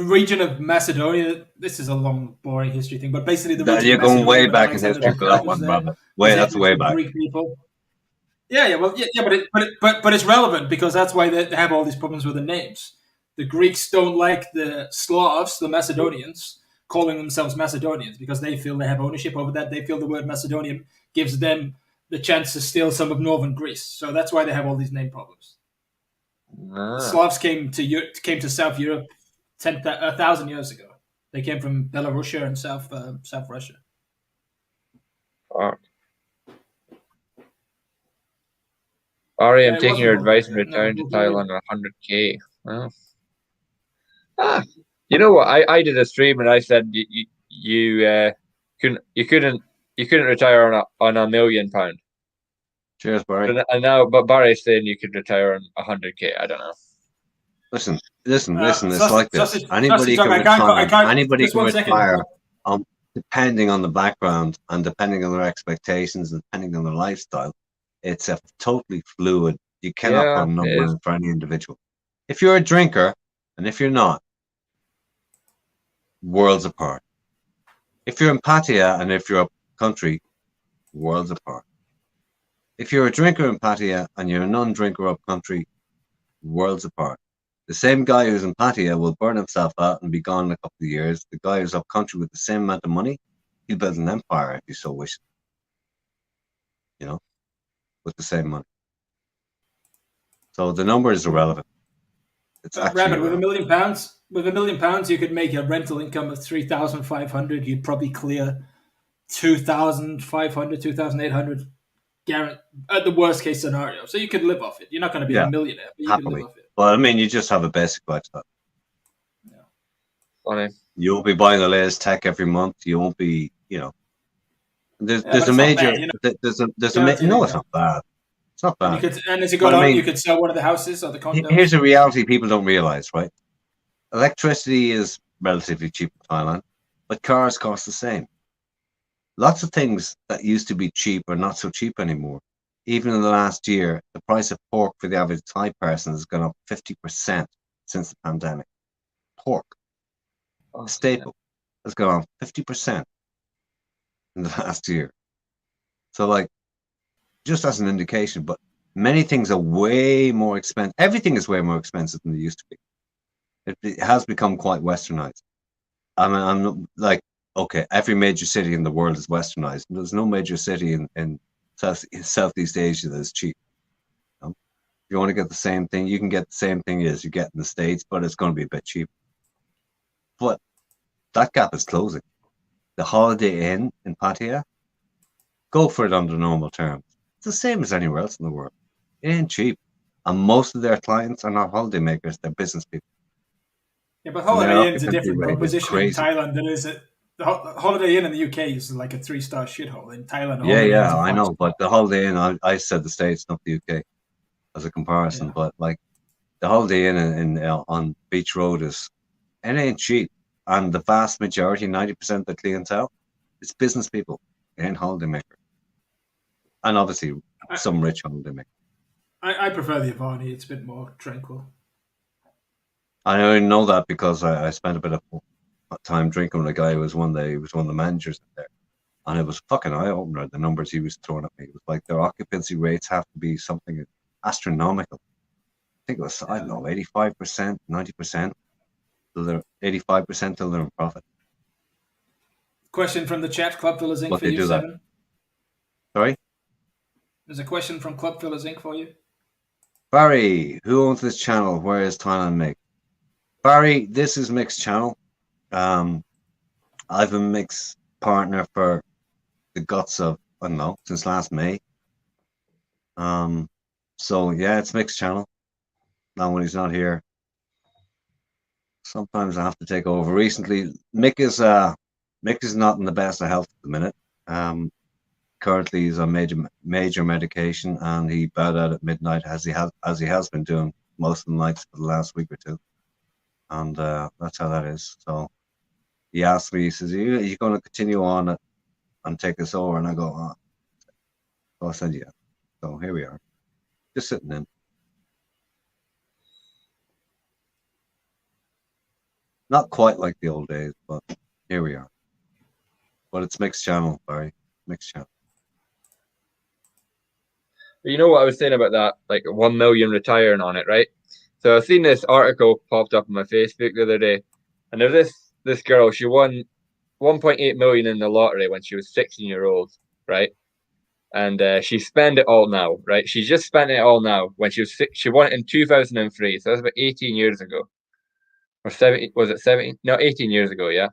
region of Macedonia. This is a long, boring history thing, but basically the region you're going way back in history for that one, brother. That's way back. Greek people. Yeah, but it's relevant because that's why they have all these problems with the names. The Greeks don't like the Slavs, the Macedonians, calling themselves Macedonians because they feel they have ownership over that. They feel the word Macedonian gives them the chance to steal some of northern Greece. So that's why they have all these name problems. Slavs came to South Europe 1,000 years ago. They came from Belarusia and South Russia. Fuck. Ari, I'm taking your advice and return to Thailand on 100k. Well, you know what? I did a stream and I said you couldn't retire on £1 million. Cheers, Barry. And now, but Barry's saying you could retire on 100k. I don't know. Listen. It's like this. Anybody can retire. Anybody can retire. Depending on the background and depending on their expectations and depending on their lifestyle, it's a totally fluid. You cannot put a number in for any individual. If you're a drinker and if you're not, worlds apart. If you're in Pattaya and if you're a country, worlds apart. If you're a drinker in Pattaya and you're a non-drinker up country, worlds apart. The same guy who's in Pattaya will burn himself out and be gone in a couple of years. The guy who's up country with the same amount of money, he'll build an empire if he so wishes. You know, with the same money. So the number is irrelevant. It's actually Rabbit, with £1 million, you could make a rental income of 3,500. You'd probably clear 2,500, 2,800. At the worst case scenario, so you could live off it. You're not going to be a millionaire, but you can live off it. Well, I mean, you just have a basic lifestyle. Yeah. Funny. You won't be buying the latest tech every month. You won't be, There's a major. There's a no, it's not bad. It's not bad. And as you go down, you could sell one of the houses or the condos. Here's a reality people don't realize, right? Electricity is relatively cheap in Thailand, but cars cost the same. Lots of things that used to be cheap are not so cheap anymore. Even in the last year, the price of pork for the average Thai person has gone up 50% since the pandemic. Pork, a staple, has gone up 50% in the last year. So, just as an indication, but Many things are way more expensive. Everything is way more expensive than they used to be. It has become quite westernized. I'm not, like, okay, every major city in the world is westernized. There's no major city in Southeast Asia that's cheap. If you want to get the same thing, you can get the same thing as you get in the States, but it's going to be a bit cheap. But that gap is closing. The Holiday Inn in Pattaya, go for it under normal terms. It's the same as anywhere else in the world. It ain't cheap. And most of their clients are not holiday makers, they're business people. Yeah, but Holiday Inn's a different proposition in Thailand than is it. The Holiday Inn in the UK is like a 3-star shithole. In Thailand, yeah, I know. But the Holiday Inn, I said the States, not the UK, as a comparison. Yeah. But like the Holiday Inn in on Beach Road it ain't cheap. And the vast majority, 90% of the clientele, it's business people. It ain't holiday makers. And obviously, some rich holiday makers. I prefer the Avani. It's a bit more tranquil. I only know that because I spent a bit of time drinking with a guy who was one of the managers there, and it was fucking eye opener. The numbers he was throwing at me, it was like their occupancy rates have to be something astronomical. I think it was, I don't know, 85%, 90%. So they're 85% till they're in profit. Question from the chat, Club Fillers Inc. for you, Seven. Sorry? There's a question from Club Fillers Inc. for you. Barry, who owns this channel? Where is Thailand Mick? Barry, this is Mick's channel. I've been Mick's partner for the guts of, I don't know, since last May. So yeah, it's Mick's channel. Now when he's not here, sometimes I have to take over. Recently, Mick is not in the best of health at the minute. Currently, he's on major medication, and he bowed out at midnight as he has been doing most of the nights for the last week or two. And that's how that is. So he asked me, he says, "Are you going to continue on and take us over?" And I go, "Oh." So I said, "Yeah." So here we are, just sitting in. Not quite like the old days, but here we are. But it's Mick's channel, Barry. Mick's channel. You know what I was saying about that, like 1 million retiring on it, right? So I've seen this article popped up on my Facebook the other day, and there's this girl, she won 1.8 million in the lottery when she was 16 years old, right? And she spent it all now, right? She just spent it all now when she won it in 2003, so that's about 18 years ago. Or 17, was it 17? No, 18 years ago, yeah.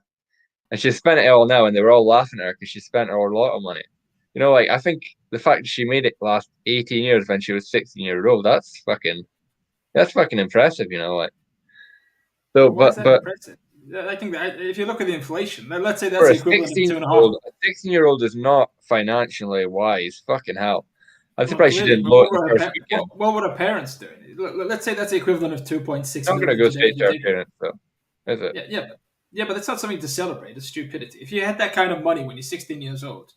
And she spent it all now, and they were all laughing at her because she spent a lot of money. You know, like, I think the fact that she made it last 18 years when she was 16 years old, that's fucking impressive, you know, like. So, but impressive? I think that if you look at the inflation, let's say that's the equivalent of 2.5. A 16-year-old is not financially wise. Fucking hell. I'm surprised she didn't look the first weekend. What were her parents doing? Let's say that's the equivalent of 2.6 million. I'm going to go straight to her parents, though. Is it? Yeah, but it's not something to celebrate. It's stupidity. If you had that kind of money when you're 16 years old,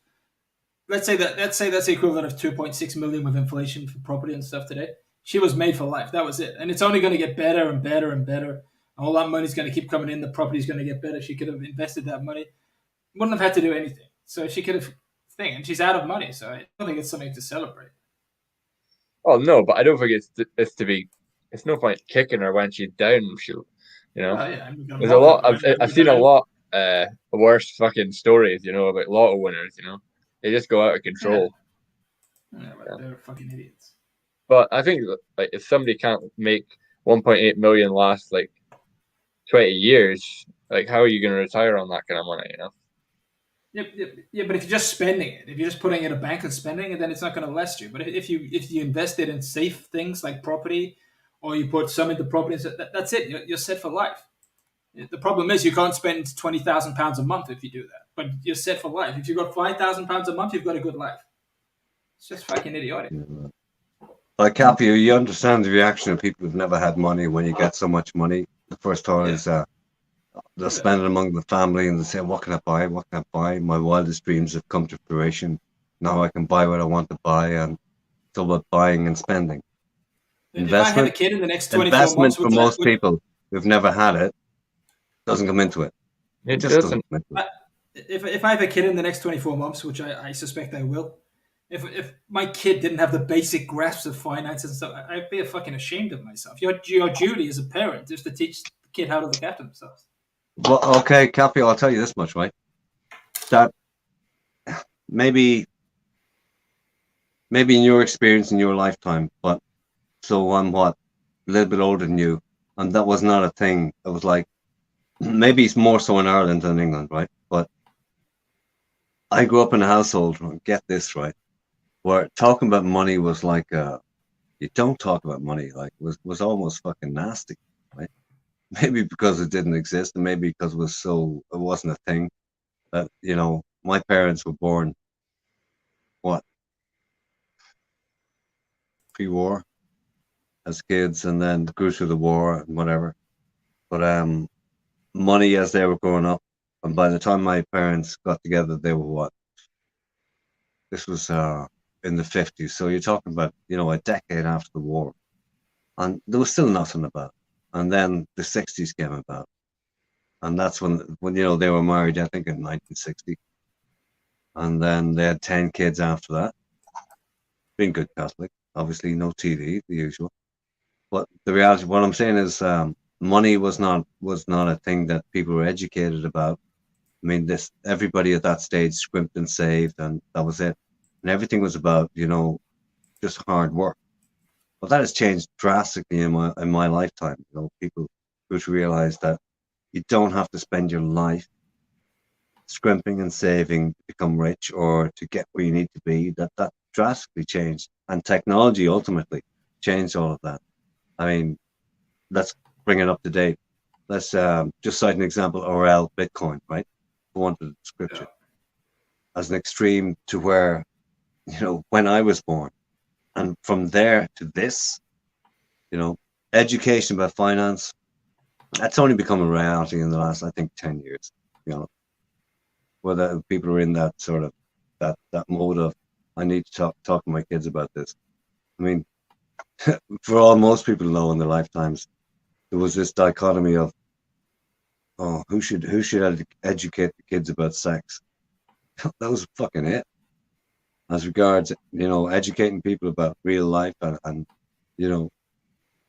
let's say that's the equivalent of 2.6 million with inflation for property and stuff today. She was made for life. That was it. And it's only going to get better and better and better. All that money's going to keep coming in. The property's going to get better. She could have invested that money. Wouldn't have had to do anything. So she could have and she's out of money. So I don't think it's something to celebrate. Oh no, but I don't think it's to be. It's no point kicking her when she's down. You know, there's a lot. I've seen a lot worse fucking stories. You know, about lotto winners. You know, they just go out of control. Yeah, but they're fucking idiots. But I think like if somebody can't make 1.8 million last like 20 years, like how are you going to retire on that kind of money? You know. Yeah, but if you're just spending it, if you're just putting it in a bank and spending it, then it's not going to last you. But if you invest it in safe things like property, or you put some into property, that's it. You're set for life. The problem is you can't spend £20,000 a month if you do that. But you're set for life. If you've got £5,000 a month, you've got a good life. It's just fucking idiotic. Like Cappy, you understand the reaction of people who've never had money when you get so much money. The first thought is they'll spend it among the family and they say, "What can I buy? What can I buy? My wildest dreams have come to fruition. Now I can buy what I want to buy." And it's all about buying and spending. If I have a kid in the next 24 investment months, for most people who've never had it doesn't come into it. It just doesn't. If I have a kid in the next 24 months, which I suspect I will, if my kid didn't have the basic grasp of finance and stuff, I'd be fucking ashamed of myself. Your duty as a parent is to teach the kid how to look after themselves. Well, okay, Cappy, I'll tell you this much, right? That maybe in your experience in your lifetime, but so I'm a little bit older than you, and that was not a thing. It was like, maybe it's more so in Ireland than England, right? But I grew up in a household, get this right, where talking about money was like, you don't talk about money, like was almost fucking nasty, right? Maybe because it didn't exist, and maybe because it wasn't a thing. That, you know, my parents were born pre-war as kids, and then grew through the war and whatever. But money as they were growing up, and by the time my parents got together, they were this was in the 50s, so you're talking about, you know, a decade after the war, and there was still nothing about it. And then the 60s came about, and that's when you know, they were married, I think, in 1960, and then they had 10 kids after that, being good Catholic, obviously no TV, the usual. But the reality, what I'm saying is, money was not a thing that people were educated about. I mean, everybody at that stage scrimped and saved, and that was it. And everything was about, you know, just hard work. But that has changed drastically in my lifetime. You know, people who realize that you don't have to spend your life scrimping and saving to become rich or to get where you need to be. That drastically changed, and technology ultimately changed all of that. I mean, let's bring it up to date. Let's just cite an example: RL Bitcoin, right? For want of description, as an extreme to where, you know, when I was born, and from there to this, you know, education about finance, that's only become a reality in the last, I think, 10 years, to be honest. Whether people are in that sort of that mode of, I need to talk to my kids about this. I mean, for most people know in their lifetimes, there was this dichotomy of, oh, who should educate the kids about sex? That was fucking it. As regards, you know, educating people about real life and you know,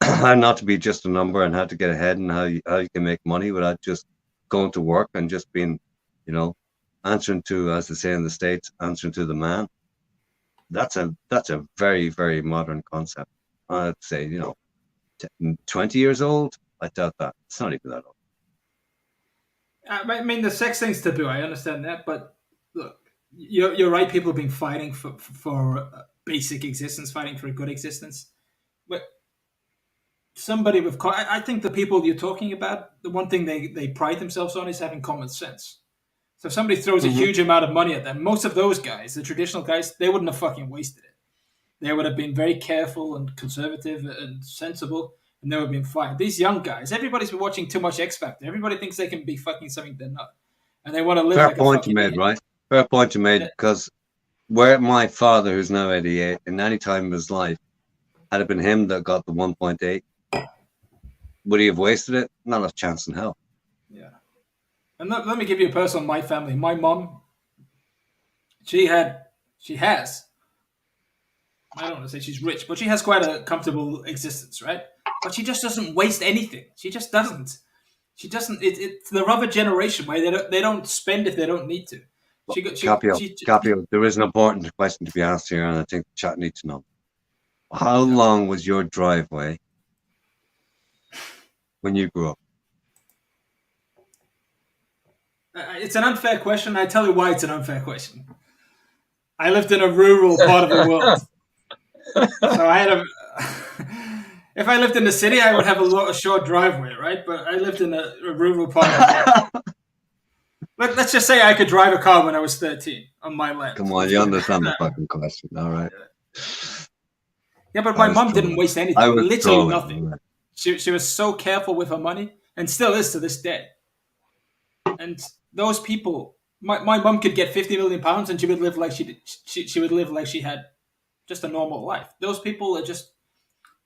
how not to be just a number, and how to get ahead, and how you can make money without just going to work and just being, you know, answering to, as they say in the States, answering to the man. That's a very, very modern concept. I'd say, you know, 20 years old, I doubt that. It's not even that old. I mean, the sex thing's taboo. I understand that, but look, you're right. People have been fighting for basic existence, fighting for a good existence. But somebody with, I think the people you're talking about, the one thing they pride themselves on is having common sense. So if somebody throws a huge amount of money at them, most of those guys, the traditional guys, they wouldn't have fucking wasted it. They would have been very careful and conservative and sensible, and they would have been fine. These young guys, everybody's been watching too much X Factor. Everybody thinks they can be fucking something they're not, and they want to live Fair like point a fucking you made, idiot. right? Fair point you made, because where my father, who's now 88, in any time of his life, had it been him that got the 1.8, would he have wasted it? Not a chance in hell. Yeah. And let me give you a personal, my family. My mom, she has, I don't want to say she's rich, but she has quite a comfortable existence, right? But she just doesn't waste anything. She just doesn't. She doesn't. It's the rubber generation where they don't spend if they don't need to. Capio, there is an important question to be asked here, and I think the chat needs to know. How long was your driveway when you grew up? It's an unfair question. I tell you why it's an unfair question. I lived in a rural part of the world. So I had if I lived in the city, I would have a short driveway, right? But I lived in a rural part of the world. Let's just say I could drive a car when I was 13 on my land. Come on, you understand the fucking question, all right? Yeah, but my mom didn't waste anything. Literally nothing. Right. She was so careful with her money, and still is to this day. And those people, my mom could get 50 million pounds, and she would live like she would live like she had just a normal life. Those people are just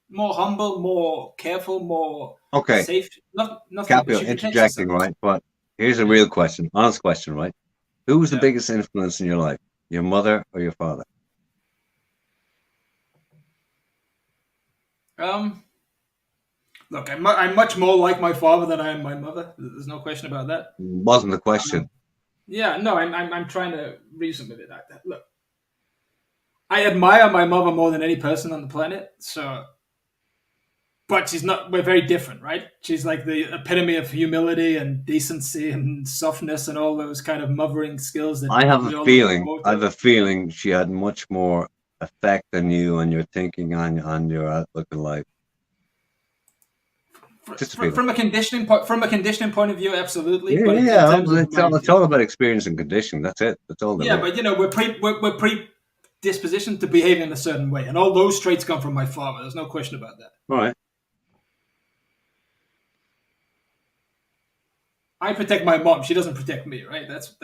more humble, more careful, more safe. Nothing. Capio, interjecting, right? But here's a real question, honest question, right? Who was the biggest influence in your life, your mother or your father? Look, I'm much more like my father than I am my mother. There's no question about that. Wasn't the question. Yeah, no, I'm trying to reason with it like that. Look, I admire my mother more than any person on the planet. So, but she's not. We're very different, right? She's like the epitome of humility and decency and softness and all those kind of mothering skills that I have we a all feeling. look I have a feeling she had much more effect than you on your thinking, on your outlook in life. From a conditioning point of view, absolutely. Yeah, But yeah. in terms of It's all about experience and conditioning. That's it. That's all. Yeah, but we're predispositioned to behave in a certain way, and all those traits come from my father. There's no question about that. All right. I protect my mom. She doesn't protect me, right? That's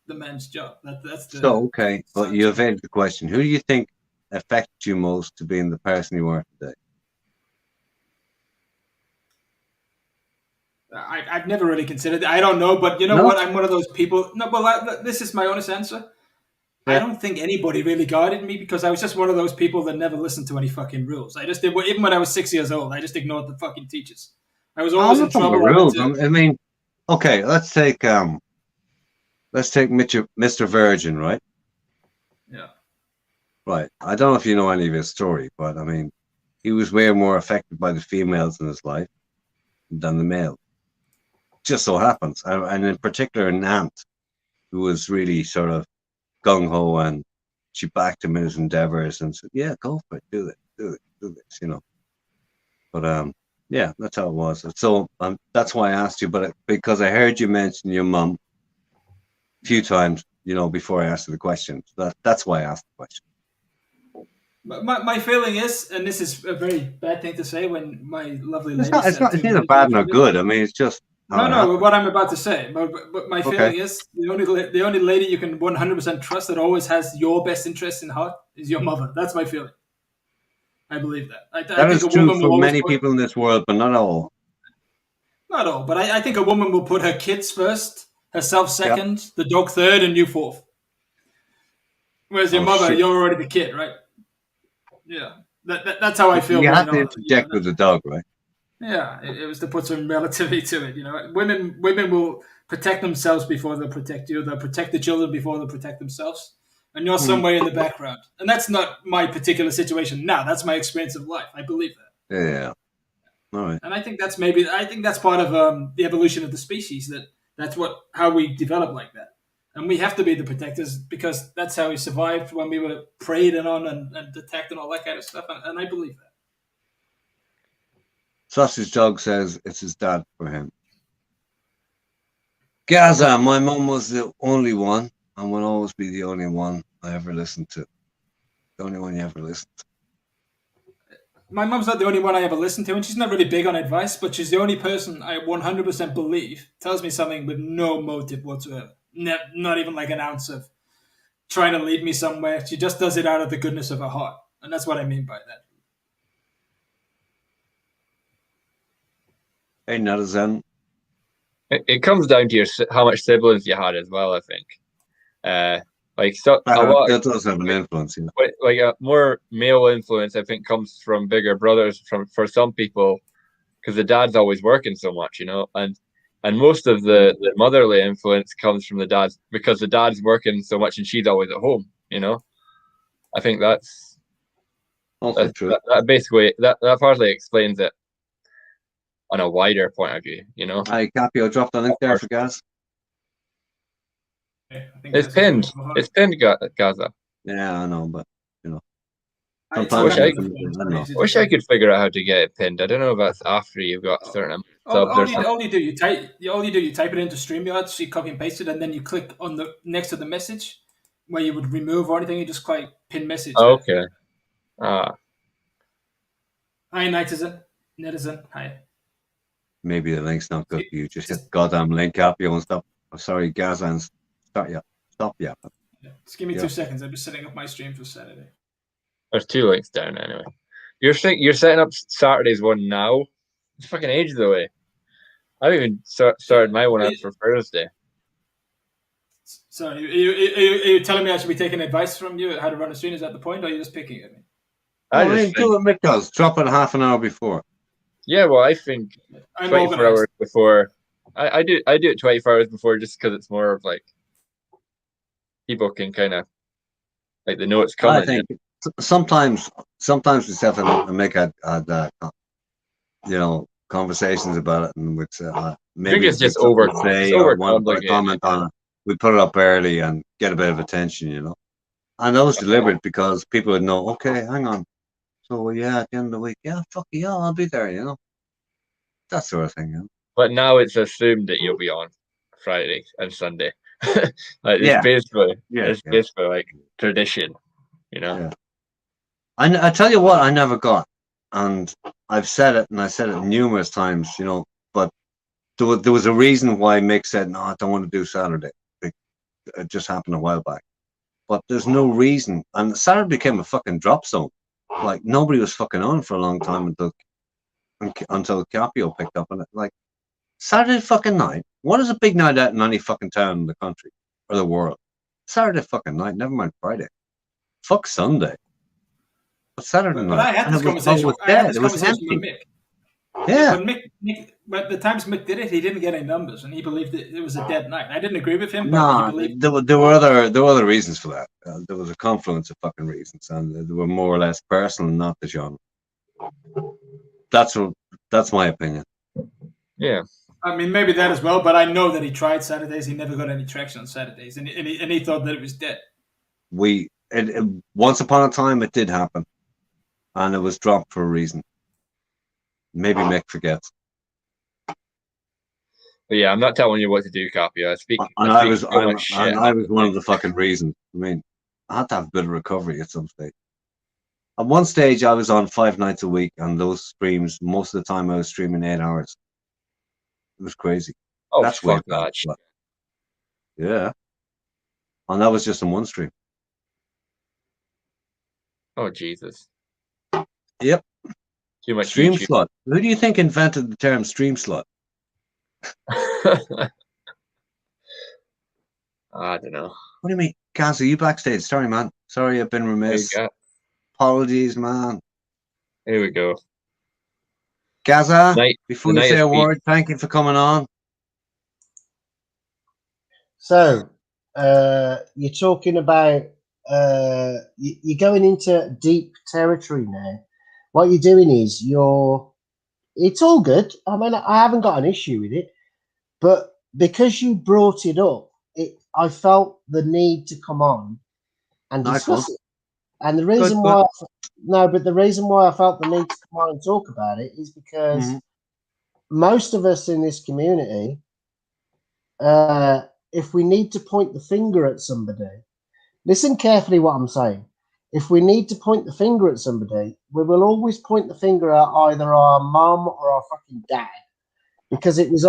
the man's job. That's the. So okay, but you evaded the question. Who do you think affected you most to being the person you are today? I've never really considered it. I don't know, but you know what? I'm one of those people. No, well, this is my honest answer. Yeah. I don't think anybody really guided me because I was just one of those people that never listened to any fucking rules. I just did. Even when I was 6 years old, I just ignored the fucking teachers. I was always in trouble. Rules. I mean, okay, let's take Mr. Virgin, right? Yeah. Right. I don't know if you know any of his story, but I mean, he was way more affected by the females in his life than the male. Just so happens, and in particular, an aunt who was really sort of gung-ho, and she backed him in his endeavors and said, yeah, go for it, do this, you know. But yeah, that's how it was. So that's why I asked you, but because I heard you mention your mum a few times, you know, before I asked you the question. So that's why I asked the question. My feeling is, and this is a very bad thing to say when my lovely lady it's neither bad nor good. I mean, it's just no, what I'm about to say. But my feeling is the only lady you can 100% trust that always has your best interest in heart is your mother. That's my feeling. I believe that. That is true for many people in this world, but not all. Not all, but I think a woman will put her kids first, herself second, the dog third, and you fourth. Whereas your mother, you're already the kid, right? Yeah, that's how I feel. You have to interject with the dog, right? Yeah, it was to put some relativity to it. You know, women will protect themselves before they'll protect you. They'll protect the children before they'll protect themselves. And you're somewhere in the background. And that's not my particular situation now. That's my experience of life. I believe that. Yeah. All right. And I think that's part of the evolution of the species. That's how we develop like that. And we have to be the protectors because that's how we survived when we were preyed on and attacked and all that kind of stuff. And I believe that. Sausage Dog says it's his dad for him. Gaza, my mum was the only one and will always be the only one I ever listened to. The only one you ever listened to. My mum's not the only one I ever listened to, and she's not really big on advice, but she's the only person I 100% believe tells me something with no motive whatsoever. Not even like an ounce of trying to lead me somewhere. She just does it out of the goodness of her heart. And that's what I mean by that. Hey, Netizen. It comes down to how much siblings you had as well, I think. That does have an influence. Yeah. Like a more male influence, I think, comes from bigger brothers for some people, because the dad's always working so much, you know, and most of the motherly influence comes from the dad because the dad's working so much and she's always at home, you know. I think that's also true. That basically that partly explains it on a wider point of view, you know. Hi, Capio, drop the link there for Gaz. It's pinned. It's pinned, Gaza. Yeah, I know, but you know. I wish I could figure out how to get it pinned. I don't know if that's after you've got a certain subs. All you do, you type it into StreamYard, so you copy and paste it, and then you click on the next to the message where you would remove or anything. You just click pin message. Okay. Hi, Netizen. Hi. Maybe the link's not good for you. Just hit the goddamn link, Capio, and stop. Oh, sorry, Gaza, and stop yapping. Yeah. Just give me 2 seconds. I'm just setting up my stream for Saturday. There's 2 links down anyway. You're setting up Saturday's one now. It's fucking ages away. I haven't even started my one out for Thursday. Sorry, are you telling me I should be taking advice from you how to run a stream? Is that the point, or are you just picking at me? I mean, do what Mick does. Drop it half an hour before. Yeah, well, I think 24 hours before. I do it 24 hours before just because it's more of like people can kind of like they know it's coming. I think sometimes myself and Mick had conversations about it, and which maybe it's just over comment on it. We put it up early and get a bit of attention, And that was deliberate because people would know. Okay, hang on. So at the end of the week, fuck yeah, I'll be there. That sort of thing. But now it's assumed that you'll be on Friday and Sunday. It's basically like tradition, Yeah. I tell you what, I never got, and I've said it, and I said it numerous times, but there was a reason why Mick said, no, I don't want to do Saturday. It just happened a while back. But there's no reason. And Saturday became a fucking drop zone. Like, nobody was fucking on for a long time until Capio picked up on it. Like, Saturday fucking night. What is a big night out in any fucking town in the country or the world? Saturday fucking night, never mind Friday. Fuck Sunday. But Saturday night. But I had this conversation. With Mick. Yeah. But the times Mick did it, he didn't get any numbers, and he believed it was a dead night. I didn't agree with him, but he believed. There were other reasons for that. There was a confluence of fucking reasons, and they were more or less personal, not the genre. That's my opinion. Yeah. I mean, maybe that as well, but I know that he tried Saturdays. He never got any traction on Saturdays, and he thought that it was dead. Once upon a time, it did happen, and it was dropped for a reason. Maybe Mick forgets. But yeah, I'm not telling you what to do, Capio. I was one of the fucking reasons. I mean, I had to have a bit of recovery at some stage. At one stage, I was on 5 nights a week, and those streams, most of the time, I was streaming 8 hours. It was crazy. Oh, that's fuck that. Yeah. And that was just in one stream. Oh, Jesus. Yep. Too much stream YouTube. slut. Who do you think invented the term stream slut? I don't know. What do you mean? Gaz, are you backstage? Sorry, man. Sorry, I've been remiss. Apologies, man. Here we go. Gaza, before you say a word, thank you for coming on. So, you're talking about you're going into deep territory now. What you're doing is it's all good. I mean, I haven't got an issue with it, but because you brought it up, I felt the need to come on and discuss it. And the reason the reason why I felt the need to come on and talk about it is because most of us in this community, if we need to point the finger at somebody, listen carefully what I'm saying. If we need to point the finger at somebody, we will always point the finger at either our mum or our fucking dad. Because it was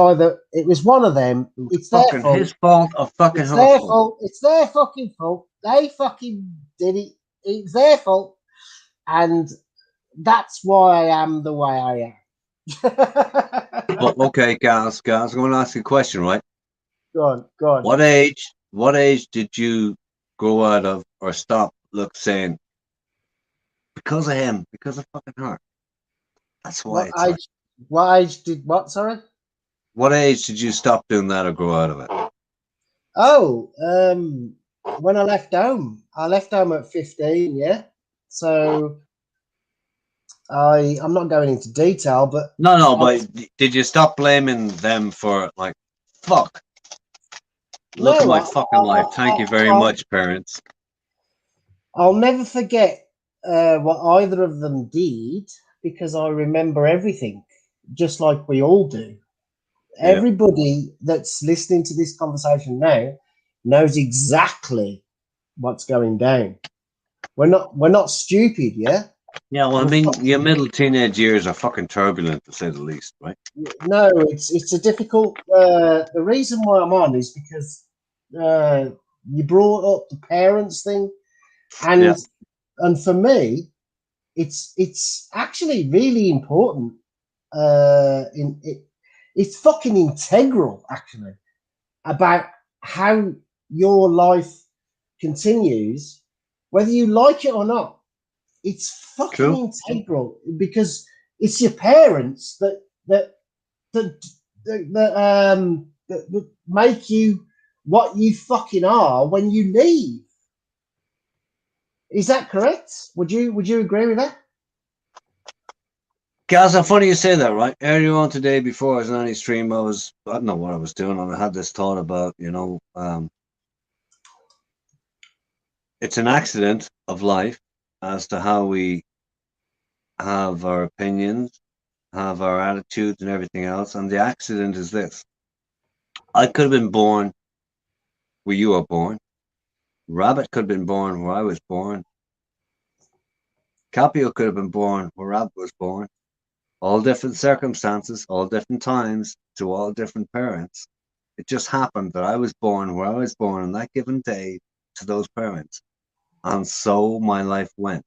one of them. It's their fault. His fault or fucking her fault. Fault. It's their fucking fault. They fucking did it. It's their fault. And that's why I am the way I am. Well, okay, Gaz, I'm going to ask you a question, right? Go on. What age did you grow out of or stop saying, because of him, because of fucking her? That's why. What age did what, sorry? What age did you stop doing that or grow out of it? Oh, when I left home. I left home at 15, yeah. So I'm not going into detail, but but did you stop blaming them for like, fuck? Look at my fucking life. Thank you very much, parents. I'll never forget what either of them did because I remember everything, just like we all do. Yeah. Everybody that's listening to this conversation now knows exactly what's going down. We're not stupid, yeah? Yeah, well, I mean, your middle teenage years are fucking turbulent, to say the least, right? No, it's a difficult. The reason why I'm on is because you brought up the parents thing, and for me, it's actually really important. It's fucking integral, actually, about how your life continues, whether you like it or not. it's fucking integral because it's your parents that make you what you fucking are when you leave. Is that correct? Would you agree with that? Guys, it's funny you say that, right? Earlier on today, before I was on any stream, I don't know what I was doing, and I had this thought about, it's an accident of life as to how we have our opinions, have our attitudes, and everything else. And the accident is this: I could have been born where you were born. Rabbit could have been born where I was born. Capio could have been born where Rabbit was born. All different circumstances, all different times, to all different parents. It just happened that I was born where I was born on that given day to those parents. And so my life went.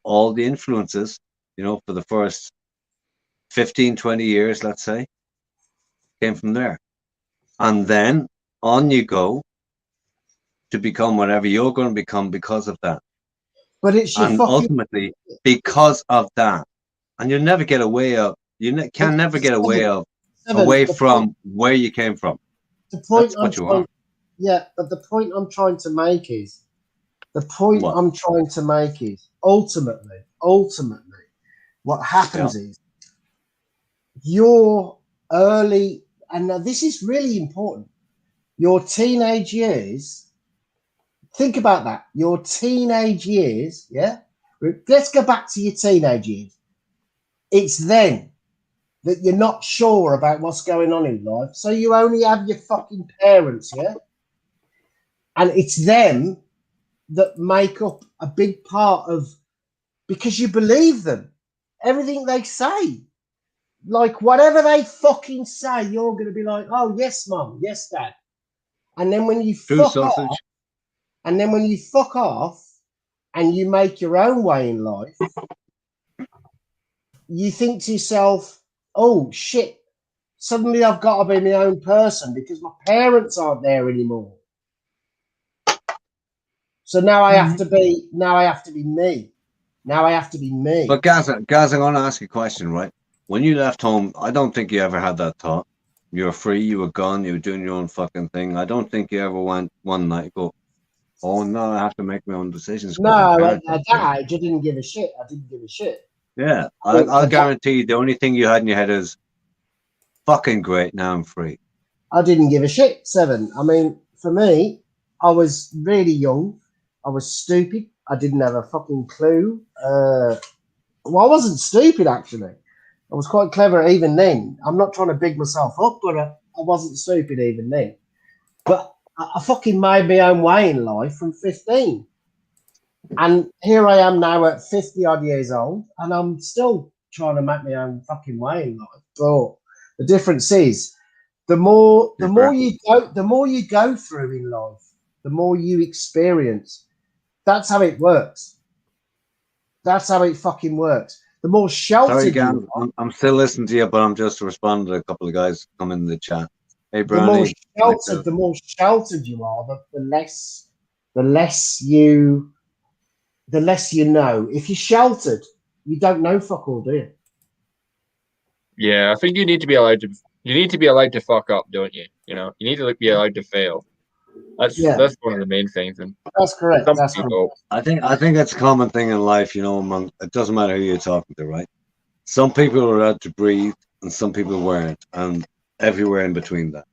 All the influences, for the first 15, 20 years, let's say, came from there. And then on you go to become whatever you're going to become because of that. But it's your ultimately, because of that. And you'll never get away can never get away from where you came from. The point I'm trying, but the point I'm trying to make is ultimately, what happens is your early, and now this is really important, your teenage years. Think about that. Your teenage years, Let's go back to your teenage years. It's then that you're not sure about what's going on in life. So you only have your fucking parents, and it's them that make up a big part of, because you believe them. Everything they say. Like, whatever they fucking say, you're going to be like, oh, yes, Mum, yes, Dad. And then when you fuck off and you make your own way in life, you think to yourself, oh, shit, suddenly I've got to be my own person because my parents aren't there anymore. So now I have to be me. Now I have to be me. But guys, I'm going to ask you a question, right? When you left home, I don't think you ever had that thought. You were free, you were gone, you were doing your own fucking thing. I don't think you ever went one night go, oh no, I have to make my own decisions. No, I didn't give a shit. Yeah, I'll guarantee you the only thing you had in your head is, fucking great, now I'm free. I didn't give a shit, Seven. I mean, for me, I was really young. I was stupid. I didn't have a fucking clue. Well, I wasn't stupid, actually. I was quite clever even then. I'm not trying to big myself up, but I wasn't stupid even then. But I fucking made my own way in life from 15. And here I am now at 50 odd years old, and I'm still trying to make my own fucking way in life. But the difference is, the more you go through in life, the more you experience. That's how it works. That's how it fucking works. The more sheltered you are, I'm still listening to you, but I'm just responding to a couple of guys come in the chat. Hey, Brownie. The more sheltered you are, the less you know. If you're sheltered, you don't know fuck all, do you? Yeah, I think you need to be allowed to fuck up, don't you? You need to be allowed to fail. That's one of the main things. And that's correct. I think it's a common thing in life, it doesn't matter who you're talking to, right? Some people are allowed to breathe and some people weren't, and everywhere in between that.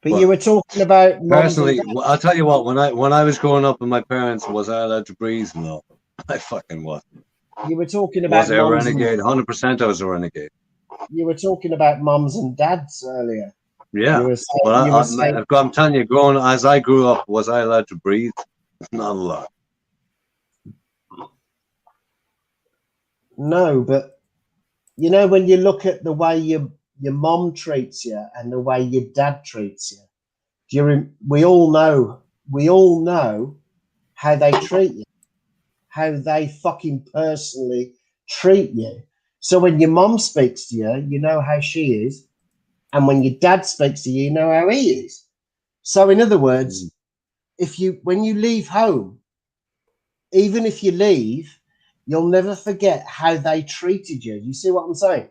But you were talking about personally, I'll tell you what, when I was growing up with my parents, was I allowed to breathe? No, I fucking wasn't. You were talking about was I a renegade? 100% I was a renegade. You were talking about mums and dads earlier. Yeah, I'm telling you, as I grew up, was I allowed to breathe? Not a lot. No, but when you look at the way your mom treats you and the way your dad treats you, we all know how they treat you, how they fucking personally treat you. So when your mom speaks to you, you know how she is. And when your dad speaks to you, you know how he is. So in other words, when you leave home, even if you leave, you'll never forget how they treated you. You see what I'm saying?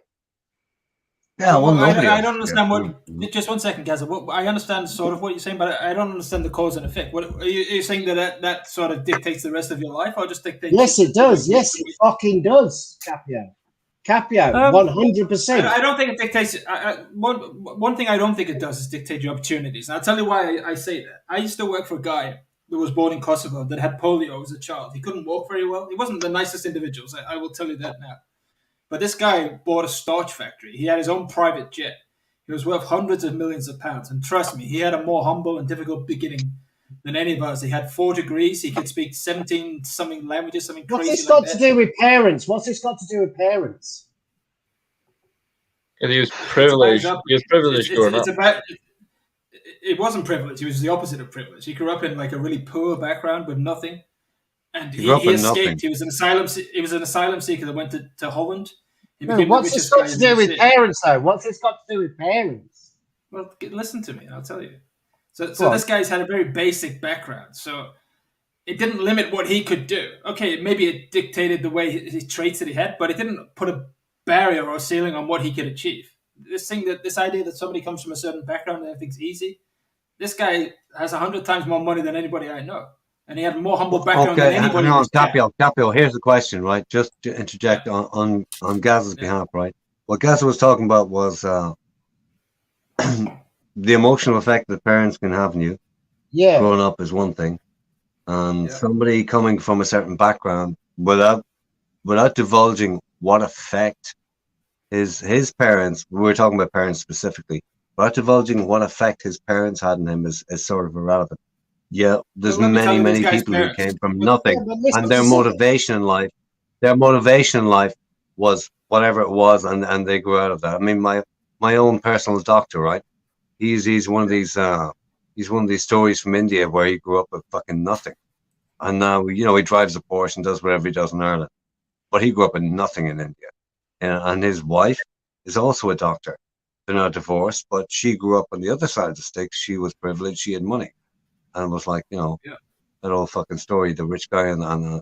Yeah, well, nobody I don't understand what. Just 1 second, Gaza. I understand sort of what you're saying, but I don't understand the cause and effect. What are you saying that sort of dictates the rest of your life, or just dictates? Yes, it does. Yes, it fucking does, Capio. Capio, 100%. I don't think it dictates. One thing I don't think it does is dictate your opportunities. And I'll tell you why I say that. I used to work for a guy that was born in Kosovo that had polio as a child. He couldn't walk very well. He wasn't the nicest individual. I will tell you that now. But this guy bought a starch factory. He had his own private jet. He was worth hundreds of millions of pounds. And trust me, he had a more humble and difficult beginning than any of us. He had 4 degrees. He could speak 17 something languages, something crazy. What's this got to do with parents? What's this got to do with parents? And he was privileged. He was privileged growing up. It wasn't privilege. He was the opposite of privilege. He grew up in like a really poor background with nothing. And he escaped. Nothing. He was an asylum seeker that went to Holland. What's this got to do with parents, though? What's this got to do with parents? Well, listen to me, and I'll tell you. So this guy's had a very basic background. So it didn't limit what he could do. Okay, maybe it dictated the way his traits that he had, but it didn't put a barrier or ceiling on what he could achieve. This idea that somebody comes from a certain background and everything's easy. This guy has 100 times more money than anybody I know. And he had a more humble background than anybody. Capio, here's the question, right? Just to interject on Gaza's behalf, right? What Gaza was talking about was the emotional effect that parents can have on you. Yeah. Growing up is one thing. And somebody coming from a certain background without divulging what effect his parents, we were talking about parents specifically, without divulging what effect his parents had on him is sort of irrelevant. Yeah, there's many people who came from nothing, and their motivation in life was whatever it was, and they grew out of that. I mean, my own personal doctor, right? He's one of these stories from India where he grew up with fucking nothing, and now he drives a Porsche and does whatever he does in Ireland, but he grew up with nothing in India, and his wife is also a doctor. They're not divorced, but she grew up on the other side of the sticks. She was privileged. She had money. And it was like, that old fucking story, the rich guy and the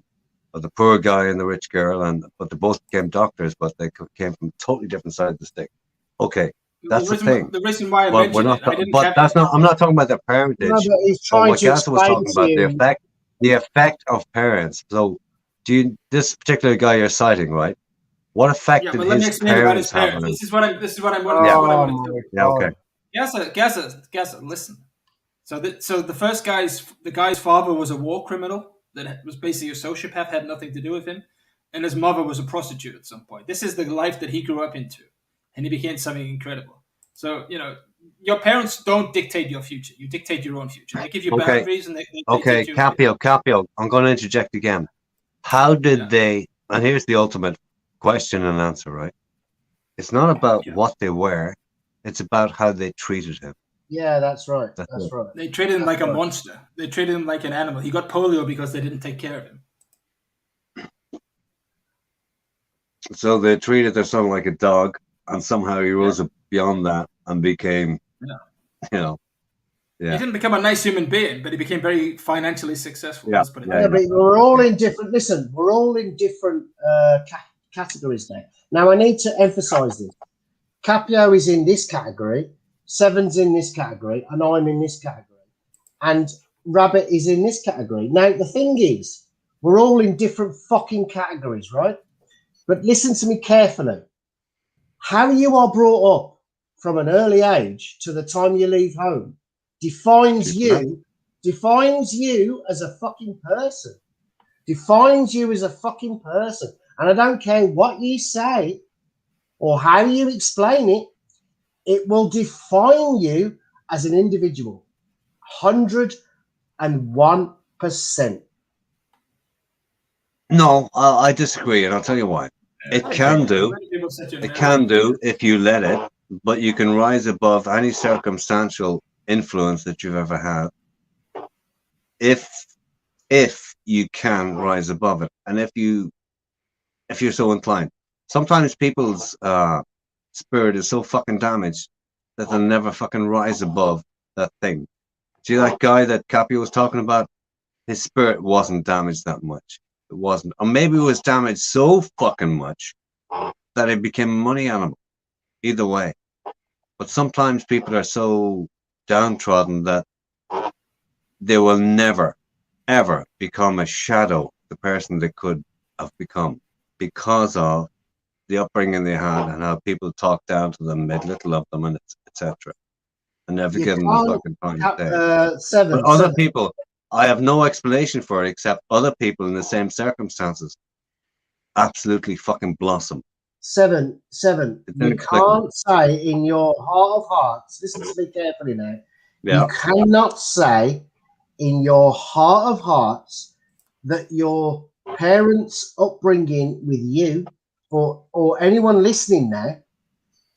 poor guy and the rich girl, but they both became doctors, but they came from totally different sides of the stick. Okay, that's the thing. The reason why I mentioned I'm not talking about their parentage. No, but he's trying what Gaza was talking about, the effect of parents. So, this particular guy you're citing, right? What effect did his parents have on him? This is what I'm wondering. Yeah, okay. Gaza, listen. So the guy's father was a war criminal that was basically a sociopath, had nothing to do with him, and his mother was a prostitute at some point. This is the life that he grew up into, and he became something incredible. So your parents don't dictate your future; you dictate your own future. They give you boundaries, and they okay, Capio, I'm going to interject again. How did they? And here's the ultimate question and answer, right? It's not about what they were; it's about how they treated him. Yeah, that's right. That's right. They treated him like a monster. They treated him like an animal. He got polio because they didn't take care of him. So they treated their son like a dog, and somehow he rose beyond that and became, He didn't become a nice human being, but he became very financially successful. Yeah, but we're all in different. Listen, we're all in different categories now. Now, I need to emphasize this. Capio is in this category. Seven's in this category, and I'm in this category, and Rabbit is in this category. Now, the thing is, we're all in different fucking categories, right? But listen to me carefully. How you are brought up from an early age to the time you leave home defines you as a fucking person. Defines you as a fucking person. And I don't care what you say or how you explain it. It will define you as an individual. 101%. No, I disagree, and I'll tell you why. It can do if you let it, but you can rise above any circumstantial influence that you've ever had if you can rise above it, and if you're so inclined. Sometimes people's spirit is so fucking damaged that they'll never fucking rise above that thing. See that guy that Capio was talking about? his spirit wasn't damaged that much. It wasn't. Or maybe it was damaged so fucking much that it became a money animal. Either way. But sometimes people are so downtrodden that they will never, ever become a shadow of the person they could have become because of the upbringing they had and how people talked down to them, made little of them, and etc. And never give them the fucking time of day. But other people, I have no explanation for it except other people in the same circumstances absolutely fucking blossom. Seven. You can't say in your heart of hearts, listen to me carefully now. Yeah. You cannot say in your heart of hearts that your parents' upbringing with you or anyone listening now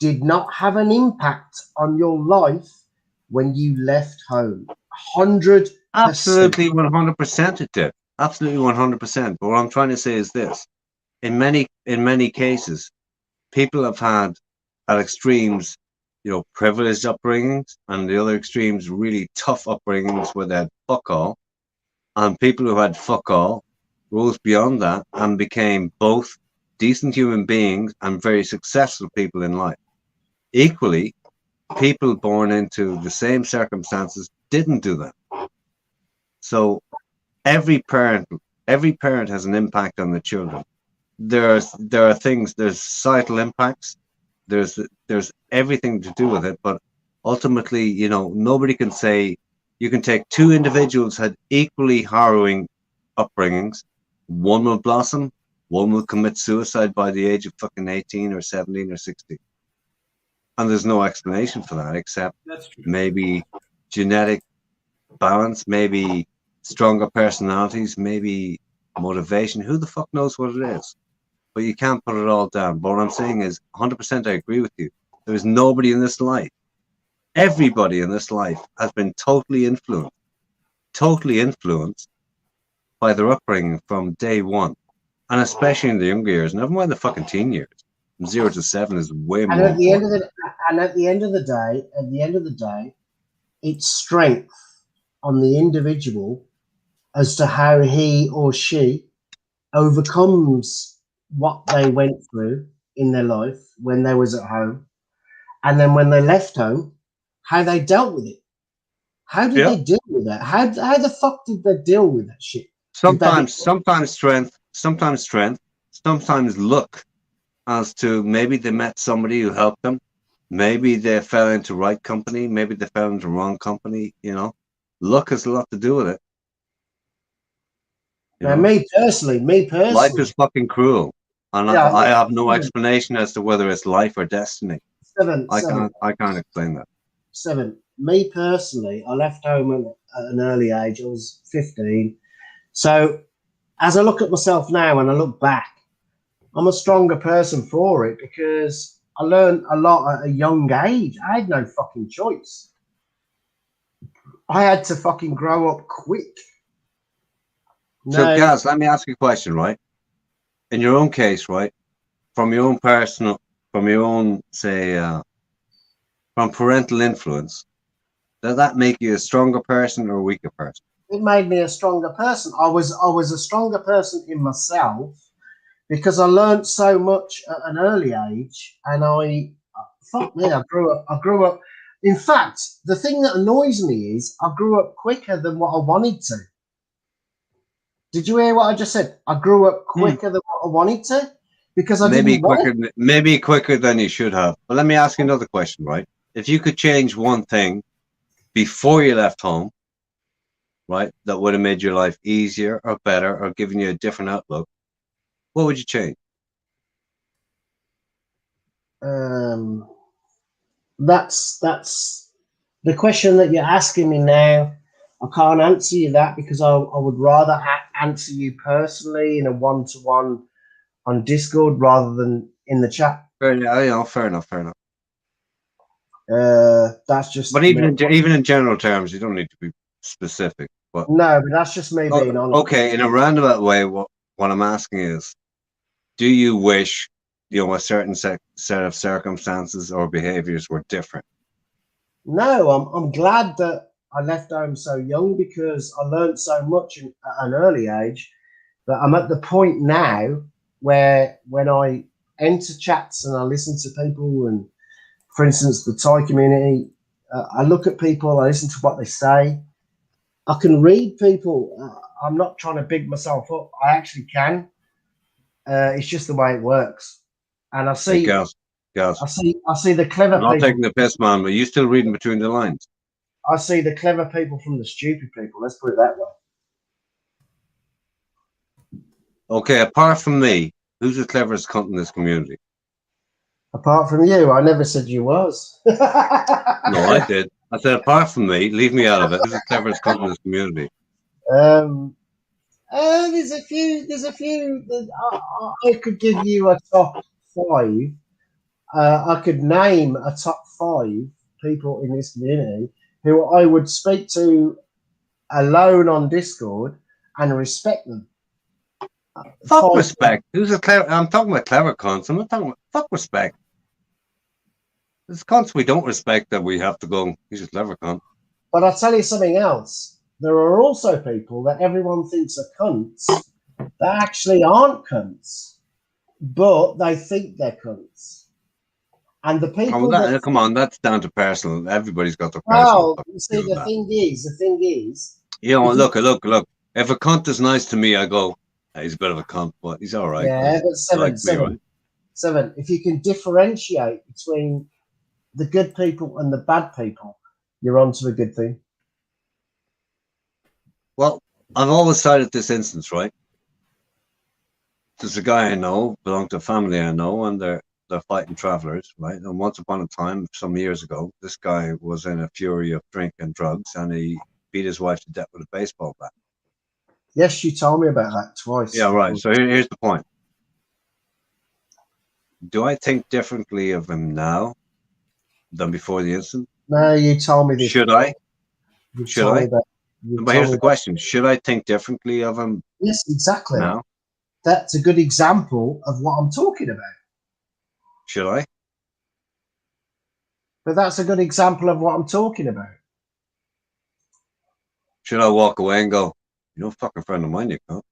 did not have an impact on your life when you left home. 100%. Absolutely 100% it did. Absolutely 100%. But what I'm trying to say is this. In many cases, people have had at extremes, privileged upbringings, and the other extremes, really tough upbringings where they had fuck all. And people who had fuck all rose beyond that and became both decent human beings and very successful people in life. Equally, people born into the same circumstances didn't do that. So every parent has an impact on the children. There are things, there's societal impacts, there's everything to do with it, but ultimately, nobody can say you can take two individuals had equally harrowing upbringings. One will blossom, one will commit suicide by the age of fucking 18 or 17 or 16. And there's no explanation for that except maybe genetic balance, maybe stronger personalities, maybe motivation. Who the fuck knows what it is? But you can't put it all down. But what I'm saying is 100% I agree with you. There is nobody in this life. Everybody in this life has been totally influenced by their upbringing from day one. And especially in the younger years, never mind the fucking teen years. From 0 to 7 is way more. At the end of the day, it's strength on the individual as to how he or she overcomes what they went through in their life when they was at home, and then when they left home, how they dealt with it. How did they deal with that? How the fuck did they deal with that shit? Sometimes strength, sometimes luck, as to maybe they met somebody who helped them, maybe they fell into right company, maybe they fell into wrong company. Luck has a lot to do with it. Now, me personally, life is fucking cruel, and I have no explanation as to whether it's life or destiny. I can't explain that. Me personally, I left home at an early age. I was 15. So as I look at myself now and I look back, I'm a stronger person for it because I learned a lot at a young age. I had no fucking choice. I had to fucking grow up quick. So, Gaz, let me ask you a question, right? In your own case, right, from your own from parental influence, does that make you a stronger person or a weaker person? It made me a stronger person. I was a stronger person in myself because I learned so much at an early age, and I grew up. In fact, the thing that annoys me is I grew up quicker than what I wanted to. Did you hear what I just said? I grew up quicker than what I wanted to because I didn't want. Maybe quicker than you should have. But let me ask you another question, right? If you could change one thing before you left home, right, that would have made your life easier or better or given you a different outlook, what would you change? That's the question that you're asking me now. I can't answer you that because I would rather answer you personally in a one-to-one on Discord rather than in the chat. Fair enough. That's just. But even in general terms, you don't need to be specific. But no, but that's just me being honest. Okay, in a roundabout way, what I'm asking is, do you wish a certain set of circumstances or behaviors were different? No, I'm glad that I left home so young because I learned so much at an early age that I'm at the point now where when I enter chats and I listen to people, and for instance, the Thai community, I look at people, I listen to what they say. I can read people. I'm not trying to big myself up. I actually can. It's just the way it works. And I see, Hey, Gaz. I see the clever I'm not people. taking the piss, man, but you still reading between the lines. I see the clever people from the stupid people. Let's put it that way. Okay, apart from me, who's the cleverest cunt in this community? Apart from you, I never said you was. No, I did. I said, apart from me, leave me out of it. Who's the cleverest cunt in this community? There's a few. I could give you a top 5. I could name a top 5 people in this community who I would speak to alone on Discord and respect them. Fuck respect. Who's a clever? I'm talking about clever cunts. I'm not talking about fuck respect. There's cunts we don't respect that we have to go. He's a clever cunt. But I'll tell you something else. There are also people that everyone thinks are cunts that actually aren't cunts, but they think they're cunts. And the people come on, that's down to personal. Everybody's got their personal. Well, you see, the thing is. You know, look. If a cunt is nice to me, I go, he's a bit of a cunt, but he's all right. Yeah, but seven. If you can differentiate between the good people and the bad people, you're onto a good thing. Well, I've always cited this instance, right? There's a guy I know, belonged to a family I know, and they're fighting travelers, right? And once upon a time, some years ago, this guy was in a fury of drink and drugs, and he beat his wife to death with a baseball bat. Yes, you told me about that twice. Yeah, right. So here's the point. Do I think differently of him now than before the incident? No, you told me this. Should I? Should I? But here's the question. Should I think differently of him? Yes, exactly. Now? That's a good example of what I'm talking about. Should I? But that's a good example of what I'm talking about. Should I walk away and go, you're no fucking friend of mine, you can't?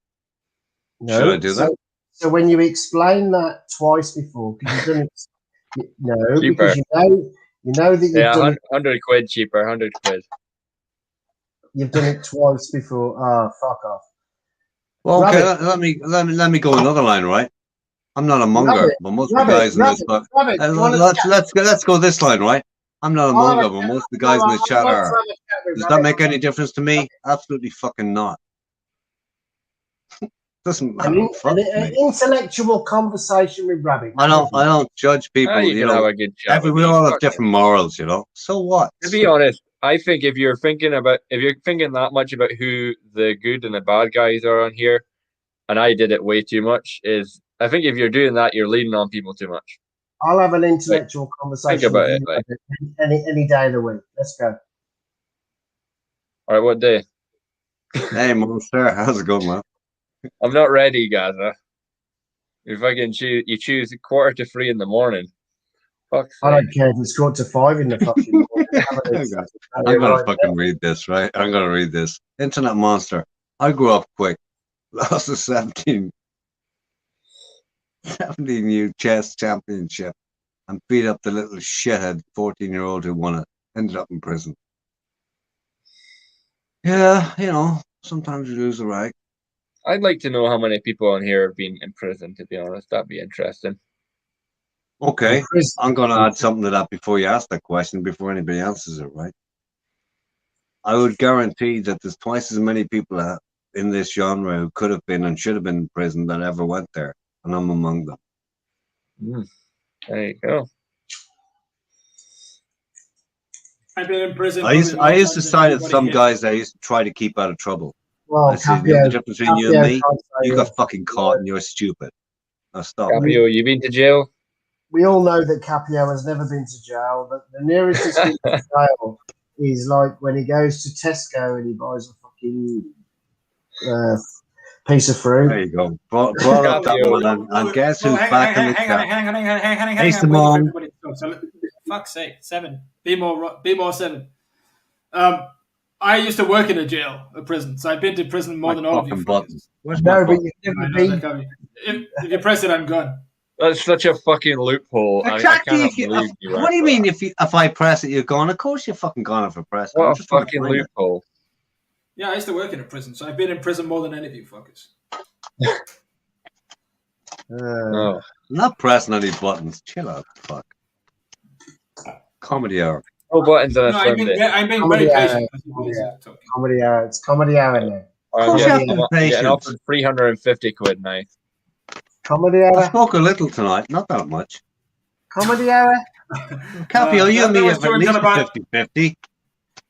No. Should I do that? So when you explain that twice before, because you've done it, no, cheaper. Because you know that you've done it. 100 quid cheaper, 100 quid. You've done it twice before. Oh, fuck off. Well, okay, let me go another line, right? I'm not a monger, but most of the guys in this book. Let's go this line, right? I'm not a monger, but most of the guys in this chat are. Does that make any difference to me? Absolutely fucking not. Doesn't matter. An intellectual conversation with Rabbit. I don't judge people. You know, have a good chat. we all have different morals, you know. So what? To be honest, I think if you're thinking that much about who the good and the bad guys are on here, and I did it way too much, I think if you're doing that, you're leaning on people too much. I'll have an intellectual conversation think about with you any day of the week. Let's go. All right, what day? Hey, Monster, how's it going, man? I'm not ready, Gaza. If I can choose, you choose 2:45 in the morning. Fuck. I don't care if it's 4:45 in the fucking morning. I'm gonna fucking read this, right? I'm gonna read this. Internet Monster. I grew up quick. Lost a 17 U chess championship and beat up the little shithead 14-year-old who won it. Ended up in prison. Yeah, you know, sometimes you lose a rag. I'd like to know how many people on here have been in prison, to be honest. That'd be interesting. Okay, I'm going to add something to that before you ask that question, before anybody answers it, right? I would guarantee that there's twice as many people in this genre who could have been and should have been in prison that ever went there, and I'm among them. There you go. I've been in prison. I used to side with some guys I used to try to keep out of trouble. Well, I see the difference between you and me. You got fucking caught and you're stupid. Now stop. Capio, you been to jail? We all know that Capio has never been to jail. But the nearest he's been to jail is like when he goes to Tesco and he buys a fucking piece of fruit. There you go. Brought up that one, and guess who's back in the chat? Hey, Simone. Fuck's sake, 7. Be more 7. I used to work in a prison, so I've been to prison more than all of you. Where's no, but you've never been. If you press it, I'm gone. That's such a fucking loophole. Exactly. I cannot believe you. What do you mean if I press it, you're gone? Of course you're fucking gone if I press it. What a fucking loophole. Yeah, I used to work in a prison, so I've been in prison more than any of you fuckers. I'm not pressing any buttons. Chill out. Fuck. Comedy hour. No buttons on a Sunday. I'm being very patient. Comedy hour. It's comedy hour now. I'm getting offered 350 quid now. Comedy hour. I spoke a little tonight, not that much. Comedy hour. Capio, you and me have at least 50-50.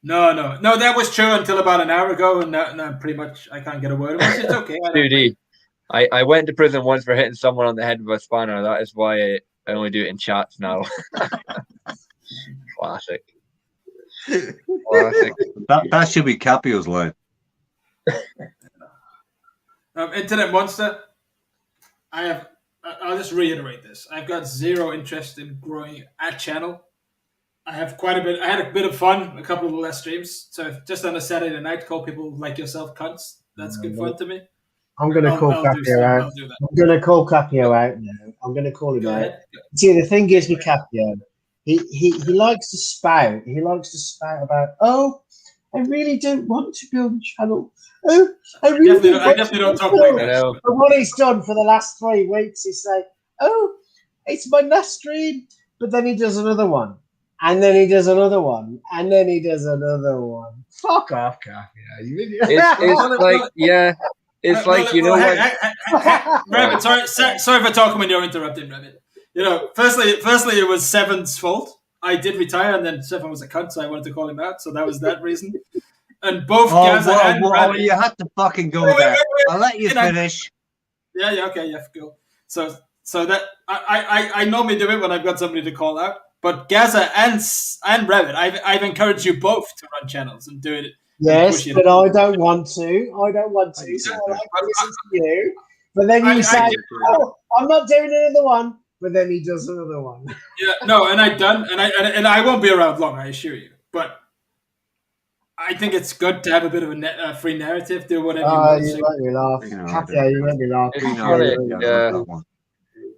No, that was true until about an hour ago, and now pretty much I can't get a word of it. It's okay. Dude, I went to prison once for hitting someone on the head with a spanner. That is why I only do it in chats now. Classic. That should be Capio's line. Internet Monster, I'll just reiterate this. I've got zero interest in growing a channel. I have quite a bit. I had a bit of fun, a couple of the last streams. So just on a Saturday night, call people like yourself cunts. That's good fun to me. I'm going to call Capio out. I'm going to call Capio out now. I'm going to call him out. See, the thing is with Capio, he likes to spout. He likes to spout about, I really don't want to build a channel. I definitely don't talk like that. But what he's done for the last 3 weeks is say, it's my last stream. But then he does another one. And then he does another one. And then he does another one. Fuck off, Capio. It's like, yeah. It's like, you know what? Rabbit, sorry for talking when you're interrupting, Rabbit. You know, firstly, it was Seven's fault. I did retire, and then Seven was a cunt, so I wanted to call him out. So that was that reason. And both Gaza and Rabbit. You had to fucking go there. I'll let you finish. Yeah, okay, yeah, cool. So that I normally do it when I've got somebody to call out. But Gaza and Rabbit, I've encouraged you both to run channels and do it. Yes, but I don't want to. So I like to listen to you. But then you say, I'm not doing another one. But then he does another one. Yeah, no, and I won't be around long, I assure you. But I think it's good to have a bit of a free narrative. Do whatever you want to. You make me laugh. You make me laugh.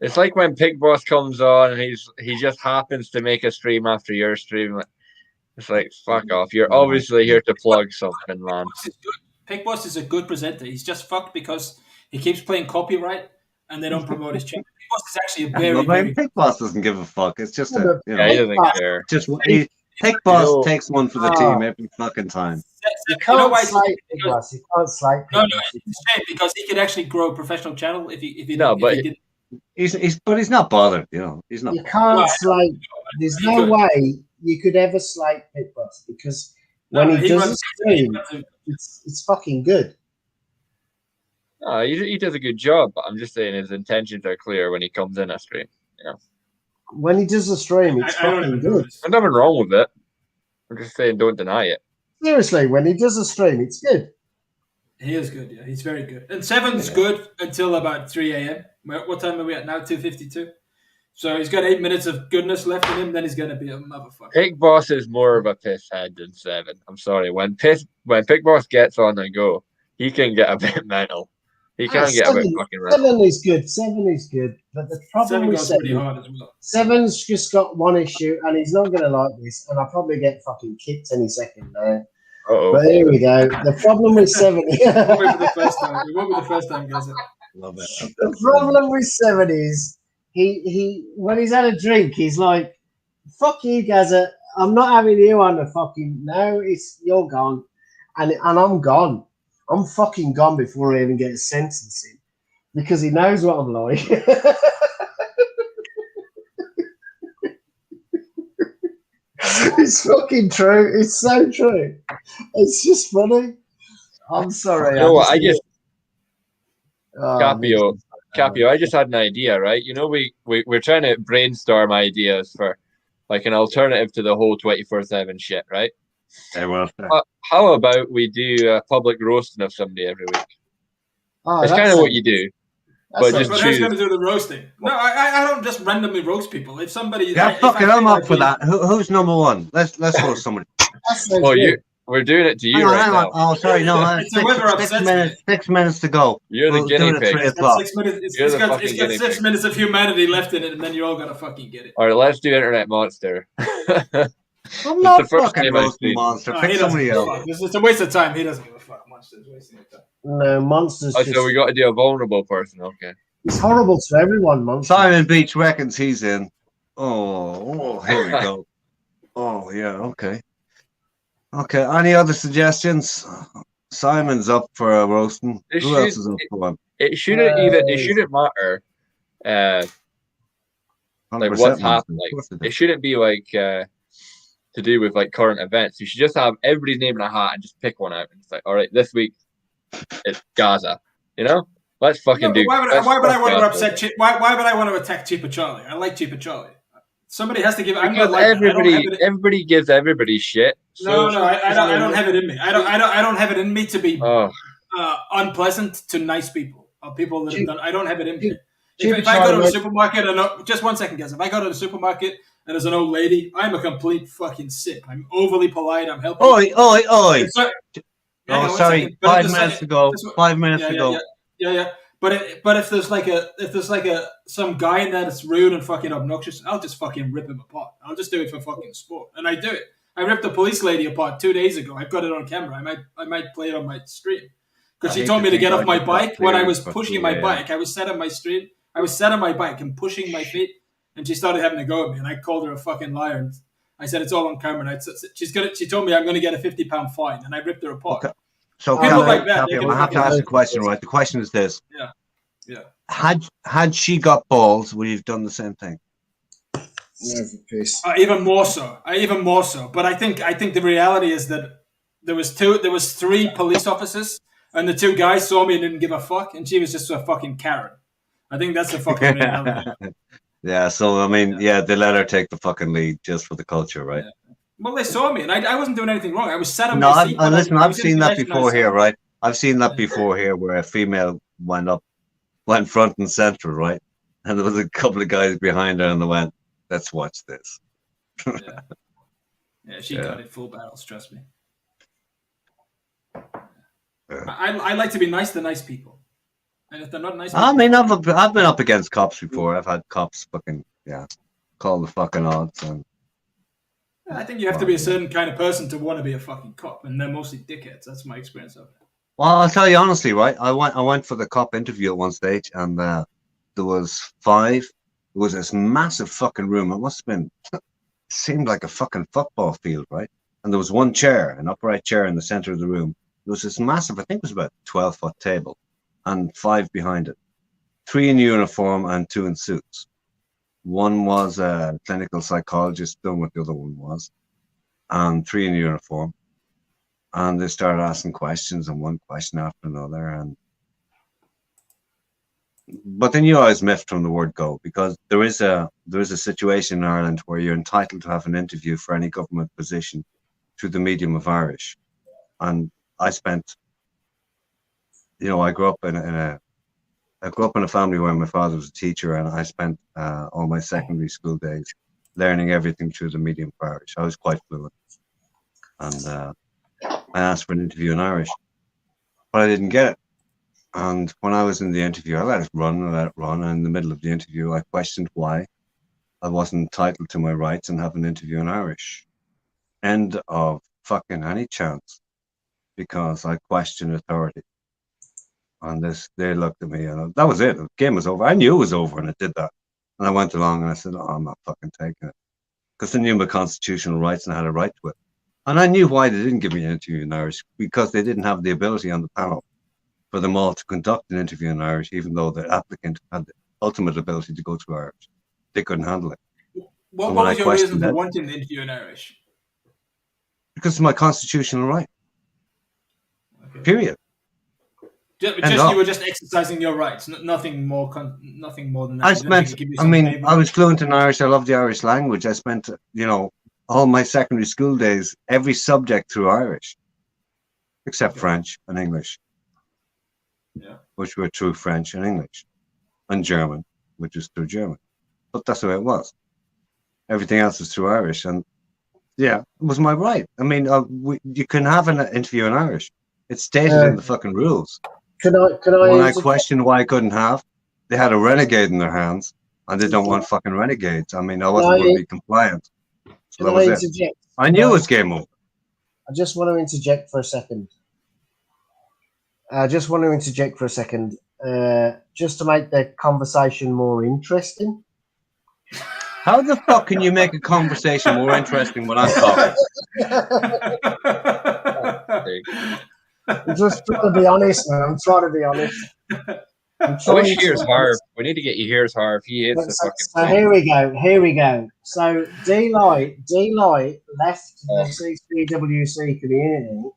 It's like when Pig Boss comes on and he just happens to make a stream after your stream. It's like, fuck off. You're obviously here to plug something, man. Pig Boss is a good presenter. He's just fucked because he keeps playing copyright and they don't promote his channel. Pig Boss is actually a very Pig Boss doesn't give a fuck. It's just he doesn't care. Pig Boss takes one for the team every fucking time. You can't slate Pig Boss. You can't slate Pig Boss. No, it's a shame because he could actually grow a professional channel if he did. He's not bothered, you know. He's not. You can't slate. There's no way you could ever slate Pig Boss because when he does a stream, it's fucking good. No, he does a good job, but I'm just saying his intentions are clear when he comes in a stream. You know? When he does a stream, it's fucking good. There's nothing wrong with it. I'm just saying, don't deny it. Seriously, when he does a stream, it's good. He is good, yeah. He's very good. And Seven's good until about 3 a.m. What time are we at now? 2:52. So he's got 8 minutes of goodness left in him. Then he's going to be a motherfucker. Pig Boss is more of a piss head than Seven. I'm sorry. When Pig Boss gets on the go, he can get a bit mental. He can get a bit fucking mental. Seven is good. But the problem with Seven's just got one issue, and he's not going to like this. And I'll probably get fucking kicked any second now. But here we go. The problem with Seven. It won't be the first time. It won't be the first time, guys. Love it. The problem with Seven is he when he's had a drink, he's like, "Fuck you, Gaza. I'm not having you on the fucking no. You're gone, and I'm gone. I'm fucking gone before I even get a sentence in because he knows what I'm like." It's fucking true. It's so true. It's just funny. I'm sorry. You know what? Capio, I just had an idea, right? You know, we're trying to brainstorm ideas for like an alternative to the whole 24/7 shit, right? How about we do a public roasting of somebody every week? It's kind of what you do. But just who's going to do the roasting? No, I don't just randomly roast people. If somebody, I'm up for that. Who's number one? Let's roast somebody. We're doing it to you hang on. Oh, sorry, no. It's a weather upsets me. 6 minutes to go. You're the guinea pig. 3 o'clock. 6 minutes. You're the It's fucking got guinea 6 pig. minutes of humanity left in it, and then you're all gonna fucking get it. All right, let's do Internet Monster. I'm not the first fucking name I roasting see. Monster. No, Pick he doesn't somebody give a else. fuck. It's a waste of time. He doesn't give a fuck. Monster's wasting your time. No, Monster's Oh, just... so we got to do a vulnerable person. Okay. It's horrible to everyone, Monster. Simon Beach reckons he's in. Oh, here we go. Oh, yeah, okay. Okay, any other suggestions? Simon's up for a roasting. Who else is up for one? It shouldn't matter like what's happened. Like it shouldn't be like to do with like current events. You should just have everybody's name in a hat and just pick one out. And it's like, all right, this week it's Gaza. You know, let's fucking do. Why would I want to upset? Why would I want to attack Cheaper Charlie? I like Cheaper Charlie. Somebody has to give. I'm not like everybody gives everybody shit. So no, I don't have it in me. I don't have it in me to be unpleasant to nice people or people that have done. I don't have it in me. If I go to the supermarket and just 1 second, guys. If I go to the supermarket and there's an old lady, I'm a complete fucking sip. I'm overly polite. I'm helping. Oi. Oh, sorry. 5 minutes ago. 5 minutes ago. Yeah. But if there's like some guy in there that's rude and fucking obnoxious, I'll just fucking rip him apart. I'll just do it for fucking sport, and I do it. I ripped the police lady apart 2 days ago. I've got it on camera. I might play it on my stream because she told me to get off my bike when I was pushing my bike. I was sat on my stream. I was sat on my bike and pushing my feet, and she started having a go at me, and I called her a fucking liar. And I said it's all on camera. And she told me I'm going to get a £50 fine, and I ripped her apart. Okay. So people like that. I have to ask a question, right? The question is this: Yeah. Had she got balls, would you have done the same thing? Even more so. But I think the reality is that there was 3 police officers, and the 2 guys saw me and didn't give a fuck, and she was just a fucking Karen. I think that's the fucking reality. Yeah. So I mean, they let her take the fucking lead just for the culture, right? Yeah. Well, they saw me, and I wasn't doing anything wrong. I was sat on my seat. Listen, I've seen that before here, right? I've seen that before here, where a female went front and center, right? And there was a couple of guys behind her, and they went, "Let's watch this." She got it full barrels. Trust me. I like to be nice to nice people, and if they're not nice, I mean, I've been up against cops before. I've had cops fucking call the fucking odds, and I think you have to be a certain kind of person to want to be a fucking cop, and they're mostly dickheads. That's my experience of it. Well, I'll tell you honestly, right? I went for the cop interview at one stage, and there was 5. It was this massive fucking room. It must have been, it seemed like a fucking football field, right? And there was one chair, an upright chair in the center of the room. There was this massive, I think it was about 12-foot table, and 5 behind it. 3 in uniform and 2 in suits. One was a clinical psychologist, doing what the other one was, and 3 in uniform. And they started asking questions, and one question after another. But they knew I was miffed from the word go, because there is a situation in Ireland where you're entitled to have an interview for any government position through the medium of Irish. And I spent, I grew up in a family where my father was a teacher, and I spent all my secondary school days learning everything through the medium of Irish. I was quite fluent, and I asked for an interview in Irish, but I didn't get it. And when I was in the interview, I let it run, and in the middle of the interview, I questioned why I wasn't entitled to my rights and have an interview in Irish. End of fucking any chance, because I questioned authority. And they looked at me, and that was it. The game was over. I knew it was over, and it did that. And I went along, and I said, I'm not fucking taking it. Because I knew my constitutional rights and I had a right to it. And I knew why they didn't give me an interview in Irish, because they didn't have the ability on the panel for them all to conduct an interview in Irish, even though the applicant had the ultimate ability to go through Irish. They couldn't handle it. What was your reason for wanting the interview in Irish? Because it's my constitutional right. Okay. Period. You were just exercising your rights, nothing more than that. I was fluent in Irish. I love the Irish language. I spent, all my secondary school days, every subject through Irish, except French and English, which were through French and English, and German, which was through German. But that's the way it was. Everything else was through Irish. And Yeah, it was my right. I mean, you can have an interview in Irish. It's stated in the fucking rules. Can I? When I questioned why I couldn't have, they had a renegade in their hands, and they don't want fucking renegades. I mean, I wasn't going to be compliant. So that was it. I knew it was game over. I just want to interject for a second. Just to make the conversation more interesting. How the fuck can you make a conversation more interesting when I'm talking? I'm just trying to be honest, man. I'm trying to be honest. I wish here's Harv. We need to get you here's Harv. He is the fucking. So here we go. So D-Light left the CCWC community.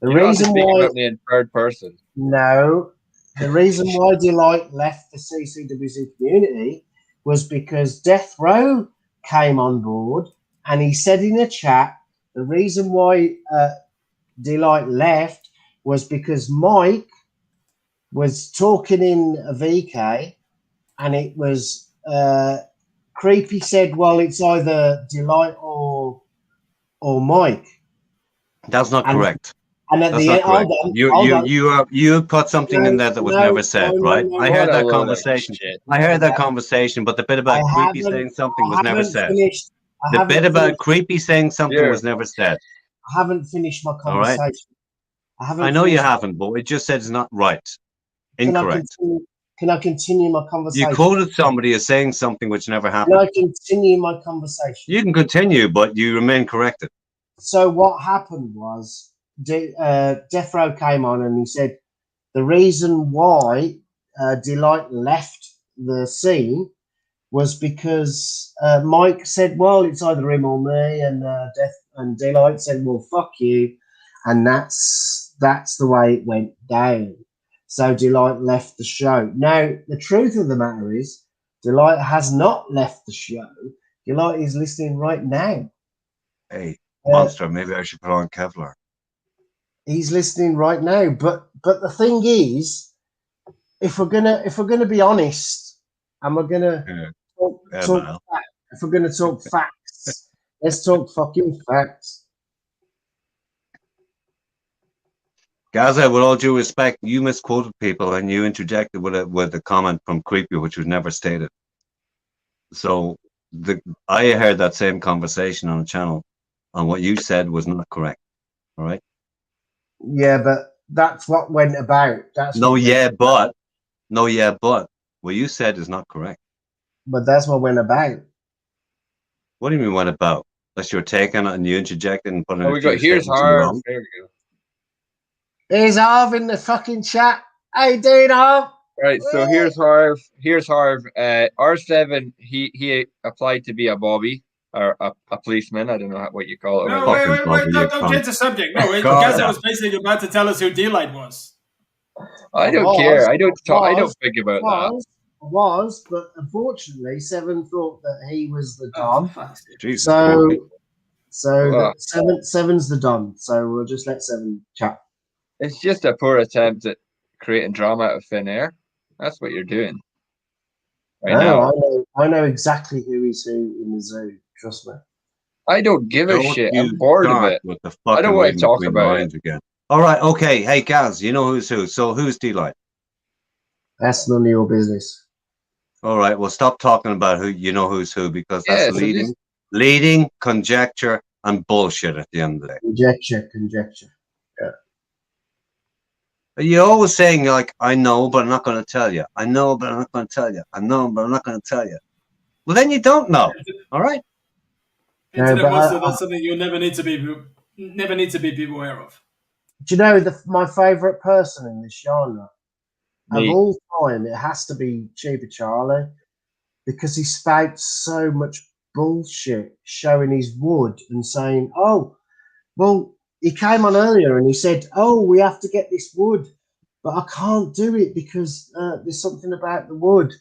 The reason why about me in third person. No, the reason why D-Light left the CCWC community was because Death Row came on board, and he said in a chat the reason why D-Light left was because Mike was talking in a VK, and it was Creepy said, "Well, it's either Delight or Mike." That's not correct. And at the end, hold on, you put something in there that was never said, right? I heard that conversation. I heard that conversation, but the bit about Creepy saying something was never said. The bit about Creepy saying something was never said. I haven't finished my conversation. I know you haven't, but it just said it's not right. Incorrect. Can I continue my conversation? You quoted somebody as saying something which never happened. Can I continue my conversation? You can continue, but you remain corrected. So what happened was Death Row came on and he said the reason why Delight left the scene was because Mike said, well, it's either him or me, and Delight said, well, fuck you. And that's the way it went down. So Delight left the show. Now, the truth of the matter is, Delight has not left the show. Delight is listening right now. Hey, Monster, maybe I should put on Kevlar. He's listening right now. But the thing is, if we're gonna be honest, and we're gonna talk facts, if we're gonna talk facts, let's talk fucking facts. Gaza, with all due respect, you misquoted people and you interjected with a comment from Creepy, which was never stated. So I heard that same conversation on the channel, and what you said was not correct. All right. Yeah, but that's what went about. But what you said is not correct. But that's what went about. What do you mean went about? Unless you're taking it and you interjected and put it. Here's Harv. There we go. Here's Harv in the fucking chat. Hey, dude, Harv. Right, so here's Harv. R7, he applied to be a Bobby or a policeman. I don't know what you call it. No, wait. Don't change the subject. No, Gaza was basically about to tell us who D-Light was. I don't care. I don't think about that. But unfortunately, Seven thought that he was the Don. Seven's the Don. So we'll just let Seven chat. It's just a poor attempt at creating drama out of thin air. That's what you're doing. Now. I know exactly who is who in the zoo. Trust me. I don't give a shit. I'm bored of it. I don't want to talk about it again. All right, okay. Hey, Gaz, you know who's who. So who's D-Light? That's none of your business. All right, well, stop talking about who's who, because that's leading conjecture and bullshit at the end of the day. Conjecture. Yeah. You're always saying, like, I know, but I'm not going to tell you. I know, but I'm not going to tell you. I know, but I'm not going to tell you. Well, then you don't know. All right? That's something you never need to be aware of. Do you know my favourite person in this genre? Of all time, it has to be Cheaper Charlie, because he spouts so much bullshit, showing his wood and saying, oh, well, he came on earlier and he said, oh, we have to get this wood, but I can't do it because there's something about the wood.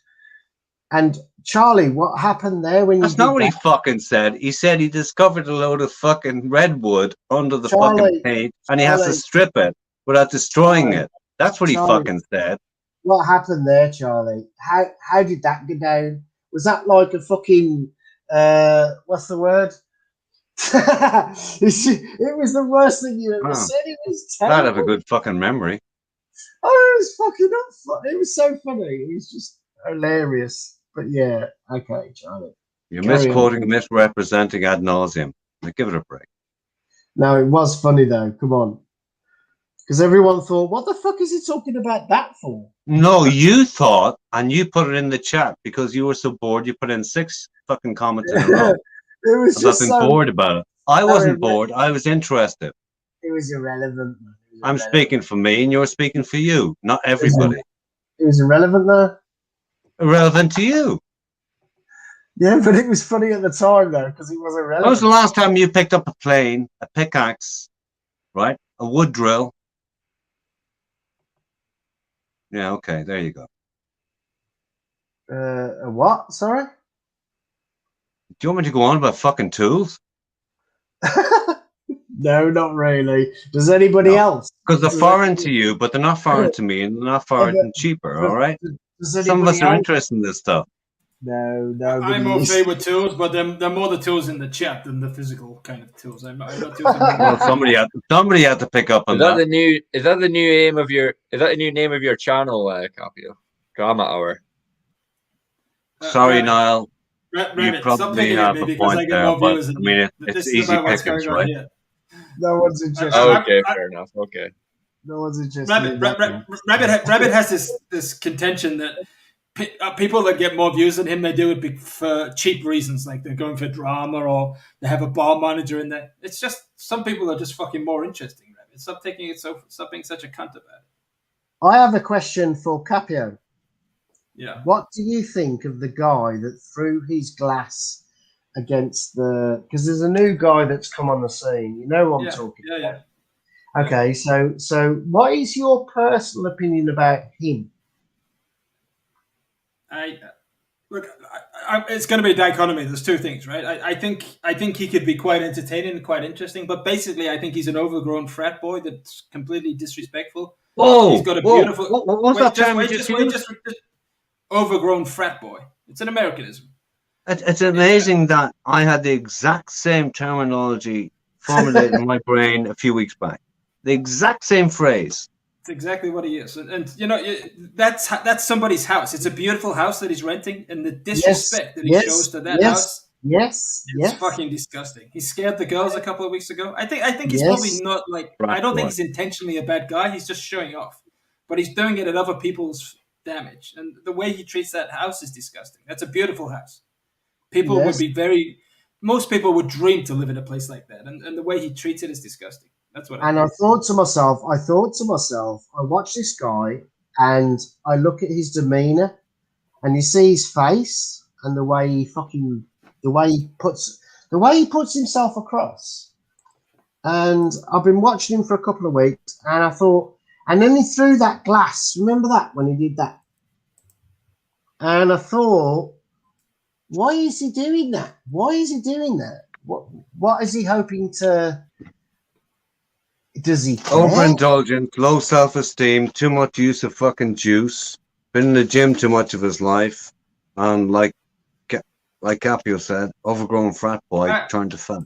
And Charlie, what happened there when That's not what he fucking said. He said he discovered a load of fucking redwood under the fucking paint and he has to strip it without destroying it. That's what he fucking said. What happened there, Charlie? How did that go down? Was that like a fucking what's the word? It was the worst thing you ever said. It was terrible. I'd have a good fucking memory. Oh, it was fucking up. It was so funny. It was just hilarious. But yeah, okay, Charlie. You're misquoting and misrepresenting ad nauseum. Now give it a break. No, it was funny though. Come on. Because everyone thought, what the fuck is he talking about that for? No, you thought, and you put it in the chat because you were so bored. You put in 6 fucking comments in a row. It was just being bored about it. I wasn't bored. I was interested. It was irrelevant. I'm speaking for me, and you're speaking for you, not everybody. It was irrelevant though. Irrelevant to you. Yeah, but it was funny at the time though, because it was irrelevant. When was the last time you picked up a plane, a pickaxe, right? A wood drill. Yeah, okay, there you go. A what? Sorry? Do you want me to go on about fucking tools? No, not really. Does anybody else? Because they're foreign to you, but they're not foreign to me, and they're not foreign and cheaper, all right? Some of us are interested in this stuff. No, I'm okay with tools, but they're more the tools in the chat than the physical kind of tools. I'm not too well, somebody had to pick up on that. Is that the new name of your channel, Capio? Drama Hour. Sorry, Niall. Rabbit, you probably have a point there, but I mean, it's easy pickings, right? No one's interested. Okay, fair enough. Okay. No one's interested. Rabbit has this contention that people that get more views than him, they do it for cheap reasons, like they're going for drama or they have a bar manager in there. It's just some people are just fucking more interesting. Rabbit, stop taking it stop being such a cunt about it. I have a question for Capio. Yeah. What do you think of the guy that threw his glass against the? Because there's a new guy that's come on the scene. You know what I'm talking about. Yeah. Okay, so what is your personal opinion about him? It's going to be a dichotomy. There's two things, right? I think he could be quite entertaining and quite interesting, but basically, I think he's an overgrown frat boy that's completely disrespectful. Oh, he's got a beautiful. What was that term you just used? Overgrown frat boy. It's an Americanism. It's amazing that I had the exact same terminology formulated in my brain a few weeks back. The exact same phrase. It's exactly what he is, and you know that's somebody's house. It's a beautiful house that he's renting, and the disrespect that he shows to that house. It's fucking disgusting. He scared the girls a couple of weeks ago. I think he's probably not like. I don't think he's intentionally a bad guy. He's just showing off, but he's doing it at other people's damage, and the way he treats that house is disgusting. That's a beautiful house. People would be most people would dream to live in a place like that, and the way he treats it is disgusting. That's what. I thought to myself, I watch this guy and I look at his demeanor, and you see his face and the way he puts himself across. And I've been watching him for a couple of weeks, and I thought, and then he threw that glass. Remember that when he did that? And I thought, why is he doing that? Why is he doing that? What is he hoping to? Does he care? Overindulgent, low self-esteem, too much use of fucking juice, been in the gym too much of his life, and like Capio said, overgrown frat boy trying to fat.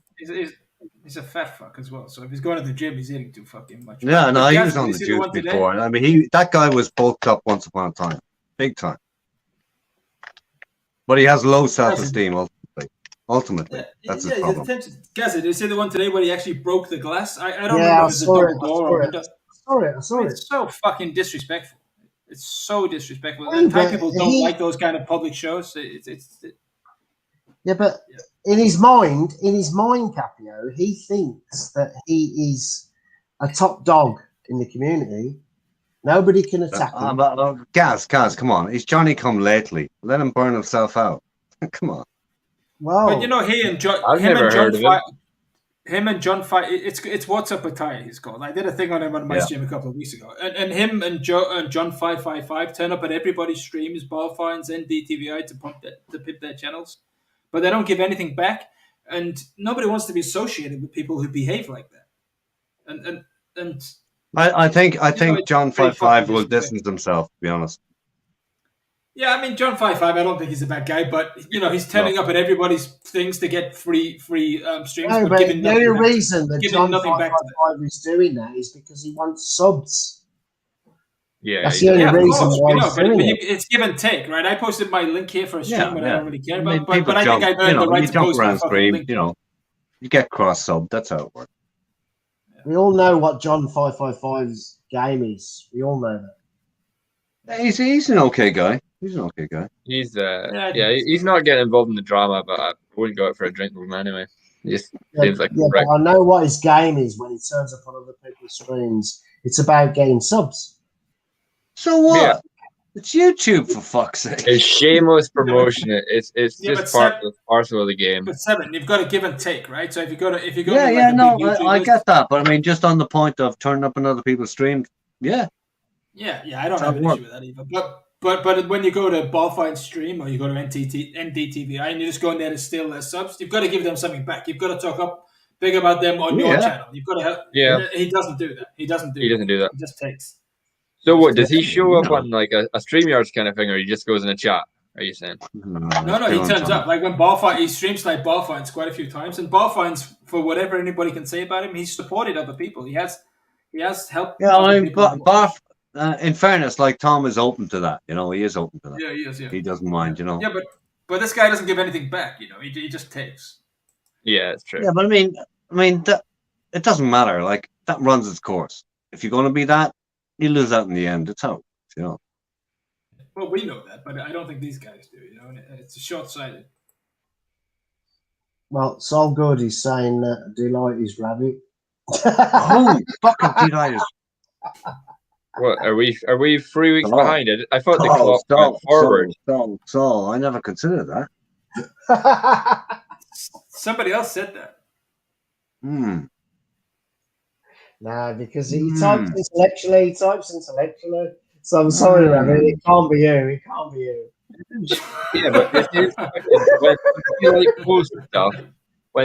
He's a fat fuck as well. So if he's going to the gym, he's eating too fucking much. Yeah, no, he was on the juice before. I mean, that guy was bulked up once upon a time, big time. But he has low self-esteem ultimately. That's his problem. Gaz, did you see the one today where he actually broke the glass? I don't know if it's a double door or I saw it. It's so fucking disrespectful. It's so disrespectful. And Thai people don't like those kind of public shows. Yeah, but in his mind, Capio, he thinks that he is a top dog in the community. Nobody can attack him. Gaz, come on. He's Johnny come lately. Let him burn himself out. Come on. Wow. But you know, him and John fight. It's What's Up with Ty. He's called. I did a thing on him on my stream a couple of weeks ago, and him and John 555 turn up at everybody's streams, Ballfines and DTVI to pimp their channels, but they don't give anything back, and nobody wants to be associated with people who behave like that. And I think John 55 will distance himself. To be honest. Yeah, I mean John 55. I don't think he's a bad guy, but he's turning up at everybody's things to get free streams, No, but but giving the nothing only back. reason that Giving John nothing back to them. 555 is doing that is because he wants subs. Yeah, that's the only of reason course, why we know, he's but doing it. it's give and take, right? I posted my link here for a stream, but I don't really care about. But I jump, think I've earned the right to jump post my around fucking stream, link. you get cross sub. That's how it works. We all know what John 555's game is. We all know that. He's an okay guy. He's an okay guy. He's he's not getting involved in the drama, but I wouldn't go out for a drink with him anyway. He just seems like but I know what his game is when he turns up on other people's streams. It's about getting subs. So what? Yeah. It's YouTube, for fuck's sake. It's shameless promotion. It's just parcel of the game. But Seven, you've got to give and take, right? So if you go to I get that, but I mean, just on the point of turning up on other people's streams, yeah, I don't have an issue with that either. But when you go to Ballfine's stream or you go to NDTVI and you just go in there to steal their subs, you've got to give them something back. You've got to talk up big about them on your channel. You've got to help. Yeah, he doesn't do that. He doesn't do that. He just takes. So what, does he show up on like a StreamYards kind of thing, or he just goes in a chat? Are you saying? No, he turns up. Like when Ballfine, he streams like Ballfines quite a few times, and Ballfines, for whatever anybody can say about him, he's supported other people. He has helped. Yeah, I mean, but in fairness, like Tom is open to that. He is open to that. Yeah, he is. Yeah, he doesn't mind. Yeah, but this guy doesn't give anything back. He just takes. Yeah, it's true. Yeah, but I mean that it doesn't matter. Like that runs its course. If you're going to be that, you lose out in the end. It's out, Well, we know that, but I don't think these guys do. It's short-sighted. Well, Sol Good is saying Delight is rabbit. Oh, fucking Delight! What are we 3 weeks behind it? I thought the clock went forward. So I never considered that. Somebody else said that. Nah, because he types intellectually. So I'm sorry, Rabbit. It can't be you. It can't be you. Yeah, but this is when you like post stuff.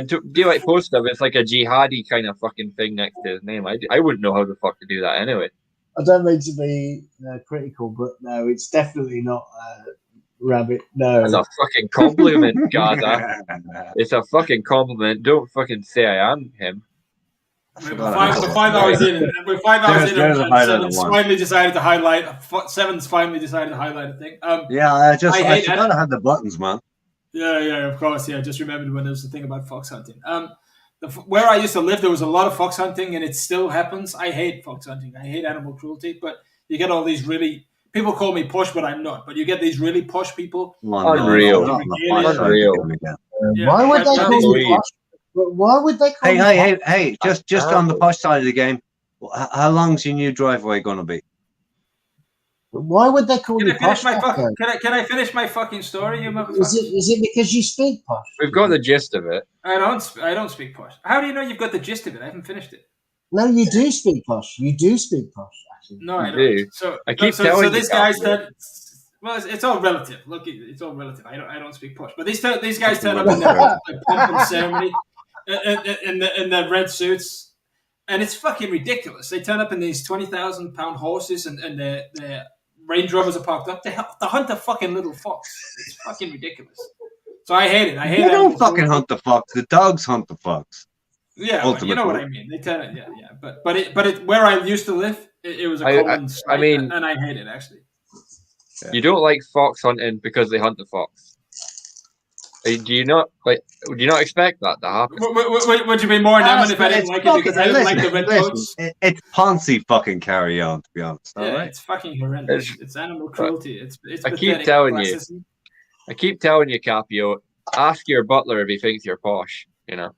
Do you like post stuff? It's like a jihadi kind of fucking thing next to his name. I wouldn't know how the fuck to do that anyway. I don't mean to be critical, but no, it's definitely not Rabbit. No, it's a fucking compliment, Gaza. It's a fucking compliment. Don't fucking say I am him. We're 5 hours in. We're 5 hours in. Seven's finally decided to highlight. Seven's finally decided to highlight a thing. I forgot I had the buttons, man. Yeah, of course. Yeah, just remembered when there was the thing about fox hunting. Where I used to live, there was a lot of fox hunting, and it still happens. I hate fox hunting. I hate animal cruelty, but you get all these really. People call me posh, but I'm not. But you get these really posh people. Unreal. Why would they call you posh? Why would they call Hey, just on the posh side of the game, how long's your new driveway going to be? Why would they call you posh? Can I finish my fucking story, you motherfucker? Is it because you speak posh? We've got the gist of it. I don't speak posh. How do you know you've got the gist of it? I haven't finished it. No, you do speak posh. You do speak posh, actually. No, I don't. So I keep telling you. So these guys that. Well, it's all relative. Look, it's all relative. I don't speak posh, but these guys turn up in their pomp and ceremony. In the red suits, and it's fucking ridiculous. They turn up in these 20,000-pound horses, and their Range Rovers are parked up to hunt a fucking little fox. It's fucking ridiculous. So I hate it. They don't fucking hunt the fox. The dogs hunt the fox. Yeah, but you know what I mean. They turn it. Yeah. But where I used to live, it was a common sight, and I hate it actually. Yeah. You don't like fox hunting because they hunt the fox. Do you not expect that to happen? Would you be more enamored if I didn't like it because I didn't like the red coats? It's Ponzi fucking carry on, to be honest. Yeah, right? It's fucking horrendous. It's animal cruelty. It's I keep telling you, Capio, ask your butler if he thinks you're posh. But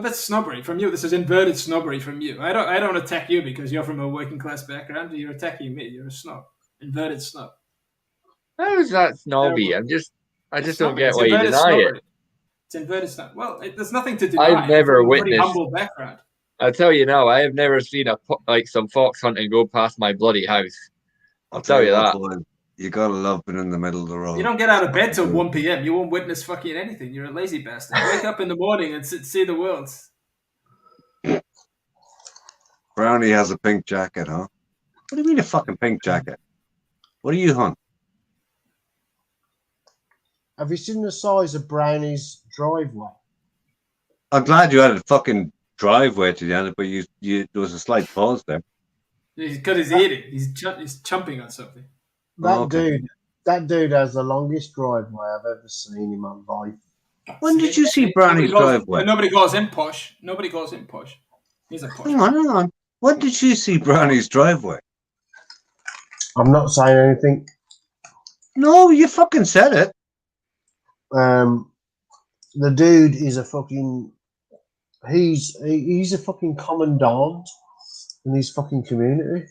that's snobbery from you. This is inverted snobbery from you. I don't attack you because you're from a working class background. You're attacking me. You're a snob. Inverted snob. How is that snobby? I just don't get why you deny it. It's inverted snob. Well, there's nothing to deny. I've never witnessed. Humble background. I'll tell you now. I have never seen some fox hunting go past my bloody house. I'll tell you that. Boy, you gotta love being in the middle of the road. You don't get out of bed till 1 p.m. You won't witness fucking anything. You're a lazy bastard. Wake up in the morning and see the world. Brownie has a pink jacket, huh? What do you mean a fucking pink jacket? What do you hunt? Have you seen the size of Brownie's driveway? I'm glad you had a fucking driveway to the end, but there was a slight pause there. Because he's eating. He's chomping on something. That dude has the longest driveway I've ever seen in my life. When did you see Brownie's driveway? Nobody calls him posh. Nobody calls him posh. He's a posh. Hang on. When did you see Brownie's driveway? I'm not saying anything. No, you fucking said it. The dude is a fucking. He's a fucking commandant in his fucking community.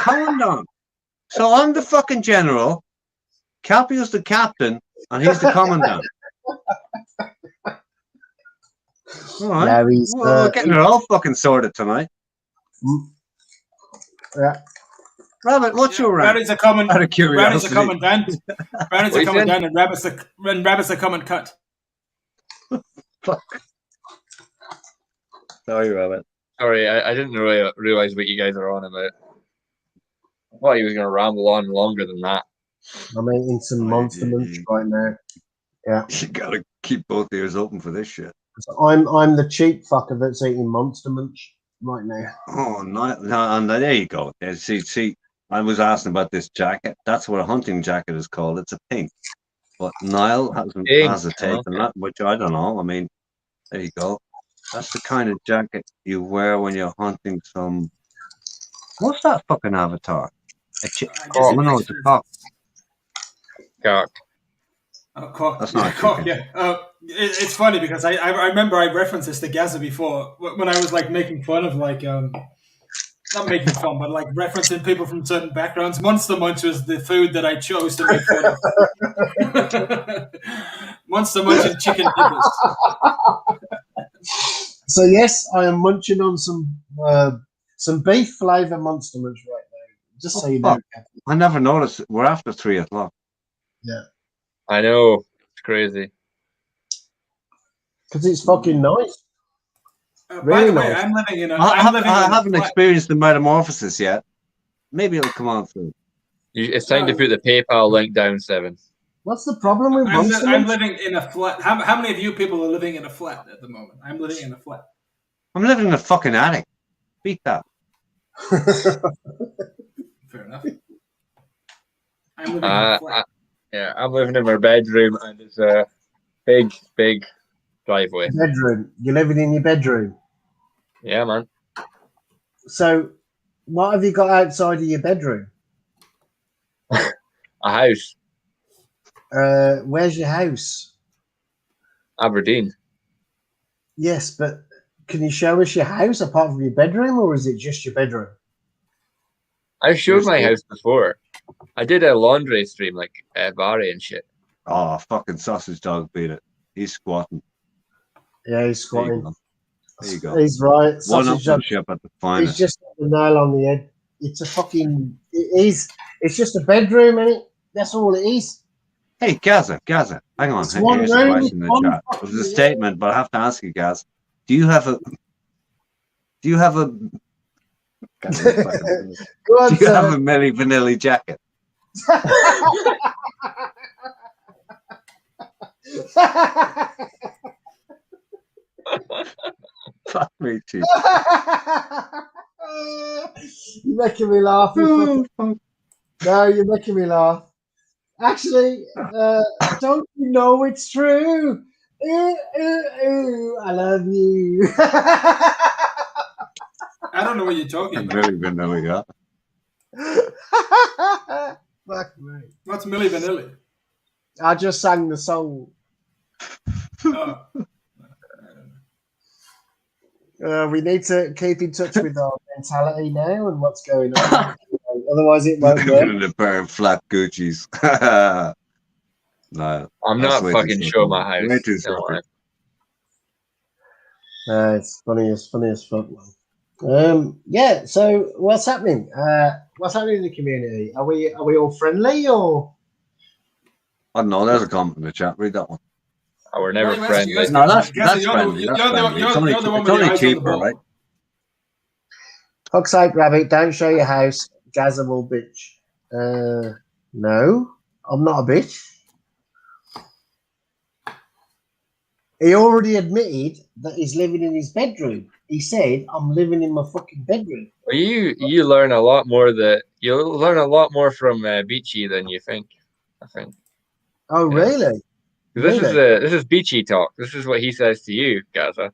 Commandant. So I'm the fucking general. Capio's the captain, and he's the commandant. All right. Yeah, we're getting it all fucking sorted tonight. Yeah. Rabbit, what's your rank? Brownie's a commandant. Out of curiosity. Brownie's a commandant, and Rabbit's a common cut. Fuck. Sorry, Rabbit. Sorry, I didn't really realize what you guys are on about. I thought he was going to ramble on longer than that. I'm eating some Monster Munch right now. Yeah. You gotta keep both ears open for this shit. So I'm the cheap fucker that's eating Monster Munch right now. Oh, no, and there you go. See, I was asking about this jacket. That's what a hunting jacket is called. It's a pink. But Niall has a take on that, which I don't know. I mean, there you go. That's the kind of jacket you wear when you're hunting some. What's that fucking avatar? It's a cock. Cock. Oh, cock. That's not cock. Yeah. It's funny because I remember I referenced this to Gaza before when I was like making fun of like not making fun but like referencing people from certain backgrounds. Monster Munch was the food that I chose to make fun of. Monster Munch and chicken dippers. So yes, I am munching on some beef flavour Monster Munch right now. Just so you know. I never noticed. We're after 3 o'clock. Yeah. I know. It's crazy. Because it's fucking nice. By Really the way, nice. I'm living in a. I I haven't experienced the metamorphosis yet. Maybe it'll come on soon. It's time to put the PayPal link down, Seven. What's the problem with Monster I'm Munch? living in a flat. How many of you people are living in a flat at the moment? I'm living in a flat. I'm living in a fucking attic. Beat that. Fair enough. I'm living in a flat. I'm living in my bedroom, and it's a big driveway. Bedroom. You're living in your bedroom. Yeah, man. So, what have you got outside of your bedroom? A house. Where's your house? Aberdeen. Yes, but can you show us your house apart from your bedroom, or is it just your bedroom? I've showed my house before. I did a laundry stream like Barry and shit. Oh, fucking sausage dog beat it. He's squatting. Yeah, he's squatting. There you go. He's right. Sausage dog ship at the finest. He's just got the nail on the head. It's a fucking. It's just a bedroom, innit? That's all it is. Hey, Gaza, hang on. It's one Here's a room, question in the chat. It was a statement, but I have to ask you, Gaz. Do you have a? Go on, do you have a Milli Vanilli jacket? Fuck me, chief. You're making me laugh. No, you're making me laugh. Actually, don't you know it's true? Ooh, ooh, ooh, I love you. I don't know what you're talking about. Milli Vanilli, Fuck me. What's Milli Vanilli? I just sang the song. We need to keep in touch with our mentality now and what's going on. Otherwise, it won't work. In a pair of flat Gucci's. No, I'm not fucking sure my house. It's funny as fuck, man. Yeah. So what's happening? What's happening in the community? Are we all friendly or? I don't know. There's a comment in the chat. Read that one. Oh, we're never friendly. No, that's friendly. It's only cheaper, right? Fuck's sake, Rabbit! Don't show your house. Gaza will bitch. No, I'm not a bitch. He already admitted that he's living in his bedroom. He said, "I'm living in my fucking bedroom." Well, you learn a lot more from Beachy than you think. I think. Oh, really? This is Beachy talk. This is what he says to you, Gaza.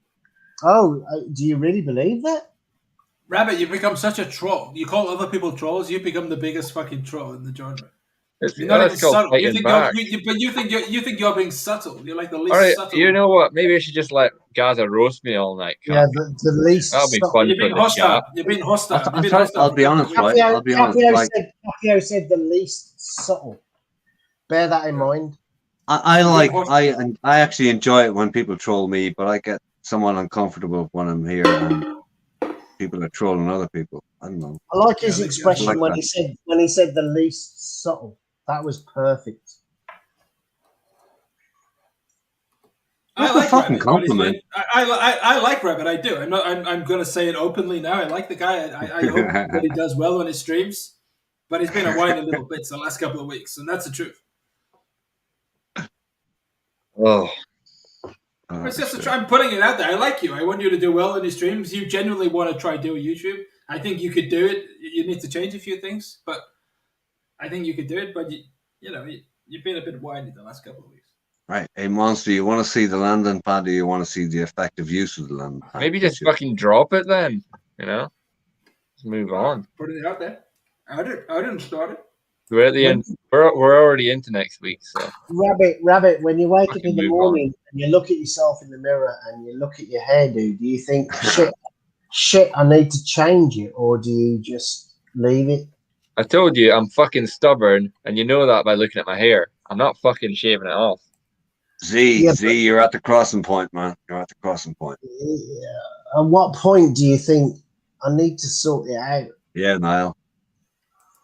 Oh, do you really believe that? Rabbit, you've become such a troll. You call other people trolls. You've become the biggest fucking troll in the genre. You're not even subtle. You think you think you're being subtle. You're like the least all right, subtle. You know what? Maybe I should just let Gaza roast me all night. Yeah, the least. That'll be fun. You're being hostile. You're being hostile. I'll be honest, right? I'll be honest. Capio said the least subtle. Bear that in mind. I actually enjoy it when people troll me, but I get somewhat uncomfortable when I'm here and people are trolling other people. I don't know. I like his expression when he said the least subtle. That was perfect. I like fucking compliment. I like Rabbit. I do. I'm going to say it openly now. I like the guy. I hope that he does well on his streams. But he's been a whiny little bits the last couple of weeks, and that's the truth. Oh. It's just I'm putting it out there. I like you. I want you to do well in your streams. You genuinely want to try do YouTube. I think you could do it. You need to change a few things, but I think you could do it. But you've been a bit whiny the last couple of weeks. Right. Hey, Monster, you want to see the landing pad or you want to see the effective use of the landing pad? Maybe just fucking drop it then, Just move on. Put it out there. I didn't start it. We're at the end. We're already into next week, so. Rabbit, when you wake up in the morning and you look at yourself in the mirror and you look at your hairdo, do you think, shit, I need to change it, or do you just leave it? I told you, I'm fucking stubborn, and you know that by looking at my hair. I'm not fucking shaving it off. Z, you're at the crossing point, man. You're at the crossing point. Yeah. At what point do you think I need to sort it out? Yeah, Niall.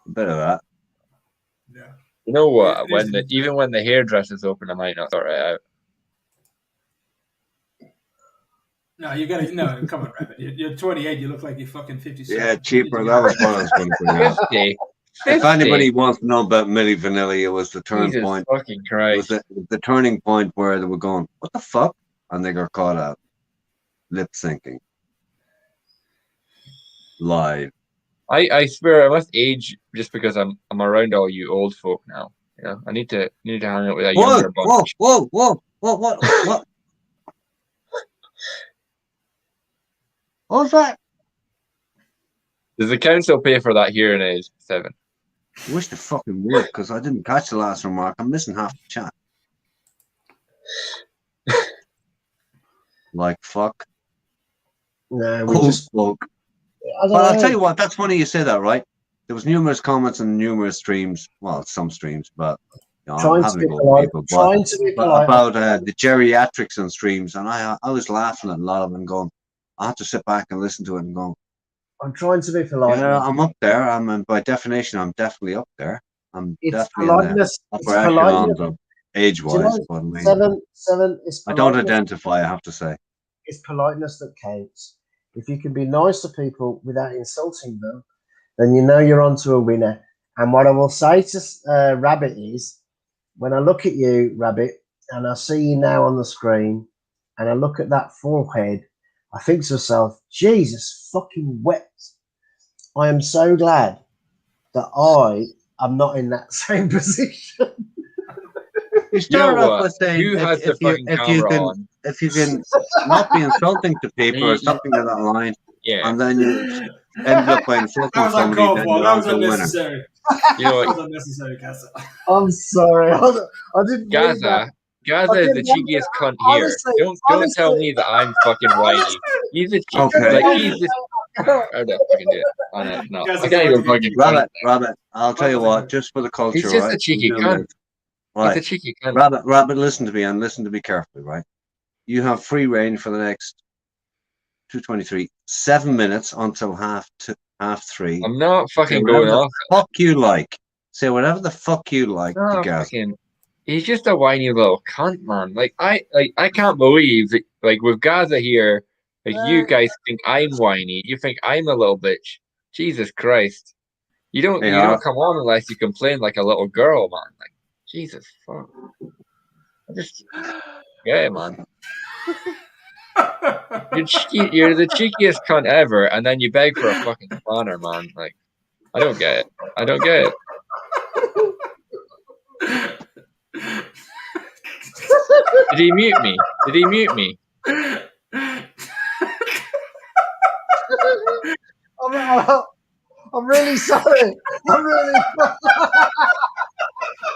A bit of that. Yeah. You know what? Even when the hairdresser's open, I might not sort it out. No, you gotta come on, Rabbit. You're 28. You look like you're fucking 57. Yeah, cheaper. That was what I was going to say. If anybody wants to know about Milli Vanilli, it was the turning point. Fucking Christ. It was the turning point where they were going, "What the fuck?" and they got caught out lip syncing live. I swear I must age just because I'm around all you old folk now. I need to hang out with a younger bunch. Whoa! What was that? Does the council pay for that hearing aid, Seven? I wish they fucking would, because I didn't catch the last remark. I'm missing half the chat. Like fuck. No, we just spoke. I'll tell you what. That's funny you say that, right? There was numerous comments and numerous streams. Well, some streams, but trying to be polite. About the geriatrics and streams, and I was laughing at a lot of them, going, I have to sit back and listen to it and go, I'm trying to be polite. Yeah, I'm up there. By definition, I'm definitely up there. I'm definitely politeness, in the upper echelons of age-wise. Seven is I don't identify, I have to say. It's politeness that counts. If you can be nice to people without insulting them, then you know you're onto a winner. And what I will say to Rabbit is, when I look at you, Rabbit, and I see you now on the screen, and I look at that forehead, I think to myself, Jesus fucking wet. I am so glad that I am not in that same position. You start off by saying if you can not be insulting to people or something of that line, and then you end up by insulting somebody, then you're that was the winner. unnecessary. That was unnecessary, Gaza. I'm sorry. I didn't. Gaza is the cheekiest cunt here. Don't tell me that I'm fucking whiny. He's the cheeky. Okay. Like he's just. I don't fucking do it. No, I can't even fucking. Rabbit. I'll tell you what. Just for the culture, he's just right? a cheeky cunt. Right. He's a cheeky cunt. Rabbit, listen to me and listen to me carefully, right? You have free reign for the next 2:23, 7 minutes until half 3. I'm not fucking going off. Fuck you like. Say whatever the fuck you like to Gaza. He's just a whiny little cunt, man. I can't believe that, with Gaza here, you guys think I'm whiny. You think I'm a little bitch. Jesus Christ. You don't come on unless you complain like a little girl, man. Jesus fuck. Yeah, man. You're the cheekiest cunt ever, and then you beg for a fucking spanner, man. Like, I don't get it. I don't get it. Did he mute me? Did he mute me? I'm really sorry. I'm really.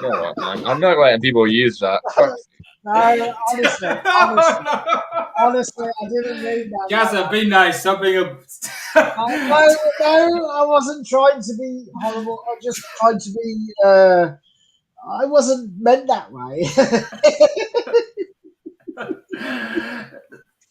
No, man. I'm not letting people use that. No, honestly, I didn't mean that. Gaza, be nice. Stop being a. No, I wasn't trying to be horrible. I just tried to be. I wasn't meant that way.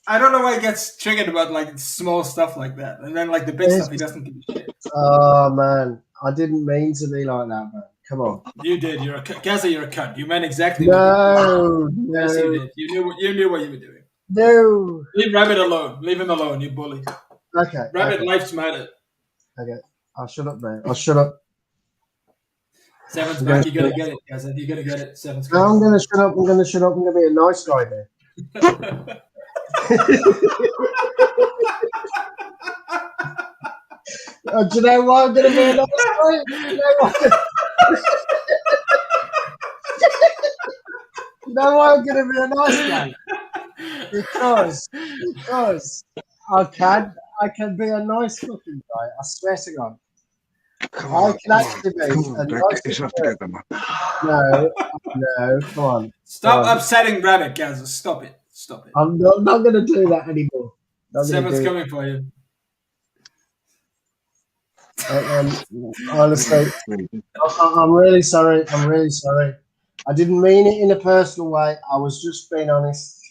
I don't know why he gets triggered about like small stuff like that, and then like the big stuff he doesn't give a shit. Oh man, I didn't mean to be like that, man. Come on. You did. You're a Gaza. You're a cunt. You meant exactly. No, what you did. Yes, you did. You knew what you were doing. No. Leave Rabbit alone. Leave him alone. You bully. Okay. Rabbit, life's matter. Okay. I'll shut up, man. I'll shut up. Seven's back. You're gonna get it, Gaza. You're gonna get it. Seven's. No, I'm gonna shut up. I'm gonna shut up. I'm gonna be a nice guy there. Do you know why I'm going to be a nice guy? You know why I'm going to be a nice guy? Because I can be a nice fucking guy. I swear to God. I can actually be a nice guy. No, come on. Stop upsetting Rabbit, Gaza. Stop it. Stop it. I'm not going to do that anymore. Seven's coming for you. Honestly, I'm really sorry. I'm really sorry. I didn't mean it in a personal way. I was just being honest.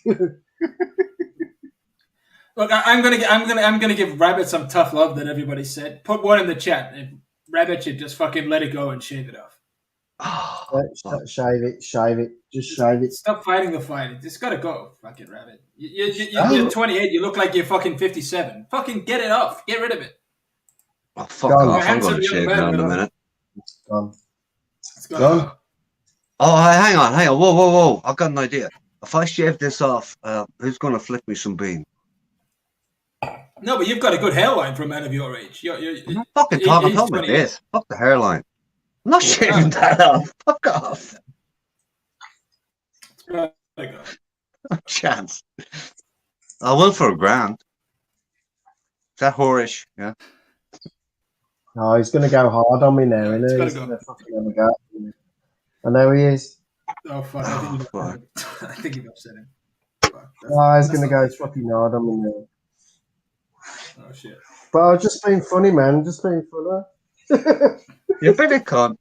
Look, I'm gonna give Rabbit some tough love that everybody said. Put one in the chat. If Rabbit should just fucking let it go and shave it off. Shave it. Just shave it. Stop fighting the fight. It's gotta go. Fucking Rabbit. You're 28. You look like you're fucking 57. Fucking get it off. Get rid of it. Oh, fuck off. I'm going to shave now in a minute. It's gone. It's gone. Oh, hang on. Whoa. I've got an idea. If I shave this off, who's going to flick me some bean? No, but you've got a good hairline for a man of your age. You're I'm fucking talking about this. Fuck the hairline. I'm not shaving that off. Fuck off. Go. No chance. I went for $1,000. Is that whorish? Yeah. No, he's going to go hard on me now, isn't he? He's going to fucking have a go. I know he is. Oh, fuck. I think you've upset him. Oh, he's going to go fucking hard on me now. Oh, shit. But I was just being funny, man. Just being funny. You're a bit of cunt.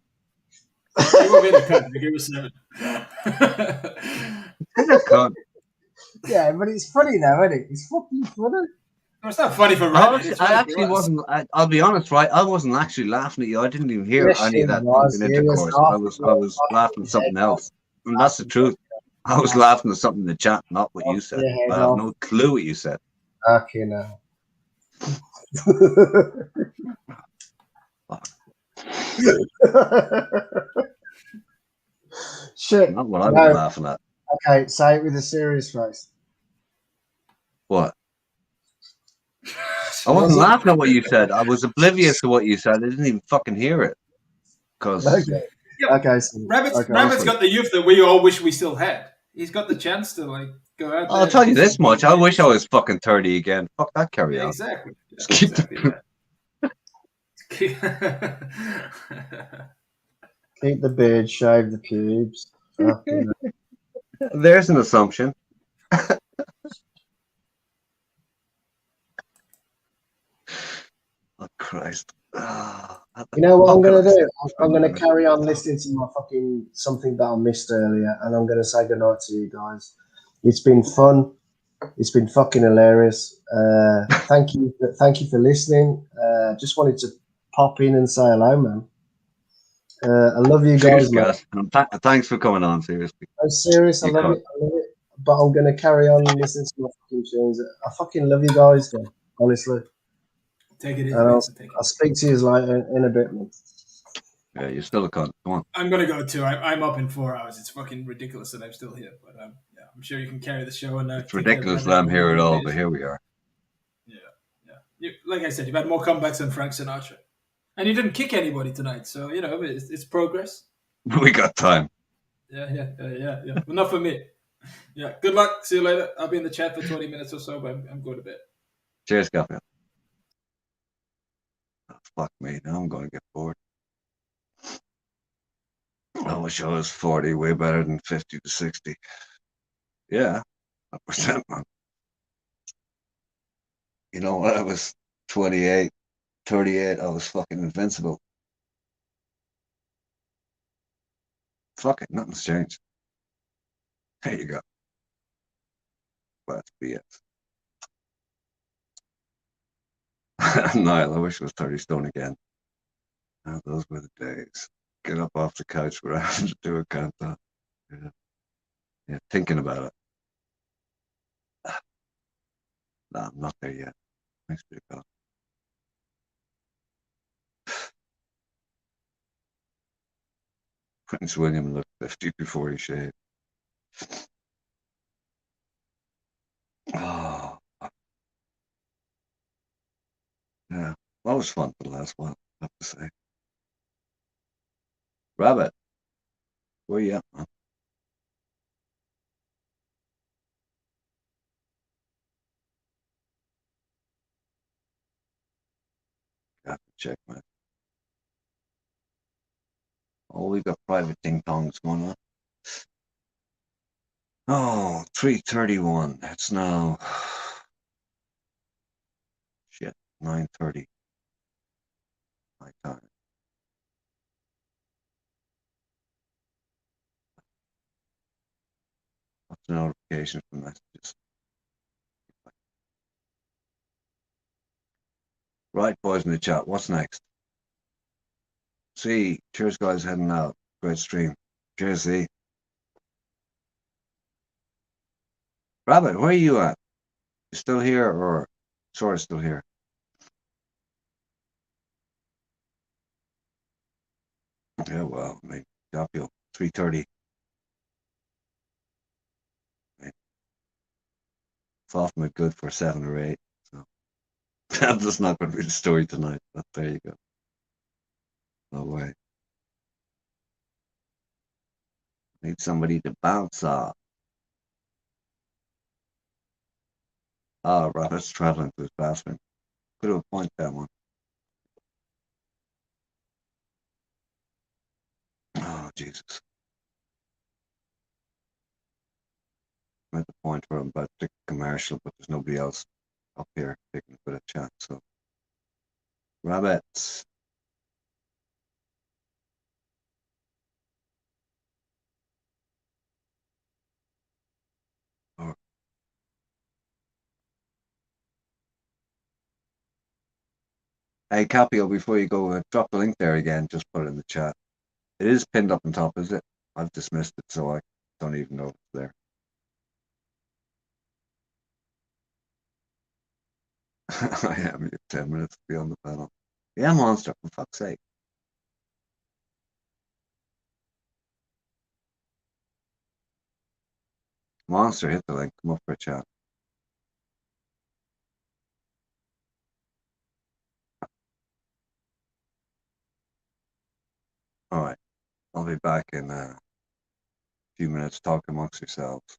You were being a cunt. You gave us 7. Bit of cunt. Yeah, but it's funny now, isn't it? It's fucking funny. It's not funny for Rabbit. I actually wasn't. I'll be honest, right? I wasn't actually laughing at you. I didn't even hear any of that intercourse. I was laughing at something else, and that's the truth. I was laughing at something in the chat, not what you said. I have no clue what you said. Okay, now. Shit. Not what I was laughing at. Okay, say it with a serious face. What? I wasn't laughing at what you said. I was oblivious to what you said. I didn't even fucking hear it. Okay. So, Rabbit's got the youth that we all wish we still had. He's got the chance to like go out. I'll tell you this much. I wish I was fucking 30 again. Fuck that, carry on. Exactly. Keep the beard, shave the pubes. There's an assumption. Oh, Christ. You know what I'm going to do? I'm going to carry on listening to my fucking something that I missed earlier, and I'm going to say goodnight to you guys. It's been fun. It's been fucking hilarious. Thank you for listening. Just wanted to pop in and say hello, man. I love you guys, man. Thanks for coming on, seriously. I'm serious. I love it. But I'm going to carry on listening to my fucking tunes. I fucking love you guys, man. Honestly. Take it easy. I'll speak to you later in a bit, man. Yeah, you're still a cunt. Come on. I'm going to go too. I'm up in 4 hours. It's fucking ridiculous that I'm still here. But yeah. I'm sure you can carry the show. And it's ridiculous that I'm here at all, but here we are. Yeah. Like I said, you've had more comebacks than Frank Sinatra. And you didn't kick anybody tonight, so, it's progress. We got time. Yeah. Well, not for me. Yeah, good luck. See you later. I'll be in the chat for 20 minutes or so, but I'm going to bed. Cheers, Gabriel. Oh, fuck me. Now I'm going to get bored. I wish I was 40, way better than 50 to 60. Yeah, 100%, man. You know, when I was 28, 38, I was fucking invincible. Fuck it, nothing's changed. There you go. That's BS. Niall, I wish I was 30 stone again. Oh, those were the days. Get up off the couch without having to do a countdown. Yeah, thinking about it. No, I'm not there yet. Thanks for your God. Prince William looked 50 before he shaved. Oh, yeah. That was fun for the last one, I have to say. Rabbit, where you at, man? Got to check, man. Oh, we got private ding-dongs going on. Oh, 3:31. It's now... Shit, 9:30. My time. What's the notification for messages? Right, boys in the chat, what's next? See, cheers, guys, heading out. Great stream. Cheers, see. Rabbit, where are you at? You still here, or Sora's still here? Yeah, well, I mean, got you 3:30. Thought from it good for 7 or 8. So that's not going to be the story tonight. But there you go. No way. Need somebody to bounce off. Ah, Rabbit's traveling to his bathroom. Could have a point that one. Oh, Jesus. I'm at the point where I'm about to take a commercial, but there's nobody else up here taking a bit of chat. So, Rabbits. Oh. Hey, Capio, before you go, drop the link there again. Just put it in the chat. It is pinned up on top, is it? I've dismissed it, so I don't even know if it's there. I am. You have 10 minutes to be on the panel. Yeah, Monster, for fuck's sake. Monster, hit the link. Come up for a chat. All right. I'll be back in a few minutes. Talk amongst yourselves.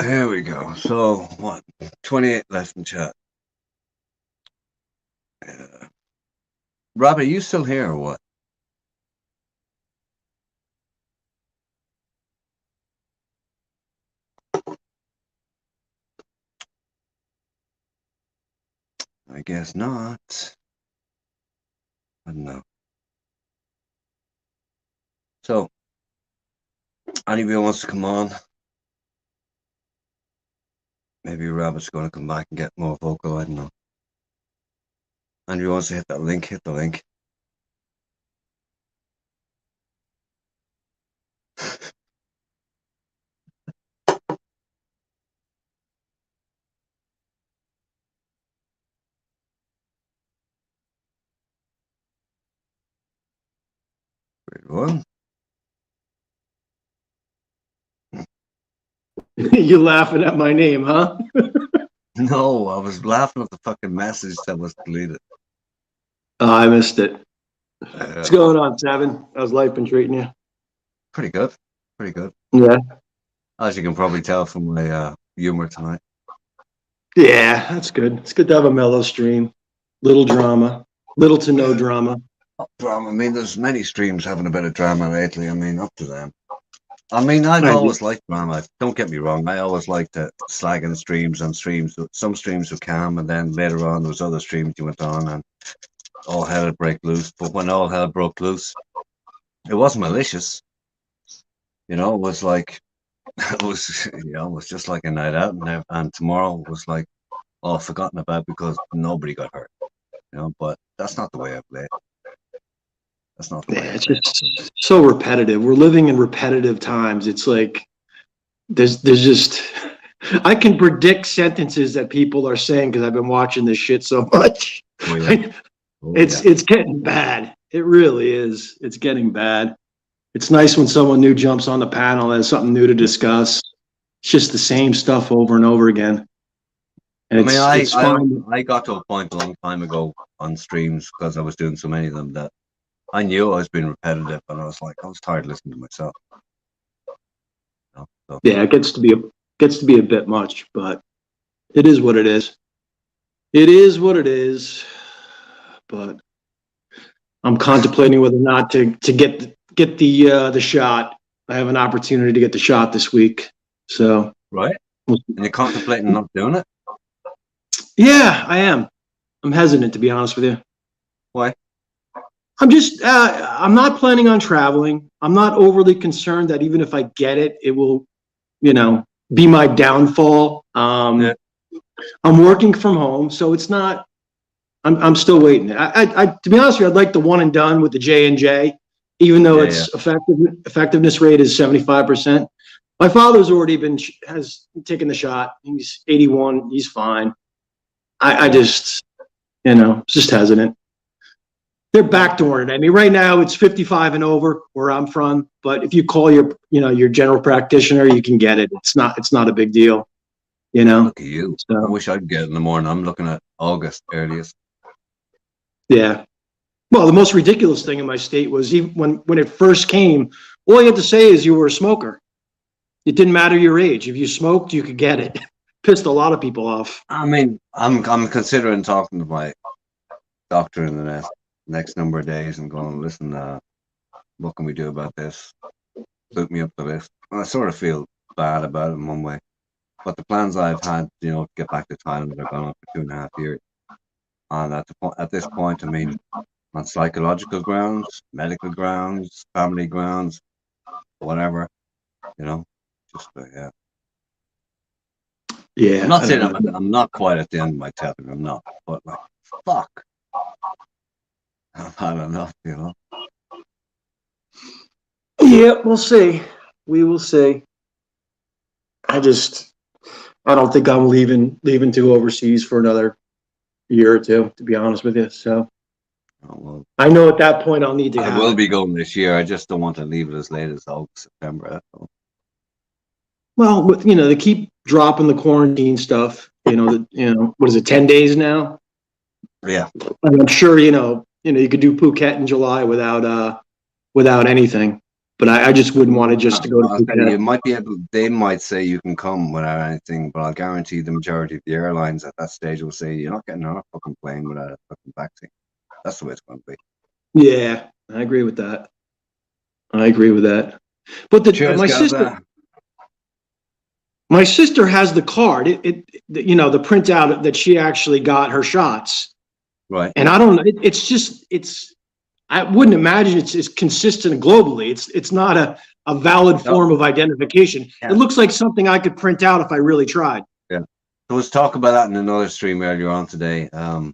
Here we go. So what? 28 left in chat. Rob, are you still here or what? I guess not. I don't know. So, anybody wants to come on? Maybe Robert's going to come back and get more vocal. I don't know. Anybody wants to hit that link? Hit the link. One. You laughing at my name, huh? No, I was laughing at the fucking message that was deleted. Oh, I missed it. What's going on, Seven? How's life been treating you? Pretty good. Pretty good. Yeah. As you can probably tell from my humor tonight. Yeah, that's good. It's good to have a mellow stream. Little drama. Little to no drama. Drama. I mean, there's many streams having a bit of drama lately. I mean, up to them. I mean, I've always liked drama. Don't get me wrong. I always liked slagging streams and streams. Some streams were calm, and then later on, there was other streams you went on, and all hell would break loose. But when all hell broke loose, it wasn't malicious. You know, it was like, it was just like a night out, and tomorrow was like, all forgotten about because nobody got hurt. You know, but that's not the way I play. That's not the way. It's just so repetitive. We're living in repetitive times. It's like there's just I can predict sentences that people are saying because I've been watching this shit so much. Oh, yeah. It's getting bad. It really is. It's getting bad. It's nice when someone new jumps on the panel and has something new to discuss. It's just the same stuff over and over again. And I got to a point a long time ago on streams because I was doing so many of them that I knew I was being repetitive, and I was like, I was tired listening to myself. So. Yeah, it gets to be a bit much, but it is what it is. It is what it is. But I'm contemplating whether or not to get the shot. I have an opportunity to get the shot this week. So right, and you're contemplating not doing it? Yeah, I am. I'm hesitant, to be honest with you. Why? I'm not planning on traveling. I'm not overly concerned that even if I get it, it will, be my downfall. I'm working from home, so it's not. I'm still waiting. I to be honest with you, I'd like the one and done with the J&J, even though effectiveness rate is 75%. My father's already has taken the shot. He's 81. He's fine. I just, just hesitant. They're backdooring it. I mean, right now it's 55 and over where I'm from, but if you call your general practitioner, you can get it. It's not a big deal, Look at you. So, I wish I'd get it in the morning. I'm looking at August earliest. Yeah. Well, the most ridiculous thing in my state was when it first came, all you had to say is you were a smoker. It didn't matter your age. If you smoked, you could get it. Pissed a lot of people off. I mean, I'm considering talking to my doctor in the next number of days and going, listen, what can we do about this? Put me up the list. I sort of feel bad about it in one way, but the plans I've had, to get back to Thailand have gone on for 2.5 years. And at this point, I mean, on psychological grounds, medical grounds, family grounds, whatever, just yeah. Yeah, I'm not saying I'm not quite at the end of my tether. I'm not, but like, fuck, I've had enough, Yeah, we'll see. We will see. I don't think I'm leaving to overseas for another year or two, to be honest with you. So I know at that point I'll need to. I will be going this year. I just don't want to leave it as late as August, September. That's all. Well, they keep dropping the quarantine stuff. What is it? 10 days now. Yeah. And I'm sure you could do Phuket in July without anything. But I just wouldn't want to just to go to Phuket. You might be able. They might say you can come without anything, but I'll guarantee the majority of the airlines at that stage will say you're not getting on a fucking plane without a fucking vaccine. That's the way it's going to be. Yeah, I agree with that. But Cheers, my sister has the card. The printout that she actually got her shots. Right. And I don't know. I wouldn't imagine it's consistent globally. It's not a valid form of identification. Yeah. It looks like something I could print out if I really tried. Yeah. There was talk about that in another stream earlier on today. Not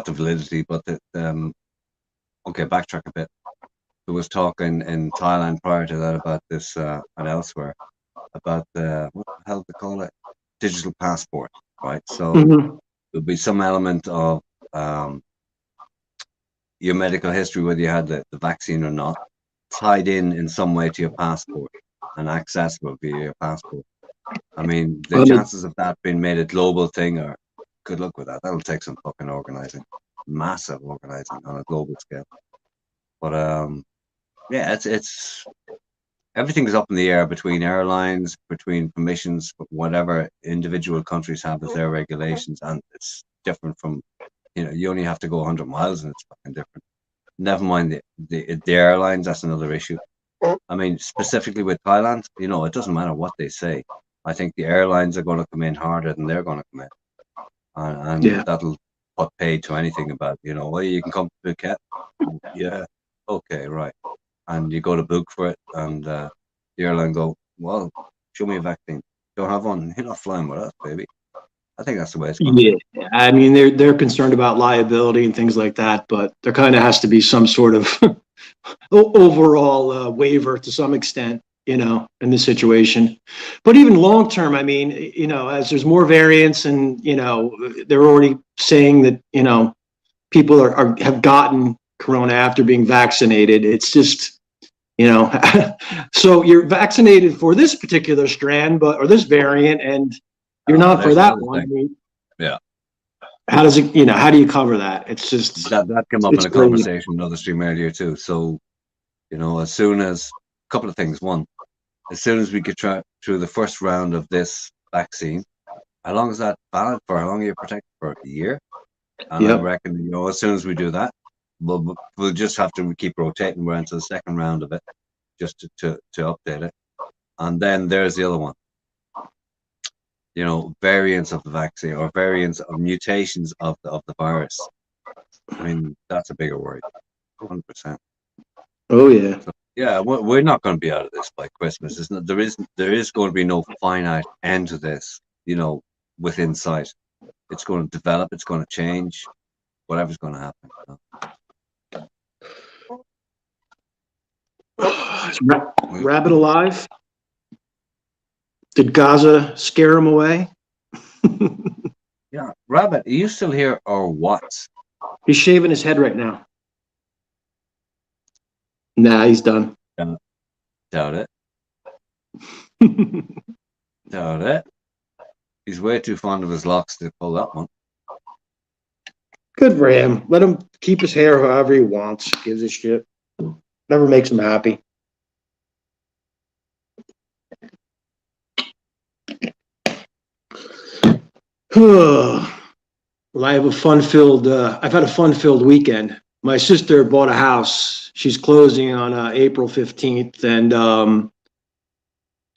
the validity, but okay, backtrack a bit. There was talk in Thailand prior to that about this and elsewhere about what the hell do they call it? Digital passport, right? So there'll be some element of your medical history, whether you had the vaccine or not, tied in some way to your passport and accessible via your passport. I mean, the chances of that being made a global thing are good luck with that. That'll take some fucking organizing, massive organizing on a global scale. But yeah, it's everything's up in the air between airlines, between permissions, whatever individual countries have as their regulations, and it's different from. You only have to go 100 miles and it's fucking different. Never mind the airlines, that's another issue. I mean, specifically with Thailand, it doesn't matter what they say. I think the airlines are going to come in harder than they're going to come in. And that'll put paid to anything about, well, you can come to Phuket. Yeah, okay, right. And you go to book for it, and the airline go, well, show me a vaccine. Don't have one, you're not flying with us, baby. I think that's the way it's going. Yeah, I mean they're concerned about liability and things like that, but there kind of has to be some sort of overall waiver to some extent, in this situation. But even long term, I mean, as there's more variants, and they're already saying that people have gotten corona after being vaccinated. It's just so you're vaccinated for this particular strand, or this variant, and you're not for that one. I mean, yeah. How does it? How do you cover that? It's just that came up in a conversation in another stream earlier too. So, as soon as a couple of things. One, as soon as we get through the first round of this vaccine, how long is that valid for? How long are you protected for? A year. And I reckon, as soon as we do that, we'll just have to keep rotating around to the second round of it, just to update it. And then there's the other one. Variants of the vaccine or variants of mutations of the virus. I mean, that's a bigger worry. 100%. Oh yeah. So, yeah, we're not going to be out of this by Christmas. There is going to be no finite end to this. Within sight. It's going to develop. It's going to change. Whatever's going to happen. Rabbit alive? Did Gaza scare him away? Yeah, Rabbit, are you still here or what? He's shaving his head right now. Nah, he's done. Doubt it. Doubt it. He's way too fond of his locks to pull that one. Good for him. Let him keep his hair however he wants. Gives a shit. Whatever makes him happy. Well, I have I've had a fun-filled weekend. My sister bought a house. She's closing on April 15th, and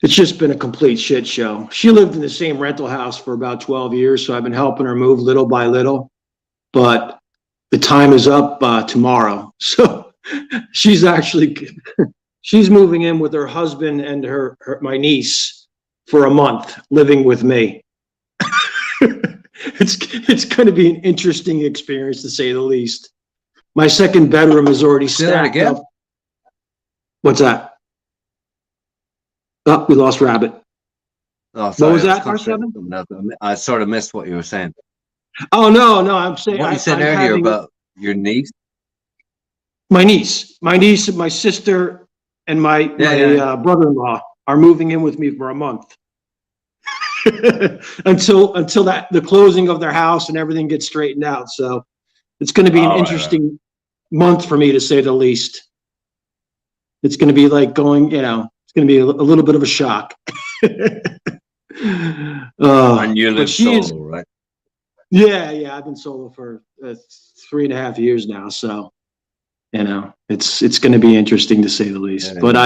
it's just been a complete shit show. She lived in the same rental house for about 12 years, so I've been helping her move little by little. But the time is up tomorrow. So she's moving in with her husband and my niece for a month, living with me. It's going to be an interesting experience, to say the least. My second bedroom is already stacked up. What's that? Oh, we lost Rabbit. Oh, sorry, what was that, R7? I sort of missed what you were saying. Oh, no, I'm saying... What you said earlier about your niece? My niece, and my sister, and my brother-in-law are moving in with me for a month. until the closing of their house and everything gets straightened out. So it's going to be an interesting month for me, to say the least. it's going to be like going, it's going to be a little bit of a shock. And you live solo, right? Yeah. I've been solo for 3.5 years now. So, it's going to be interesting to say the least. But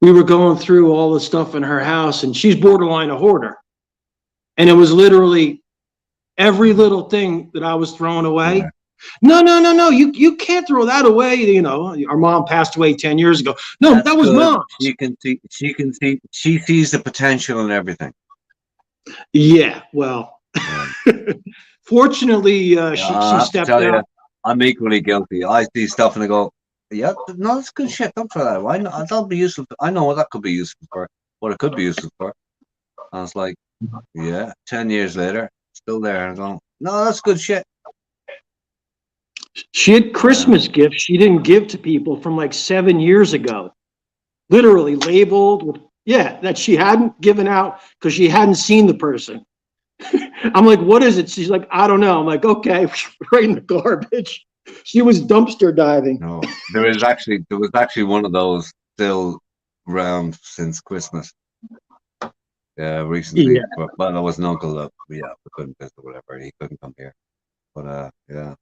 we were going through all the stuff in her house, and she's borderline a hoarder. And it was literally every little thing that I was throwing away. Yeah. No. You can't throw that away. Our mom passed away 10 years ago. No, that was mom. She sees the potential in everything. Yeah, well, fortunately, she stepped out. I'm equally guilty. I see stuff and I go, yeah, no, that's good shit. Don't throw that away. That'll be useful. I know what that could be useful for. What it could be useful for. I was like, yeah, 10 years later, still there. And going, no, that's good shit. She had Christmas gifts she didn't give to people from like 7 years ago. Literally labeled with, that she hadn't given out because she hadn't seen the person. I'm like, what is it? She's like, I don't know. I'm like, okay, right in the garbage. She was dumpster diving. No, there was actually one of those still around since Christmas. Yeah, recently. Yeah. But I was an uncle that we couldn't visit or whatever. He couldn't come here. But yeah.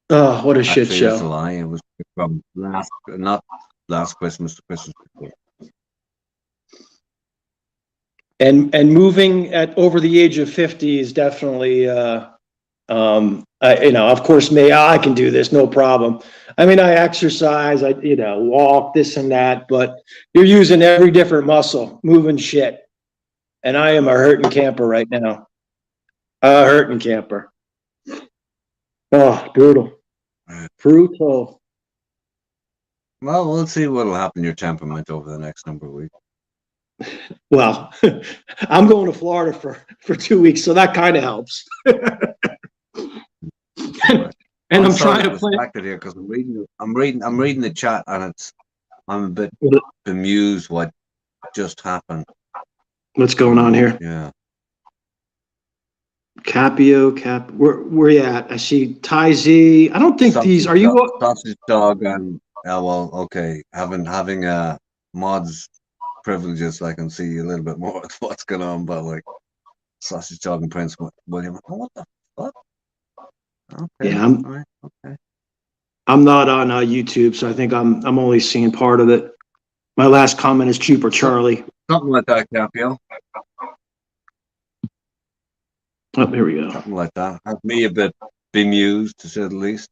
Oh, what a shit show! That's a lie. It was from not last Christmas to Christmas before. And moving at over the age of 50 is definitely, of course, I can do this, no problem. I mean, I exercise, I walk, this and that, but you're using every different muscle, moving shit. And I am a hurting camper right now. A hurting camper. Oh, brutal. Brutal. Well, we'll see what'll happen to your temperament over the next number of weeks. Well, I'm going to Florida for 2 weeks, so that kind of helps. And I'm trying to play here because I'm reading the chat, and I'm a bit bemused what just happened. What's going on here? Yeah. Capio, where you at? I see Ty Z. I don't think these are you. Sausage Dog and okay. Having mods privileges, I can see a little bit more of what's going on. But like Sausage Dog and Prince William, what the fuck? Okay. Yeah, I'm not on YouTube, so I think I'm only seeing part of it. My last comment is Cheaper Charlie. Something like that, Capio. Oh, here we go. Something like that. Has me a bit bemused, to say the least.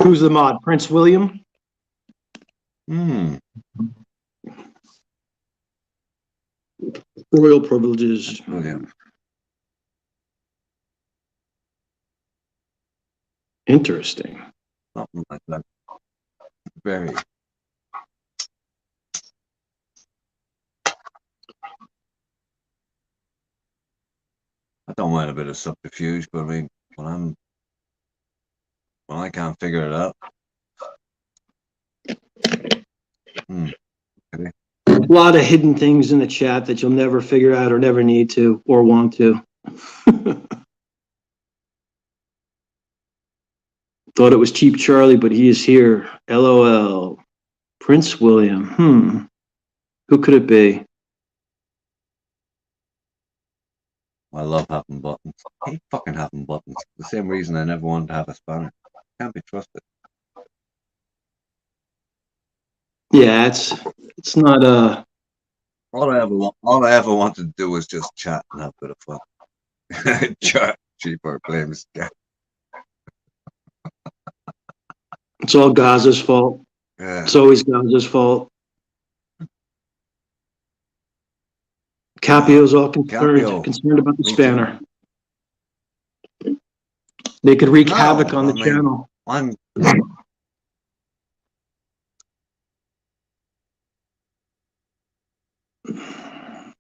Who's the mod? Prince William? Royal privileges. William. Interesting. Something like that. Very. I don't mind a bit of subterfuge, but I mean, when I can't figure it out. Okay. A lot of hidden things in the chat that you'll never figure out or never need to or want to. Thought it was Cheap Charlie, but he is here. LOL. Prince William. Who could it be? I love having buttons. I hate fucking having buttons. The same reason I never wanted to have a spanner. Can't be trusted. Yeah, it's not all I ever wanted to do was just chat and have a bit of fun. Chat, cheaper, blames. It's all Gaza's fault. Yeah. It's always Gaza's fault. Capio's all concerned about the spanner. They could wreak havoc on the channel.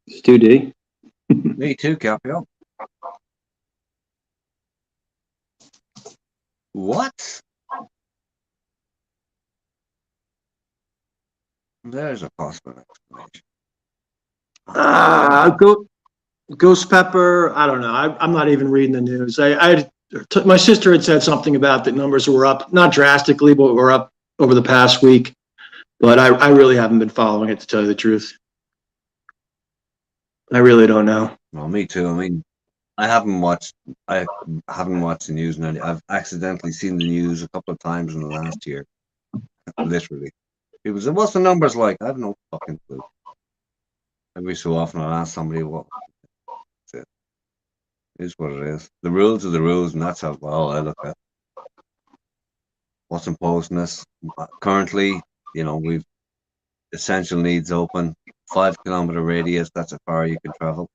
Stu D. Me too, Capio. What? There's a possible explanation. Ghost Pepper. I don't know. I'm not even reading the news. I my sister had said something about that numbers were up, not drastically, but were up over the past week. But I really haven't been following it, to tell you the truth. I really don't know. Well, me too. I mean, I haven't watched the news, and I've accidentally seen the news a couple of times in the last year. Literally, people say, "What's the numbers like?" I have no fucking clue. Every so often, I'll ask somebody, "What?" That's it. It is what it is. The rules are the rules, and that's how I look at what's imposed on us. Currently, we've essential needs open, 5 kilometer radius. That's how far you can travel.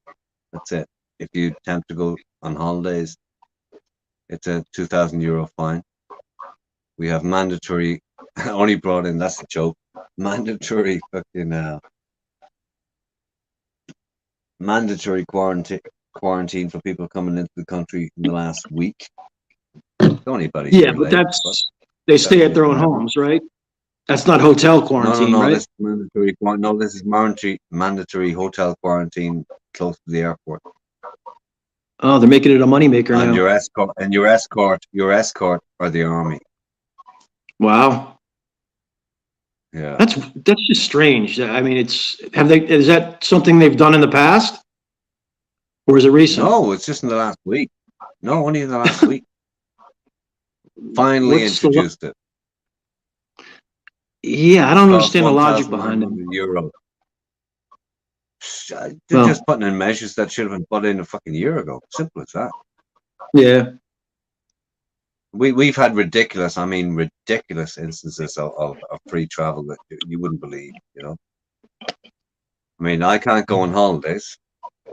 That's it. If you attempt to go on holidays, it's a €2,000 fine. We have mandatory, only brought in, that's a joke, mandatory quarantine for people coming into the country in the last week. It's only about a year but late, they stay at their own homes, right? That's not hotel quarantine, no, right? This is mandatory. No, this is mandatory hotel quarantine close to the airport. Oh, they're making it a moneymaker now. Your escort are the army. Wow. Yeah. That's just strange. I mean, is that something they've done in the past? Or is it recent? No, it's just in the last week. No, only in the last week. Finally introduced it. Yeah, I don't understand the logic behind it. €1,900. They're just putting in measures that should have been put in a fucking year ago. Simple as that. Yeah. We've had ridiculous instances of free travel that you wouldn't believe, I mean, I can't go on holidays.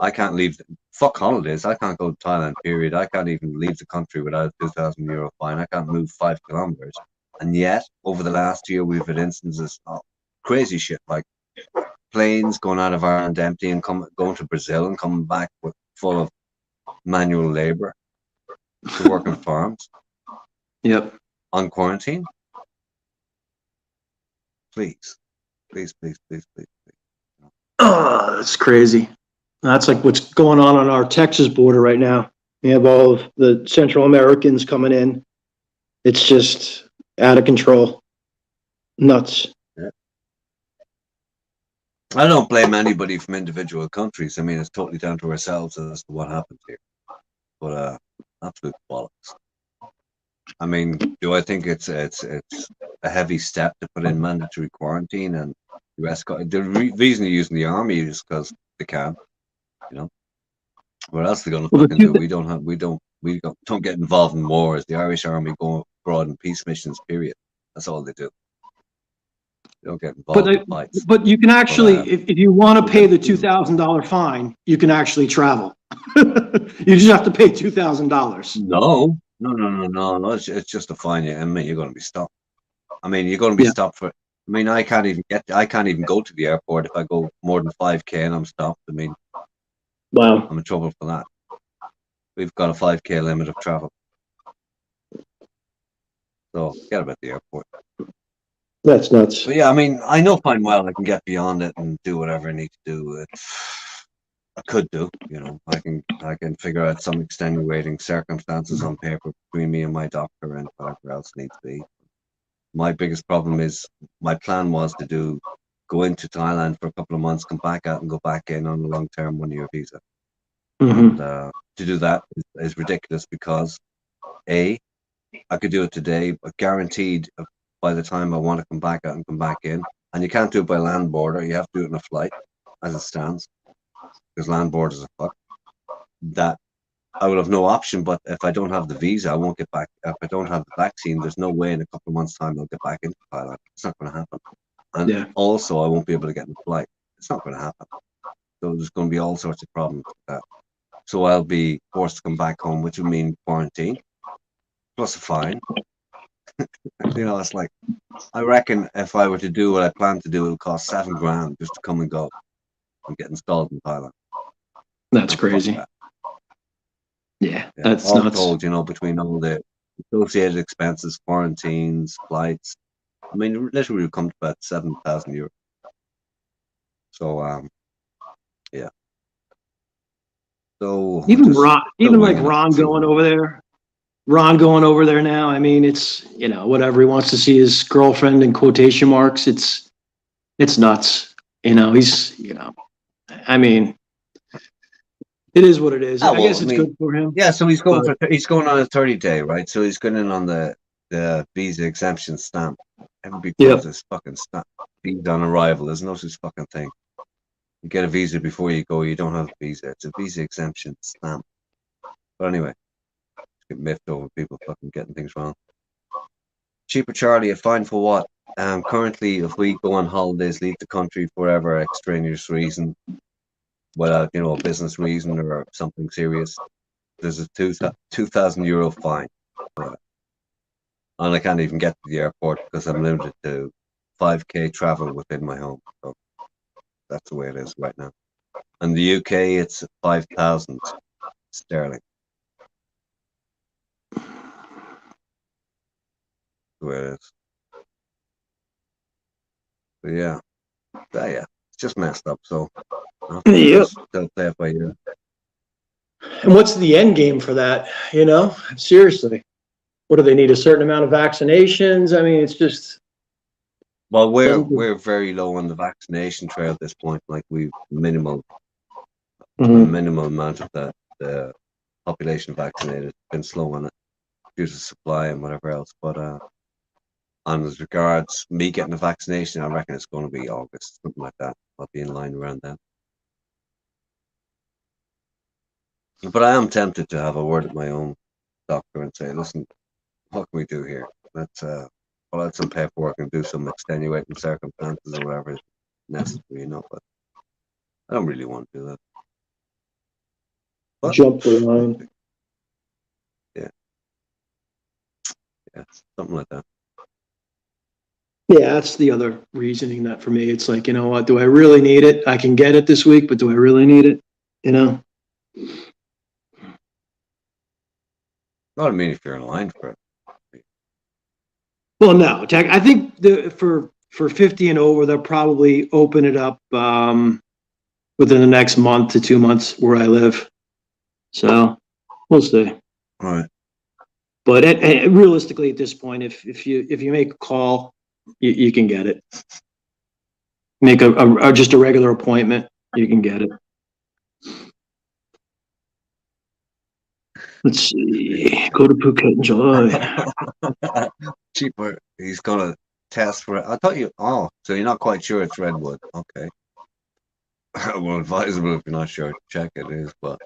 I can't leave. Fuck holidays. I can't go to Thailand, period. I can't even leave the country without a €2,000 fine. I can't move 5 kilometers. And yet, over the last year, we've had instances of crazy shit, like planes going out of Ireland empty and going to Brazil and coming back full of manual labor to work on farms. Yep. On quarantine. Please. Oh, that's crazy. That's like what's going on our Texas border right now. We have all of the Central Americans coming in. It's just out of control. Nuts. Yeah. I don't blame anybody from individual countries. I mean, it's totally down to ourselves as to what happens here. But absolute bollocks. I mean, do I think it's a heavy step to put in mandatory quarantine and the reason they're using the army is because they can, What else are they going to fucking do? We don't get involved in wars. The Irish army go abroad in peace missions. Period. That's all they do. They don't get involved in fights. But you can actually, if you want to pay the $2,000 fine, you can actually travel. You just have to pay $2,000. No. It's just a fine. I mean, you're going to be stopped. I mean, you're going to be stopped for. I mean, I can't even go to the airport if I go more than 5K and I'm stopped. I mean, wow, I'm in trouble for that. We've got a 5K limit of travel. So forget about the airport. That's nuts. But yeah, I mean, I know fine well I can get beyond it and do whatever I need to do. I could do, I can figure out some extenuating circumstances on paper between me and my doctor and whatever else needs to be. My biggest problem is my plan was to go into Thailand for a couple of months, come back out and go back in on a long-term 1-year visa. Mm-hmm. And to do that is ridiculous because I could do it today, but guaranteed by the time I want to come back out and come back in, and you can't do it by land border, you have to do it in a flight as it stands. Because land borders are fucked. That I will have no option, but if I don't have the visa, I won't get back. If I don't have the vaccine, there's no way in a couple of months' time I'll get back into Thailand. It's not going to happen. And also, I won't be able to get in the flight. It's not going to happen. So there's going to be all sorts of problems with that. So I'll be forced to come back home, which would mean quarantine, plus a fine. It's like, I reckon if I were to do what I plan to do, it'll cost $7,000 just to come and go and get installed in Thailand. That's crazy. Yeah, that's all nuts. told, between all the associated expenses, quarantines, flights. I mean, literally, we come to about €7,000. So, yeah. So Even Ron going over there, Ron going over there now. I mean, it's, you know, whatever. He wants to see his girlfriend in quotation marks. It's nuts. You know, he's, you know, I mean, it is what it is. Oh, I guess it's good for him. Yeah, so he's going he's going on a 30-day, right? So he's going in on the visa exemption stamp. Everybody calls this fucking stamp visa on arrival. There's no such fucking thing. You get a visa before you go. You don't have a visa. It's a visa exemption stamp. But anyway, get miffed over people fucking getting things wrong. Cheaper Charlie, a fine for what? Currently, if we go on holidays, leave the country for whatever extraneous reason, without, you know, a business reason or something serious, there's a €2,000 fine. And I can't even get to the airport because I'm limited to 5K travel within my home. So that's the way it is right now. In the UK, it's 5,000 sterling. The way it is. But yeah, it's just messed up. So I'll play it by ear. And what's the end game for that? You know, seriously, what do they need? A certain amount of vaccinations? I mean, it's just. Well, we're very low on the vaccination trail at this point. Like we've minimal amount of the population vaccinated. Been slow on it due to supply and whatever else. But and as regards me getting the vaccination, I reckon it's going to be August, something like that. I'll be in line around then. But I am tempted to have a word with my own doctor and say, listen, what can we do here? Let's pull out some paperwork and do some extenuating circumstances or whatever is necessary, you know. But I don't really want to do that. But, jump the line. Yeah, something like that. Yeah, that's the other reasoning that for me, it's like, you know what, do I really need it? I can get it this week, but do I really need it? You know? Well, I mean, if you're in line for it. Well, no, I think for 50 and over, they'll probably open it up within the next month to 2 months where I live. So we'll see. All right. But realistically, at this point, if you make a call, you can get it. Make just a regular appointment, you can get it. Let's see. Go to Phuket in July. Cheaper. He's gonna test for it. I thought you. Oh, so you're not quite sure it's redwood? Okay. Well, advisable if you're not sure. Check it is, but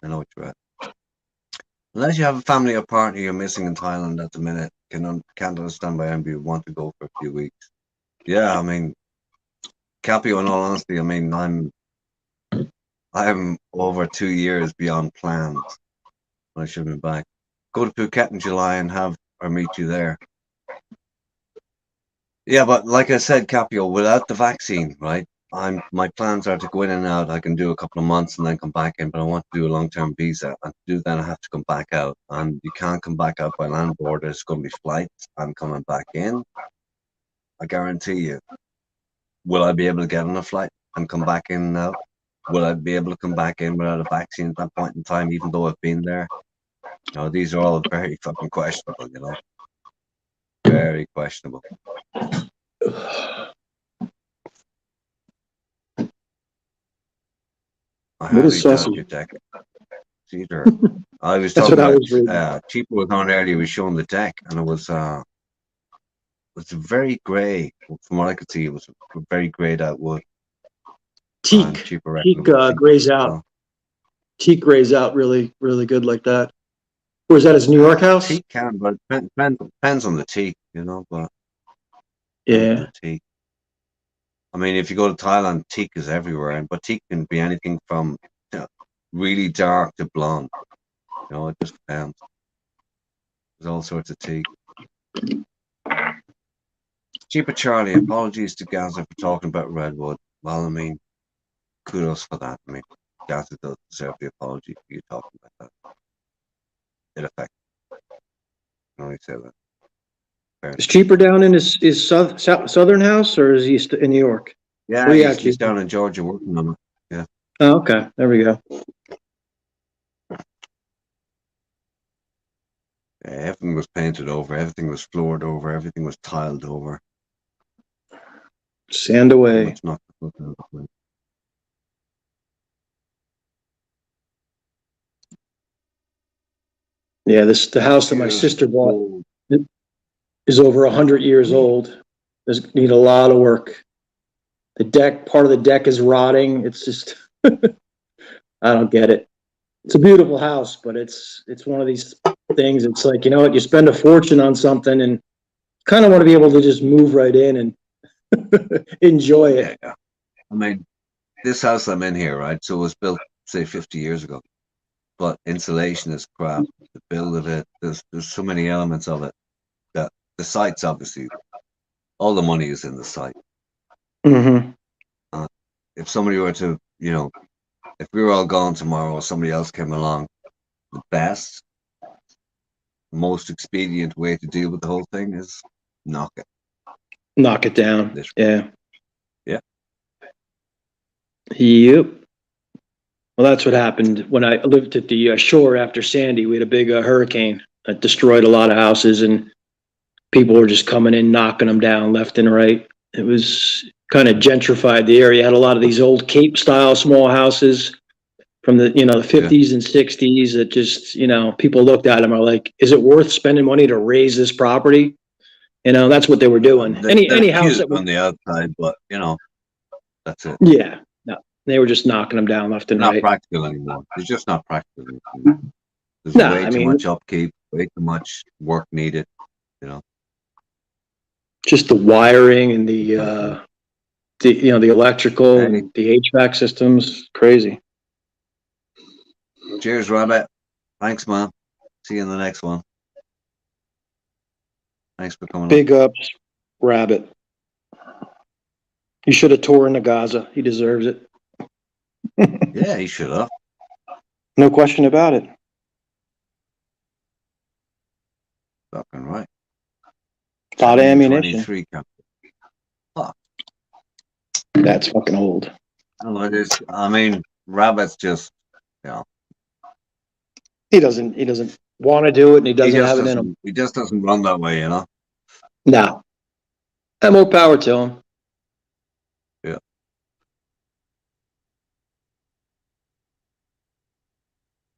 I know what you're at. Unless you have a family or partner you're missing in Thailand at the minute, can't understand why anybody would want to go for a few weeks. Yeah, I mean, Capio, in all honesty, I mean, I'm over 2 years beyond plans. I should have been back. Go to Phuket in July and have or meet you there. Yeah, but like I said, Capio, without the vaccine, right? My plans are to go in and out. I can do a couple of months and then come back in, but I want to do a long-term visa. And to do that, I have to come back out. And you can't come back out by land border. It's going to be flights. I'm coming back in. I guarantee you. Will I be able to get on a flight and come back in now? Will I be able to come back in without a vaccine at that point in time, even though I've been there? You know, these are all very fucking questionable, you know. Very questionable. I highly doubt your deck. Cedar. I was talking about Cheaper was on earlier, he was showing the deck, and it was very grey. From what I could see, it was very greyed out wood. Teak grays out. Teak grays out really, really good like that. Or is that his New York house? Teak can, but it depends on the teak, you know. But yeah, teak. I mean, if you go to Thailand, teak is everywhere, but teak can be anything from really dark to blonde. You know, it just depends. There's all sorts of teak. Cheaper Charlie, apologies to Gaza for talking about redwood. Well, I mean, kudos for that. I mean, Gaza does deserve the apology for you talking about that. It affects. I can only say that. Is Cheaper down in his southern house, or is he in New York? Yeah, he's down in Georgia working on it. Yeah. Oh, okay. There we go. Everything was painted over, everything was floored over, everything was tiled over. Sand away. Yeah, the house that my sister bought is over 100 years old. There's need a lot of work. Part of the deck is rotting. It's just, I don't get it. It's a beautiful house, but it's one of these things. It's like, you know what, you spend a fortune on something and kind of want to be able to just move right in and enjoy it. Yeah. I mean, this house I'm in here, right? So it was built, say, 50 years ago. But insulation is crap. The build of it, there's so many elements of it that the site's obviously, all the money is in the site. Mm-hmm. If somebody were to, you know, if we were all gone tomorrow or somebody else came along, the best, most expedient way to deal with the whole thing is knock it. Knock it down. Yeah. Yeah. Yep. Well, that's what happened when I lived at the shore after Sandy. We had a big hurricane that destroyed a lot of houses, and people were just coming in, knocking them down left and right. It was kind of gentrified the area. Had a lot of these old Cape style small houses from the 50s and 60s that just, people looked at them are like, is it worth spending money to raise this property? That's what they were doing. Any house that on the outside, but that's it. Yeah. No, they were just knocking them down left and right. Not practical anymore. It's just not practical anymore. There's way too much upkeep, way too much work needed, Just the wiring and the electrical and the HVAC systems, crazy. Cheers, Rabbit. Thanks, man. See you in the next one. Thanks for coming. Big ups, Rabbit. You should have tore into Gaza. He deserves it. Yeah, he should have. No question about it. Fucking right. A lot of ammunition. 23 Fuck. That's fucking old. I mean, Rabbit's just, He doesn't want to do it, and he doesn't have it in him. He just doesn't run that way, No. And more power to him. Yeah.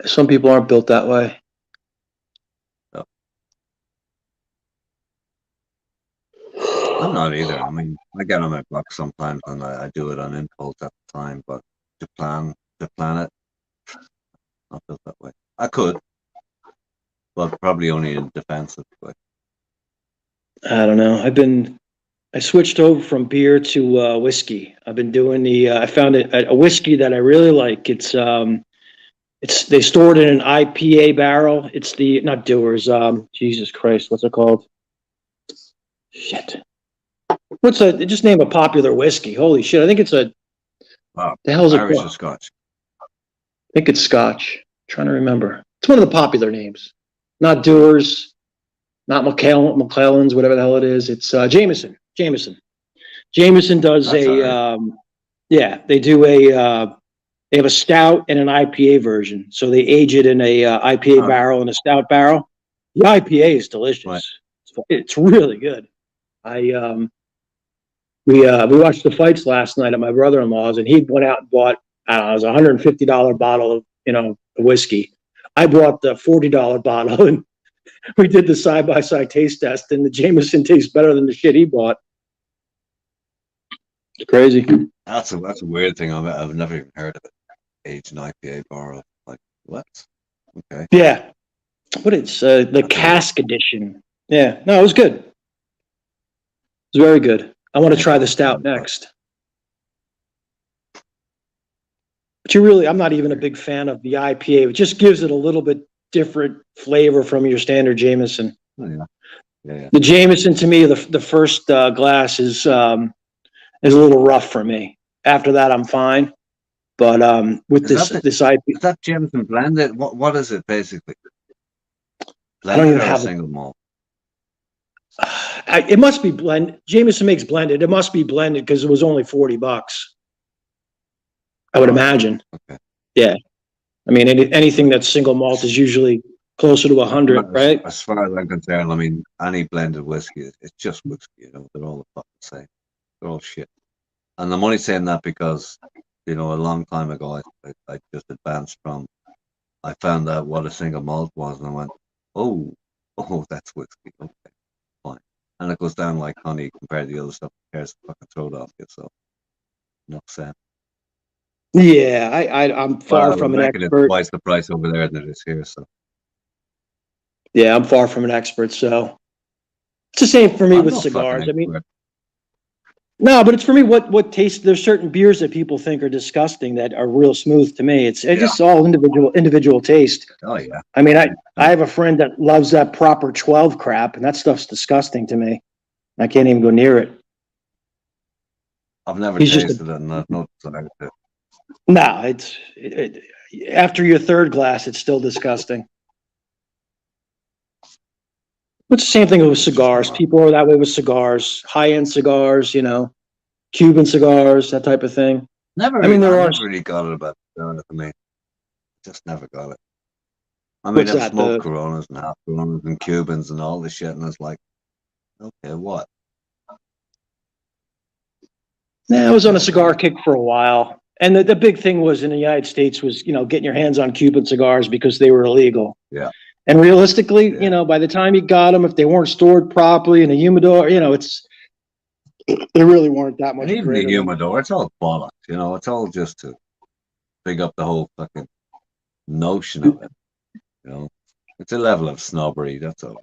Some people aren't built that way. No. I'm not either. I mean, I get on my block sometimes and I do it on impulse at the time, but to plan it, not built that way. I could, but probably only in defensive way. I don't know. I switched over from beer to whiskey. I've been doing I found a whiskey that I really like. They store it in an IPA barrel. It's not Dewar's. Jesus Christ, what's it called? Shit. Just name a popular whiskey. Holy shit. I think it's the hell's it Irish called? or Scotch? I think it's Scotch. I'm trying to remember. It's one of the popular names. Not Dewar's, not McClellan's, whatever the hell it is. It's Jameson. Jameson does they have a stout and an IPA version. So they age it in a IPA barrel and a stout barrel. The IPA is delicious. Right. It's really good. We watched the fights last night at my brother-in-law's, and he went out and bought, I don't know, it was a $150 bottle of, whiskey. I bought the $40 bottle, and we did the side-by-side taste test, and the Jameson tastes better than the shit he bought. It's crazy. That's a weird thing. I've never even heard of it. Aged IPA barrel. Like, what? Okay. Yeah. What it's the cask edition. Yeah. No, it was good. It was very good. I want to try the stout next. But I'm not even a big fan of the IPA. It just gives it a little bit different flavor from your standard Jameson. Oh, yeah. The Jameson, to me, the first glass is a little rough for me. After that, I'm fine. But with this IPA, is that Jameson blended? What is it basically? Blended, I don't even have a single malt. It must be blended. Jameson makes blended. It must be blended because it was only $40. I would imagine. Okay. Yeah. I mean, anything that's single malt is usually closer to 100, right? As far as I'm concerned, I mean, any blended whiskey, it's just whiskey. You know, they're all the fucking same. They're all shit. And I'm only saying that because, you know, a long time ago, I just advanced from. I found out what a single malt was, and I went, oh, that's whiskey. Okay, fine. And it goes down like honey compared to the other stuff. It cares to fucking throw it off you. So, enough said. Yeah, I'm far Well, from an making it expert. twice the price over there than it is here. So. Yeah, I'm far from an expert. So it's the same for me I'm with not cigars. fucking I mean, expert. no, but it's for me what taste. There's certain beers that people think are disgusting that are real smooth to me. It's just all individual taste. Oh yeah. I mean, I have a friend that loves that proper 12 crap, and that stuff's disgusting to me. I can't even go near it. I've never He's just tasted it, and I've no desire to. No, after your third glass, it's still disgusting. It's the same thing with cigars. People are that way with cigars, high-end cigars, you know, Cuban cigars, that type of thing. Never. I mean, I there are. never really got it about Corona for me. Just never got it. I mean, What's I've that? smoked Coronas and half Coronas and Cubans and all this shit, and it's like, okay, what? Yeah, I was on a cigar kick for a while, and the big thing was in the United States was, you know, getting your hands on Cuban cigars because they were illegal. Yeah. And realistically, you know, by the time you got them, if they weren't stored properly in a humidor, you know, they really weren't that much. And even the humidor, it's all bollocks. You know, it's all just to big up the whole fucking notion of it. You know, it's a level of snobbery. That's all.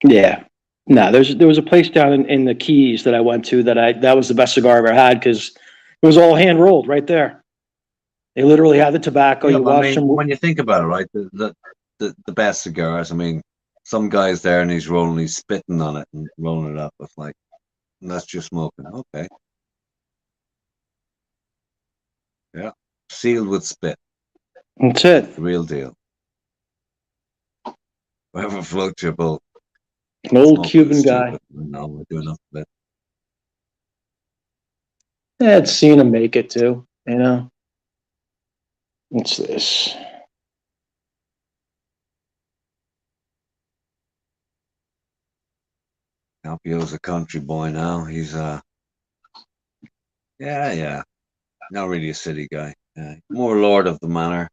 Yeah. No, there was a place down in the Keys that I went to that was the best cigar I ever had because it was all hand rolled right there. They literally had the tobacco. Yeah, You but watch I mean, them. when you think about it, right, the best cigars. I mean, some guy's there and he's spitting on it and rolling it up. It's like, that's just smoking. Okay. Yeah. Sealed with spit. That's it. The real deal. Whatever floats your boat. An old Cuban guy. No, we're doing enough of it. Yeah, it's seen him make it too, you know. What's this? Alpio's a country boy now. He's yeah. Not really a city guy. More lord of the manor.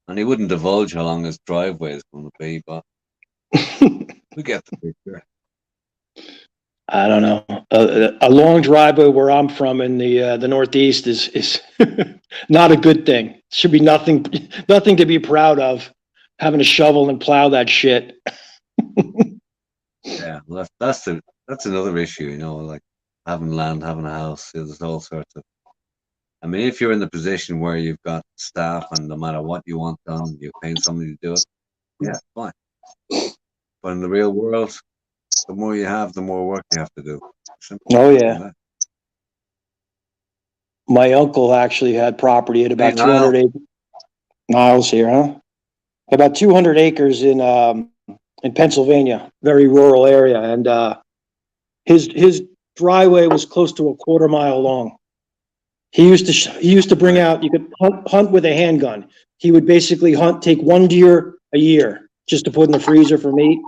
And he wouldn't divulge how long his driveway is going to be, but we get the picture. I don't know. A long driveway where I'm from in the Northeast is not a good thing. Should be nothing to be proud of. Having to shovel and plow that shit. Yeah, well, that's another issue, you know, like having land, having a house. There's all sorts of. I mean, if you're in the position where you've got staff and no matter what you want done, you're paying somebody to do it. Yeah, fine. But in the real world, the more you have, the more work you have to do. Simple. Oh yeah. My uncle actually had property at about 200 acres. Miles here, huh? About 200 acres in Pennsylvania, very rural area, and his driveway was close to a quarter mile long. He used to bring out. You could hunt with a handgun. He would basically take one deer a year just to put in the freezer for meat,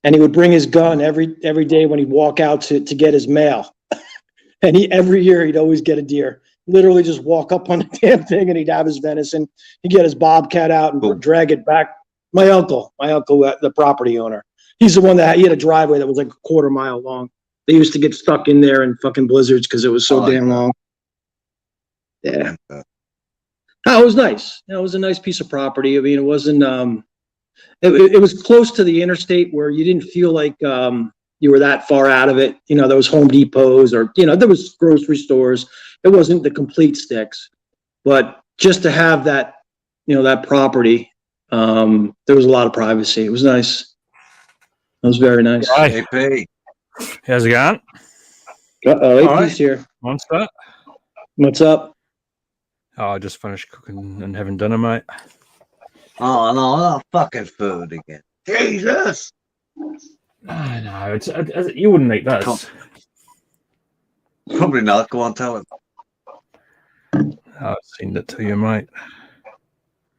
and he would bring his gun every day when he'd walk out to get his mail. And every year he'd always get a deer. Literally just walk up on the damn thing and he'd have his venison. He'd get his bobcat out and drag it back. My uncle, the property owner. He's the one he had a driveway that was like a quarter mile long. They used to get stuck in there in fucking blizzards because it was so damn long. Yeah. Oh, it was nice. It was a nice piece of property. I mean, it wasn't, it was close to the interstate where you didn't feel like, you were that far out of it. You know, there was Home Depots or, you know, there was grocery stores. It wasn't the complete sticks, but just to have that, you know, that property, there was a lot of privacy. It was nice. It was very nice. Hi. AP. How's it going? Uh-oh, AP's here. What's that? What's up? Oh, I just finished cooking and having dinner, mate. Oh, no, that fucking food again. Jesus! I know. You wouldn't eat this. Probably not. Go on, tell it. I'll send it to you, mate.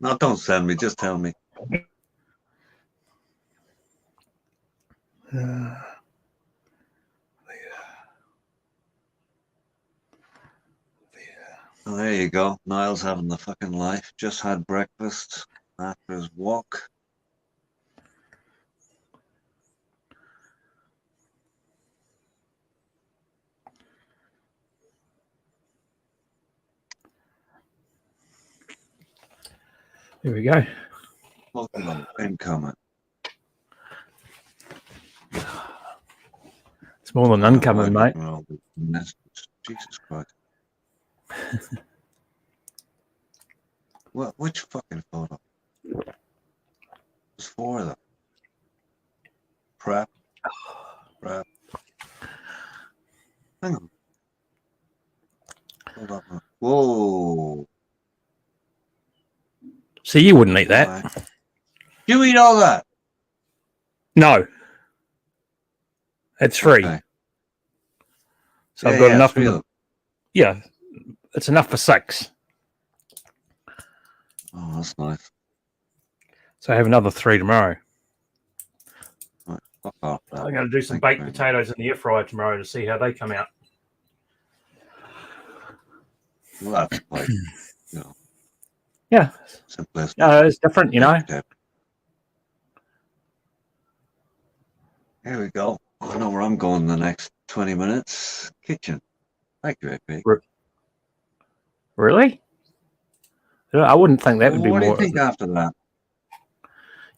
No, don't send me. Just tell me. Oh, there you go. Niall's having the fucking life. Just had breakfast after his walk. There we go. Incoming. It's more than incoming, mate. Jesus Christ. Which fucking photo? There's 4 of them. Prep. Hang on. Hold up. Whoa. See, you wouldn't eat that. You eat all that? No. It's free. Okay. So I've got enough. 3 of them. Yeah, it's enough for 6. Oh, that's nice. So I have another 3 tomorrow. Right, fuck off that. I'm going to do some baked potatoes in the air fryer tomorrow to see how they come out. Well, that's like, you know. Yeah. Simplistic. It's different, you know. Here we go. I know where I'm going in the next 20 minutes. Kitchen. Thank you, AP. Really? I wouldn't think that would be more. What do you think after that?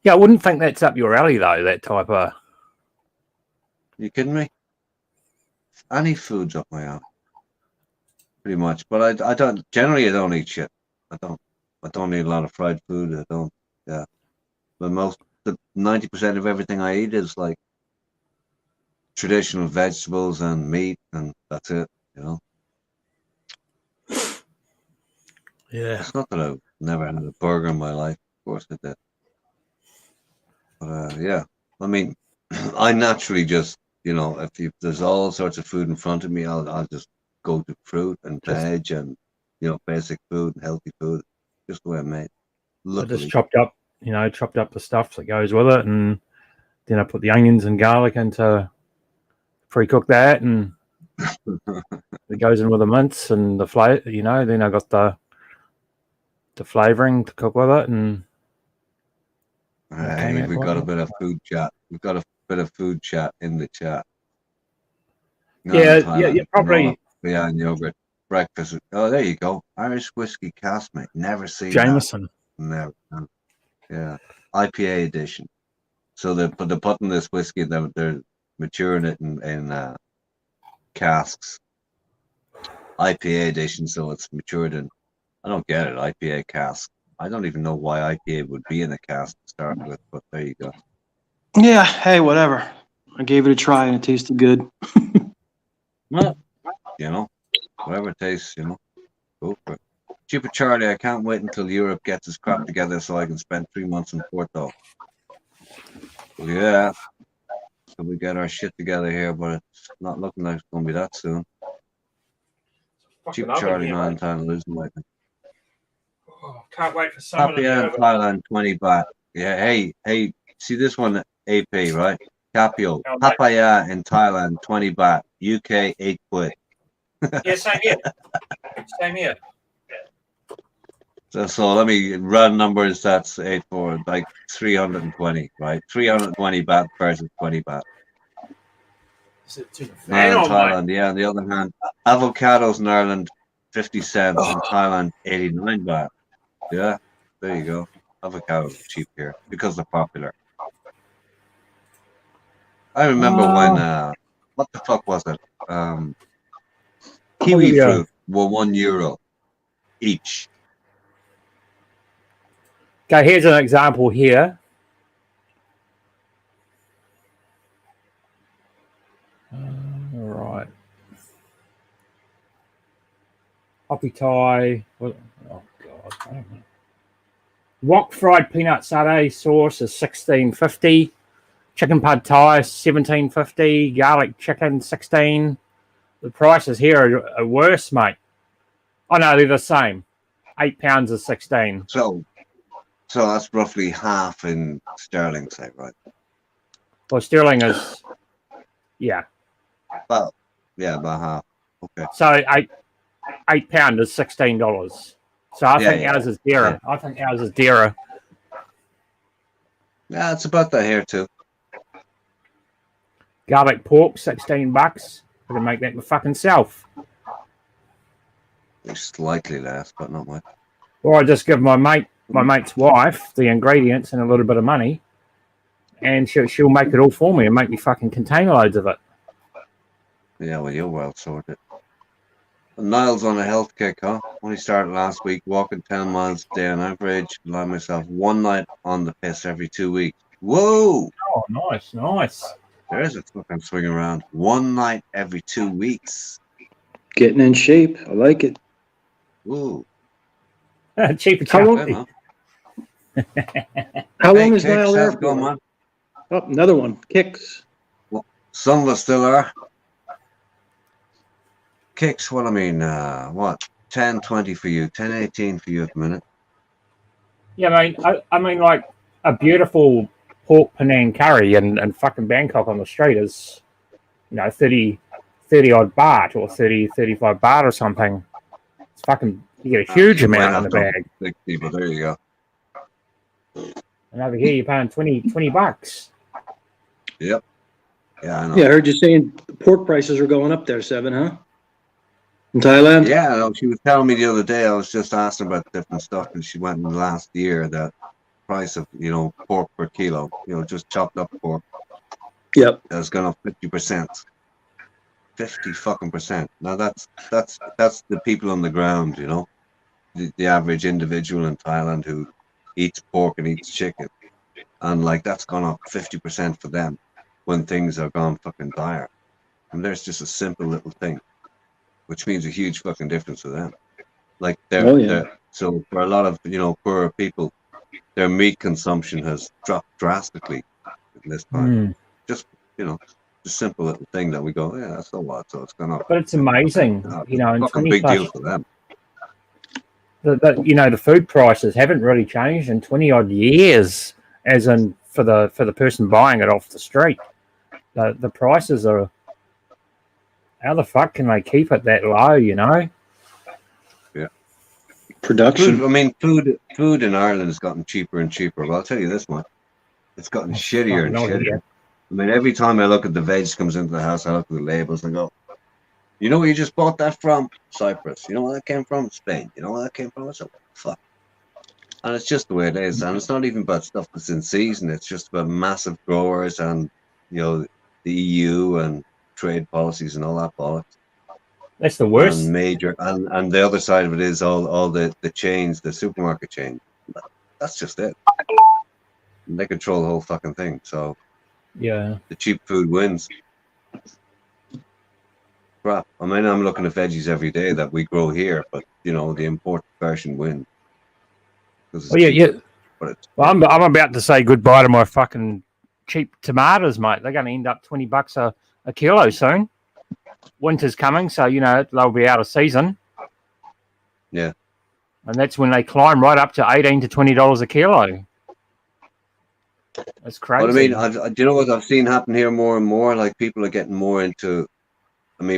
Yeah, I wouldn't think that's up your alley, though, that type of... You kidding me? Any food's up my alley. Pretty much. But I don't eat shit. I don't eat a lot of fried food. Yeah. But 90% of everything I eat is like traditional vegetables and meat, and that's it, you know. Yeah. It's not that I've never had a burger in my life. Of course I did. But yeah, I mean, I naturally just, you know, if there's all sorts of food in front of me, I'll just go to fruit and veg and, you know, basic food and healthy food, just the way I'm made. I just chopped up the stuff that goes with it, and then I put the onions and garlic into pre-cook that, and it goes in with the mince and the flavor, you know. Then I got the flavoring to cook with it, and we've got a bit of food chat. We've got a bit of food chat in the chat. Yeah, probably. Yeah, and yogurt breakfast. Oh, there you go. Irish whiskey cask, mate. Never seen Jameson. That. Never. Yeah, IPA edition. So they're putting this whiskey, they're maturing it in casks. IPA edition, so it's matured in. I don't get it. IPA cask. I don't even know why IPA would be in a cask to start with, but there you go. Yeah, hey, whatever. I gave it a try and it tasted good. Well, you know, whatever it tastes, you know, go for it. Cheaper Charlie, I can't wait until Europe gets its crap together so I can spend 3 months in Porto. Well, yeah, so we get our shit together here, but it's not looking like it's going to be that soon. Cheaper Charlie, man, time losing weight. Oh, can't wait for summer. Papaya in Thailand, 20 baht. Yeah, hey, see this one, AP, right? Capio. Papaya in Thailand, 20 baht. UK, 8 quid. Yeah, same here. Same here. So let me run numbers. That's 8 for like 320, right? 320 baht versus 20 baht. Thailand, yeah. On the other hand, avocados in Ireland, 50 cents. In Thailand, 89 baht. Yeah, there you go. Avocados are cheap here because they're popular. I remember when what the fuck was it? Kiwi fruit were €1 each. Okay, here's an example here. All right. Hoppy Thai. Oh, God. I don't know. Wok fried peanut satay sauce is $16.50. Chicken pad thai $17.50. Garlic chicken $16. The prices here are worse, mate. Oh no, they're the same. £8 is $16. So that's roughly half in sterling, say, right? Well, sterling is, yeah. Well, yeah, about half. Okay. So £8 is $16. So I think ours is dearer. Yeah. I think ours is dearer. Yeah, it's about that here too. Garlic pork, $16. I can make that my fucking self. Slightly less, but not much. Or I just give my mate's wife the ingredients and a little bit of money, and she'll make it all for me and make me fucking container loads of it. Yeah, well, you're well sorted. Niall's on a health kick, huh? Only started last week, walking 10 miles a day on average. Allow myself one night on the piss every 2 weeks. Whoa! Oh, nice. There's a fucking swing around. One night every 2 weeks. Getting in shape. I like it. Ooh. Cheap and How long, Huh? how long is Kicks, Niall there how's it going, for? man? Oh, another one. Kicks. Well, some of us still are. Kicks, what I mean, what? 10, 20 for you, 10, 18 for you at the minute. Yeah, I mean, like a beautiful pork Penang curry and fucking Bangkok on the street is, 30 odd baht or 35 baht or something. It's fucking, you get a huge amount in the bag. 60, but there you go. And over here you're paying 20 bucks. Yep. Yeah, I know. Yeah, I heard you saying pork prices are going up there, Seven, huh? In Thailand? Yeah, no, she was telling me the other day, I was just asking about different stuff, and she went in the last year that price of, pork per kilo, just chopped up pork. Yep. Has gone up 50%. 50 fucking percent. Now that's the people on the ground, the average individual in Thailand who eats pork and eats chicken. And like that's gone up 50% for them when things are gone fucking dire. And there's just a simple little thing, which means a huge fucking difference to them. Like so for a lot of poorer people, their meat consumption has dropped drastically in this time. Just the simple little thing that we go, yeah, that's a lot, so it's gone up. But it's amazing, in fucking 20 big deal for them. The food prices haven't really changed in 20 odd years, as in for the person buying it off the street. The prices are, how the fuck can they keep it that low, Yeah. Production. Food in Ireland has gotten cheaper and cheaper. Well, I'll tell you this much. It's gotten shittier and shittier. Every time I look at the veg comes into the house, I look at the labels and go, you know where you just bought that from? Cyprus. You know where that came from? Spain. You know where that came from? It's like, fuck. And it's just the way it is. And it's not even about stuff that's in season. It's just about massive growers and, the EU and trade policies and all that bollocks. That's the worst. And major, and the other side of it is all the chains, the supermarket chains. That's just it. And they control the whole fucking thing. So yeah, the cheap food wins. Crap. I'm looking at veggies every day that we grow here, but the imported version wins. Well, yeah. Well, I'm about to say goodbye to my fucking cheap tomatoes, mate. They're going to end up $20 a kilo soon. Winter's coming, so they'll be out of season. Yeah. And that's when they climb right up to $18 to $20 a kilo. That's crazy. But do you know what I've seen happen here more and more? Like people are getting more into.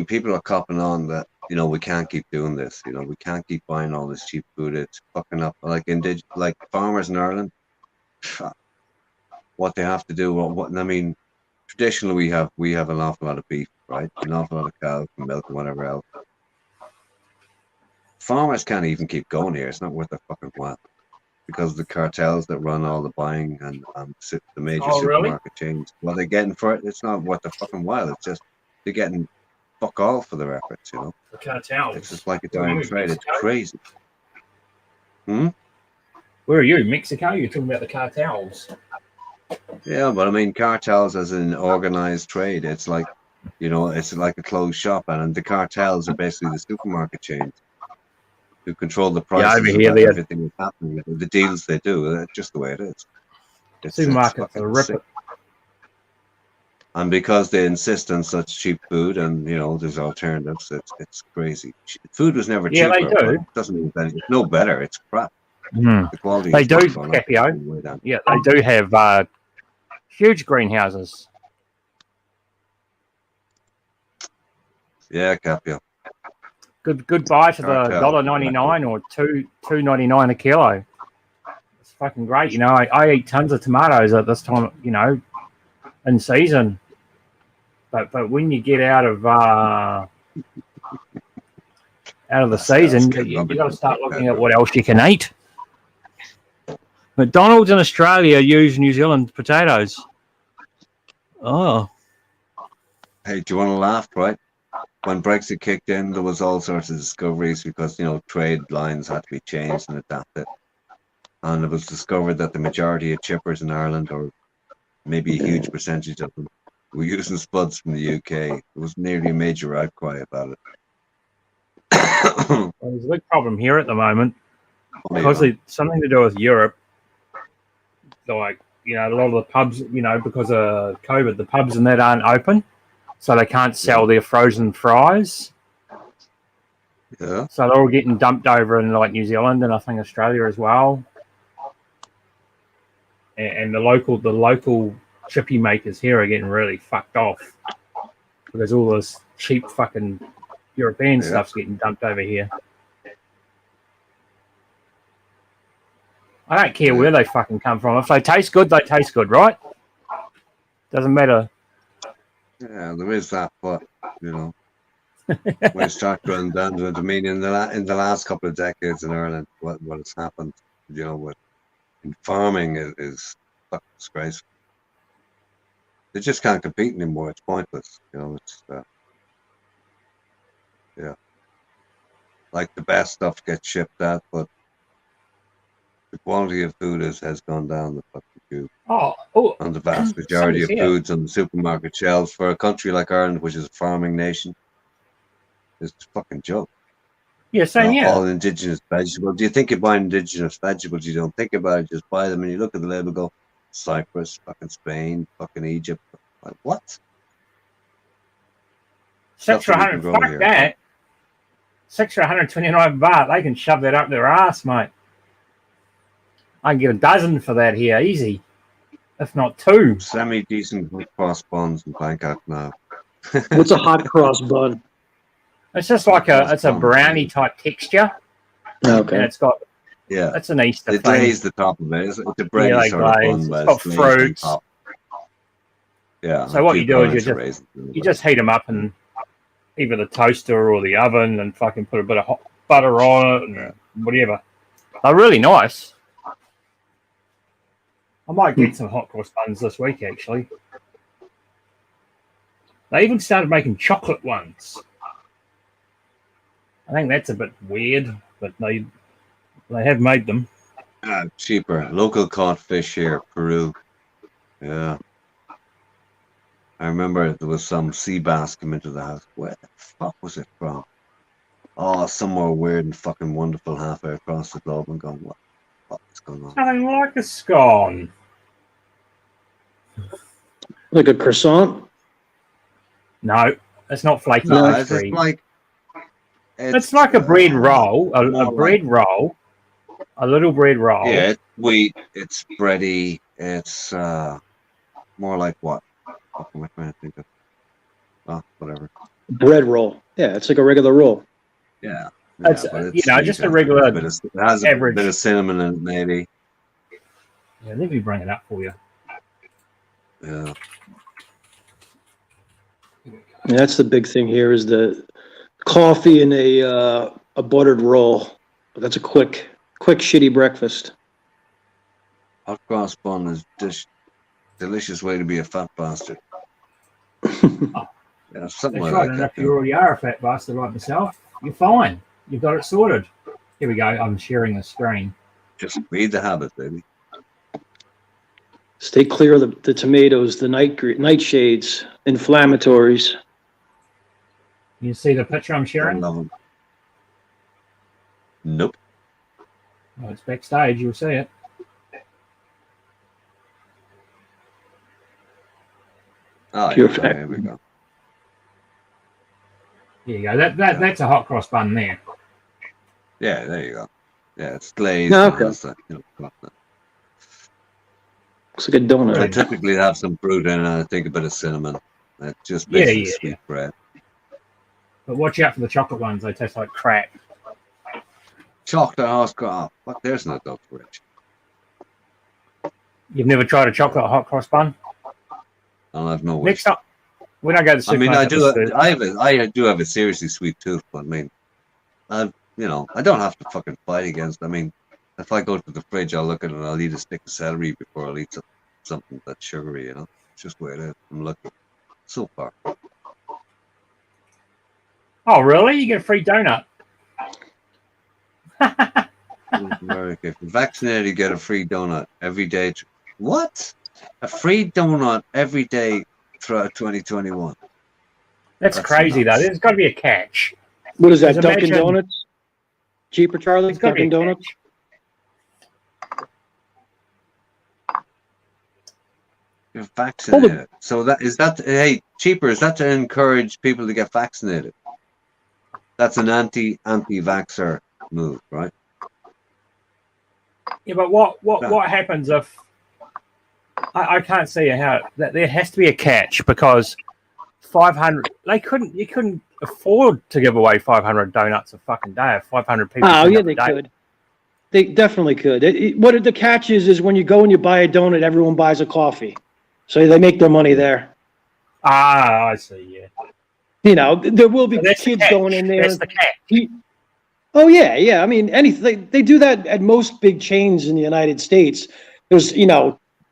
People are copping on that. We can't keep doing this. We can't keep buying all this cheap food. It's fucking up. Like farmers in Ireland, what they have to do. Traditionally we have an awful lot of beef, right? An awful lot of cows and milk and whatever else. Farmers can't even keep going here. It's not worth their fucking while because of the cartels that run all the buying and the major supermarket chains. What they're getting for it, it's not worth their fucking while. It's just they're getting fuck all for their efforts, The cartels. It's just like a dying trade. It's crazy. Where are you? Mexico? You're talking about the cartels. Yeah, but cartels as an organized trade. It's like, it's like a closed shop, and the cartels are basically the supermarket chains who control the prices of everything that's happening, the deals they do. That's just the way it is. Supermarkets are rip it. And because they insist on such cheap food, and there's alternatives, it's crazy. Food was never cheaper. Yeah, they do. It doesn't mean that it's no better. It's crap. The quality. They do, Capio. Yeah, they do have huge greenhouses. Yeah, Capio. Good buy to the Cartel. $1.99 or $2.99 a kilo. It's fucking great. You know, I eat tons of tomatoes at this time, you know, in season. But when you get out of the season, you got to start looking at what else you can eat. McDonald's in Australia use New Zealand potatoes. Oh. Hey, do you want to laugh, right? When Brexit kicked in, there was all sorts of discoveries because, you know, trade lines had to be changed and adapted. And it was discovered that the majority of chippers in Ireland, or maybe a huge percentage of them, were using spuds from the UK. There was nearly a major outcry about it. Well, there's a big problem here at the moment because it's something to do with Europe. Like, you know, a lot of the pubs, you know, because of COVID, the pubs and that aren't open, so they can't sell their frozen fries. Yeah. So they're all getting dumped over in like New Zealand and I think Australia as well. And the local chippy makers here are getting really fucked off because all this cheap fucking European stuff's getting dumped over here. I don't care where they fucking come from. If they taste good, they taste good, right? Doesn't matter. Yeah, there is that, but you know, when you start going down to it, I mean, in the last couple of decades in Ireland, what has happened, you know, in farming is fucking disgraceful. They just can't compete anymore. It's pointless, you know. It's yeah, like the best stuff gets shipped out, but the quality of food has gone down the fucking tube. Oh, and the vast majority of foods on the supermarket shelves for a country like Ireland, which is a farming nation, is a fucking joke. Yeah, same here. All indigenous vegetables. Do you think you buy indigenous vegetables? You don't think about it, just buy them and you look at the label, go Cyprus, fucking Spain, fucking Egypt. Like, what? 6 for 100, fuck here. That. 6 for 129 baht. They can shove that up their ass, mate. I can get a dozen for that here, easy. If not 2. Semi-decent cross buns in Bangkok now. What's a hot cross bun? It's just like it's a brownie type texture. Okay. And it's got, it's an Easter thing. They glaze the top of it. It's a bready sort of bun. It's got fruits. Yeah. So what you do is you just heat them up in either the toaster or the oven and fucking put a bit of hot butter on it and whatever. They're really nice. I might get some hot cross buns this week, actually. They even started making chocolate ones. I think that's a bit weird, but they have made them. Cheaper. Local caught fish here, Peru. Yeah. I remember there was some sea bass come into the house. Where the fuck was it from? Oh, somewhere weird and fucking wonderful halfway across the globe and going, what the fuck is going on? Nothing like a scone. Like a croissant? No, it's not flaky pastry. It's like a bread roll, a bread roll, a little bread roll. Yeah, it's wheat, it's bready, it's more like what? What am I trying to think of? Oh, whatever. Bread roll. Yeah, it's like a regular roll. Yeah. It's just a regular it has average. A bit of cinnamon in it, maybe. Yeah, let me bring it up for you. Yeah. That's the big thing here is the coffee and a buttered roll. That's a quick shitty breakfast. Hot cross bun is delicious way to be a fat bastard. Yeah, something like that. If you already are a fat bastard like myself, you're fine. You've got it sorted. Here we go. I'm sharing the screen. Just read the habit, baby. Stay clear of the tomatoes, the nightshades, inflammatories. You see the picture I'm sharing? I love them. Nope. Well, it's backstage. You'll see it. Oh, yeah, there we go. There you go. That's a hot cross bun there. Yeah, there you go. Yeah, it's glazed. Oh, okay. Looks like a donut. I typically have some fruit in it. I think a bit of cinnamon. It's just basically sweet bread. But watch out for the chocolate ones. They taste like crap. Chocolate horse crap. What? There's no adult rich. You've never tried a chocolate hot cross bun? I'll have no. Next time, when I go to the supermarket, I do have a seriously sweet tooth, but I mean, I don't have to fucking fight against. I mean, if I go to the fridge, I'll look at it and I'll eat a stick of celery before I'll eat something that's sugary. It's just the way it is. I'm lucky so far. Oh, really? You get a free donut? America. If you're vaccinated, you get a free donut every day. What? A free donut every day throughout 2021? That's crazy, nuts. though. There's got to be a catch. What is that, Dunkin' Donuts? Cheaper, Charlie? Dunkin' Donuts? You're vaccinated. So hey, cheaper, is that to encourage people to get vaccinated? That's an anti-vaxxer move, right? Yeah, but what happens if I can't see how that there has to be a catch because 500 you couldn't afford to give away 500 donuts a fucking day if 500 people. Oh yeah, they could. They definitely could. What the catch is when you go and you buy a donut, everyone buys a coffee, so they make their money there. Ah, I see. Yeah. There will be kids going in there. That's the catch. Oh yeah. I mean, they do that at most big chains in the United States. There's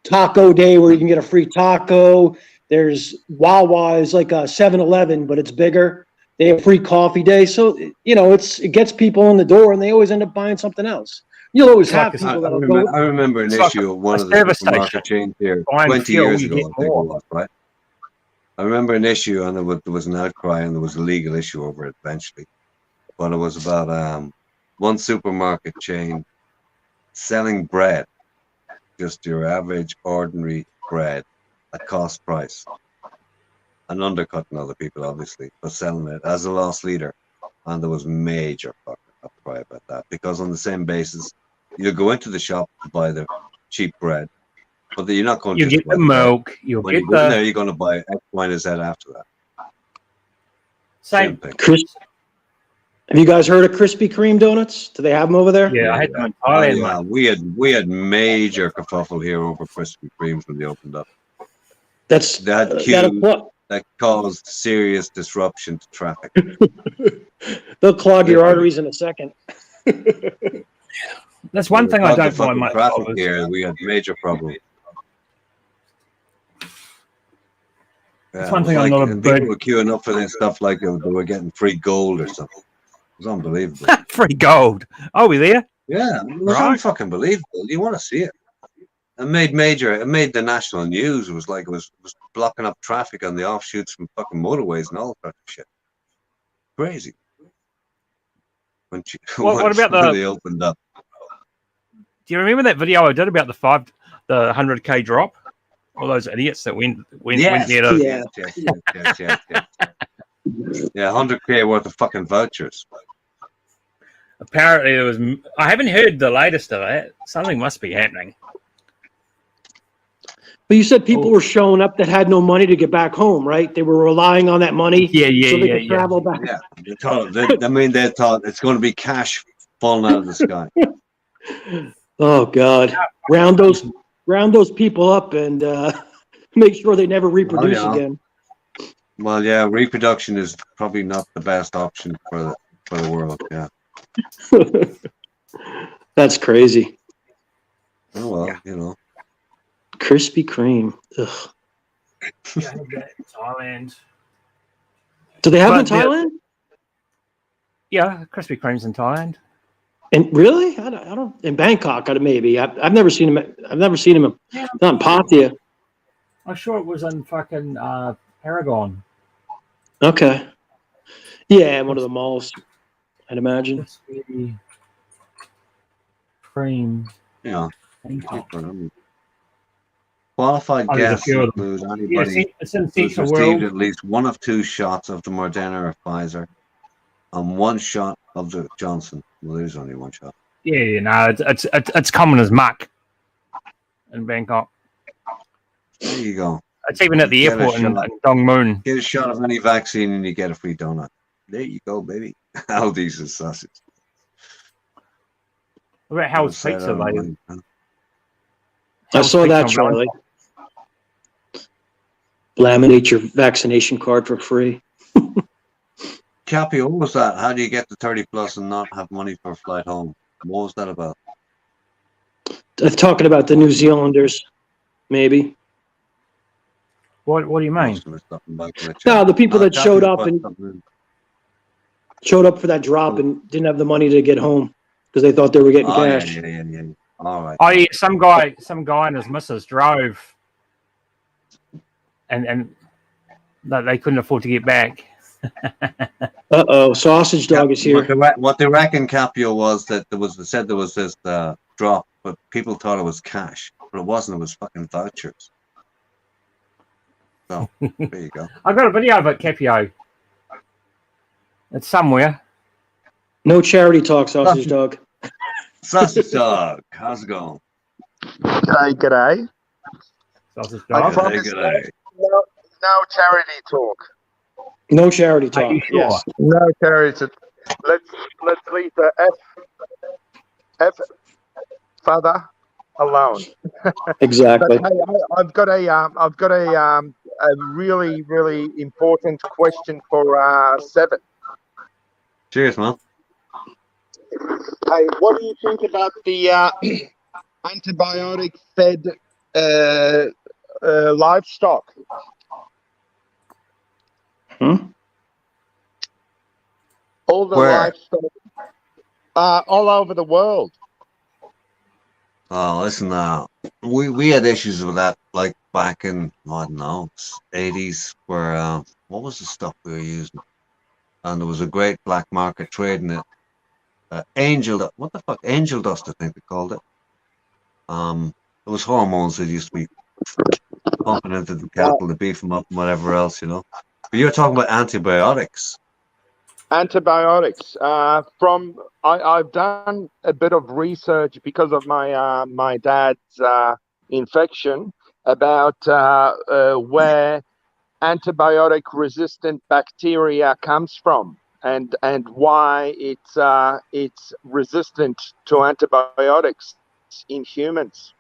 Taco Day where you can get a free taco. There's Wawa is like a 7-Eleven, but it's bigger. They have free coffee day, so it gets people in the door, and they always end up buying something else. You'll always have people that go. I remember an issue of one of the supermarket chains here 20 years ago. I think it was, right? I remember an issue, and there was an outcry, and there was a legal issue over it eventually. But it was about one supermarket chain selling bread, just your average, ordinary bread at cost price, and undercutting other people, obviously, but selling it as a loss leader. And there was major fucking outcry about that, because on the same basis, you go into the shop to buy the cheap bread, but you're not going to get the milk. You'll get the. There, you're going to buy X, Y, and Z after that. Same thing. Have you guys heard of Krispy Kreme donuts? Do they have them over there? Yeah, I had them in Thailand. Yeah, we had major kerfuffle here over Krispy Kremes when they opened up. That caused serious disruption to traffic. They'll clog your arteries in a second. That's one thing I don't find much traffic here. We had major problems. That's one thing I'm not a big. People were queuing up for this stuff like they were getting free gold or something. It was unbelievable. Free gold. Are we there? Yeah, it was unfucking believable. You want to see it? It made the national news. It was blocking up traffic on the offshoots from fucking motorways and all that shit. Crazy. When they opened up. Do you remember that video I did about the 100K drop? All those idiots that went there to. Yes. Yeah, 100K worth of fucking vouchers. Apparently there was. I haven't heard the latest of it. Something must be happening. But you said people were showing up that had no money to get back home, right? They were relying on that money. So they could travel back. Yeah, they thought it's going to be cash falling out of the sky. Oh God! Round those people up and make sure they never reproduce again. Well, yeah, reproduction is probably not the best option for the world. Yeah. That's crazy. Oh well, Krispy Kreme. Ugh. Yeah, Thailand. Do they have them in Thailand? Yeah, Krispy Kreme's in Thailand. And really, I don't. In Bangkok, maybe. I've never seen him. I've never seen him not in Pattaya. I'm sure it was in fucking Paragon. Okay. Yeah, one of the malls. I'd imagine. Cream. Yeah. Qualified guests include anybody who's received at least one of 2 shots of the Moderna or Pfizer and 1 shot of the Johnson. Well, there's only 1 shot. Yeah, no, it's common as muck in Bangkok. There you go. It's even at the airport in Dong Mun. Get a shot of any vaccine and you get a free donut. There you go, baby. Aldi's and sausage. What about Hell's Pizza, mate? I saw that, Charlie. Laminate your vaccination card for free. Cappy, what was that? How do you get to 30 plus and not have money for a flight home? What was that about? I'm talking about the New Zealanders, maybe. What do you mean? No, the people that showed up for that drop and didn't have the money to get home because they thought they were getting cash. Yeah. All right. Oh yeah, some guy and his missus drove, and they couldn't afford to get back. Sausage dog is here. What they reckon, Capio, was that there was this drop, but people thought it was cash, but it wasn't. It was fucking vouchers. So there you go. I got a video of it, Capio. It's somewhere. No charity talk, sausage dog. Sausage dog, how's it going? G'day. Sausage I dog. promise no charity talk. No charity talk. Yes. No charity. Let's leave the F father alone. Exactly. But, hey, I've got a really, really important question for Seven. Cheers, man. Hey, what do you think about the antibiotic-fed livestock? All the livestock all over the world. Oh, listen now. We had issues with that, like back in, I don't know, 80s, where what was the stuff we were using? And there was a great black market trading it. Angel, what the fuck? Angel dust, I think they called it. It was hormones that used to be pumping into the cattle to beef them up and whatever else, you know. But you're talking about antibiotics. Antibiotics. I've done a bit of research because of my dad's infection about where antibiotic-resistant bacteria comes from and why it's resistant to antibiotics in humans.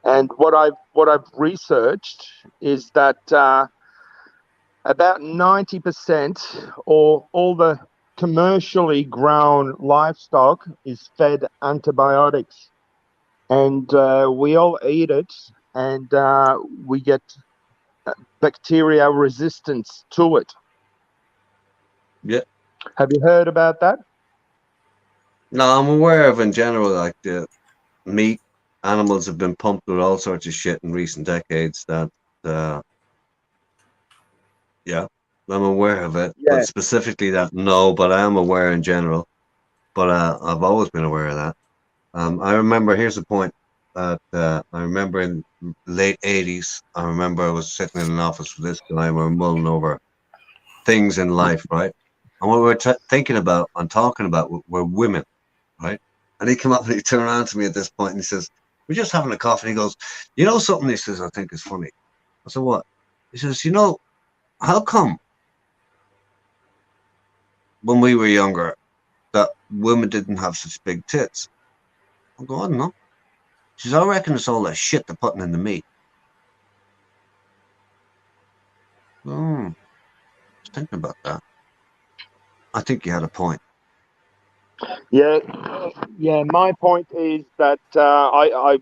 And what I've researched is that about 90% or all the commercially grown livestock is fed antibiotics, and we all eat it, and we get bacteria resistance to it. Yeah. Have you heard about that? No, I'm aware of in general, like the meat animals have been pumped with all sorts of shit in recent decades that yeah, I'm aware of it. Yeah. But specifically that, no, but I am aware in general. But I've always been aware of that. I remember, here's the point, that I remember in the late 80s, I remember I was sitting in an office with this guy and we were mulling over things in life, right? And what we were thinking about and talking about were women, right? And he came up and he turned around to me at this point and he says, we're just having a coffee. And he goes, you know something? He says, I think is funny. I said, what? He says, you know, how come when we were younger that women didn't have such big tits? I go, I don't know. She says, I reckon it's all that shit they're putting in the meat. I was thinking about that. I think you had a point. Yeah. My point is that I've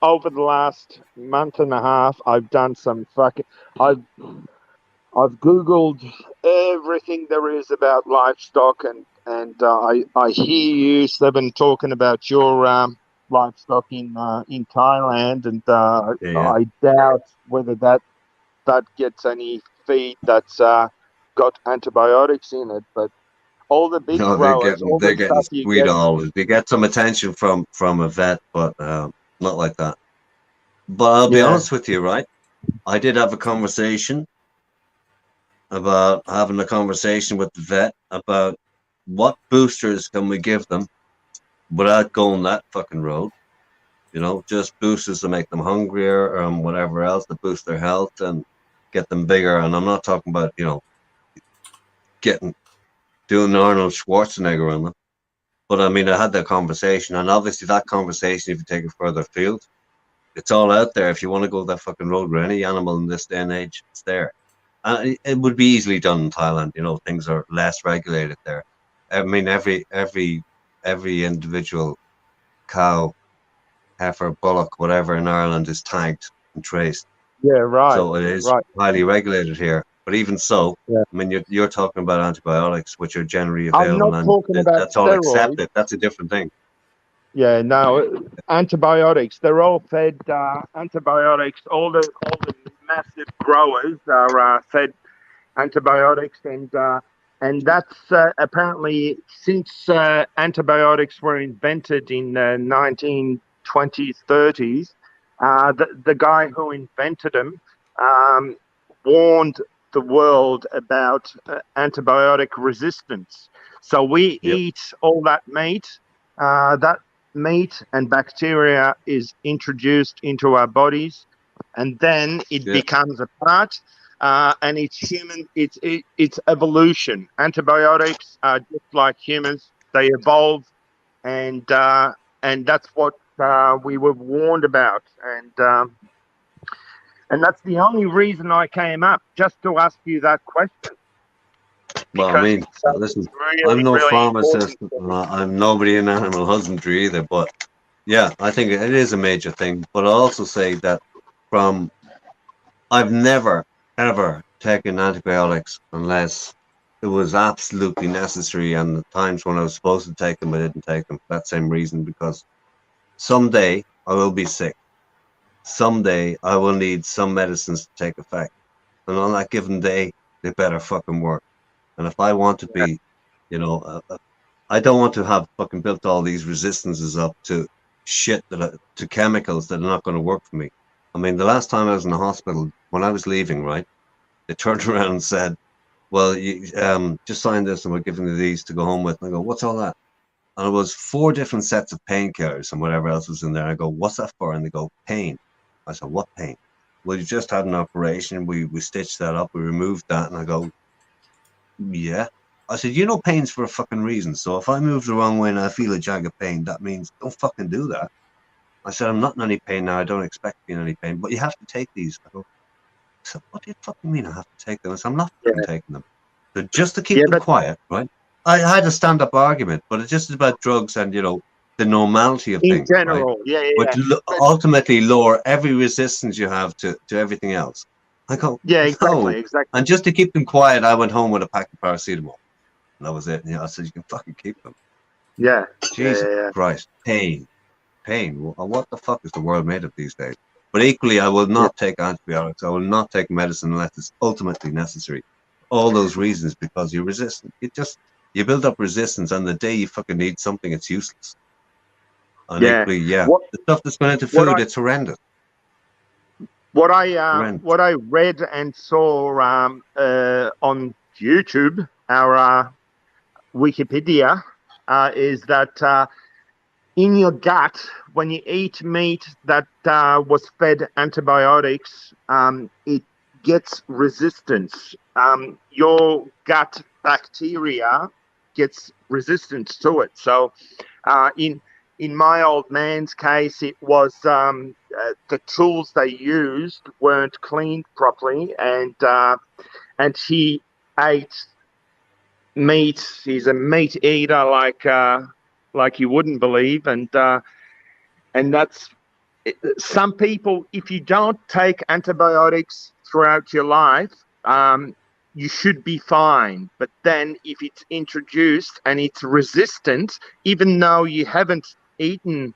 over the last month and a half, I've done some I've Googled everything there is about livestock, and I hear you, Seven, talking about your livestock in Thailand, and I doubt whether that gets any feed that's got antibiotics in it, but all the big growers, they're getting sweet always. They get some attention from a vet, but not like that. But I'll be honest with you, right? I did have a conversation about having a conversation with the vet about what boosters can we give them without going that fucking road. You know, just boosters to make them hungrier or whatever else to boost their health and get them bigger. And I'm not talking about, you know, getting doing Arnold Schwarzenegger on them. But I mean, I had that conversation, and obviously that conversation, if you take it further afield, it's all out there. If you want to go that fucking road with any animal in this day and age, it's there. And it would be easily done in Thailand. You know, things are less regulated there. I mean, every individual cow, heifer, bullock, whatever in Ireland is tagged and traced. Yeah, right. So it is highly regulated here. But even so, I mean, you're talking about antibiotics, which are generally available, I'm not talking about that's all steroids. accepted. That's a different thing. Yeah, no, antibiotics. They're all fed antibiotics. All the massive growers are fed antibiotics, and that's apparently since antibiotics were invented in 1920s, 30s. The guy who invented them warned the world about antibiotic resistance. So we eat all that meat. That meat and bacteria is introduced into our bodies, and then it becomes a part. And it's human. It's evolution. Antibiotics are just like humans; they evolve, and that's what we were warned about. And that's the only reason I came up, just to ask you that question. Well, I mean, listen, I'm no pharmacist. I'm nobody in animal husbandry either. But yeah, I think it is a major thing. But I also say that I've never ever taken antibiotics unless it was absolutely necessary, and the times when I was supposed to take them, I didn't take them for that same reason, because someday I will be sick. Someday I will need some medicines to take effect. And on that given day, they better fucking work. And if I want to be, you know, I don't want to have fucking built all these resistances up to shit to chemicals that are not going to work for me. I mean, the last time I was in the hospital, when I was leaving, right, they turned around and said, well, you just sign this and we're giving you these to go home with. And I go, what's all that? And it was 4 different sets of painkillers and whatever else was in there. I go, what's that for? And they go, pain. I said, what pain? Well, you just had an operation. We stitched that up. We removed that. And I go, yeah. I said, you know, pain's for a fucking reason. So if I move the wrong way and I feel a jag of pain, that means don't fucking do that. I said, I'm not in any pain now. I don't expect to be in any pain, but you have to take these. I go, so what do you fucking mean I have to take them? I said, I'm not fucking taking them. So just to keep them quiet, right? I had a stand-up argument, but it's just about drugs and, you know, the normality of things. In general, right? But ultimately lower every resistance you have to everything else. I go, exactly. And just to keep them quiet, I went home with a pack of paracetamol. And that was it. And I said, you can fucking keep them. Yeah. Jesus Christ. Pain. What the fuck is the world made of these days? But equally, I will not take antibiotics. I will not take medicine unless it's ultimately necessary. All those reasons, because you're resistant. You build up resistance, and the day you fucking need something, it's useless. And equally, the stuff that's going into food, it's horrendous. What I read and saw on YouTube, our Wikipedia, is that in your gut, when you eat meat that was fed antibiotics, it gets resistance. Your gut bacteria gets resistance to it. So in my old man's case, it was the tools they used weren't cleaned properly, and he ate meat. He's a meat eater like you wouldn't believe, and that's some people. If you don't take antibiotics throughout your life, you should be fine. But then if it's introduced and it's resistant, even though you haven't eaten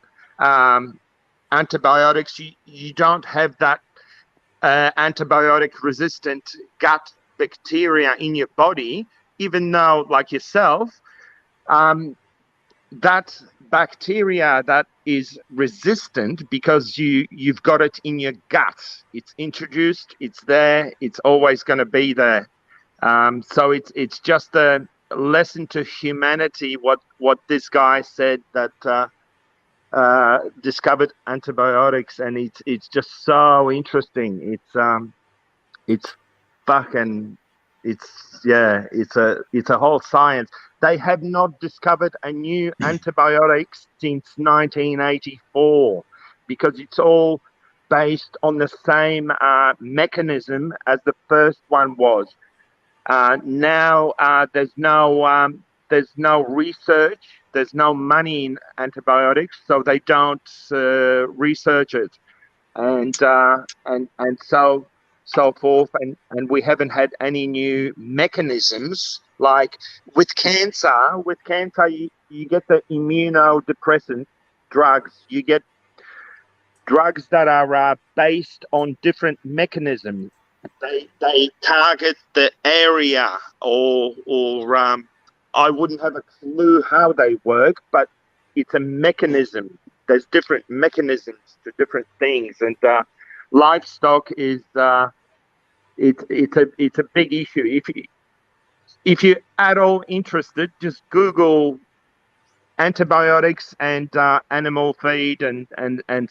antibiotics, you don't have that antibiotic resistant gut bacteria in your body, even though, like yourself, that bacteria that is resistant because you've got it in your gut. It's introduced, it's there, it's always going to be there. So it's just a lesson to humanity what this guy said, that discovered antibiotics, and it's just so interesting. It's fucking it's a whole science. They have not discovered a new antibiotics since 1984 because it's all based on the same mechanism as the first one was. Now there's no research, there's no money in antibiotics, so they don't research it, and so forth, and we haven't had any new mechanisms like with cancer. With cancer, you get the immunodepressant drugs. You get drugs that are based on different mechanisms. They target the area, or I wouldn't have a clue how they work, but it's a mechanism. There's different mechanisms to different things, and livestock is it's a big issue. If you're at all interested, just Google antibiotics and animal feed and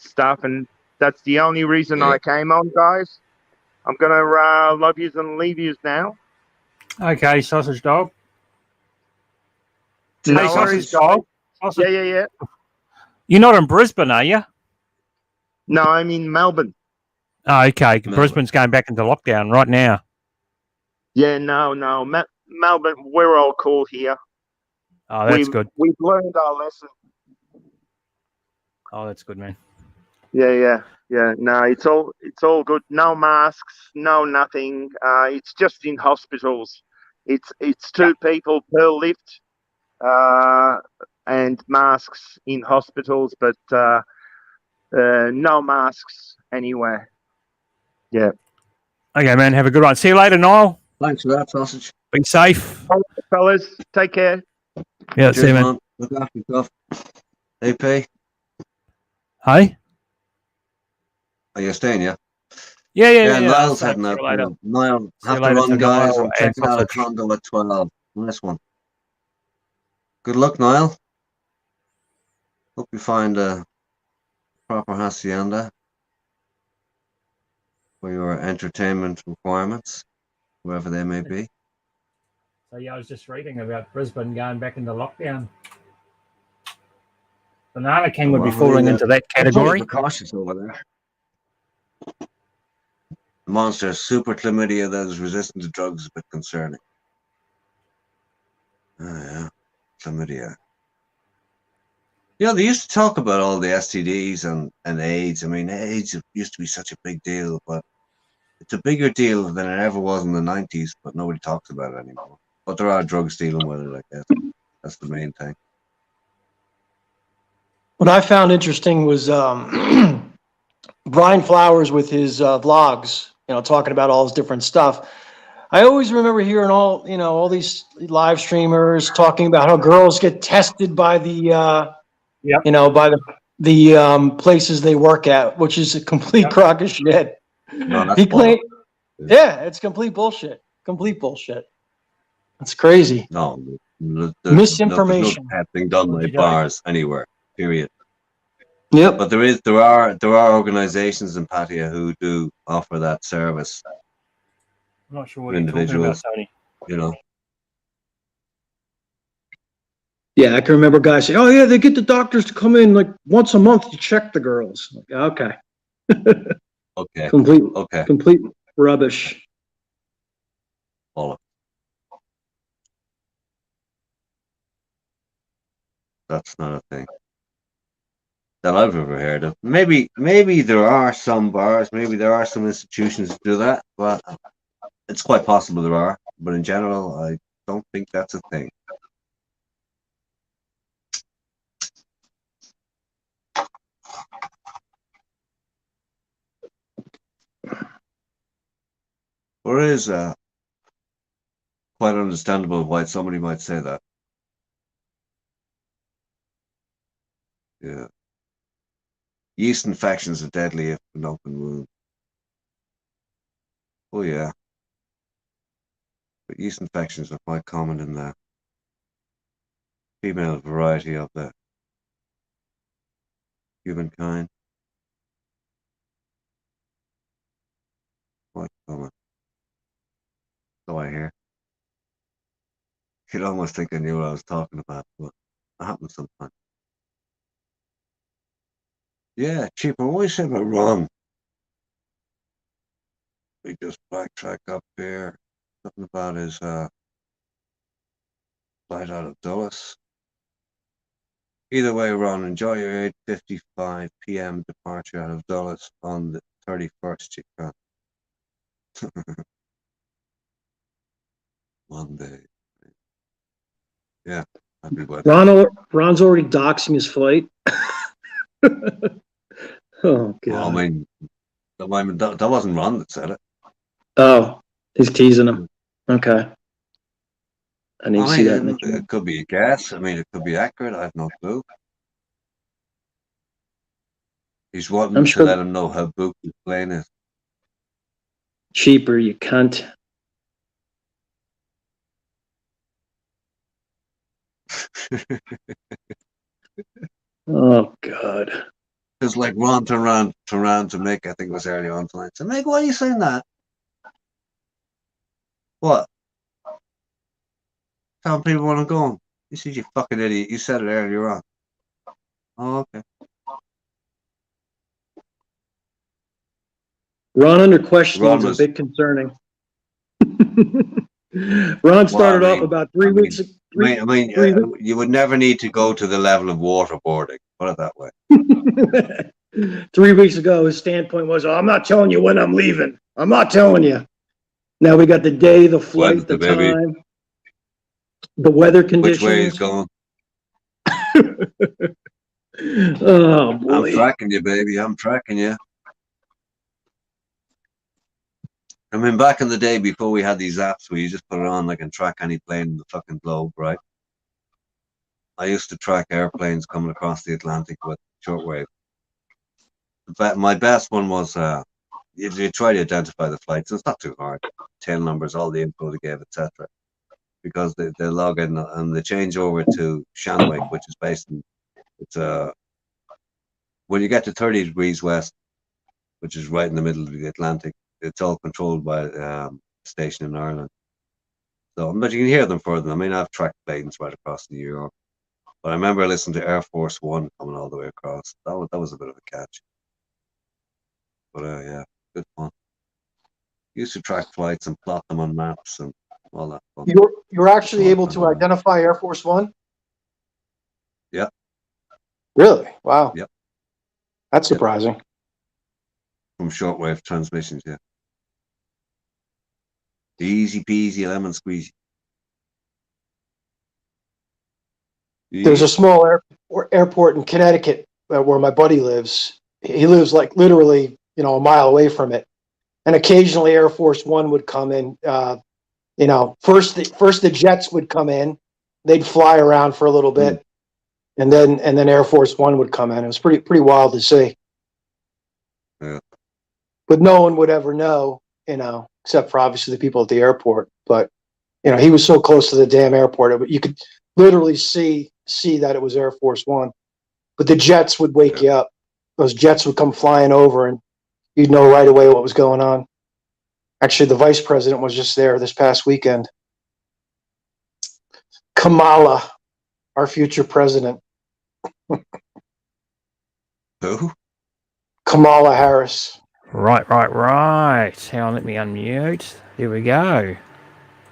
stuff, and that's the only reason I came on, guys. I'm gonna love yous and leave yous now. Okay, sausage dog. No Hey, sausage worries, dog. Yeah. You're not in Brisbane, are you? No, I'm in Melbourne. Oh, okay. Brisbane's going back into lockdown right now. Yeah, no. Melbourne, we're all cool here. Oh, that's good. We've learned our lesson. Oh, that's good, man. Yeah. No, it's all good. No masks, no nothing. It's just in hospitals. It's 2 people per lift, and masks in hospitals, but no masks anywhere. Yeah. Okay, man. Have a good one. See you later, Niall. Thanks for that, sausage. Be safe. All right, fellas, take care. Yeah, see you, man. Look after yourself. AP. Hey? Are you staying, yeah? Yeah. Niall's See heading you out. later. Niall, See you have to later, run, Tony. guys. Niall I'm and checking out a sausage. condo at 12. Nice one. Good luck, Niall. Hope you find a proper hacienda for your entertainment requirements, wherever they may be. So, yeah, I was just reading about Brisbane going back into lockdown. Banana King would be falling into that category. We're cautious over there. The monster super chlamydia that is resistant to drugs is a bit concerning. Oh, yeah. Chlamydia. They used to talk about all the STDs and AIDS. I mean, AIDS used to be such a big deal, but it's a bigger deal than it ever was in the 90s, but nobody talks about it anymore. But there are drugs dealing with it, I guess. That's the main thing. What I found interesting was Brian Flowers with his vlogs, talking about all this different stuff. I always remember hearing all these live streamers talking about how girls get tested by the, by the places they work at, which is a complete crock of shit. No, that's it's complete bullshit. Complete bullshit. That's crazy. No, Misinformation. There's no testing done by bars anywhere. Period. Yep. But there are organizations in Pattaya who do offer that service. I'm not sure what you're talking about, Tony. Yeah, I can remember guys saying, "Oh yeah, they get the doctors to come in like once a month to check the girls." Okay. Okay. Complete rubbish. That's not a thing that I've ever heard of. Maybe there are some bars, maybe there are some institutions that do that, but it's quite possible there are. But in general, I don't think that's a thing. Or it is quite understandable why somebody might say that. Yeah. Yeast infections are deadly if an open wound. Oh yeah. But yeast infections are quite common in the female variety of the humankind. Quite common. So I hear. You'd almost think I knew what I was talking about, but it happens sometimes. Yeah, cheaper. What you say about Ron? We just backtrack up here. Something about his flight out of Dulles. Either way, Ron, enjoy your 8:55 p.m. departure out of Dulles on the 31st. You can. Monday. Yeah, happy weather. Ron's already doxing his flight. Oh God! Well, I mean, that wasn't Ron that said it. Oh, he's teasing him. Okay. I need to see that in the chat. It could be a guess. I mean, it could be accurate. I have no clue. He's wanting to let him know how booked his plane is. Cheaper, you cunt. Oh God. It's like Ron turned around to Mick, I think it was early on tonight. So Mick, why are you saying that? What? Telling people where I'm going. You said, you fucking idiot. You said it earlier on. Oh, okay. Ron under questioning is a bit concerning. Ron started off about 3 weeks. You would never need to go to the level of waterboarding. Put it that way. 3 weeks ago, his standpoint was, "Oh, I'm not telling you when I'm leaving. I'm not telling you." Now we got the day, the flight, the time, the weather conditions. Which way he's going? Oh boy! I'm tracking you, baby. I'm tracking you. I mean, back in the day before we had these apps where you just put it on, like, and track any plane in the fucking globe, right? I used to track airplanes coming across the Atlantic with shortwave. My best one was you try to identify the flights. It's not too hard. Tail numbers, all the info they gave, etc. Because they log in and they change over to Shanwick, which is based in when you get to 30 degrees west, which is right in the middle of the Atlantic. It's all controlled by a station in Ireland. So, but you can hear them further. I mean, I've tracked planes right across New York. But I remember listening to Air Force One coming all the way across. That was a bit of a catch. But yeah, good fun. Used to track flights and plot them on maps and all that fun. You're actually able to identify Air Force One? Yeah. Really? Wow. Yep. That's surprising. From shortwave transmissions, yeah. Easy peasy, lemon squeezy. There's a small airport in Connecticut where my buddy lives. He lives like literally, a mile away from it. And occasionally Air Force One would come in. First the jets would come in. They'd fly around for a little bit, and then Air Force One would come in. It was pretty wild to see. Yeah. But no one would ever know, except for obviously the people at the airport. But he was so close to the damn airport, you could literally see that it was Air Force One. But the jets would wake you up. Those jets would come flying over, and you'd know right away what was going on. Actually, the vice president was just there this past weekend. Kamala, our future president. Who? Kamala Harris. Right. Hang on, let me unmute. Here we go.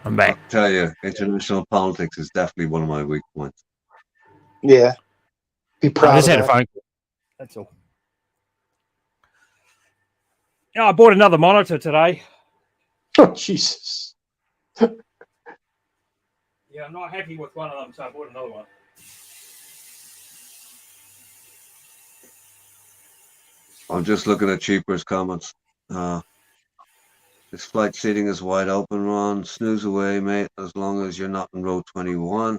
I'm back. I'll tell you, international politics is definitely one of my weak points. Yeah. Be proud I just had a phone call. That's all. I bought another monitor today. Oh, Jesus. Yeah, I'm not happy with one of them, so I bought another one. I'm just looking at Cheaper's comments. This flight seating is wide open, Ron. Snooze away, mate, as long as you're not in row 21.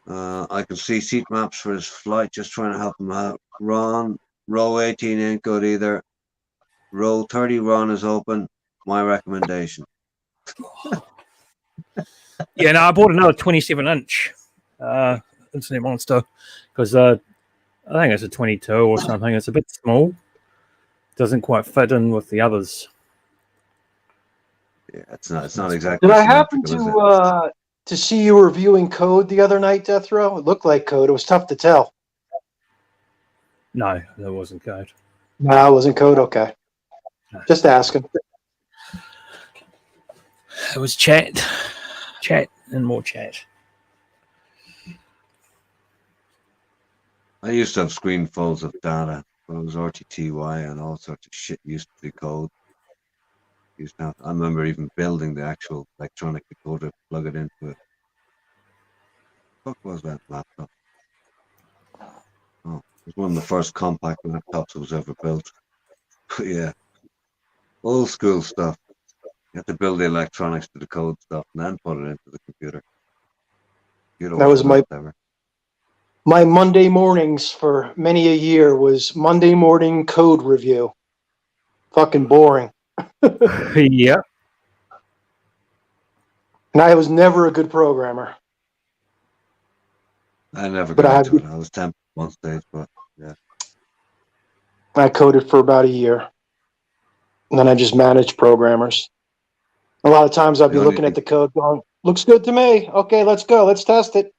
I can see seat maps for his flight, just trying to help him out. Ron, row 18 ain't good either. Row 30, Ron, is open. My recommendation. Yeah, no, I bought another 27-inch internet monster because I think it's a 22 or something. It's a bit small. Doesn't quite fit in with the others. Yeah, it's not exactly. Did I happen to to see you reviewing code the other night, Death Row. It looked like code. It was tough to tell. No, that wasn't code. No, it wasn't code. Okay. Just asking. It was chat, and more chat. I used to have screenfuls of data, but it was RTTY and all sorts of shit used to be code. I remember even building the actual electronic decoder, plug it into it. What was that laptop? Oh, it was one of the first compact laptops that was ever built. Yeah, old school stuff. You had to build the electronics to the code stuff and then put it into the computer. That was my Monday mornings for many a year was Monday morning code review. Fucking boring. Yeah. And I was never a good programmer. I never got into it. I was tempted at one stage, but yeah. I coded for about a year. And then I just managed programmers. A lot of times I'd be looking at the code going, looks good to me. Okay, let's go. Let's test it.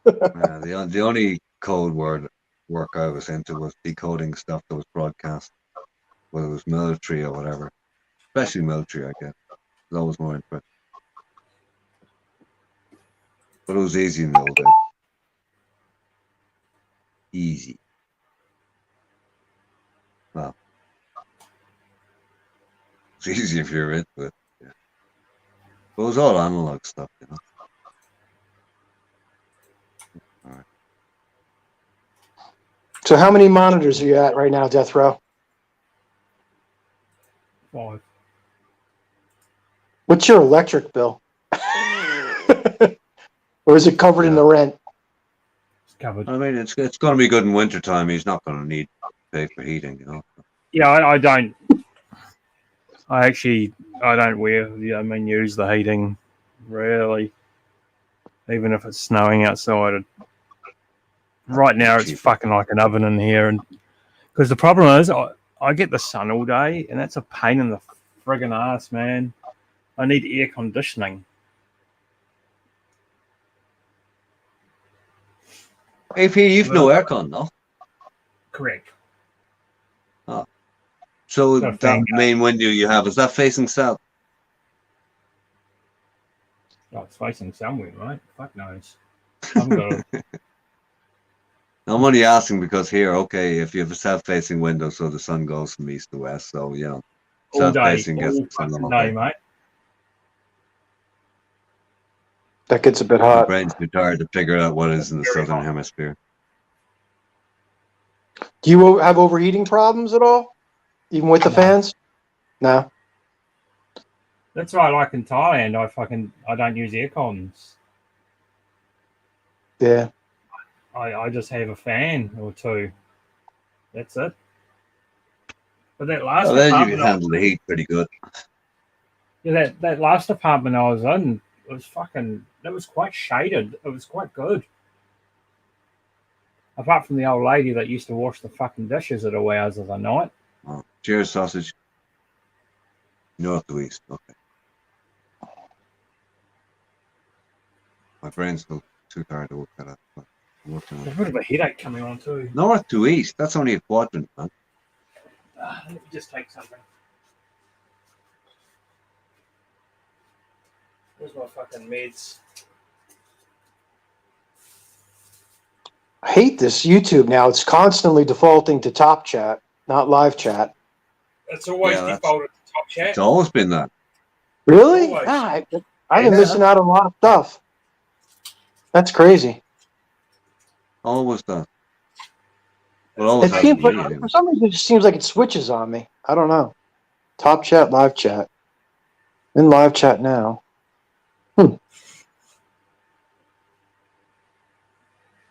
The only code word work I was into was decoding stuff that was broadcast, whether it was military or whatever. Especially military, I guess. It was always more interesting. But it was easy in the old days. Easy. Well, it's easy if you're into it. Yeah. But it was all analog stuff, you know. All right. So how many monitors are you at right now, Death Row? 5. What's your electric bill? Or is it covered in the rent? It's covered. I mean, it's going to be good in wintertime. He's not going to need to pay for heating, you know. Yeah, I don't. I don't use the heating, really. Even if it's snowing outside. Right now, it's fucking like an oven in here. And because the problem is, I get the sun all day, and that's a pain in the friggin' ass, man. I need air conditioning. AP, you've no aircon, no? Correct. Oh. So that main window you have, is that facing south? Oh, it's facing somewhere, right? Fuck knows. I'm only asking because here, okay, if you have a south-facing window, so the sun goes from east to west, so, you know, south-facing gets the sun all day. Mate. That gets a bit hot. My brain's too tired to figure out what is in the southern hemisphere. Do you have overheating problems at all? Even with the fans? No. That's why I like in Thailand. I don't use air cons. Yeah. I just have a fan or two. That's it. But that last then apartment, you can handle the heat pretty good. Yeah, that last apartment I was in was it was quite shaded. It was quite good. Apart from the old lady that used to wash the fucking dishes at all hours of the night. Oh, cheers, sausage. North to east, okay. My brain's still too tired to work that out. There's a bit of a headache coming on too. North to east, that's only a quadrant, man. Let me just take something. Where's my fucking meds? I hate this YouTube now. It's constantly defaulting to top chat, not live chat. It's always defaulted to top chat. It's always been that. Really? I've been missing out on a lot of stuff. That's crazy. Always that. Well, It seems like, for some reason, it just seems like it switches on me. I don't know. Top chat, live chat. In live chat now.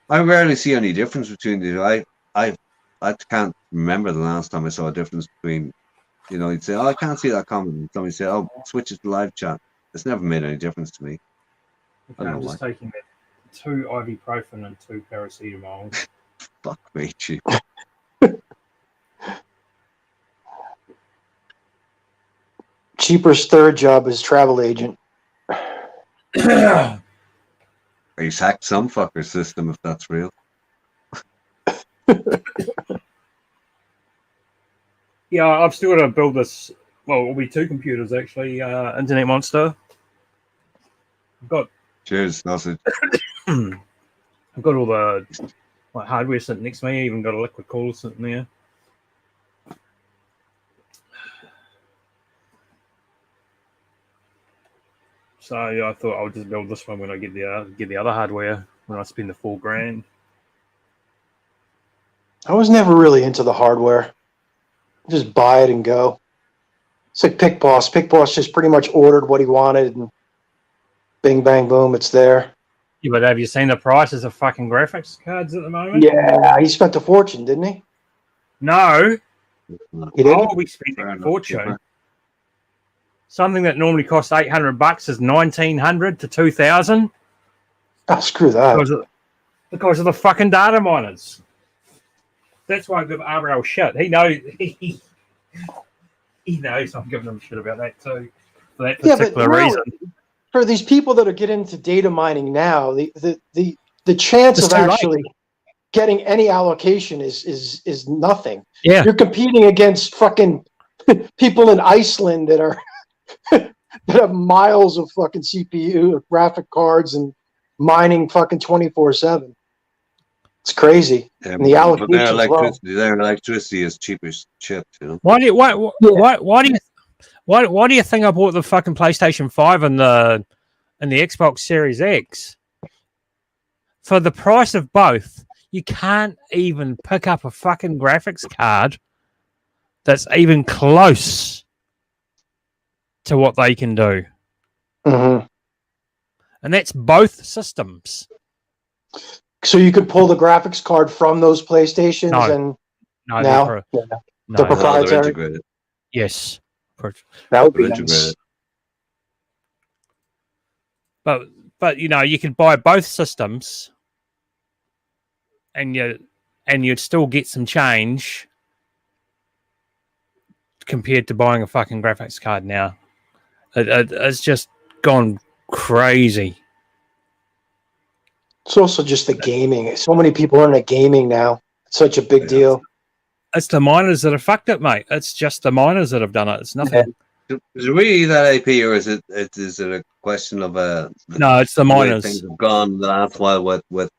I rarely see any difference between the I can't remember the last time I saw a difference between, you know, you'd say, oh, I can't see that comment. And somebody say, oh, switch it to live chat. It's never made any difference to me. Okay, I'm just taking 2 ibuprofen and 2 paracetamol. Fuck me, cheap. Cheaper's third job is travel agent. He's hacked some fucker system if that's real. Yeah, I've still got to build this. Well, it'll be 2 computers actually. Internet Monster. I've got. Cheers, sausage. I've got all the hardware sitting next to me. Even got a liquid cooler sitting there. So yeah, I thought I would just build this one when I get the other hardware when I spend the $4,000. I was never really into the hardware. Just buy it and go. It's like Pick Boss. Pick Boss just pretty much ordered what he wanted, and bing, bang, boom, it's there. Yeah, but have you seen the prices of fucking graphics cards at the moment? Yeah, he spent a fortune, didn't he? No. He didn't? Oh, we spent a fortune. Something that normally costs $800 is $1,900 to $2,000. Oh, screw that. Because of the fucking data miners. That's why I give RL shit. He knows he knows I'm giving him shit about that too. For that particular reason. For these people that are getting into data mining now, the chance of actually getting any allocation is nothing. Yeah. You're competing against fucking people in Iceland that are that have miles of fucking CPU graphic cards and mining fucking 24/7. It's crazy. And the allocation their electricity is cheap as shit, you know. Why do you think I bought the fucking PlayStation 5 and the Xbox Series X? For the price of both, you can't even pick up a fucking graphics card that's even close to what they can do. Mm-hmm. And that's both systems. So you could pull the graphics card from those PlayStations they're proprietary. They're integrated. Yes. That would be nice. But you know, you could buy both systems and you'd still get some change compared to buying a fucking graphics card now. It's just gone crazy. It's also just the gaming. So many people are into gaming now. It's such a big deal. It's the miners that have fucked it, mate. It's just the miners that have done it. It's nothing. Is it really that AP, or is it a question of no? It's the miners. Things have gone the last while with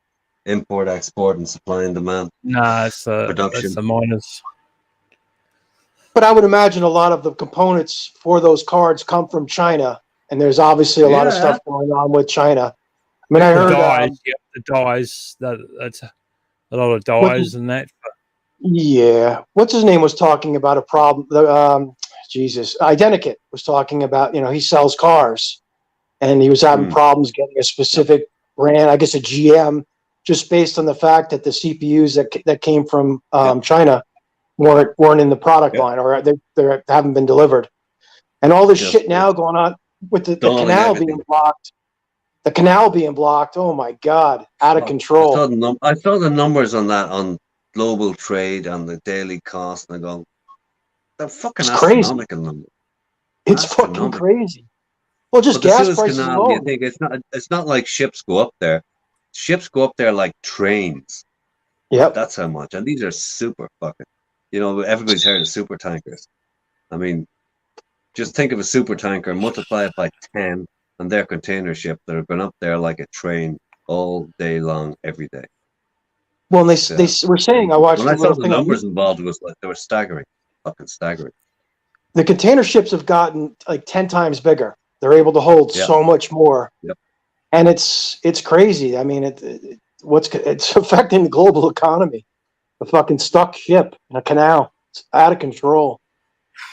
import, export, and supply and demand. No, it's the miners. But I would imagine a lot of the components for those cards come from China, and there's obviously a lot of stuff going on with China. I mean, I heard the dyes. That's a lot of dyes and that. Yeah, what's his name was talking about a problem. Etiquette was talking about. He sells cars, and he was having problems getting a specific brand. I guess a GM, just based on the fact that the CPUs that came from China weren't in the product line, or they haven't been delivered, and all this shit now going on with the canal being blocked. The canal being blocked. Oh my God, out of control. I saw the numbers on that on global trade and the daily cost, and I go, they're fucking astronomical numbers. It's fucking crazy. Well, just gas prices alone. You think it's not like ships go up there. Ships go up there like trains. Yep. That's how much. And these are super fucking. Everybody's heard of super tankers. I mean, just think of a super tanker, multiply it by 10, and their container ship that have been up there like a train all day long, every day. Well, they were saying, I watched. When I saw the numbers involved, it was like they were staggering, fucking staggering. The container ships have gotten like 10 times bigger. They're able to hold so much more, and it's crazy. I mean, it's affecting the global economy. A fucking stuck ship in a canal. It's out of control.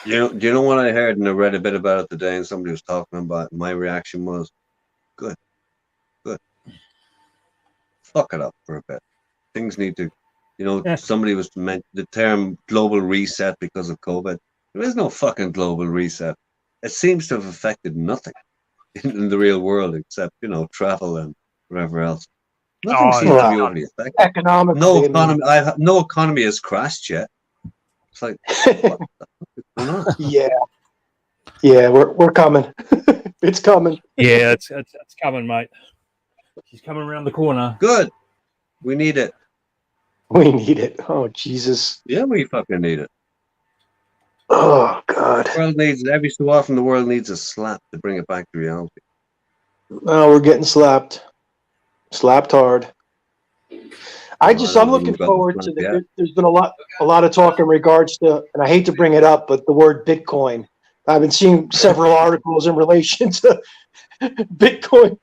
Do you know what I heard and I read a bit about it today, and somebody was talking about it. My reaction was, good. Fuck it up for a bit. Things need to, somebody was meant the term global reset because of COVID. There is no fucking global reset. It seems to have affected nothing in the real world except, travel and whatever else. Nothing seems to be overly affected. Economically, no economy has crashed yet. It's like, yeah, we're coming. It's coming. Yeah, it's coming, mate. She's coming around the corner. Good. We need it. We need it. Oh, Jesus. Yeah, we fucking need it. Oh, God. The world needs, every so often, the world needs a slap to bring it back to reality. Oh, we're getting slapped. Slapped hard. I'm looking forward to there's been a lot of talk in regards to, and I hate to bring it up, but the word Bitcoin. I've been seeing several articles in relation to Bitcoin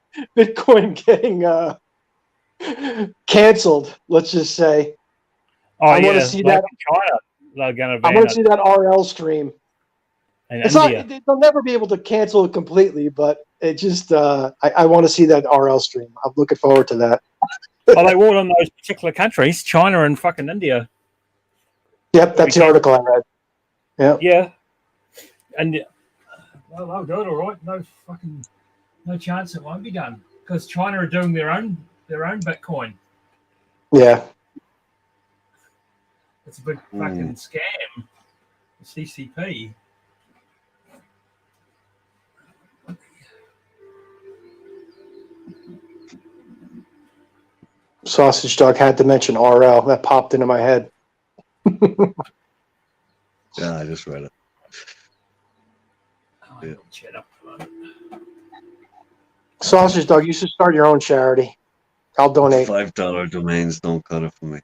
getting canceled. Let's just say. Oh, I want to see that. China, they're going to ban I want to see that RL stream. It's India. not. They'll never be able to cancel it completely, but it just. I want to see that RL stream. I'm looking forward to that. Well, they were in those particular countries, China and fucking India. Yep, that's the article I read. Yeah. Yeah. And well, they'll do it all right. No chance it won't be done because China are doing their own Bitcoin. Yeah. It's a big fucking scam. The CCP. Sausage Dog had to mention RL. That popped into my head. Yeah, I just read it. Yeah. Sausage Dog, you should start your own charity. I'll donate. $5 domains don't cut it for me.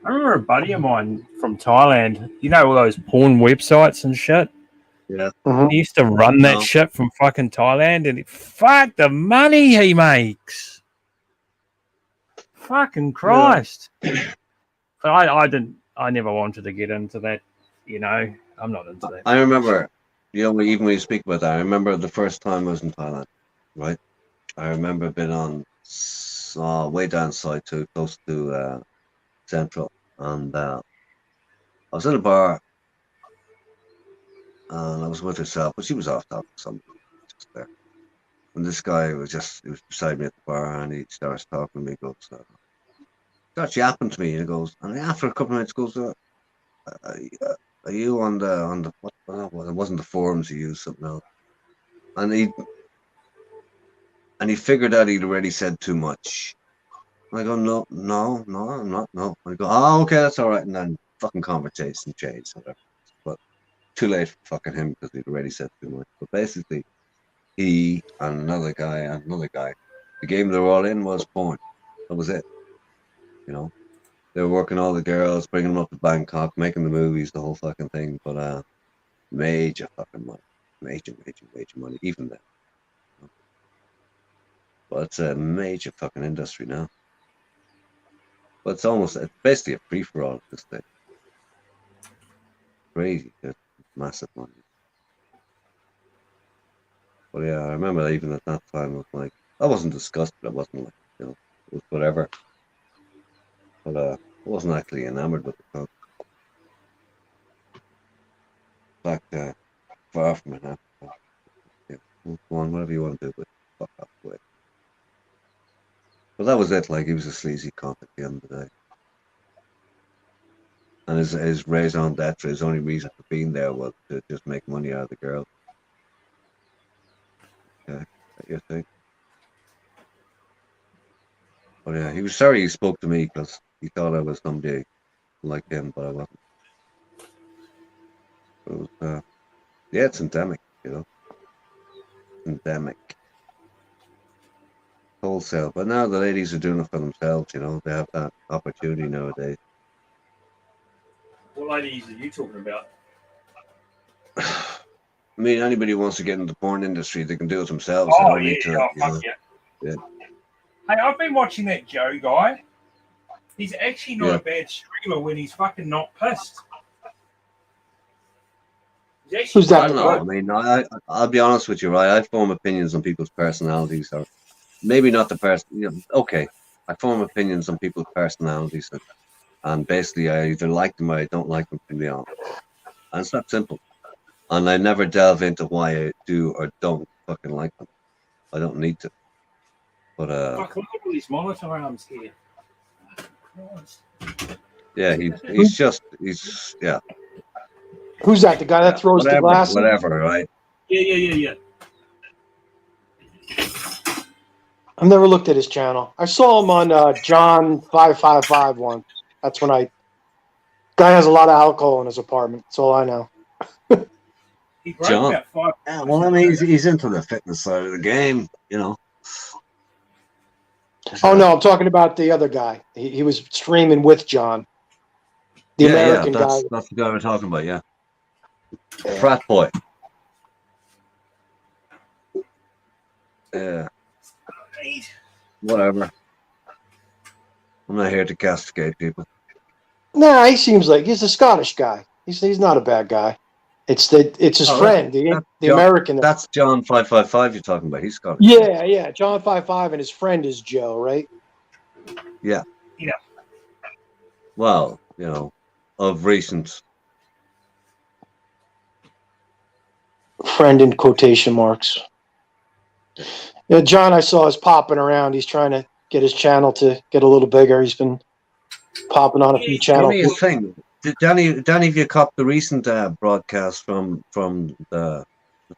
I remember a buddy of mine from Thailand. You know all those porn websites and shit? Yeah. He used to run that shit from fucking Thailand, and fuck the money he makes. Fucking Christ. Yeah. But I never wanted to get into that, you know. I'm not into that. I remember, even when you speak about that, I remember the first time I was in Thailand, right? I remember being on way down south too, close to Central, and I was in a bar, and I was with herself, but she was off talking to somebody just there. And this guy he was beside me at the bar, and he starts talking to me, goes, starts yapping to me, and he goes, and after a couple of minutes goes, are you on the what? Well, it wasn't the forums, he used something else, and he figured out he'd already said too much. I go, no, I'm not, no. I go, oh, okay, that's all right, and then fucking conversation changed, whatever. But too late for fucking him because he'd already said too much. But basically, he and another guy, the game they were all in was porn. That was it. You know, they were working all the girls, bringing them up to Bangkok, making the movies, the whole fucking thing. But major fucking money, major money, even then. But it's a major fucking industry now. But it's basically a free for all at this stage. Crazy, it's massive money. But yeah, I remember even at that time, it was like, I wasn't disgusted. I wasn't like, you know, it was whatever. But I wasn't actually enamored with the coke. In fact, far from it now. Yeah, go on, whatever you want to do, but fuck off away. But that was it. Like, he was a sleazy cunt at the end of the day. And his raison d'etre, his only reason for being there was to just make money out of the girl. Yeah, you think. But yeah, he was sorry he spoke to me because he thought I was somebody like him, but I wasn't. It was, yeah, it's endemic, you know. Endemic. Wholesale. But now the ladies are doing it for themselves, you know. They have that opportunity nowadays. What ladies are you talking about? I mean, anybody who wants to get into the porn industry, they can do it themselves. Oh, they don't need to, fuck yeah. Hey, I've been watching that Joe guy. He's actually not a bad streamer when he's fucking not pissed. Who's that? I don't know. I mean, I'll be honest with you, right? I form opinions on people's personalities, or maybe not the person. You know, okay, I form opinions on people's personalities, and basically, I either like them or I don't like them. To be honest, and it's that simple. And I never delve into why I do or don't fucking like them. I don't need to. But fuck, look at all these monitor arms here. Yeah, he's yeah. Who's that? The guy that throws the glasses? Whatever, right? Yeah. I've never looked at his channel. I saw him on John 555 once. That's when guy has a lot of alcohol in his apartment. That's all I know. John. Yeah, well, I mean, he's into the fitness side of the game, you know. Oh no, I'm talking about the other guy. He was streaming with John, the American guy. That's the guy we're talking about. Yeah, frat boy. Yeah. Whatever. I'm not here to castigate people. Nah, he seems like he's a Scottish guy. He's not a bad guy. It's his friend, the American. That's John 555 you're talking about. He's Scottish. Yeah. John 555 and his friend is Joe, right? Yeah. Yeah. Well, you know, of recent. Friend in quotation marks. Yeah, John, I saw is popping around. He's trying to get his channel to get a little bigger. He's been popping on a few channels. Funny thing, Danny, have you caught the recent broadcast from the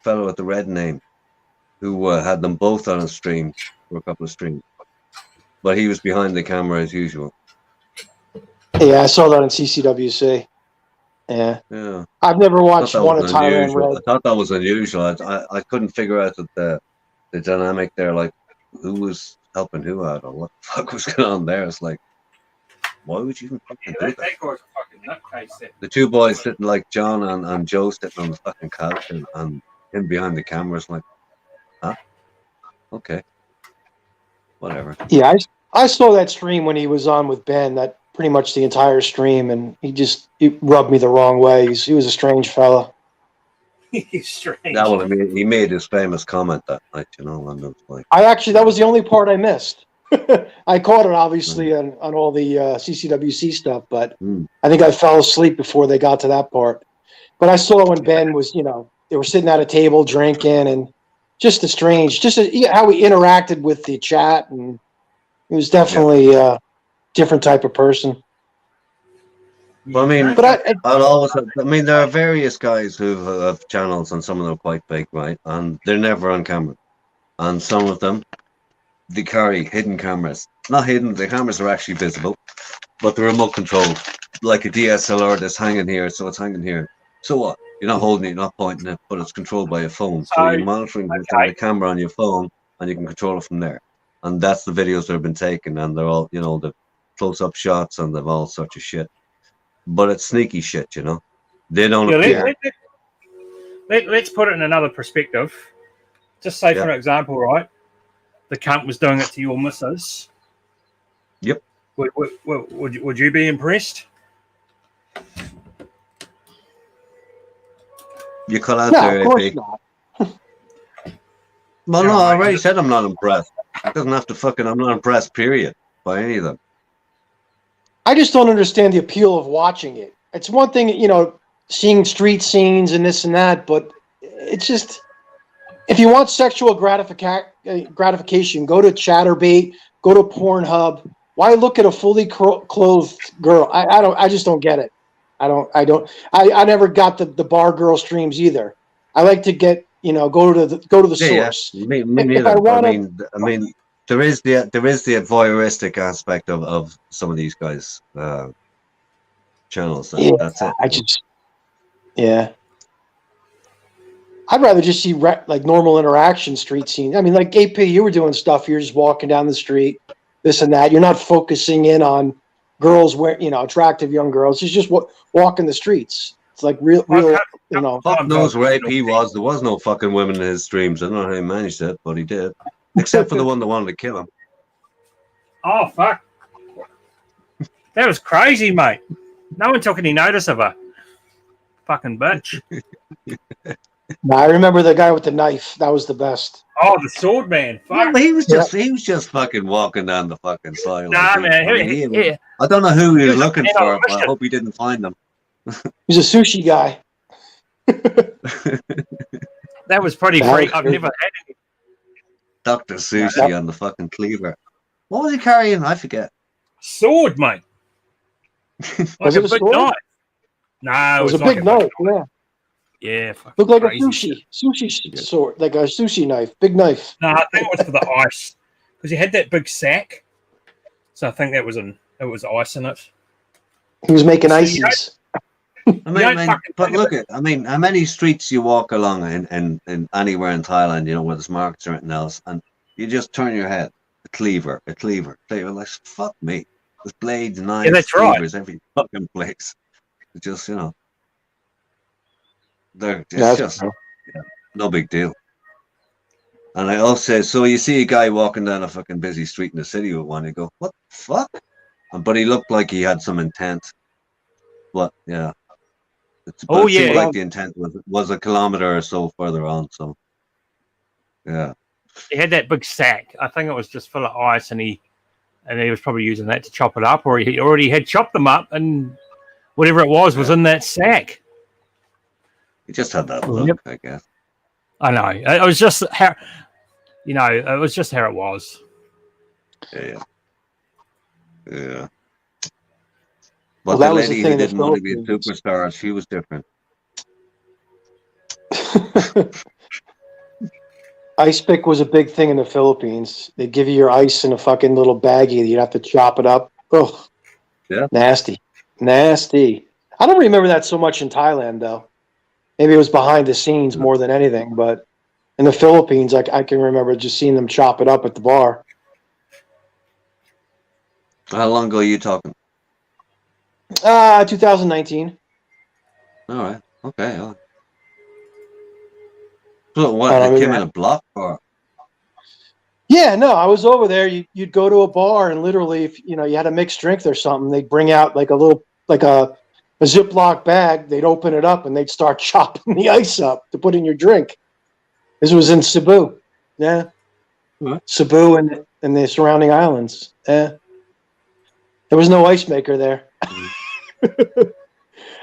fellow with the red name, who had them both on a stream for a couple of streams, but he was behind the camera as usual. Yeah, I saw that on CCWC. Yeah. I've never watched one of Thailand Red. I thought that was unusual. I couldn't figure out the dynamic there, like who was helping who out or what the fuck was going on there. It's like, why would you even fucking do that? That guy's a fucking nutcase. The two boys sitting like John and Joe sitting on the fucking couch and him behind the cameras, like, huh? Okay. Whatever. Yeah, I saw that stream when he was on with Ben, that pretty much the entire stream, and he rubbed me the wrong way. He was a strange fella. He's strange. Yeah, well, I mean, he made his famous comment that night, you know, and it was like, that was the only part I missed. I caught it obviously on all the CCWC stuff, but I think I fell asleep before they got to that part. But I saw when Ben was, they were sitting at a table drinking, and just how he interacted with the chat, and he was definitely a different type of person. Well, I mean, there are various guys who have channels, and some of them are quite big, right? And they're never on camera. And some of them, they carry hidden cameras. Not hidden, the cameras are actually visible, but they're remote controlled, like a DSLR that's hanging here, so it's hanging here. So what? You're not holding it, you're not pointing it, but it's controlled by a phone. So you're monitoring the camera on your phone, and you can control it from there. And that's the videos that have been taken, and they're all, the close-up shots, and they've all sorts of shit. But it's sneaky shit, They don't appear. Let's put it in another perspective. Just say, for example, right? The cunt was doing it to your missus. Yep. Would you be impressed? You call out there, of course not. Well, no, I already said I'm not impressed. It doesn't have to I'm not impressed, period, by any of them. I just don't understand the appeal of watching it. It's one thing, seeing street scenes and this and that, but it's just, if you want sexual gratification, go to Chatterbait, go to Pornhub. Why look at a fully clothed girl? I just don't get it. I never got the bar girl streams either. I like to get, go to the source. Yeah, me neither. I mean, there is the voyeuristic aspect of some of these guys' channels. That's it. I'd rather just see like normal interaction, street scenes. I mean, like AP, you were doing stuff. You're just walking down the street, this and that. You're not focusing in on girls, attractive young girls. He's just walking the streets. It's like real. Fuck knows where AP was. There was no fucking women in his streams. I don't know how he managed it, but he did. Except for the one that wanted to kill him. Oh, fuck. That was crazy, mate. No one took any notice of her. Fucking bitch. No, I remember the guy with the knife. That was the best. Oh, the sword man. Fuck. Yeah, but he was just fucking walking down the fucking side. Nah, man. I don't know who he was looking for, but I hope he didn't find them. He's a sushi guy. That was pretty freak. I've never had any. Dr. Sushi on the fucking cleaver. What was he carrying? I forget. Sword, mate. Was it a big sword? knife. No, it was a big knife. Yeah. Yeah, Looked like crazy a sushi sword, like a sushi knife, big knife. No, I think it was for the ice because he had that big sack. So I think that was it was ice in it. He was making So ices. But look at, I mean, how many streets you walk along in anywhere in Thailand, you know, where there's markets or anything else, and you just turn your head, a cleaver, like, fuck me. There's blades, knives, that's cleavers, right. every fucking place. It's just, you know, it's That's just no big deal. And I also say, so you see a guy walking down a fucking busy street in the city with one, you go, what the fuck? But he looked like he had some intent. But yeah. But it seemed like the intent was a kilometer or so further on. So, yeah. He had that big sack. I think it was just full of ice, and he was probably using that to chop it up, or he already had chopped them up, and whatever it was in that sack. He just had that look, I guess. I know. It was just how, it was just how it was. Yeah. Well, But that the was the lady thing who in the didn't want to be a Philippines. superstar, she was different. Ice pick was a big thing in the Philippines. They give you your ice in a fucking little baggie. You'd have to chop it up. Oh, yeah, nasty. I don't remember that so much in Thailand, though. Maybe it was behind the scenes more than anything. But in the Philippines, I can remember just seeing them chop it up at the bar. How long ago are you talking? 2019. All right. Okay. So what? They came in a block or? Yeah, no, I was over there. You'd go to a bar and literally, if you had a mixed drink or something, they'd bring out like a Ziploc bag. They'd open it up and they'd start chopping the ice up to put in your drink. This was in Cebu. Yeah. Cebu and the surrounding islands. Yeah. There was no ice maker there.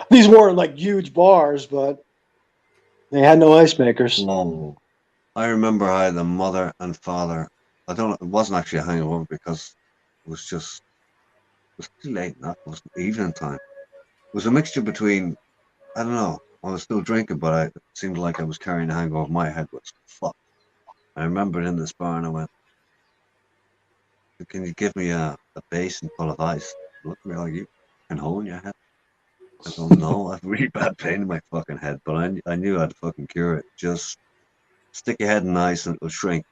These weren't like huge bars, but they had no ice makers. No. I remember I had a mother and father. It wasn't actually a hangover because it was too late. It wasn't evening time. It was a mixture between, I don't know, I was still drinking, but it seemed like I was carrying a hangover. My head was fucked. I remember in this bar and I went, can you give me a basin full of ice? Look at me like you can hold in your head. I don't know. I have really bad pain in my fucking head, but I knew I'd fucking cure it. Just stick your head in ice and it'll shrink.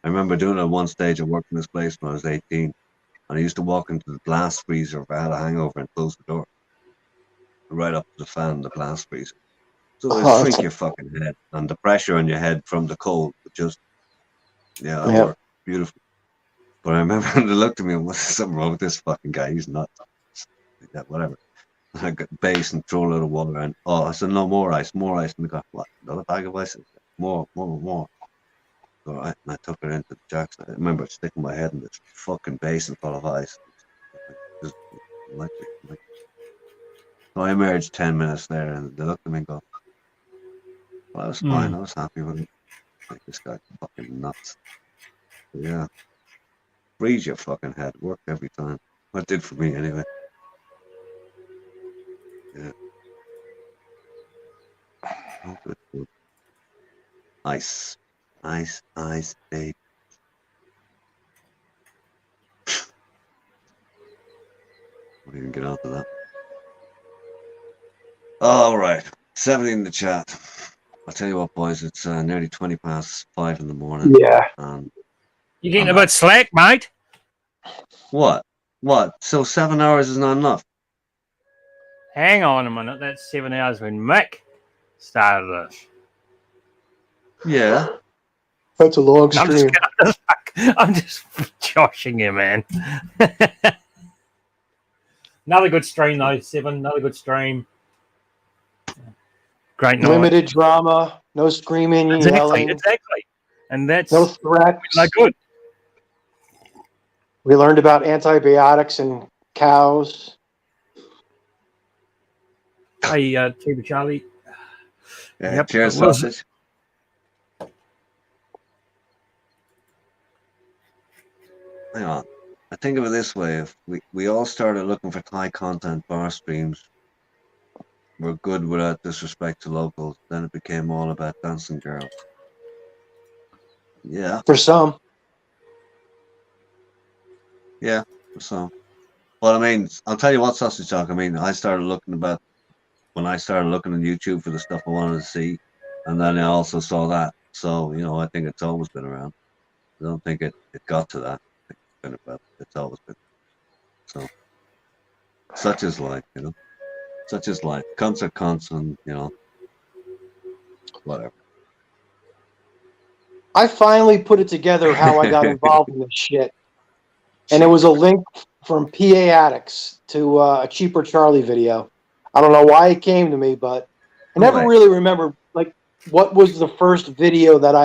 I remember doing it at one stage. I worked in this place when I was 18, and I used to walk into the blast freezer if I had a hangover and close the door. Right up to the fan, the blast freezer. So it'll shrink your fucking head, and the pressure on your head from the cold would just, it worked beautiful. But I remember they looked at me and, what's something wrong with this fucking guy? He's nuts. Like that, whatever. I got base and throw a little water and I said, no, more ice. And they got, what, another bag of ice? More. All right, and I took it into the jacks. I remember sticking my head in this fucking basin full of ice. Just electric. So I emerged 10 minutes later and they looked at me and go, well, I was fine. I was happy with it. Like, this guy's fucking nuts. But yeah. Freeze your fucking head. Worked every time. It did for me anyway. Yeah. Oh, good. Ice, babe. We'll even get on to that. All right. 70 in the chat. I'll tell you what, boys. It's nearly 5:20 in the morning. Yeah. You're getting a bit slack, mate. What? So 7 hours is not enough? Hang on a minute. That's 7 hours when Mick started this. Yeah. That's a long stream. I'm just joshing you, man. Another good stream, though. 7. Another good stream. Great night. Limited drama. No screaming and yelling. Exactly. And that's no threats. No good. We learned about antibiotics and cows. Hey, Tuba Charlie. Yeah, cheers, sausage. Hang on. I think of it this way: if we all started looking for Thai content bar streams, were good without disrespect to locals. Then it became all about dancing girls. Yeah. For some. Yeah, for some. But I mean, I'll tell you what, Sausage Talk. I mean, I started looking on YouTube for the stuff I wanted to see, and then I also saw that. So, I think it's always been around. I don't think it got to that. I think it's been about. It's always been. So, such is life, Such is life. Cunts are cunts, and whatever. I finally put it together how I got involved in this shit. And it was a link from PA Addicts to a Cheaper Charlie video. I don't know why it came to me, but I never really remember what was the first video that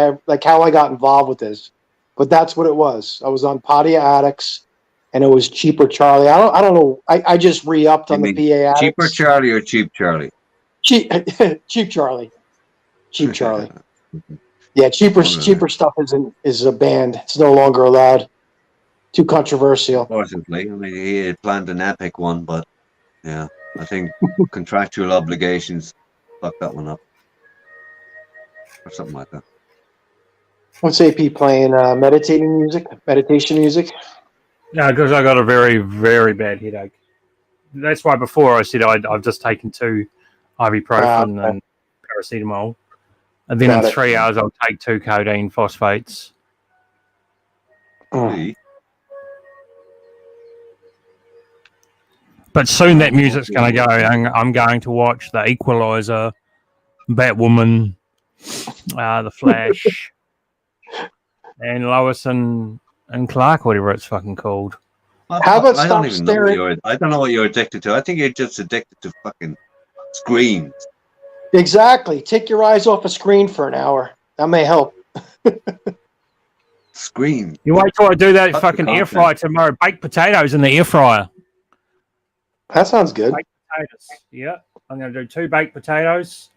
how I got involved with this. But that's what it was. I was on PA Addicts, and it was Cheaper Charlie. I don't know. I just re-upped on the PA Addicts. Cheaper Charlie or Cheap Charlie? Cheap Charlie. Cheap Charlie. Yeah, cheaper stuff is banned. It's no longer allowed. Too controversial. Unfortunately, I mean, he had planned an epic one, but yeah, I think contractual obligations fucked that one up, or something like that. What's AP playing? Meditation music? No, because I got a very, very bad headache. That's why before I said I've just taken 2 ibuprofen and paracetamol. And then in 3 hours, I'll take 2 codeine phosphates. But soon that music's going to go, and I'm going to watch The Equalizer, Batwoman, The Flash, and Lois and Clark, whatever it's fucking called. How about I don't know what you're addicted to. I think you're just addicted to fucking screens. Exactly. Take your eyes off a screen for an hour. That may help. Screen. You wait till I do that fucking air fryer tomorrow. Baked potatoes in the air fryer. That sounds good. Baked potatoes. Yeah. I'm going to do 2 baked potatoes.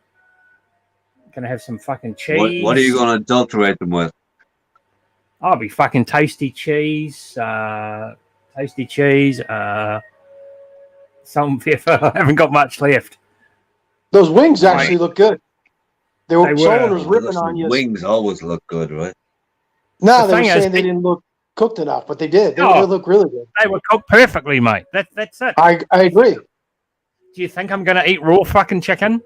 Going to have some fucking cheese. What are you going to adulterate them with? I'll be fucking tasty cheese. Some pepper. I haven't got much left. Those wings actually look good. Someone was ripping on you. Wings always look good, right? No, they were saying they didn't look cooked enough, but they did. They look really good. They were cooked perfectly, mate. That's it. I agree. Do you think I'm going to eat raw fucking chicken?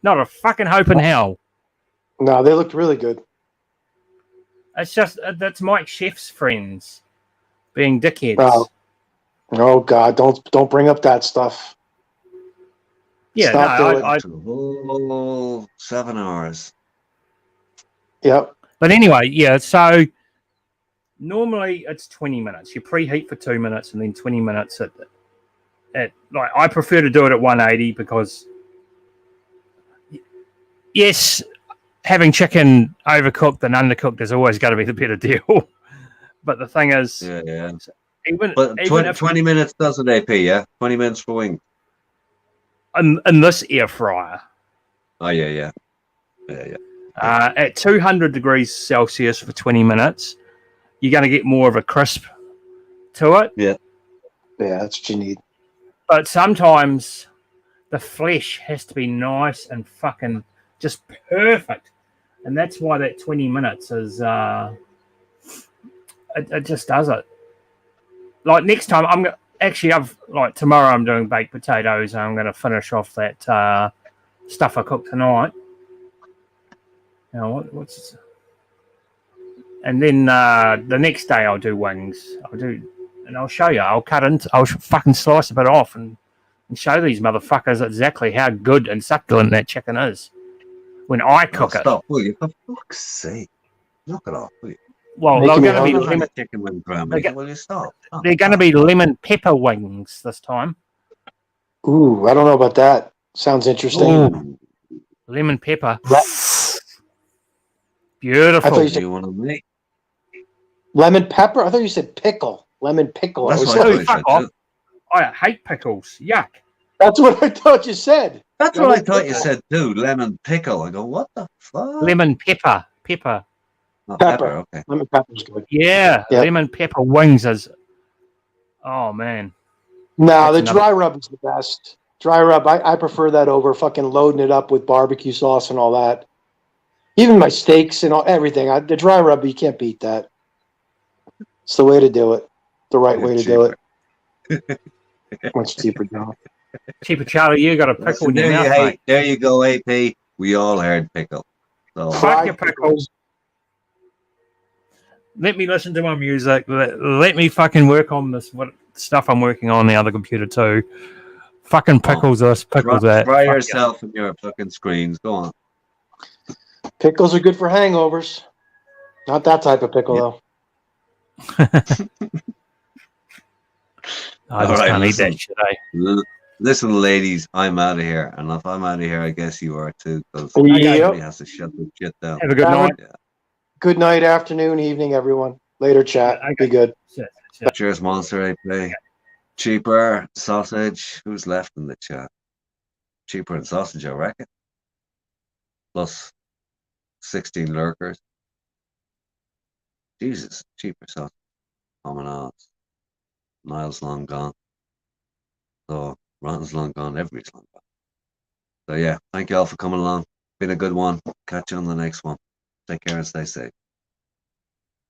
Not a fucking hope in hell. No, they looked really good. It's just that's Mike Chef's friends being dickheads. Oh God! Don't bring up that stuff. Yeah, I 7 hours. Yep. But anyway, yeah. So normally it's 20 minutes. You preheat for 2 minutes and then 20 minutes at like I prefer to do it at 180 because yes, having chicken overcooked and undercooked is always going to be the better deal. But the thing is, even 20 minutes does an AP, yeah? 20 minutes for wing. In this air fryer. Oh, yeah. At 200 degrees Celsius for 20 minutes, you're going to get more of a crisp to it. Yeah. Yeah, that's what you need. But sometimes the flesh has to be nice and fucking just perfect. And that's why that 20 minutes is... It just does it. Like next time, tomorrow I'm doing baked potatoes and I'm going to finish off that stuff I cooked tonight. You know, and then the next day I'll do wings. I'll show you. I'll fucking slice a bit off and show these motherfuckers exactly how good and succulent that chicken is when I cook it. Stop, will you? For fuck's sake. Knock it off, will you? Well, they're going to be lemon. Will you stop? They're going to be lemon pepper wings this time. Ooh, I don't know about that. Sounds interesting. Ooh. Lemon pepper. Beautiful. Do you want to make lemon pepper? I thought you said pickle. Lemon pickle. That's what I fuck off. I hate pickles. Yuck. That's what I thought you said. That's what I thought you said too. Lemon pickle. I go, what the fuck? Lemon pepper. Pepper. Oh, pepper. Okay. Lemon pepper's good. Yeah, lemon pepper wings is. Oh man. No, the dry rub is the best. Dry rub, I prefer that over fucking loading it up with barbecue sauce and all that. Even my steaks and everything. The dry rub, you can't beat that. It's the way to do it. The right way to do it. Much cheaper, John. Cheaper, Charlie. You got a pickle in your mouth, mate. There you go, AP. We all heard pickle. So. Fuck your pickles. Let me listen to my music. Let me fucking work on this stuff I'm working on the other computer too. Fucking pickles this, pickles that. Fry yourself in your fucking screens. Go on. Pickles are good for hangovers. Not that type of pickle, though. I just can't eat that shit, eh? Listen, ladies, I'm out of here. And if I'm out of here, I guess you are too. Because Yep. somebody has to shut the shit down. Have a good night. Yeah. Good night, afternoon, evening, everyone. Later, chat. Be good. Cheers, Monster AP. Cheaper sausage. Who's left in the chat? Cheaper and sausage, I reckon. Plus 16 lurkers. Jesus, cheaper sausage. Common odds. Niall's long gone. So Ron's long gone. Everybody's long gone. So yeah, thank you all for coming along. Been a good one. Catch you on the next one. Take care and stay safe.